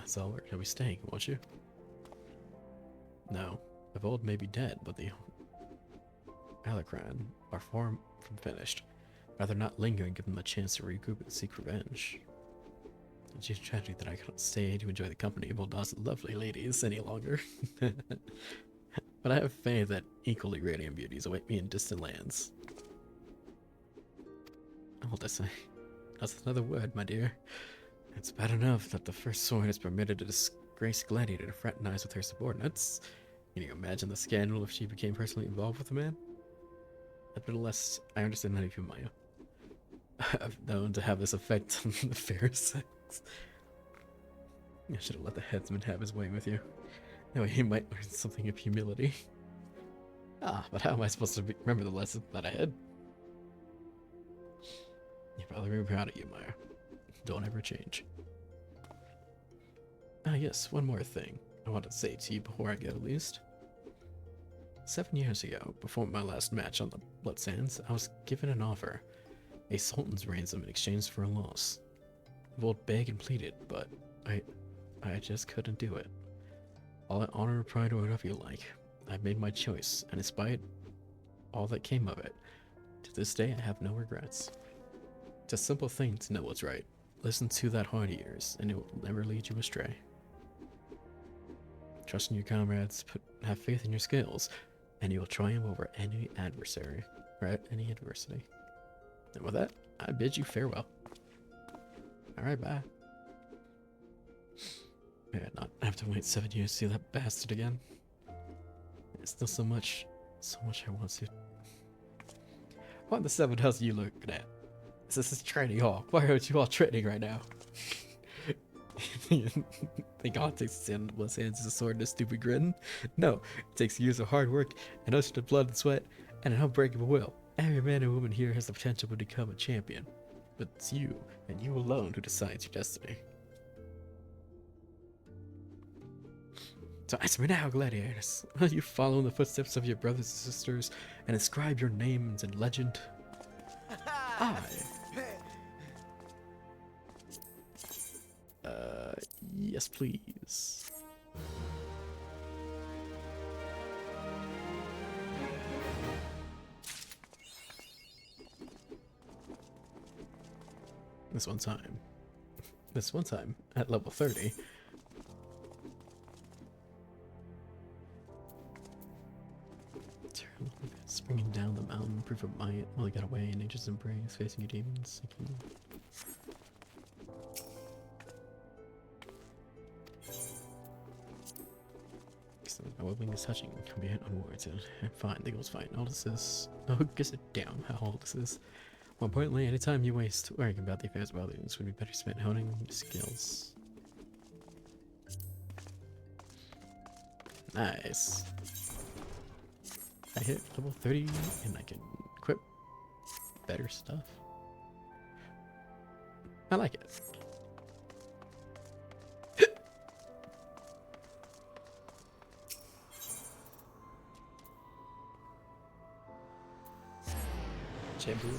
So where are we staying, won't you? No. Evold may be dead, but the Alakran are far from finished. Rather not linger and give them a chance to regroup and seek revenge. It's just tragic that I cannot stay to enjoy the company of Ul'dah's lovely ladies any longer. But I have faith that equally radiant beauties await me in distant lands. All to say, that's another word, my dear. It's bad enough that the first sword is permitted a disgraced gladiator to fraternize with her subordinates. Can you imagine the scandal if she became personally involved with the man? Nevertheless, I understand none of you, Maya. I've known to have this effect on the fair sex. I should have let the headsman have his way with you. That way he might learn something of humility. But how am I supposed to remember the lesson that I had? You're probably very proud of you, Maya. Don't ever change. Yes, one more thing I want to say to you before I go, at least. 7 years ago, before my last match on the Blood Sands, I was given an offer. A sultan's ransom in exchange for a loss. Vold begged and pleaded, but I just couldn't do it. All that honor, pride, or whatever you like, I made my choice, and despite all that came of it, to this day I have no regrets. It's a simple thing to know what's right. Listen to that heart of yours, and it will never lead you astray. Trust in your comrades, have faith in your skills, and you will triumph over any adversary, or any adversity. And with that, I bid you farewell. Alright, bye. May I not have to wait 7 years to see that bastard again. There's still so much I want to. What the 7 house are you looking at? This is training hall. Why aren't you all training right now? Think all it takes to stand Blood Sands is a sword and a stupid grin? No, it takes years of hard work, an ocean of blood and sweat, and an unbreakable will. Every man and woman here has the potential to become a champion. But it's you, and you alone, who decides your destiny. So answer me now, gladiators. Will you follow in the footsteps of your brothers and sisters and inscribe your names in legend? Yes, please. This one time, at level 30. Springing down the mountain, proof of might, while he got away in nature's embrace, facing your demons. My well-being is touching, albeit unwarranted. Fine, the goal's fine. All this is... Oh, who gives a damn how old this is? More importantly, any time you waste worrying about the affairs of others would be better spent honing your skills. Nice. I hit level 30 and I can equip better stuff. I like it. Chamber.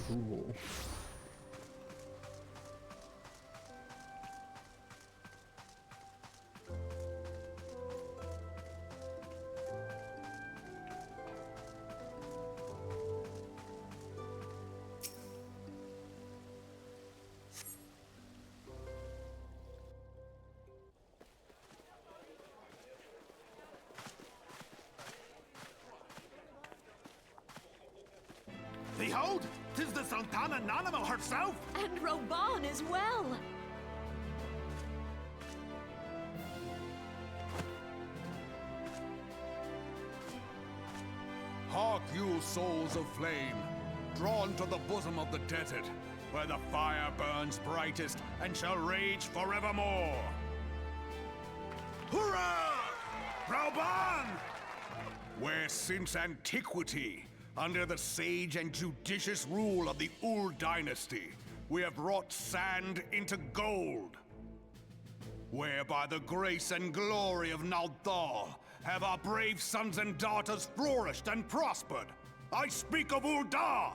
Behold, 'tis the Sultana Nanamo herself! And Reborn as well! Hark, you souls of flame! drawn to the bosom of the desert, where the fire burns brightest and shall rage forevermore. Hurrah! Reborn! Where since antiquity, under the sage and judicious rule of the Ul dynasty, we have wrought sand into gold. Where by the grace and glory of Naldal have our brave sons and daughters flourished and prospered. I speak of Ul'dah!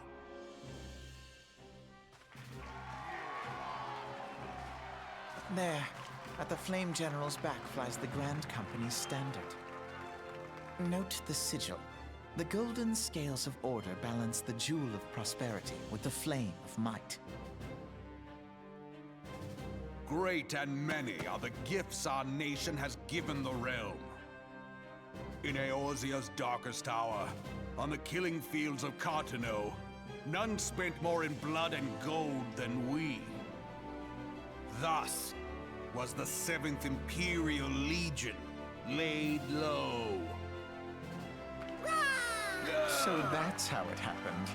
There, at the Flame General's back flies the Grand Company's standard. Note the sigil. The golden scales of order balance the jewel of prosperity with the flame of might. Great and many are the gifts our nation has given the realm. In Eorzea's darkest hour, on the killing fields of Cartano, none spent more in blood and gold than we. Thus was the 7th Imperial Legion laid low. So that's how it happened.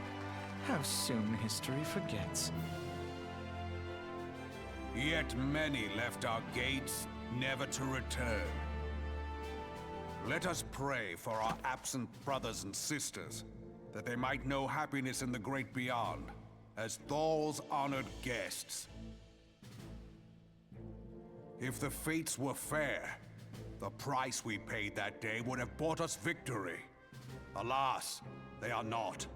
How soon history forgets. Yet many left our gates, never to return. Let us pray for our absent brothers and sisters, that they might know happiness in the great beyond, as Thal's honored guests. If the fates were fair, the price we paid that day would have bought us victory. Alas, they are not.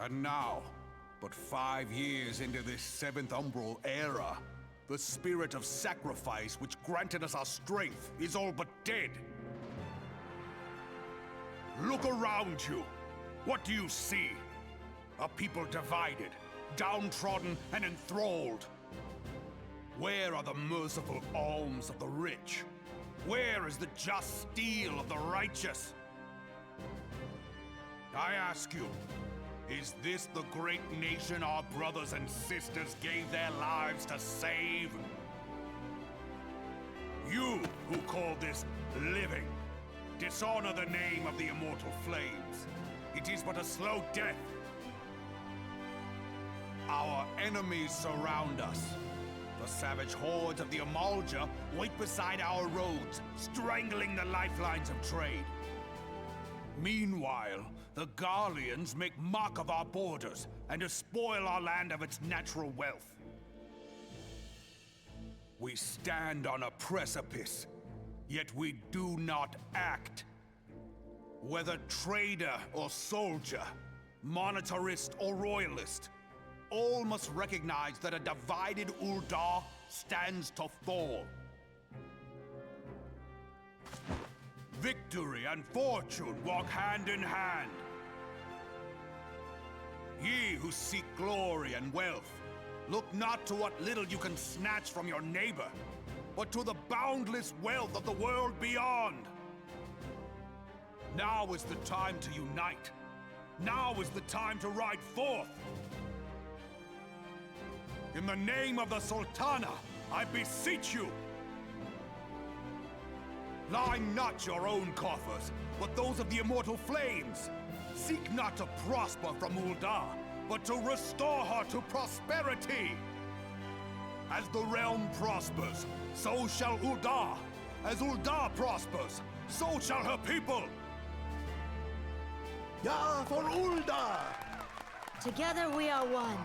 And now, but 5 years into this 7th Umbral era, the spirit of sacrifice which granted us our strength is all but dead. Look around you. What do you see? A people divided, downtrodden and enthralled. Where are the merciful alms of the rich? Where is the just steel of the righteous? I ask you, is this the great nation our brothers and sisters gave their lives to save? You who call this living, dishonor the name of the immortal flames. It is but a slow death. Our enemies surround us. The savage hordes of the Amalj'aa wait beside our roads, strangling the lifelines of trade. Meanwhile, the Garleans make mock of our borders and despoil our land of its natural wealth. We stand on a precipice, yet we do not act. Whether trader or soldier, monetarist or royalist, all must recognize that a divided Ul'dah stands to fall. Victory and fortune walk hand in hand. Ye who seek glory and wealth, look not to what little you can snatch from your neighbor, but to the boundless wealth of the world beyond. Now is the time to unite. Now is the time to ride forth. In the name of the Sultana, I beseech you. Line not your own coffers, but those of the immortal flames. Seek not to prosper from Ul'dah, but to restore her to prosperity. As the realm prospers, so shall Ul'dah. As Ul'dah prospers, so shall her people. Ya for Ul'dah! Together we are one.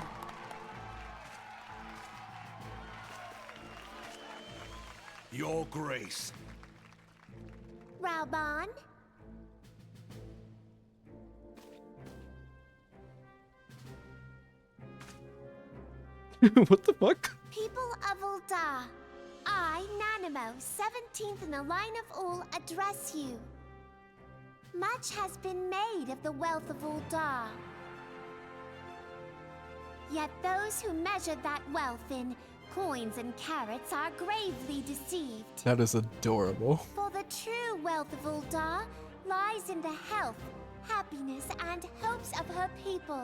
Your grace. Reborn? What the fuck? People of Ul'dah, I, Nanimo, 17th in the line of Ul, address you. Much has been made of the wealth of Ul'dah. Yet those who measure that wealth in coins and carats are gravely deceived. That is adorable. For the true wealth of Ul'dah lies in the health, happiness, and hopes of her people.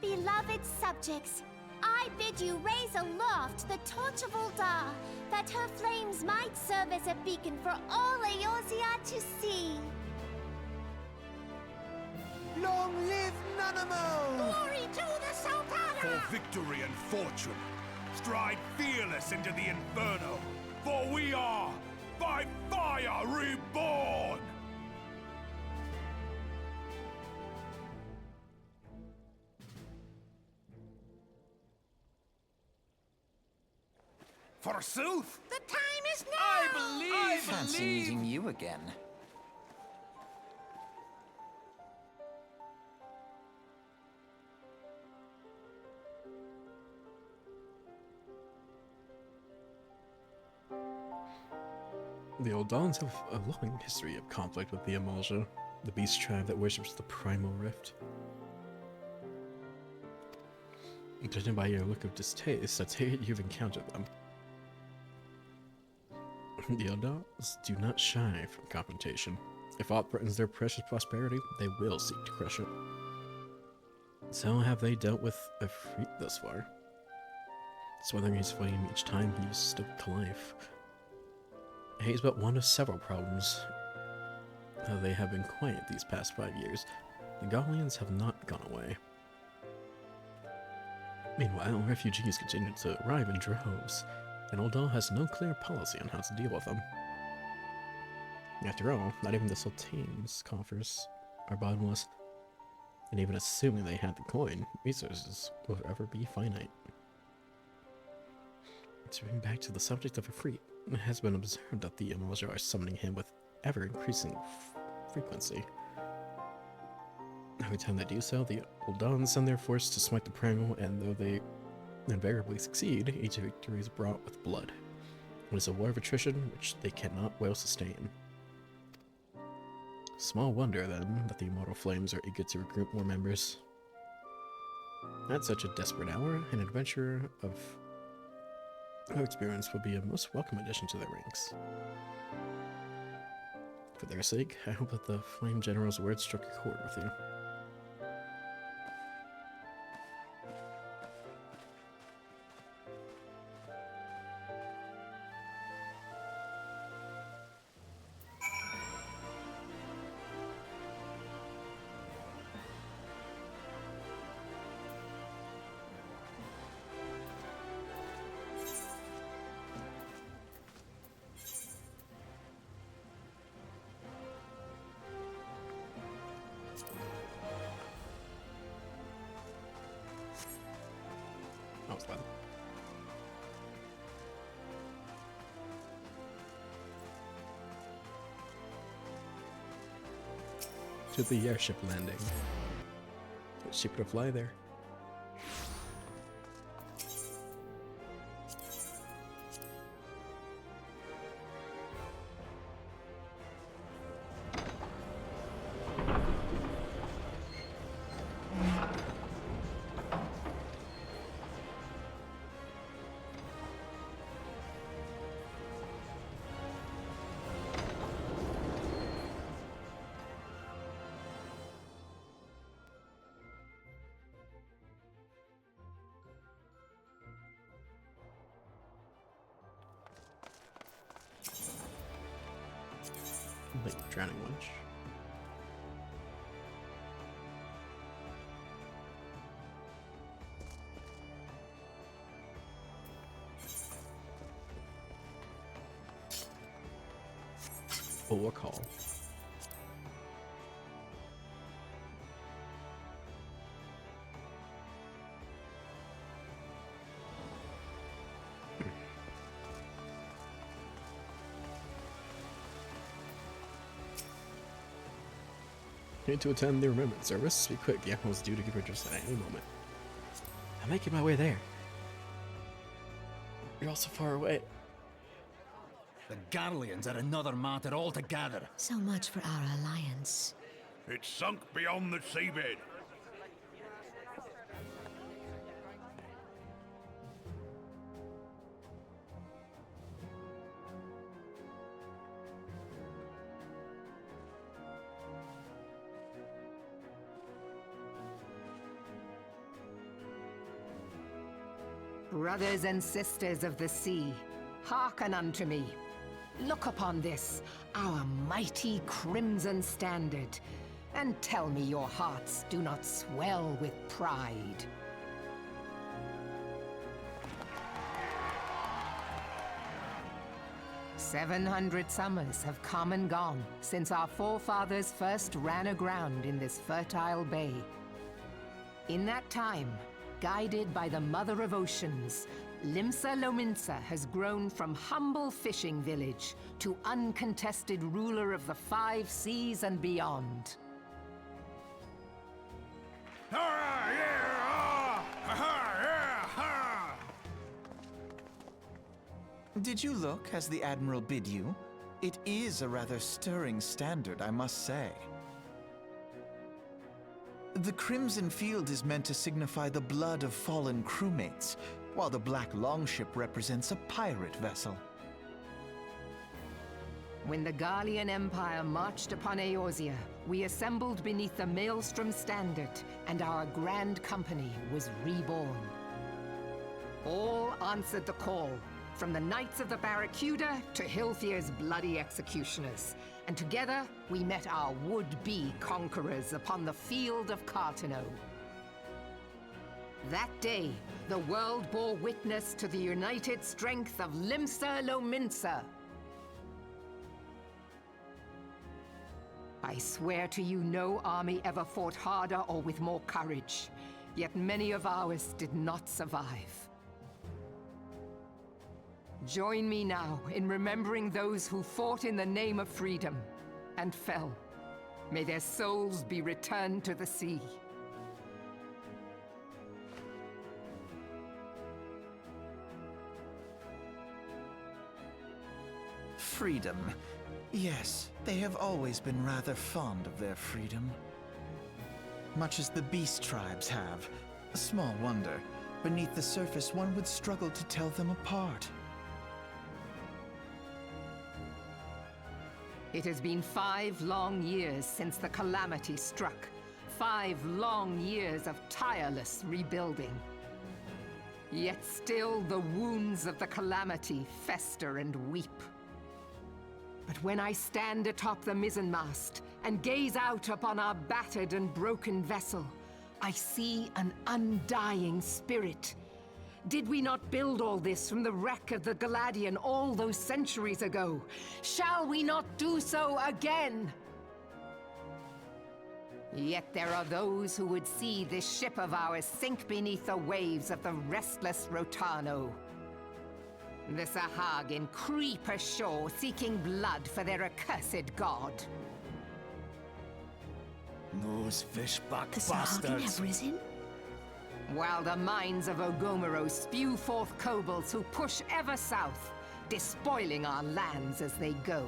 Beloved subjects, I bid you raise aloft the torch of Ul'dah, that her flames might serve as a beacon for all Eorzea to see. Long live Nanamo! Glory to the Sultana! For victory and fortune, stride fearless into the Inferno, for we are, by fire, reborn! Forsooth! The time is now! I fancy meeting you again. The Old Dawns have a long history of conflict with the Amalj'aa, the beast tribe that worships the primal rift. Judging by your look of distaste, I take it you've encountered them. The Old Dawns do not shy from confrontation. If aught threatens their precious prosperity, they will seek to crush it. So have they dealt with a freak thus far? Smothering his flame each time he stood to life. He's but one of several problems. Though they have been quiet these past 5 years, the Gaulians have not gone away. Meanwhile, refugees continue to arrive in droves, and Ul'dah has no clear policy on how to deal with them. After all, not even the Sultan's coffers are bottomless, and even assuming they had the coin, resources will forever be finite. To bring back to the subject of Ifrit, it has been observed that the Amalj'aa are summoning him with ever-increasing frequency. Every time they do so, the Ul'dah send their force to smite the primal, and though they invariably succeed, each victory is brought with blood. It is a war of attrition which they cannot well sustain. Small wonder, then, that the Immortal Flames are eager to recruit more members. At such a desperate hour, an adventurer of no experience would be a most welcome addition to their ranks. For their sake, I hope that the Flame General's words struck a chord with you. That was fun. To the airship landing. It's cheaper to fly there. Like drowning winch. Or call. Need to attend the remembrance service. Be quick, the animal's due to give her just at any moment. I'm making my way there. You're all so far away. The Garleans are another matter altogether. So much for our alliance. It's sunk beyond the seabed. Brothers and sisters of the sea, hearken unto me. Look upon this, our mighty crimson standard. and tell me your hearts do not swell with pride. "700 summers have come and gone since our forefathers first ran aground in this fertile bay. In that time, guided by the Mother of Oceans, Limsa Lominsa has grown from humble fishing village to uncontested ruler of the 5 seas and beyond. Did you look as the Admiral bid you? It is a rather stirring standard, I must say. The Crimson Field is meant to signify the blood of fallen crewmates, while the Black Longship represents a pirate vessel. When the Garlean Empire marched upon Eorzea, we assembled beneath the Maelstrom Standard, and our Grand Company was reborn. All answered the call, from the Knights of the Barracuda to Hilfir's bloody executioners, and together we met our would-be conquerors upon the field of Cartano. That day, the world bore witness to the united strength of Limsa Lominsa. I swear to you, no army ever fought harder or with more courage, yet many of ours did not survive. Join me now in remembering those who fought in the name of freedom and fell. May their souls be returned to the sea. Freedom. Yes, they have always been rather fond of their freedom. Much as the beast tribes have. Small wonder. Beneath the surface, one would struggle to tell them apart. It has been 5 long years since the calamity struck. 5 long years of tireless rebuilding. Yet still the wounds of the calamity fester and weep. But when I stand atop the mizzenmast and gaze out upon our battered and broken vessel, I see an undying spirit. Did we not build all this from the wreck of the Galadian all those centuries ago? Shall we not do so again? Yet there are those who would see this ship of ours sink beneath the waves of the restless Rotano. The Sahagin creep ashore seeking blood for their accursed god. Those fishbuck The Sahagin bastards. have risen? While the mines of Ogomero spew forth kobolds who push ever south, despoiling our lands as they go.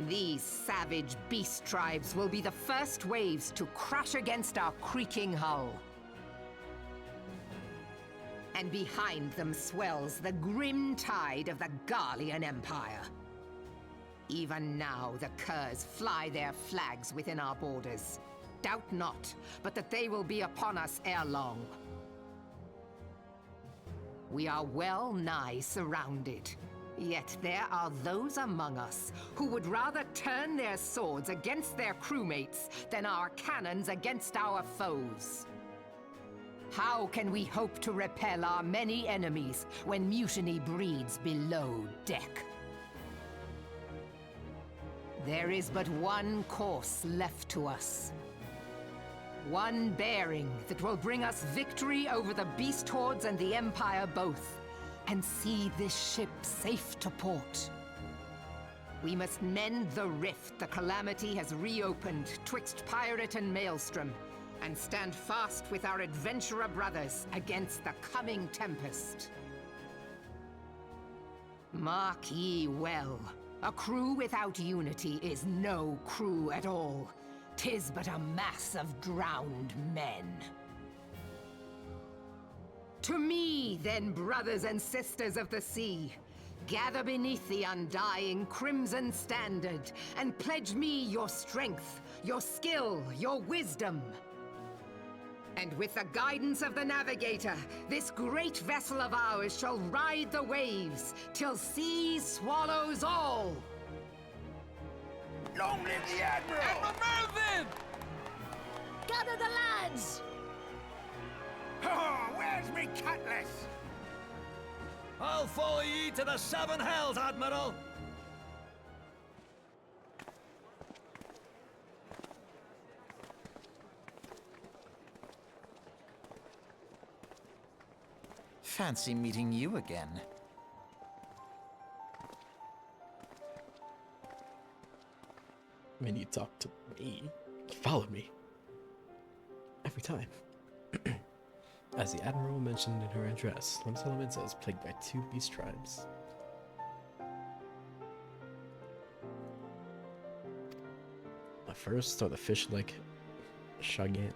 These savage beast tribes will be the first waves to crash against our creaking hull. And behind them swells the grim tide of the Garlean Empire. Even now the curs fly their flags within our borders. Doubt not, but that they will be upon us ere long. We are well nigh surrounded. Yet there are those among us who would rather turn their swords against their crewmates than our cannons against our foes. How can we hope to repel our many enemies when mutiny breeds below deck? There is but one course left to us. One bearing that will bring us victory over the beast hordes and the Empire both, and see this ship safe to port. We must mend the rift the calamity has reopened twixt pirate and maelstrom, and stand fast with our adventurer brothers against the coming tempest. Mark ye well, a crew without unity is no crew at all. 'Tis but a mass of drowned men. To me, then, brothers and sisters of the sea, gather beneath the undying crimson standard and pledge me your strength, your skill, your wisdom. And with the guidance of the navigator, this great vessel of ours shall ride the waves till sea swallows all. Long live the Admiral! Admiral Melvin! Gather the lads! Oh, where's me cutlass? I'll follow ye to the seven hells, Admiral! Fancy meeting you again. I mean, you talk to me. You followed me. Every time. As the Admiral mentioned in her address, Limsa is plagued by 2 beast tribes. The first are the fish-like Shagan,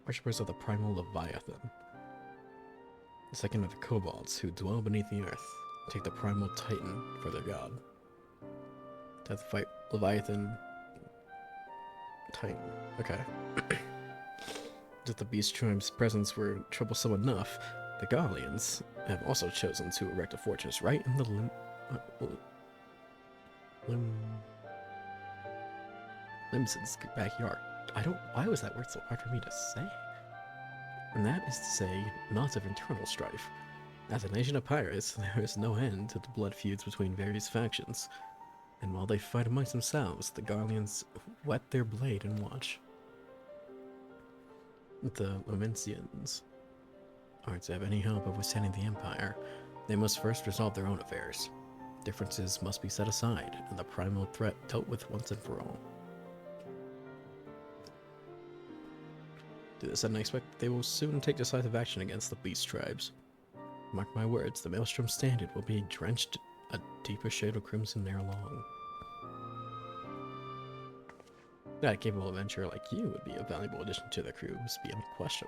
worshippers of the primal Leviathan. The second are the kobolds, who dwell beneath the earth, take the primal Titan for their god. Death fight Leviathan Titan. Okay. If the beast tribe's presence were troublesome enough, the Garleans have also chosen to erect a fortress right in the Limson's backyard. Why was that word so hard for me to say? And that is to say, not of internal strife. As a nation of pirates, there is no end to the blood feuds between various factions. And while they fight amongst themselves, the Garleans whet their blade and watch. The Lomencians are to have any hope of withstanding the Empire, they must first resolve their own affairs. Differences must be set aside, and the primal threat dealt with once and for all. To this end, I expect they will soon take decisive action against the beast tribes. Mark my words, the Maelstrom Standard will be drenched a deeper shade of crimson ere long. That a capable adventurer like you would be a valuable addition to the crew, is beyond question.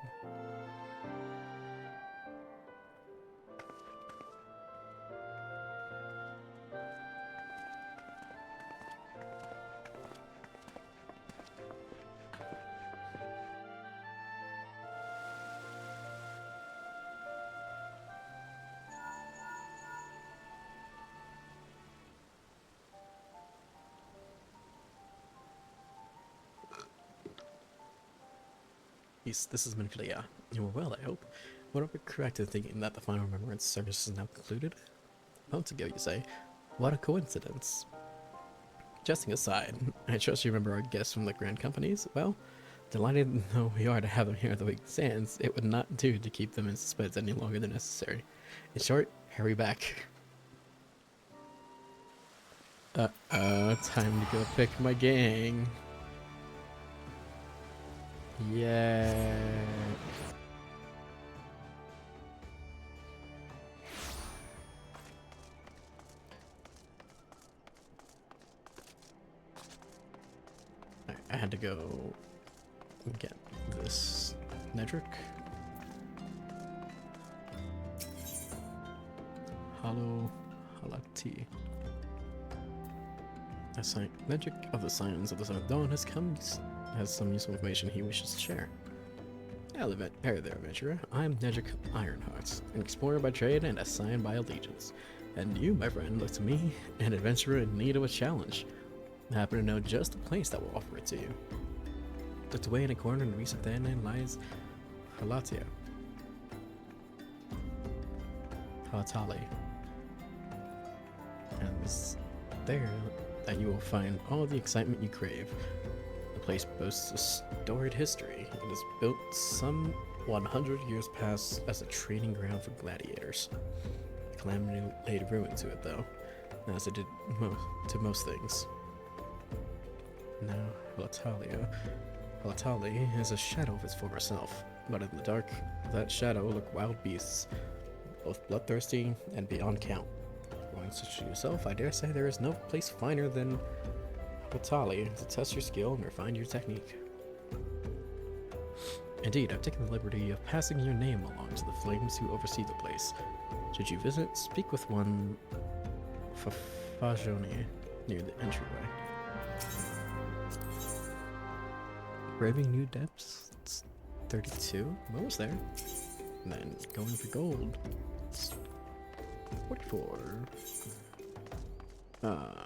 This is Materia. You were well, I hope. Would I be correct in thinking that the final remembrance service is now concluded? Months ago, you say. What a coincidence. Jesting aside, I trust you remember our guests from the Grand Companies. Well, delighted though we are to have them here at the Wake Sands, it would not do to keep them in suspense any longer than necessary. In short, hurry back. Time to go pick my gang. Yeah. I had to go get this Nedrick. Halati. Nedrick of the Scions of the Son of Dawn has some useful information he wishes to share. Hello there, adventurer. I'm Nedrick Ironheart, an explorer by trade and a Scion by allegiance. And you, my friend, look to me, an adventurer in need of a challenge. I happen to know just the place that will offer it to you. Tucked away in a corner in the recent land lies Halatali. And it's there that you will find all the excitement you crave. The place boasts a storied history. It was built some 100 years past as a training ground for gladiators. Calamity laid ruin to it, though, as it did to most things. Now, Halatali is a shadow of its former self, but in the dark, that shadow look wild beasts, both bloodthirsty and beyond count. Going such to yourself, I dare say there is no place finer than Halatali to test your skill and refine your technique. Indeed, I've taken the liberty of passing your name along to the flames who oversee the place. Should you visit, speak with one Fafajoni near the entryway. Braving new depths, it's 32, almost there. And then going for gold, it's 44. The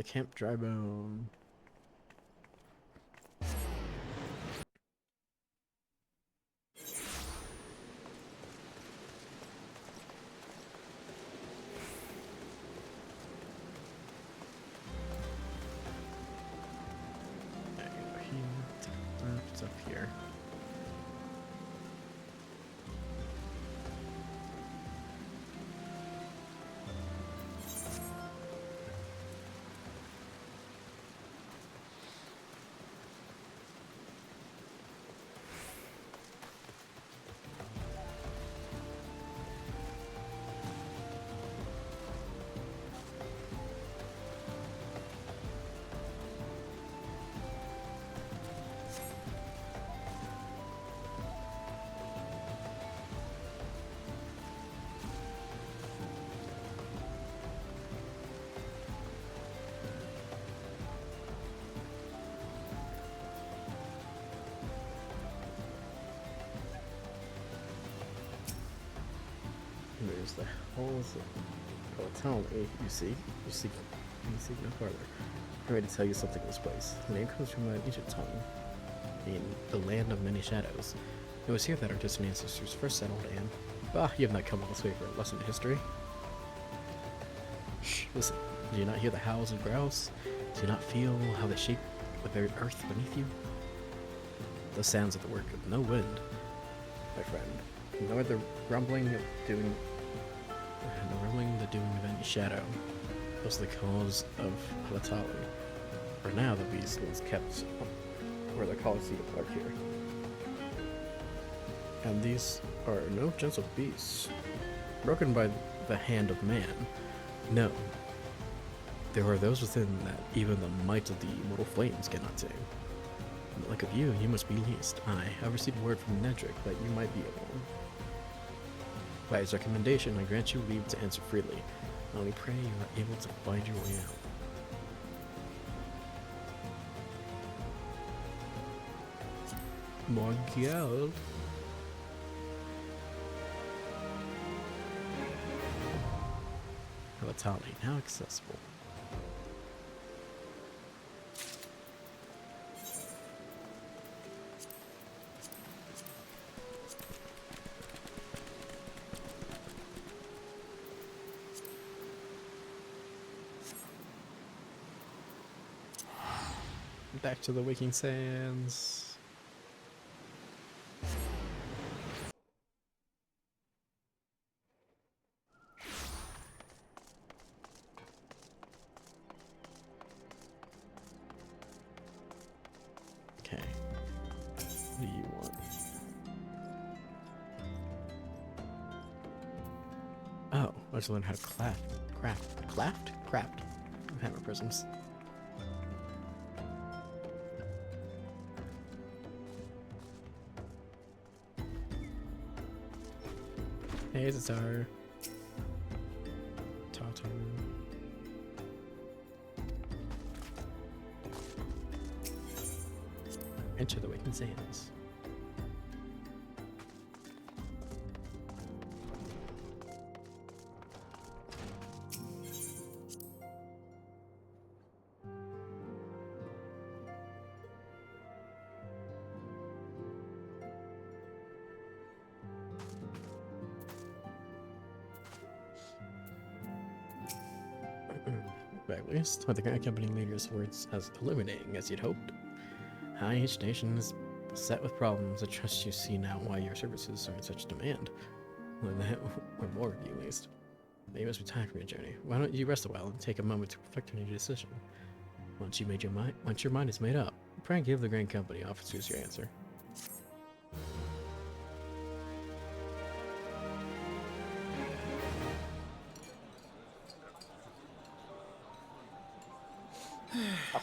Camp Drybone. It's up here. There's the halls of Amalj'aa. You see no farther. I'm ready to tell you something of this place. The name comes from an ancient tongue, in the land of many shadows. It was here that our distant ancestors first settled, and you have not come all this way for a lesson in history. Shh, listen. Do you not hear the howls and growls? Do you not feel how they shake the very earth beneath you? Those sounds are the work of no wind, my friend. Nor the rumbling of the doing of any shadow was the cause of Amalj'aa. For now, the beast was kept where the college seat of here. And these are no gentle beasts, broken by the hand of man. No. There are those within that even the might of the immortal flames cannot tame. But like of you, you must be least. I have received word from Nedrick that you might be able. By his recommendation, I grant you leave to answer freely. I only pray you are able to find your way out. More gold. Amalj'aa, now accessible. Back to the Waking Sands. Okay. What do you want? Oh, let's learn how to craft hammer prisms. Hey, it's our Tato. Enter the Waking Sands. At least, with the Grand Company leader's words as illuminating as you'd hoped. How each nation is beset with problems. I trust you see now why your services are in such demand. Or more of you, at least. You must be tired from your journey. Why don't you rest a while and take a moment to reflect on your decision? Once your mind is made up, pray and give the Grand Company officers your answer.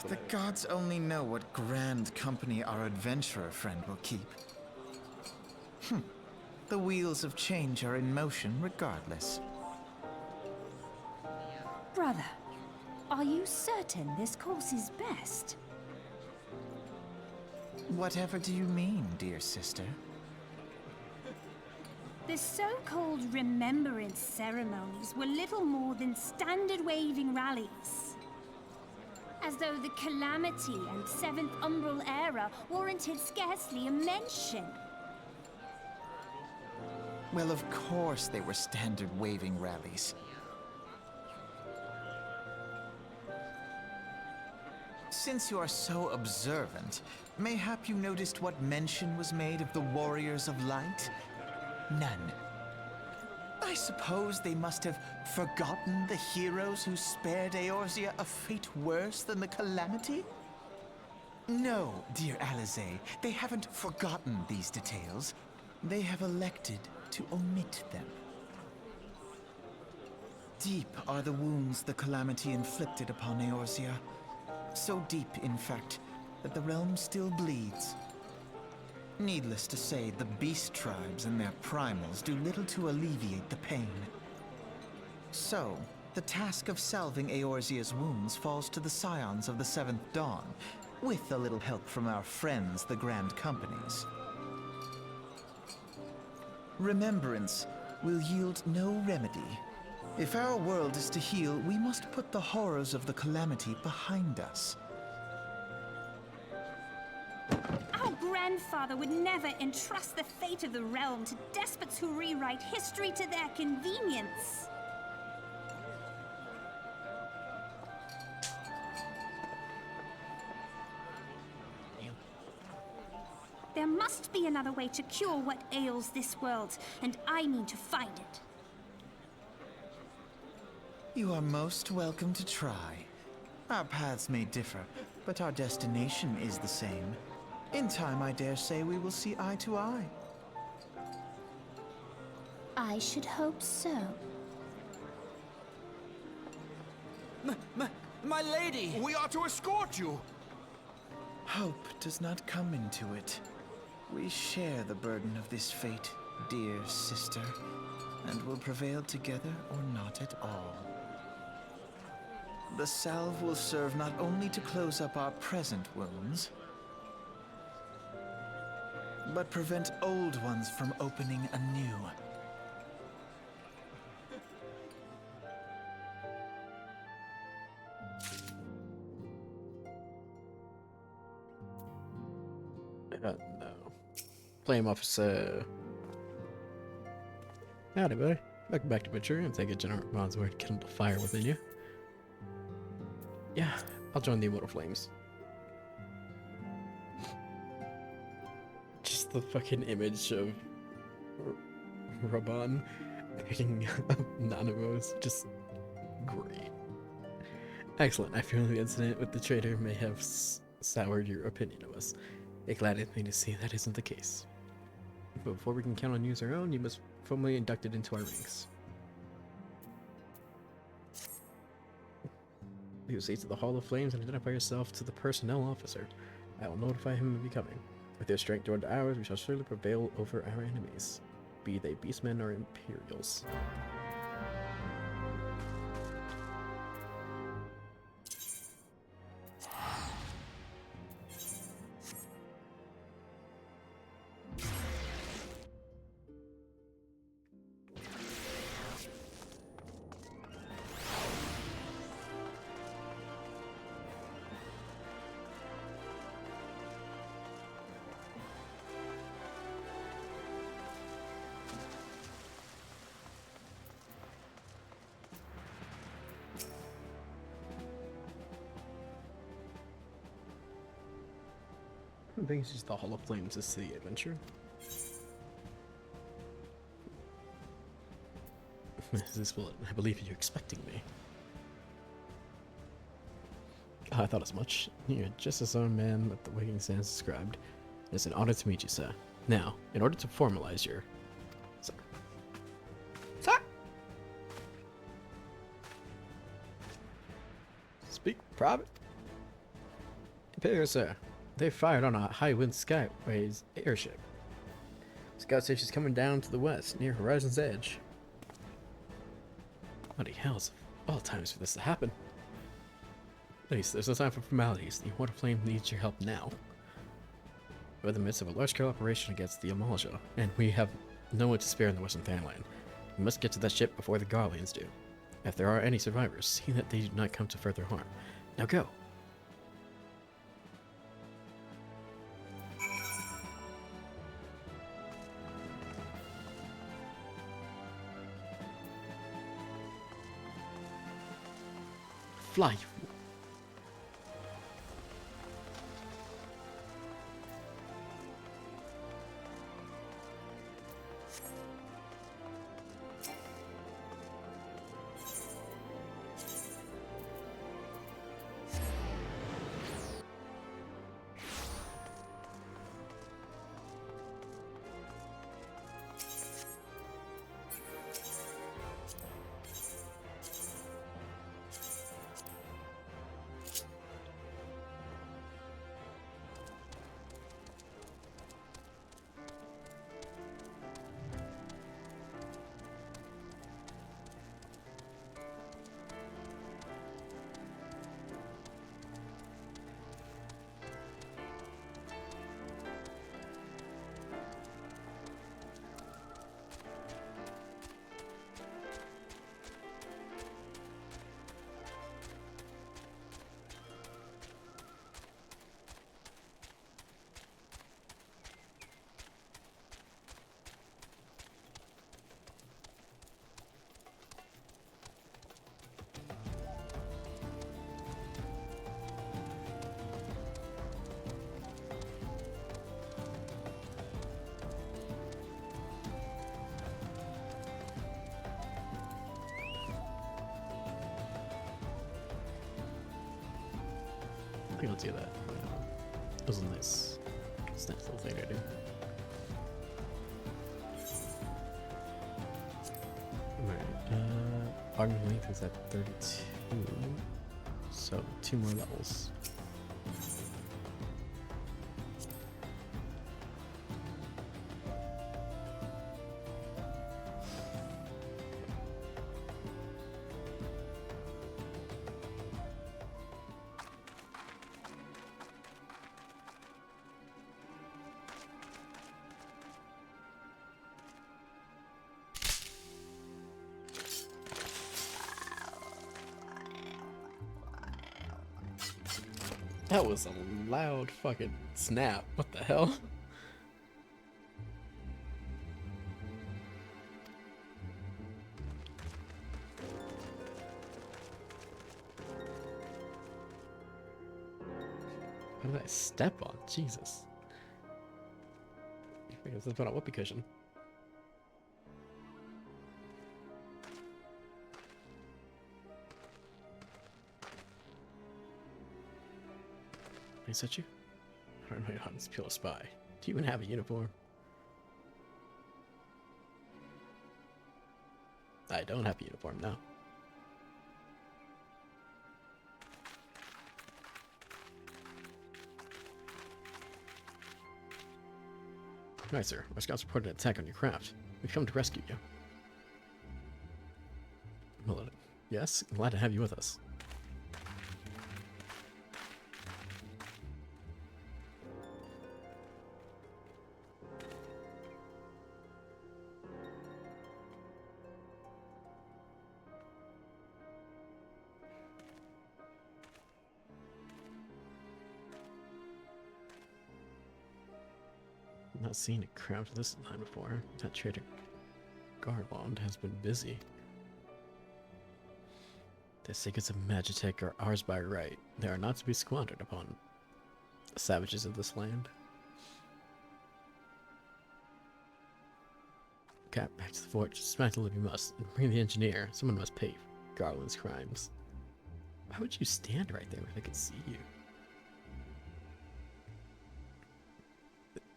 The gods only know what grand company our adventurer friend will keep. The wheels of change are in motion regardless. Brother, are you certain this course is best? Whatever do you mean, dear sister? The so-called remembrance ceremonies were little more than standard waving rallies. As though the Calamity and Seventh Umbral era warranted scarcely a mention. Well, of course they were standard waving rallies. Since you are so observant, mayhap you noticed what mention was made of the Warriors of Light? None. I suppose they must have forgotten the heroes who spared Eorzea a fate worse than the Calamity? No, dear Alizé, they haven't forgotten these details. They have elected to omit them. Deep are the wounds the Calamity inflicted upon Eorzea. So deep, in fact, that the realm still bleeds. Needless to say, the beast tribes and their primals do little to alleviate the pain. So, the task of salving Eorzea's wounds falls to the Scions of the Seventh Dawn, with a little help from our friends, the Grand Companies. Remembrance will yield no remedy. If our world is to heal, we must put the horrors of the Calamity behind us. Our grandfather would never entrust the fate of the realm to despots who rewrite history to their convenience. There must be another way to cure what ails this world, and I mean to find it. You are most welcome to try. Our paths may differ, but our destination is the same. In time, I dare say we will see eye to eye. I should hope so. My lady! We are to escort you! Hope does not come into it. We share the burden of this fate, dear sister, and will prevail together or not at all. The salve will serve not only to close up our present wounds, but prevent old ones from opening anew. No. Flame officer. Howdy, buddy. Welcome back to Materia and take a General Bond's word to kindle fire within you. Yeah, I'll join the Immortal Flames. Just the fucking image of Reborn picking up Nanimo's just great. Excellent. I fear the incident with the traitor may have soured your opinion of us. It gladdens me to see that isn't the case. But before we can count on you as our own, you must formally inducted into our ranks. You proceed to the Hall of Flames and identify yourself to the personnel officer. I will notify him of you coming. With your strength joined to ours, we shall surely prevail over our enemies, be they beastmen or Imperials. I think it's just the Hall of Flames is the adventure. Is this what I believe you're expecting me? I thought as much. You're just as own man that the Waking Sands described. It's an honor to meet you, sir. Now, in order to formalize your... Sir. Sir! Speak private. Imperial, sir. They fired on a High Wind Skyways airship. Scout station's coming down to the west, near Horizon's Edge. Bloody hells, of all times for this to happen. Please, there's no time for formalities. The Immortal Flame needs your help now. We're in the midst of a large-scale operation against the Amalj'aa, and we have no one to spare in the Western Fanland. We must get to that ship before the Garleans do. If there are any survivors, see that they do not come to further harm. Now go! Fly! I think I'll do that. It was a nice little thing to do. Alright, armor length is at 32, so 2 more levels. That was a loud fucking snap. What the hell? What did I step on? Jesus. I think I put on a whoopee cushion. I set you? I don't know how to pure spy. Do you even have a uniform? I don't have a uniform now. Right, sir. Our scouts reported an attack on your craft. We've come to rescue you. Well, yes, glad to have you with us. Not seen a craft this line before. That trader Garland has been busy. The secrets of Magitech are ours by right. They are not to be squandered upon the savages of this land. Got back to the fort. Smack the living must. And bring the engineer. Someone must pay for Garland's crimes. Why would you stand right there if I could see you?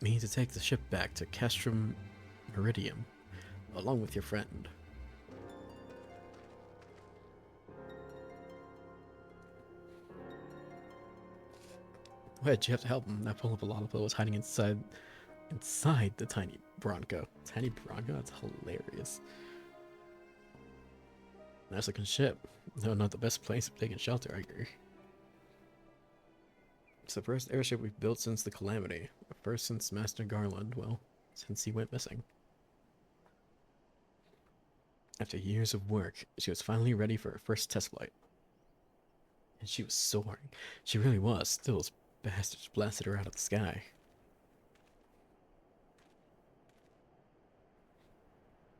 Me to take the ship back to Castrum Meridium, along with your friend. Wedge, you have to help him. That pull up a lot of was hiding inside the tiny Bronco. Tiny Bronco? That's hilarious. Nice looking ship. No, not the best place of taking shelter, I agree. It's the first airship we've built since the Calamity. First since Master Garland, well, since he went missing. After years of work, she was finally ready for her first test flight. And she was soaring. She really was. Still, those bastards blasted her out of the sky.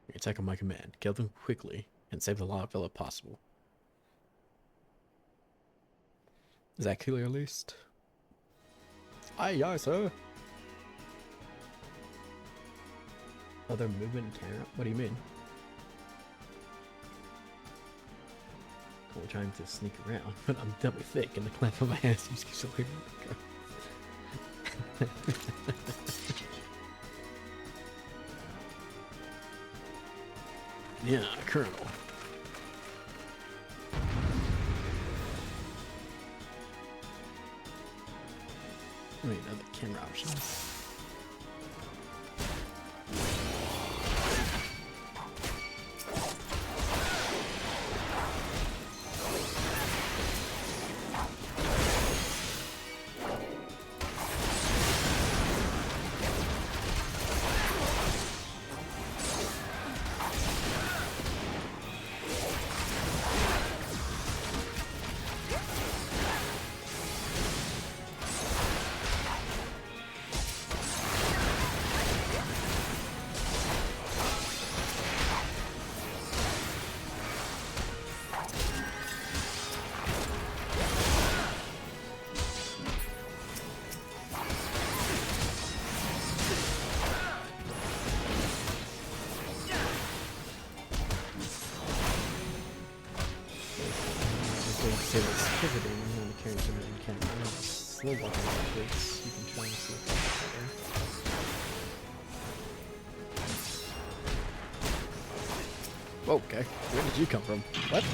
We attack on my command. Kill them quickly and save the Lava if possible. Is that clear, at least? Aye, aye, sir. Other movement and terror? What do you mean? We're trying to sneak around, but I'm double thick and the clamp on my ass just keeps away from Yeah, Colonel. Wait, other camera options. Pivoting and the character can slow walking backwards. You can try and see if it's better. Okay, where did you come from? What?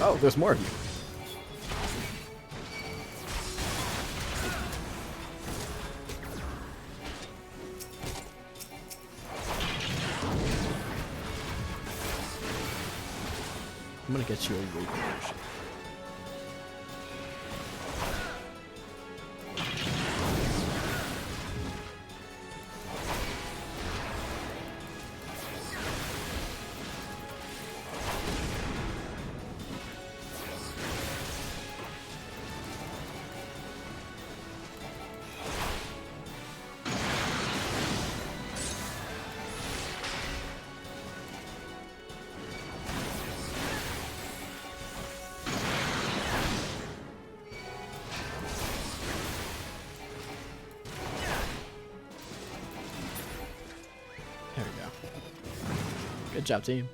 Oh, there's more of you. I'm gonna get you a weight potion. Good job, team.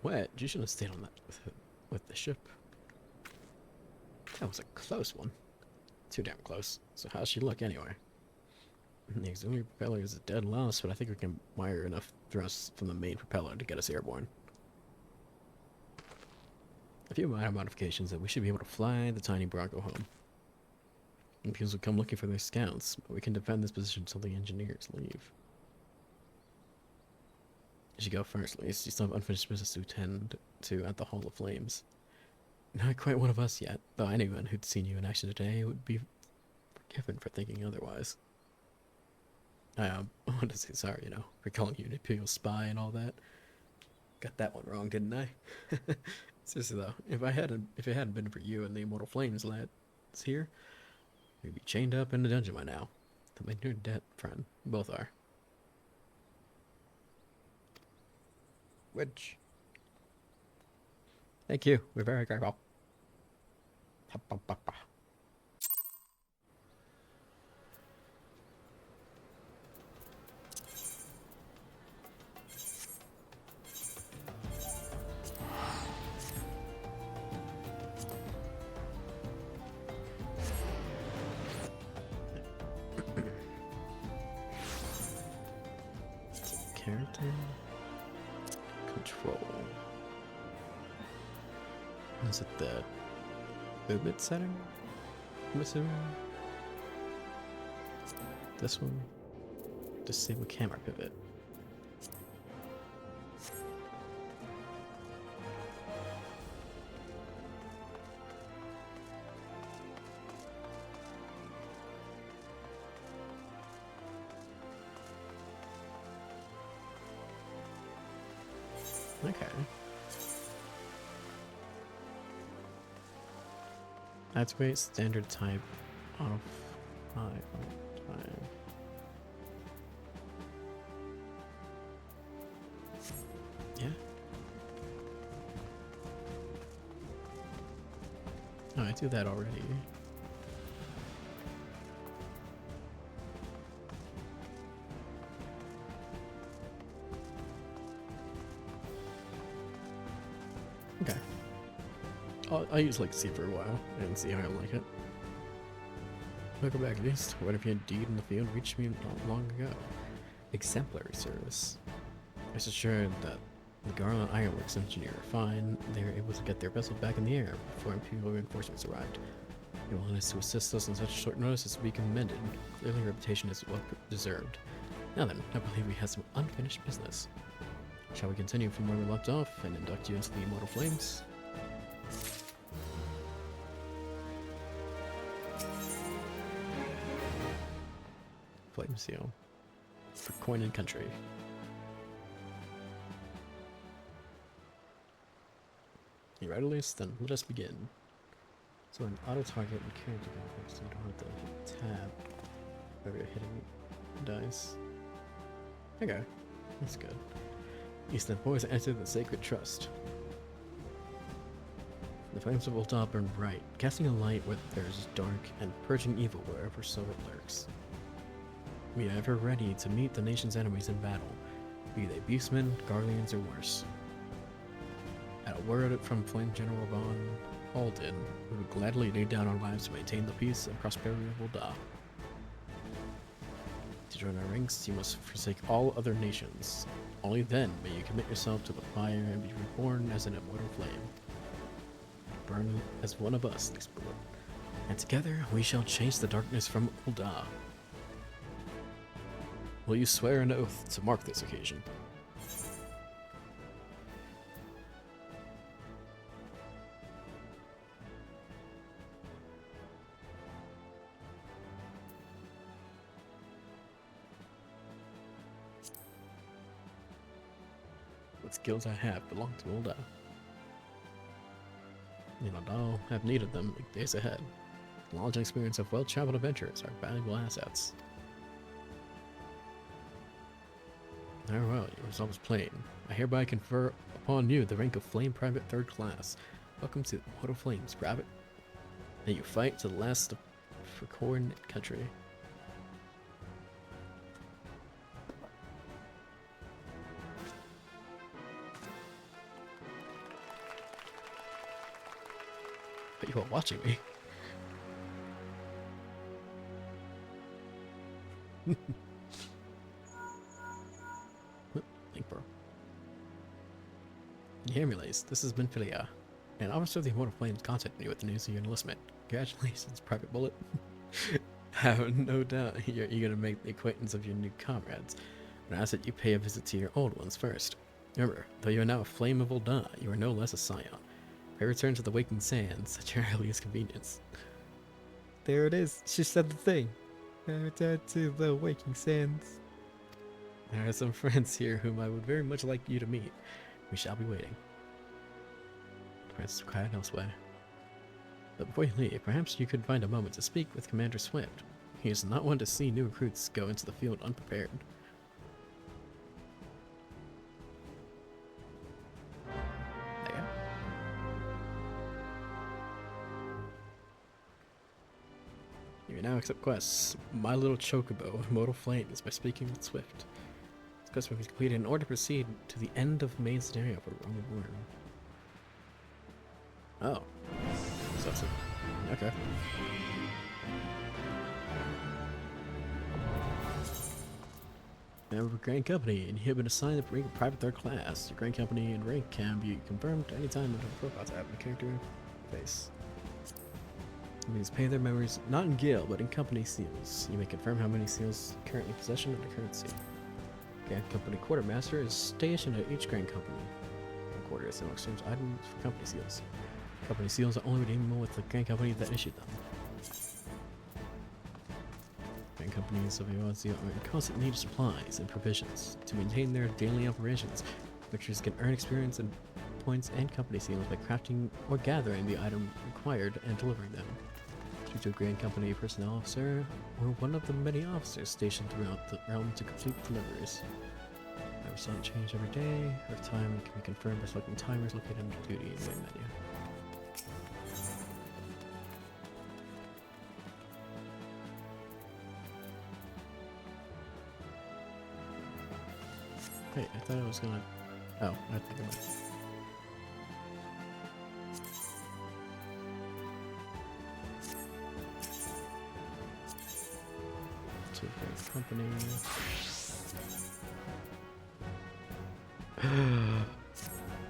What? You should have stayed on that with the ship. That was a close one. Too damn close. So how's she look anyway? The auxiliary propeller is a dead loss, but I think we can wire enough thrust from the main propeller to get us airborne. A few minor modifications that we should be able to fly the tiny Bronco home. Imperials will come looking for their scouts, but we can defend this position until the engineers leave. You should go first, Lise. You still have unfinished business to attend to at the Hall of Flames. Not quite one of us yet, though anyone who'd seen you in action today would be forgiven for thinking otherwise. I want to say sorry, for calling you an Imperial spy and all that. Got that one wrong, didn't I? Seriously though, if it hadn't been for you and the Immortal Flames lads here, we'd be chained up in the dungeon by now. I'm in your debt, friend. We both are. Which? Thank you. We're very grateful. Character control. Is it the movement setting? I'm assuming. This one. Disable camera pivot. Okay. That's great. Standard type of 5 time. Yeah. Oh, I do that already. Okay. I'll use like Deceive for a while and see how I like it. Welcome back, List. What if you indeed in the field reached me not long ago? Exemplary service. Rest assured that the Garland Ironworks engineer fine. They were able to get their vessel back in the air before Imperial reinforcements arrived. Your willingness to assist us on such short notice is to be commended. Clearly, your reputation is well deserved. Now then, I believe we have some unfinished business. Shall we continue from where we left off and induct you into the Immortal Flames? Flame seal for coin and country. You ready, List? Then let us begin. So an auto target and character graphics, so you don't have to hit tab whenever you're hitting dice. Okay, that's good. You step forward to enter the Sacred Trust. The flames of Ulta burn bright, casting a light where there is dark and purging evil wherever so it lurks. We are ever ready to meet the nation's enemies in battle, be they beastmen, guardians, or worse. At a word from Flame General Von Alden, we would gladly lay down our lives to maintain the peace and prosperity of Ulta. To join our ranks, you must forsake all other nations. Only then may you commit yourself to the fire and be reborn as an immortal flame. Burn as one of us, and together we shall chase the darkness from Ulta. Will you swear an oath to mark this occasion? What skills I have belong to Ulta. You know, I'll have need of them in days ahead. Knowledge and experience of well-traveled adventurers are valuable assets. Very well, your result is plain. I hereby confer upon you the rank of Flame Private 3rd Class. Welcome to Immortal Flames, Private. May you fight to the last for coin and country. But you are watching me. Bro. Can you hear me, Lace? This is Minfilia, an officer of the Immortal Flames contacted me with the news of your enlistment. Congratulations, Private Bullet. I have no doubt you're eager to make the acquaintance of your new comrades, but I ask that you pay a visit to your old ones first. Remember, though you are now a Flame of Ulda, you are no less a Scion. Pray return to the Waking Sands at your earliest convenience. There it is. She said the thing. Pray return to the Waking Sands. There are some friends here whom I would very much like you to meet. We shall be waiting. Prince quiet elsewhere. But before you leave, perhaps you could find a moment to speak with Commander Swift. He is not one to see new recruits go into the field unprepared. There you go. You may now accept quests. My Little Chocobo, Immortal Flames, by speaking with Swift. Quest will be completed in order to proceed to the end of Materia for Reborn. Oh. So that's it. Okay. Member of Grand Company, and you have been assigned the rank of Private 3rd Class. Your Grand Company and rank can be confirmed at any time under the profile tab in the character face. Companies pay their members not in Gale, but in company seals. You may confirm how many seals currently in possession of the currency. Grand Company Quartermaster is stationed at each Grand Company. Quarters and exchange items for company seals. Company seals are only redeemable with the Grand Company that issued them. Grand Companies of Amalj'aa are in constant need of supplies and provisions to maintain their daily operations. Victors can earn experience and points and company seals by crafting or gathering the item required and delivering them. Choose a Grand Company personnel officer or one of the many officers stationed throughout the realm to complete deliveries. Our slot change every day. Our time can be confirmed by selecting timers located under duty in the main menu. Wait, I thought I was gonna... Oh, I think I might. To the company.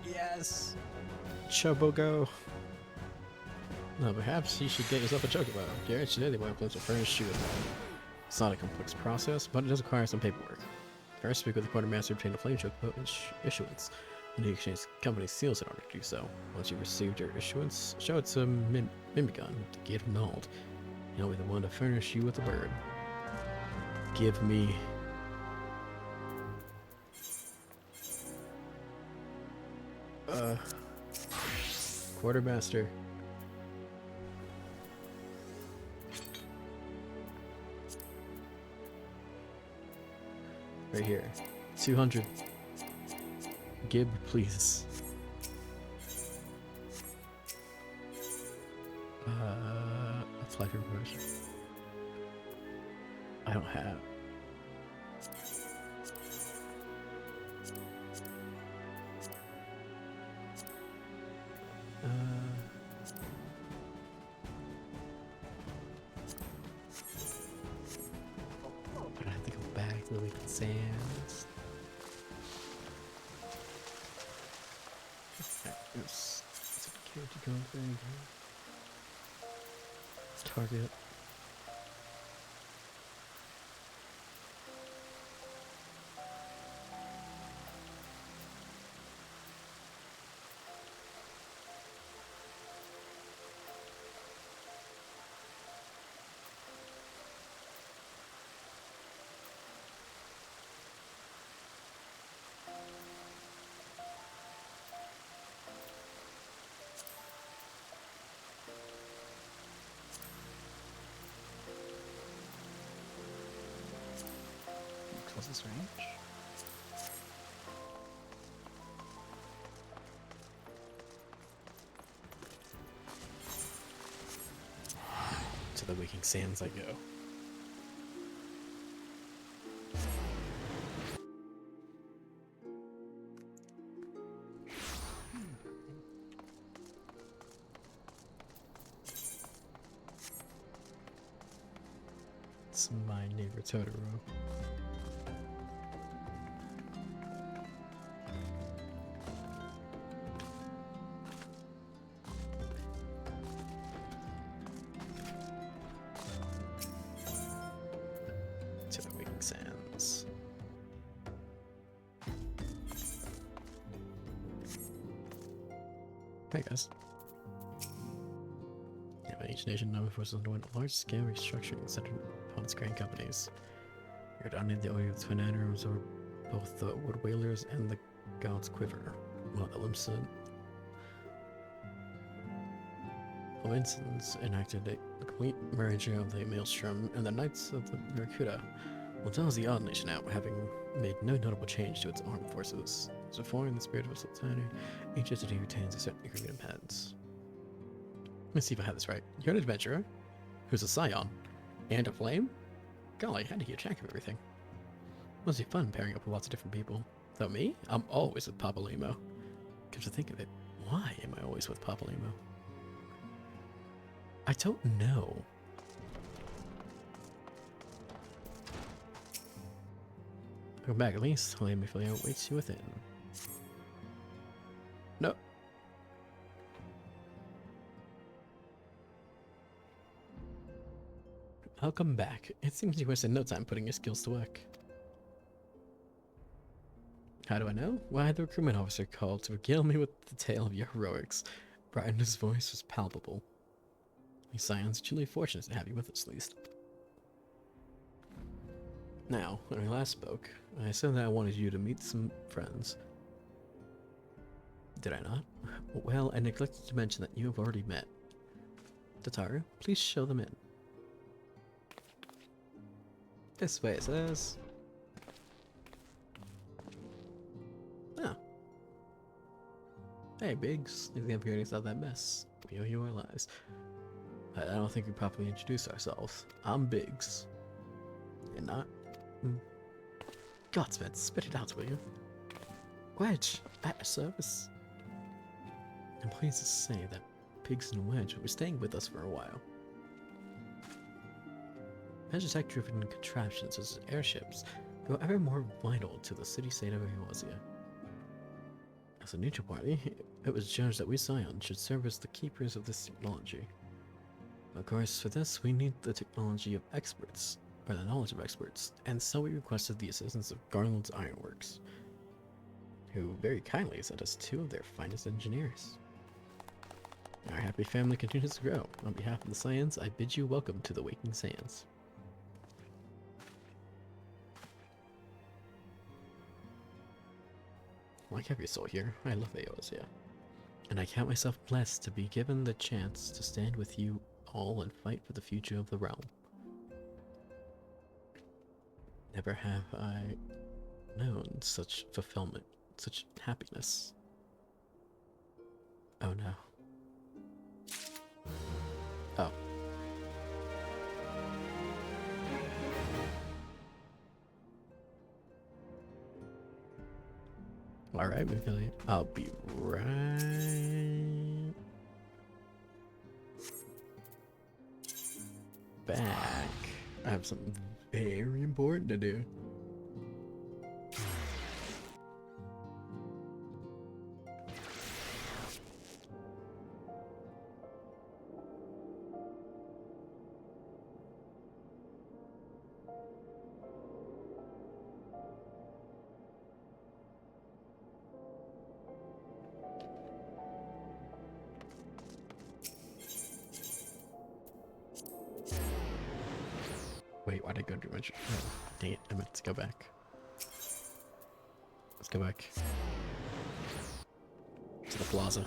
Yes! Chobo go! Now perhaps you should get yourself a chocobo. Garrett should anyway plans to furnish you with one. It's not a complex process, but it does require some paperwork. First, speak with the quartermaster to obtain a flame chocobo issuance. You need to exchange company seals in order to do so. Once you've received your issuance, show it to Mimigon, the Gate of Nald. He'll be the one to furnish you with a bird. Give me... Quartermaster. Right here. 200. Gib, please. Apply for promotion. I don't have. I have to go back to the Weekend Sands. It's a character going thing. Target. Closest range. To the Waking Sands I go. It's my neighbor Totoro. To the Waking Sands. Hey guys. Yeah, each nation now forces underwent a large scale restructuring centered upon its grand companies. You're down in the oil of twin atoms or both the wood whalers and the god's quiver. While the Limsa Winsons enacted a complete merger of the Maelstrom and the Knights of the Barracuda. Well, tells the odd nation out, having made no notable change to its armed forces. So far in the spirit of a sultana, each entity retains a certain degree of independence. Let me see if I have this right. You're an adventurer, who's a scion, and a flame? Golly, how do you keep track of everything? Must be fun pairing up with lots of different people. Though me, I'm always with Papa Limo. Come to think of it, why am I always with Papa Limo? I don't know. Go back at least. Let me feel out waits you within. No. I'll come back. It seems you wasted no time putting your skills to work. How do I know? Why, the recruitment officer called to regale me with the tale of your heroics. Pride in his voice was palpable. We Scions are truly fortunate to have you with us, at least. Now, when we last spoke, I said that I wanted you to meet some friends. Did I not? Well, I neglected to mention that you have already met. Tataru, please show them in. This way, it says. Oh. Hey, Biggs. The appearance of that mess. We owe you our lives. I don't think we properly introduced ourselves. I'm Biggs. You're not? Godspeed, spit it out, will you? Wedge, at your service. I'm pleased to say that Biggs and Wedge were staying with us for a while. Magitech-driven contraptions such as airships grow ever more vital to the city-state of Eorzea. As a neutral party, it was judged that we Scions should serve as the keepers of this technology. Of course, for this, we need the technology of experts, or the knowledge of experts, and so we requested the assistance of Garland's Ironworks, who very kindly sent us 2 of their finest engineers. Our happy family continues to grow. On behalf of the Scions, I bid you welcome to the Waking Sands. Like every soul here, I love Eorzea, and I count myself blessed to be given the chance to stand with you all and fight for the future of the realm. Never have I known such fulfillment, such happiness. Oh no. Oh. Alright, I'll be right back. I have something very important to do. Wait, why'd I go to much? Oh, dang it, I meant to go back. Let's go back to the plaza.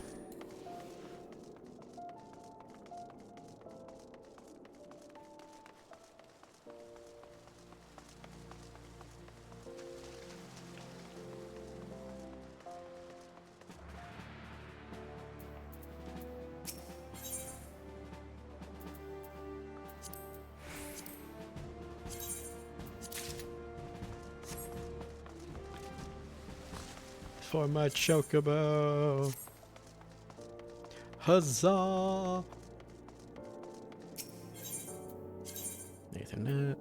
For my Chocobo! Huzzah! Ethernet.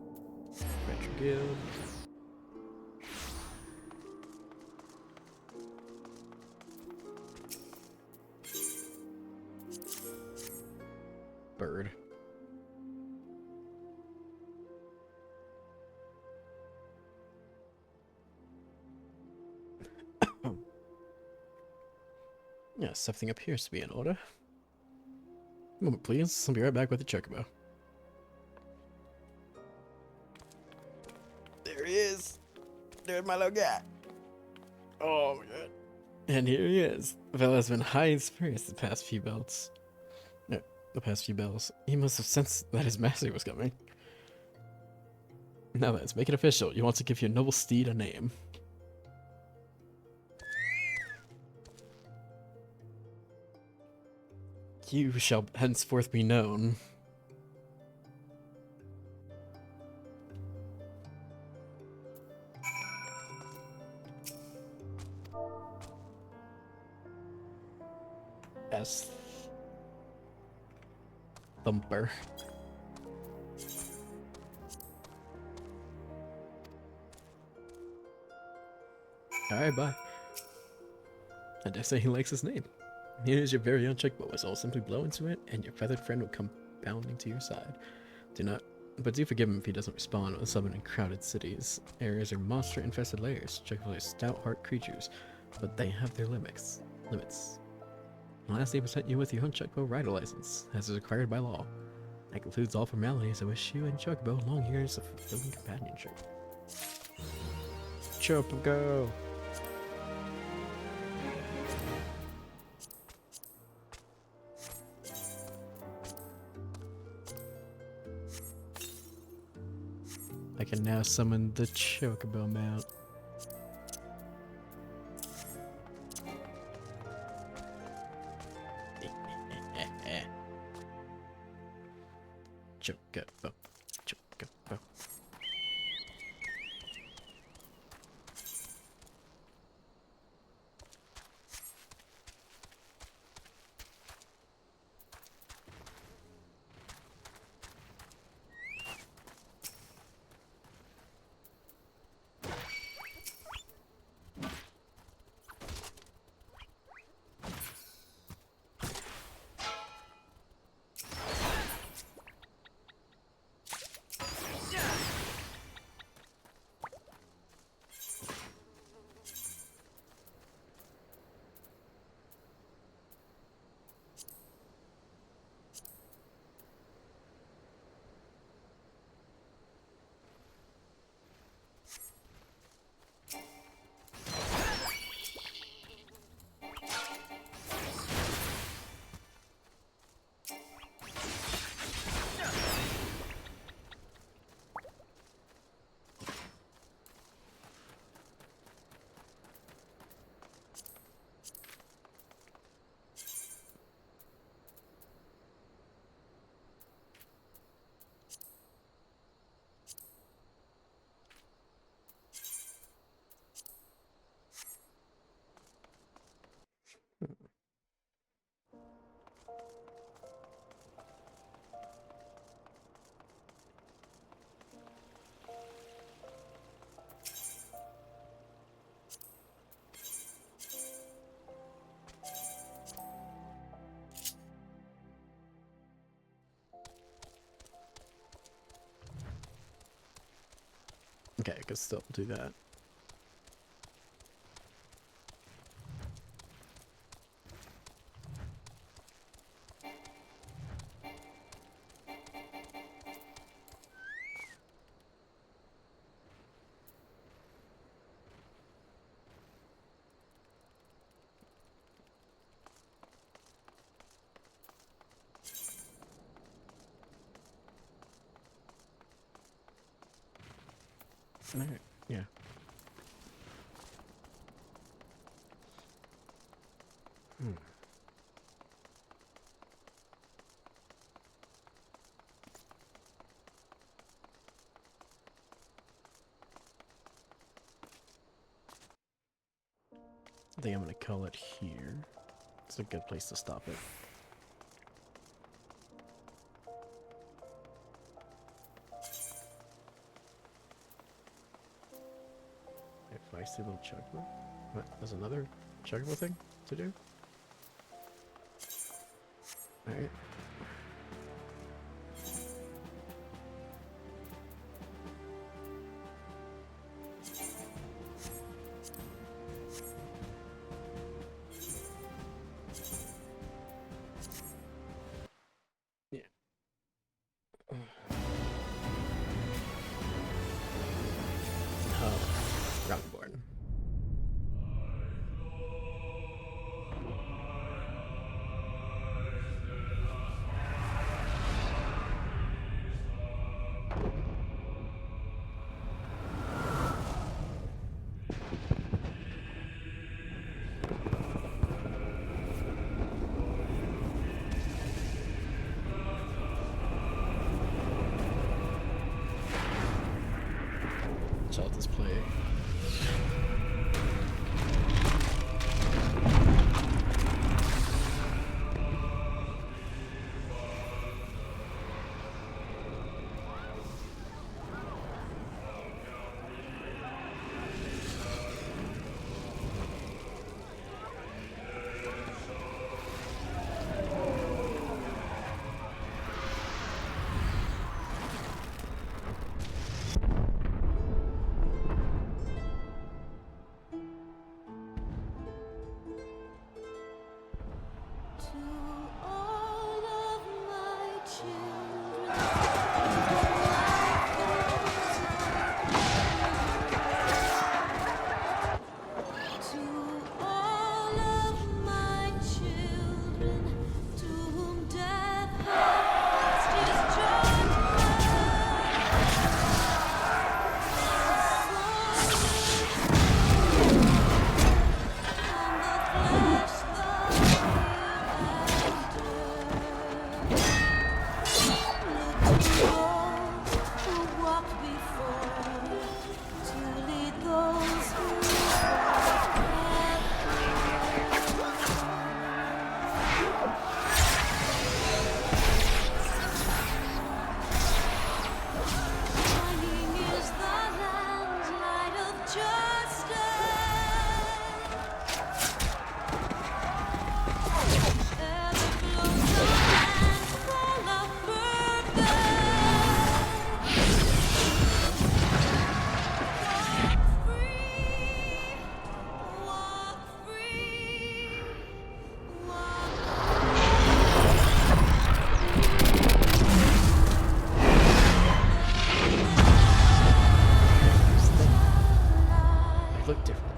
Retro Guild. Bird. Yes, everything appears to be in order. A moment, please. I'll be right back with the Chocobo. There he is. There's my little guy. Oh my god. And here he is. The fella's been high in spirits the past few bells. No, the past few bells. He must have sensed that his master was coming. Now let's make it official. You want to give your noble steed a name. You shall henceforth be known as Thumper. Alright, bye. I dare say he likes his name. Here's your very own Chocobo whistle. Simply blow into it, and your feathered friend will come bounding to your side. Do forgive him if he doesn't respond when summoned in crowded cities. Areas are monster-infested layers. Chocobos are stout-heart creatures, but they have their limits. Lastly, present you with your own Chocobo rider license, as is required by law. That concludes all formalities. I wish you and Chocobo long years of fulfilling companionship. Chocobo! can now summon the Chocobo mount. Chocobo, Chocobo. Okay, I can still do that. Alright, yeah. I think I'm gonna call it here. It's a good place to stop it. If I see Little Chocobo? What? There's another Chocobo thing to do? Alright. Yeah. Oh, Reborn. So I'll just play. Look different.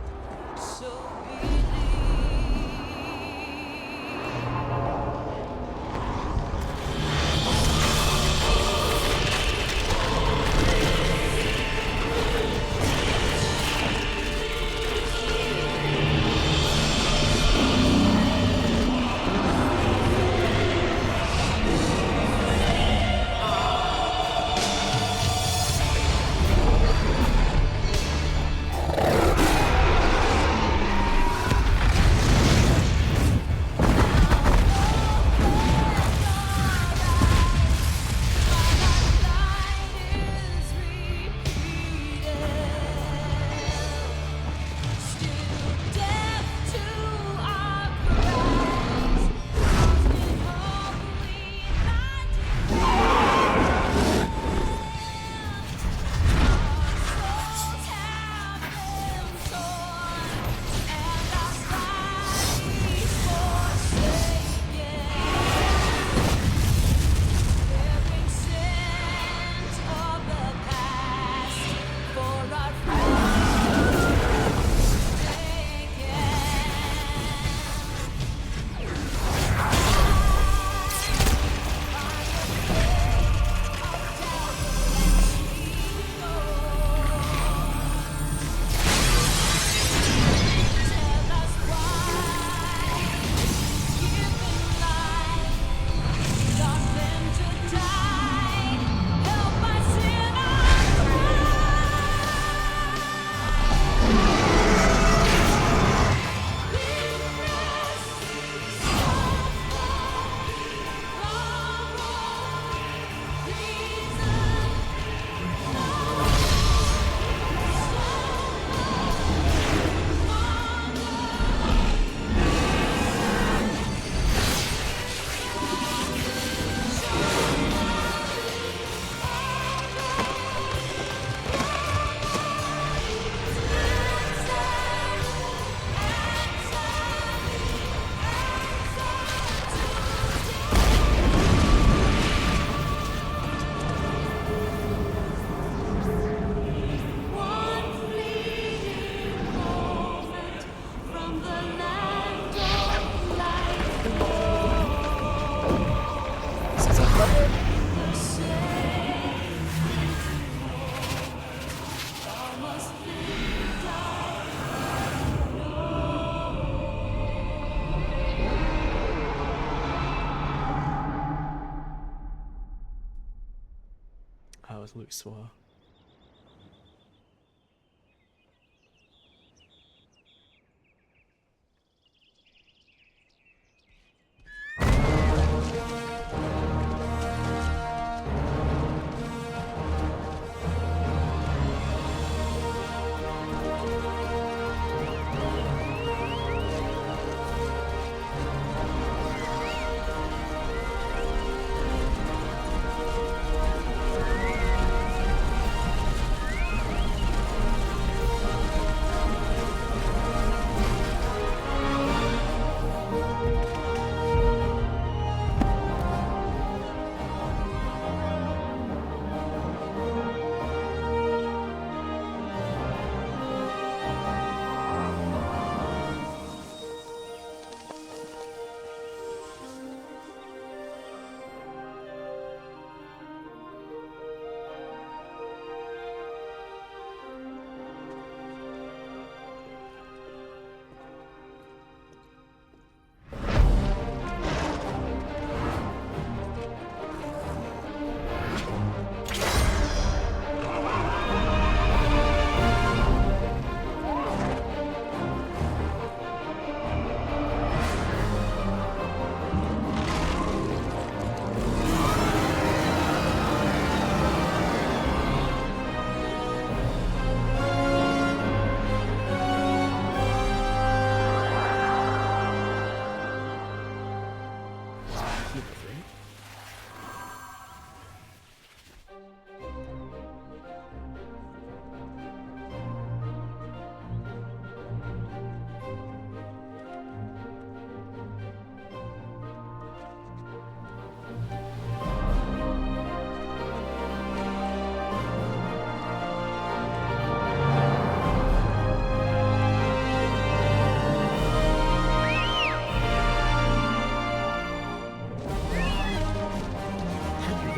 Was Luke Swore.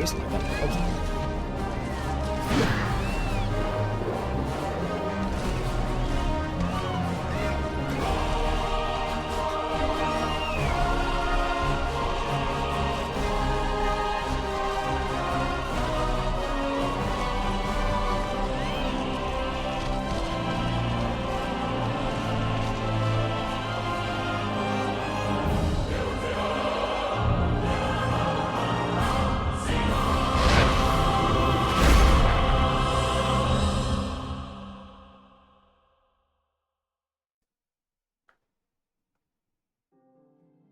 Just like that.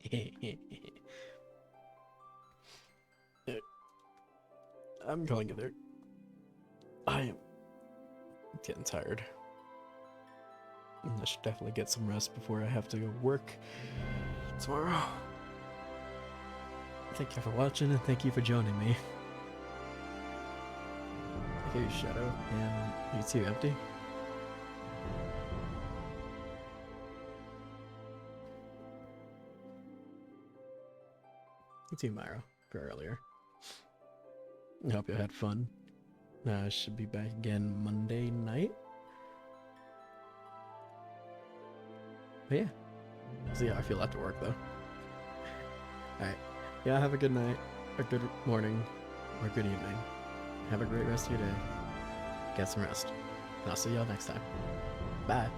Okay. I'm going there. I am getting tired. I should definitely get some rest before I have to go work tomorrow. Thank you for watching and thank you for joining me. Thank you, Shadow, and you too, Empty. You too, Myra, for earlier. I hope you had fun. I should be back again Monday night. But yeah, see how I feel after work though. Alright, yeah, have a good night, a good morning, or good evening. Have a great rest of your day. Get some rest. And I'll see y'all next time. Bye.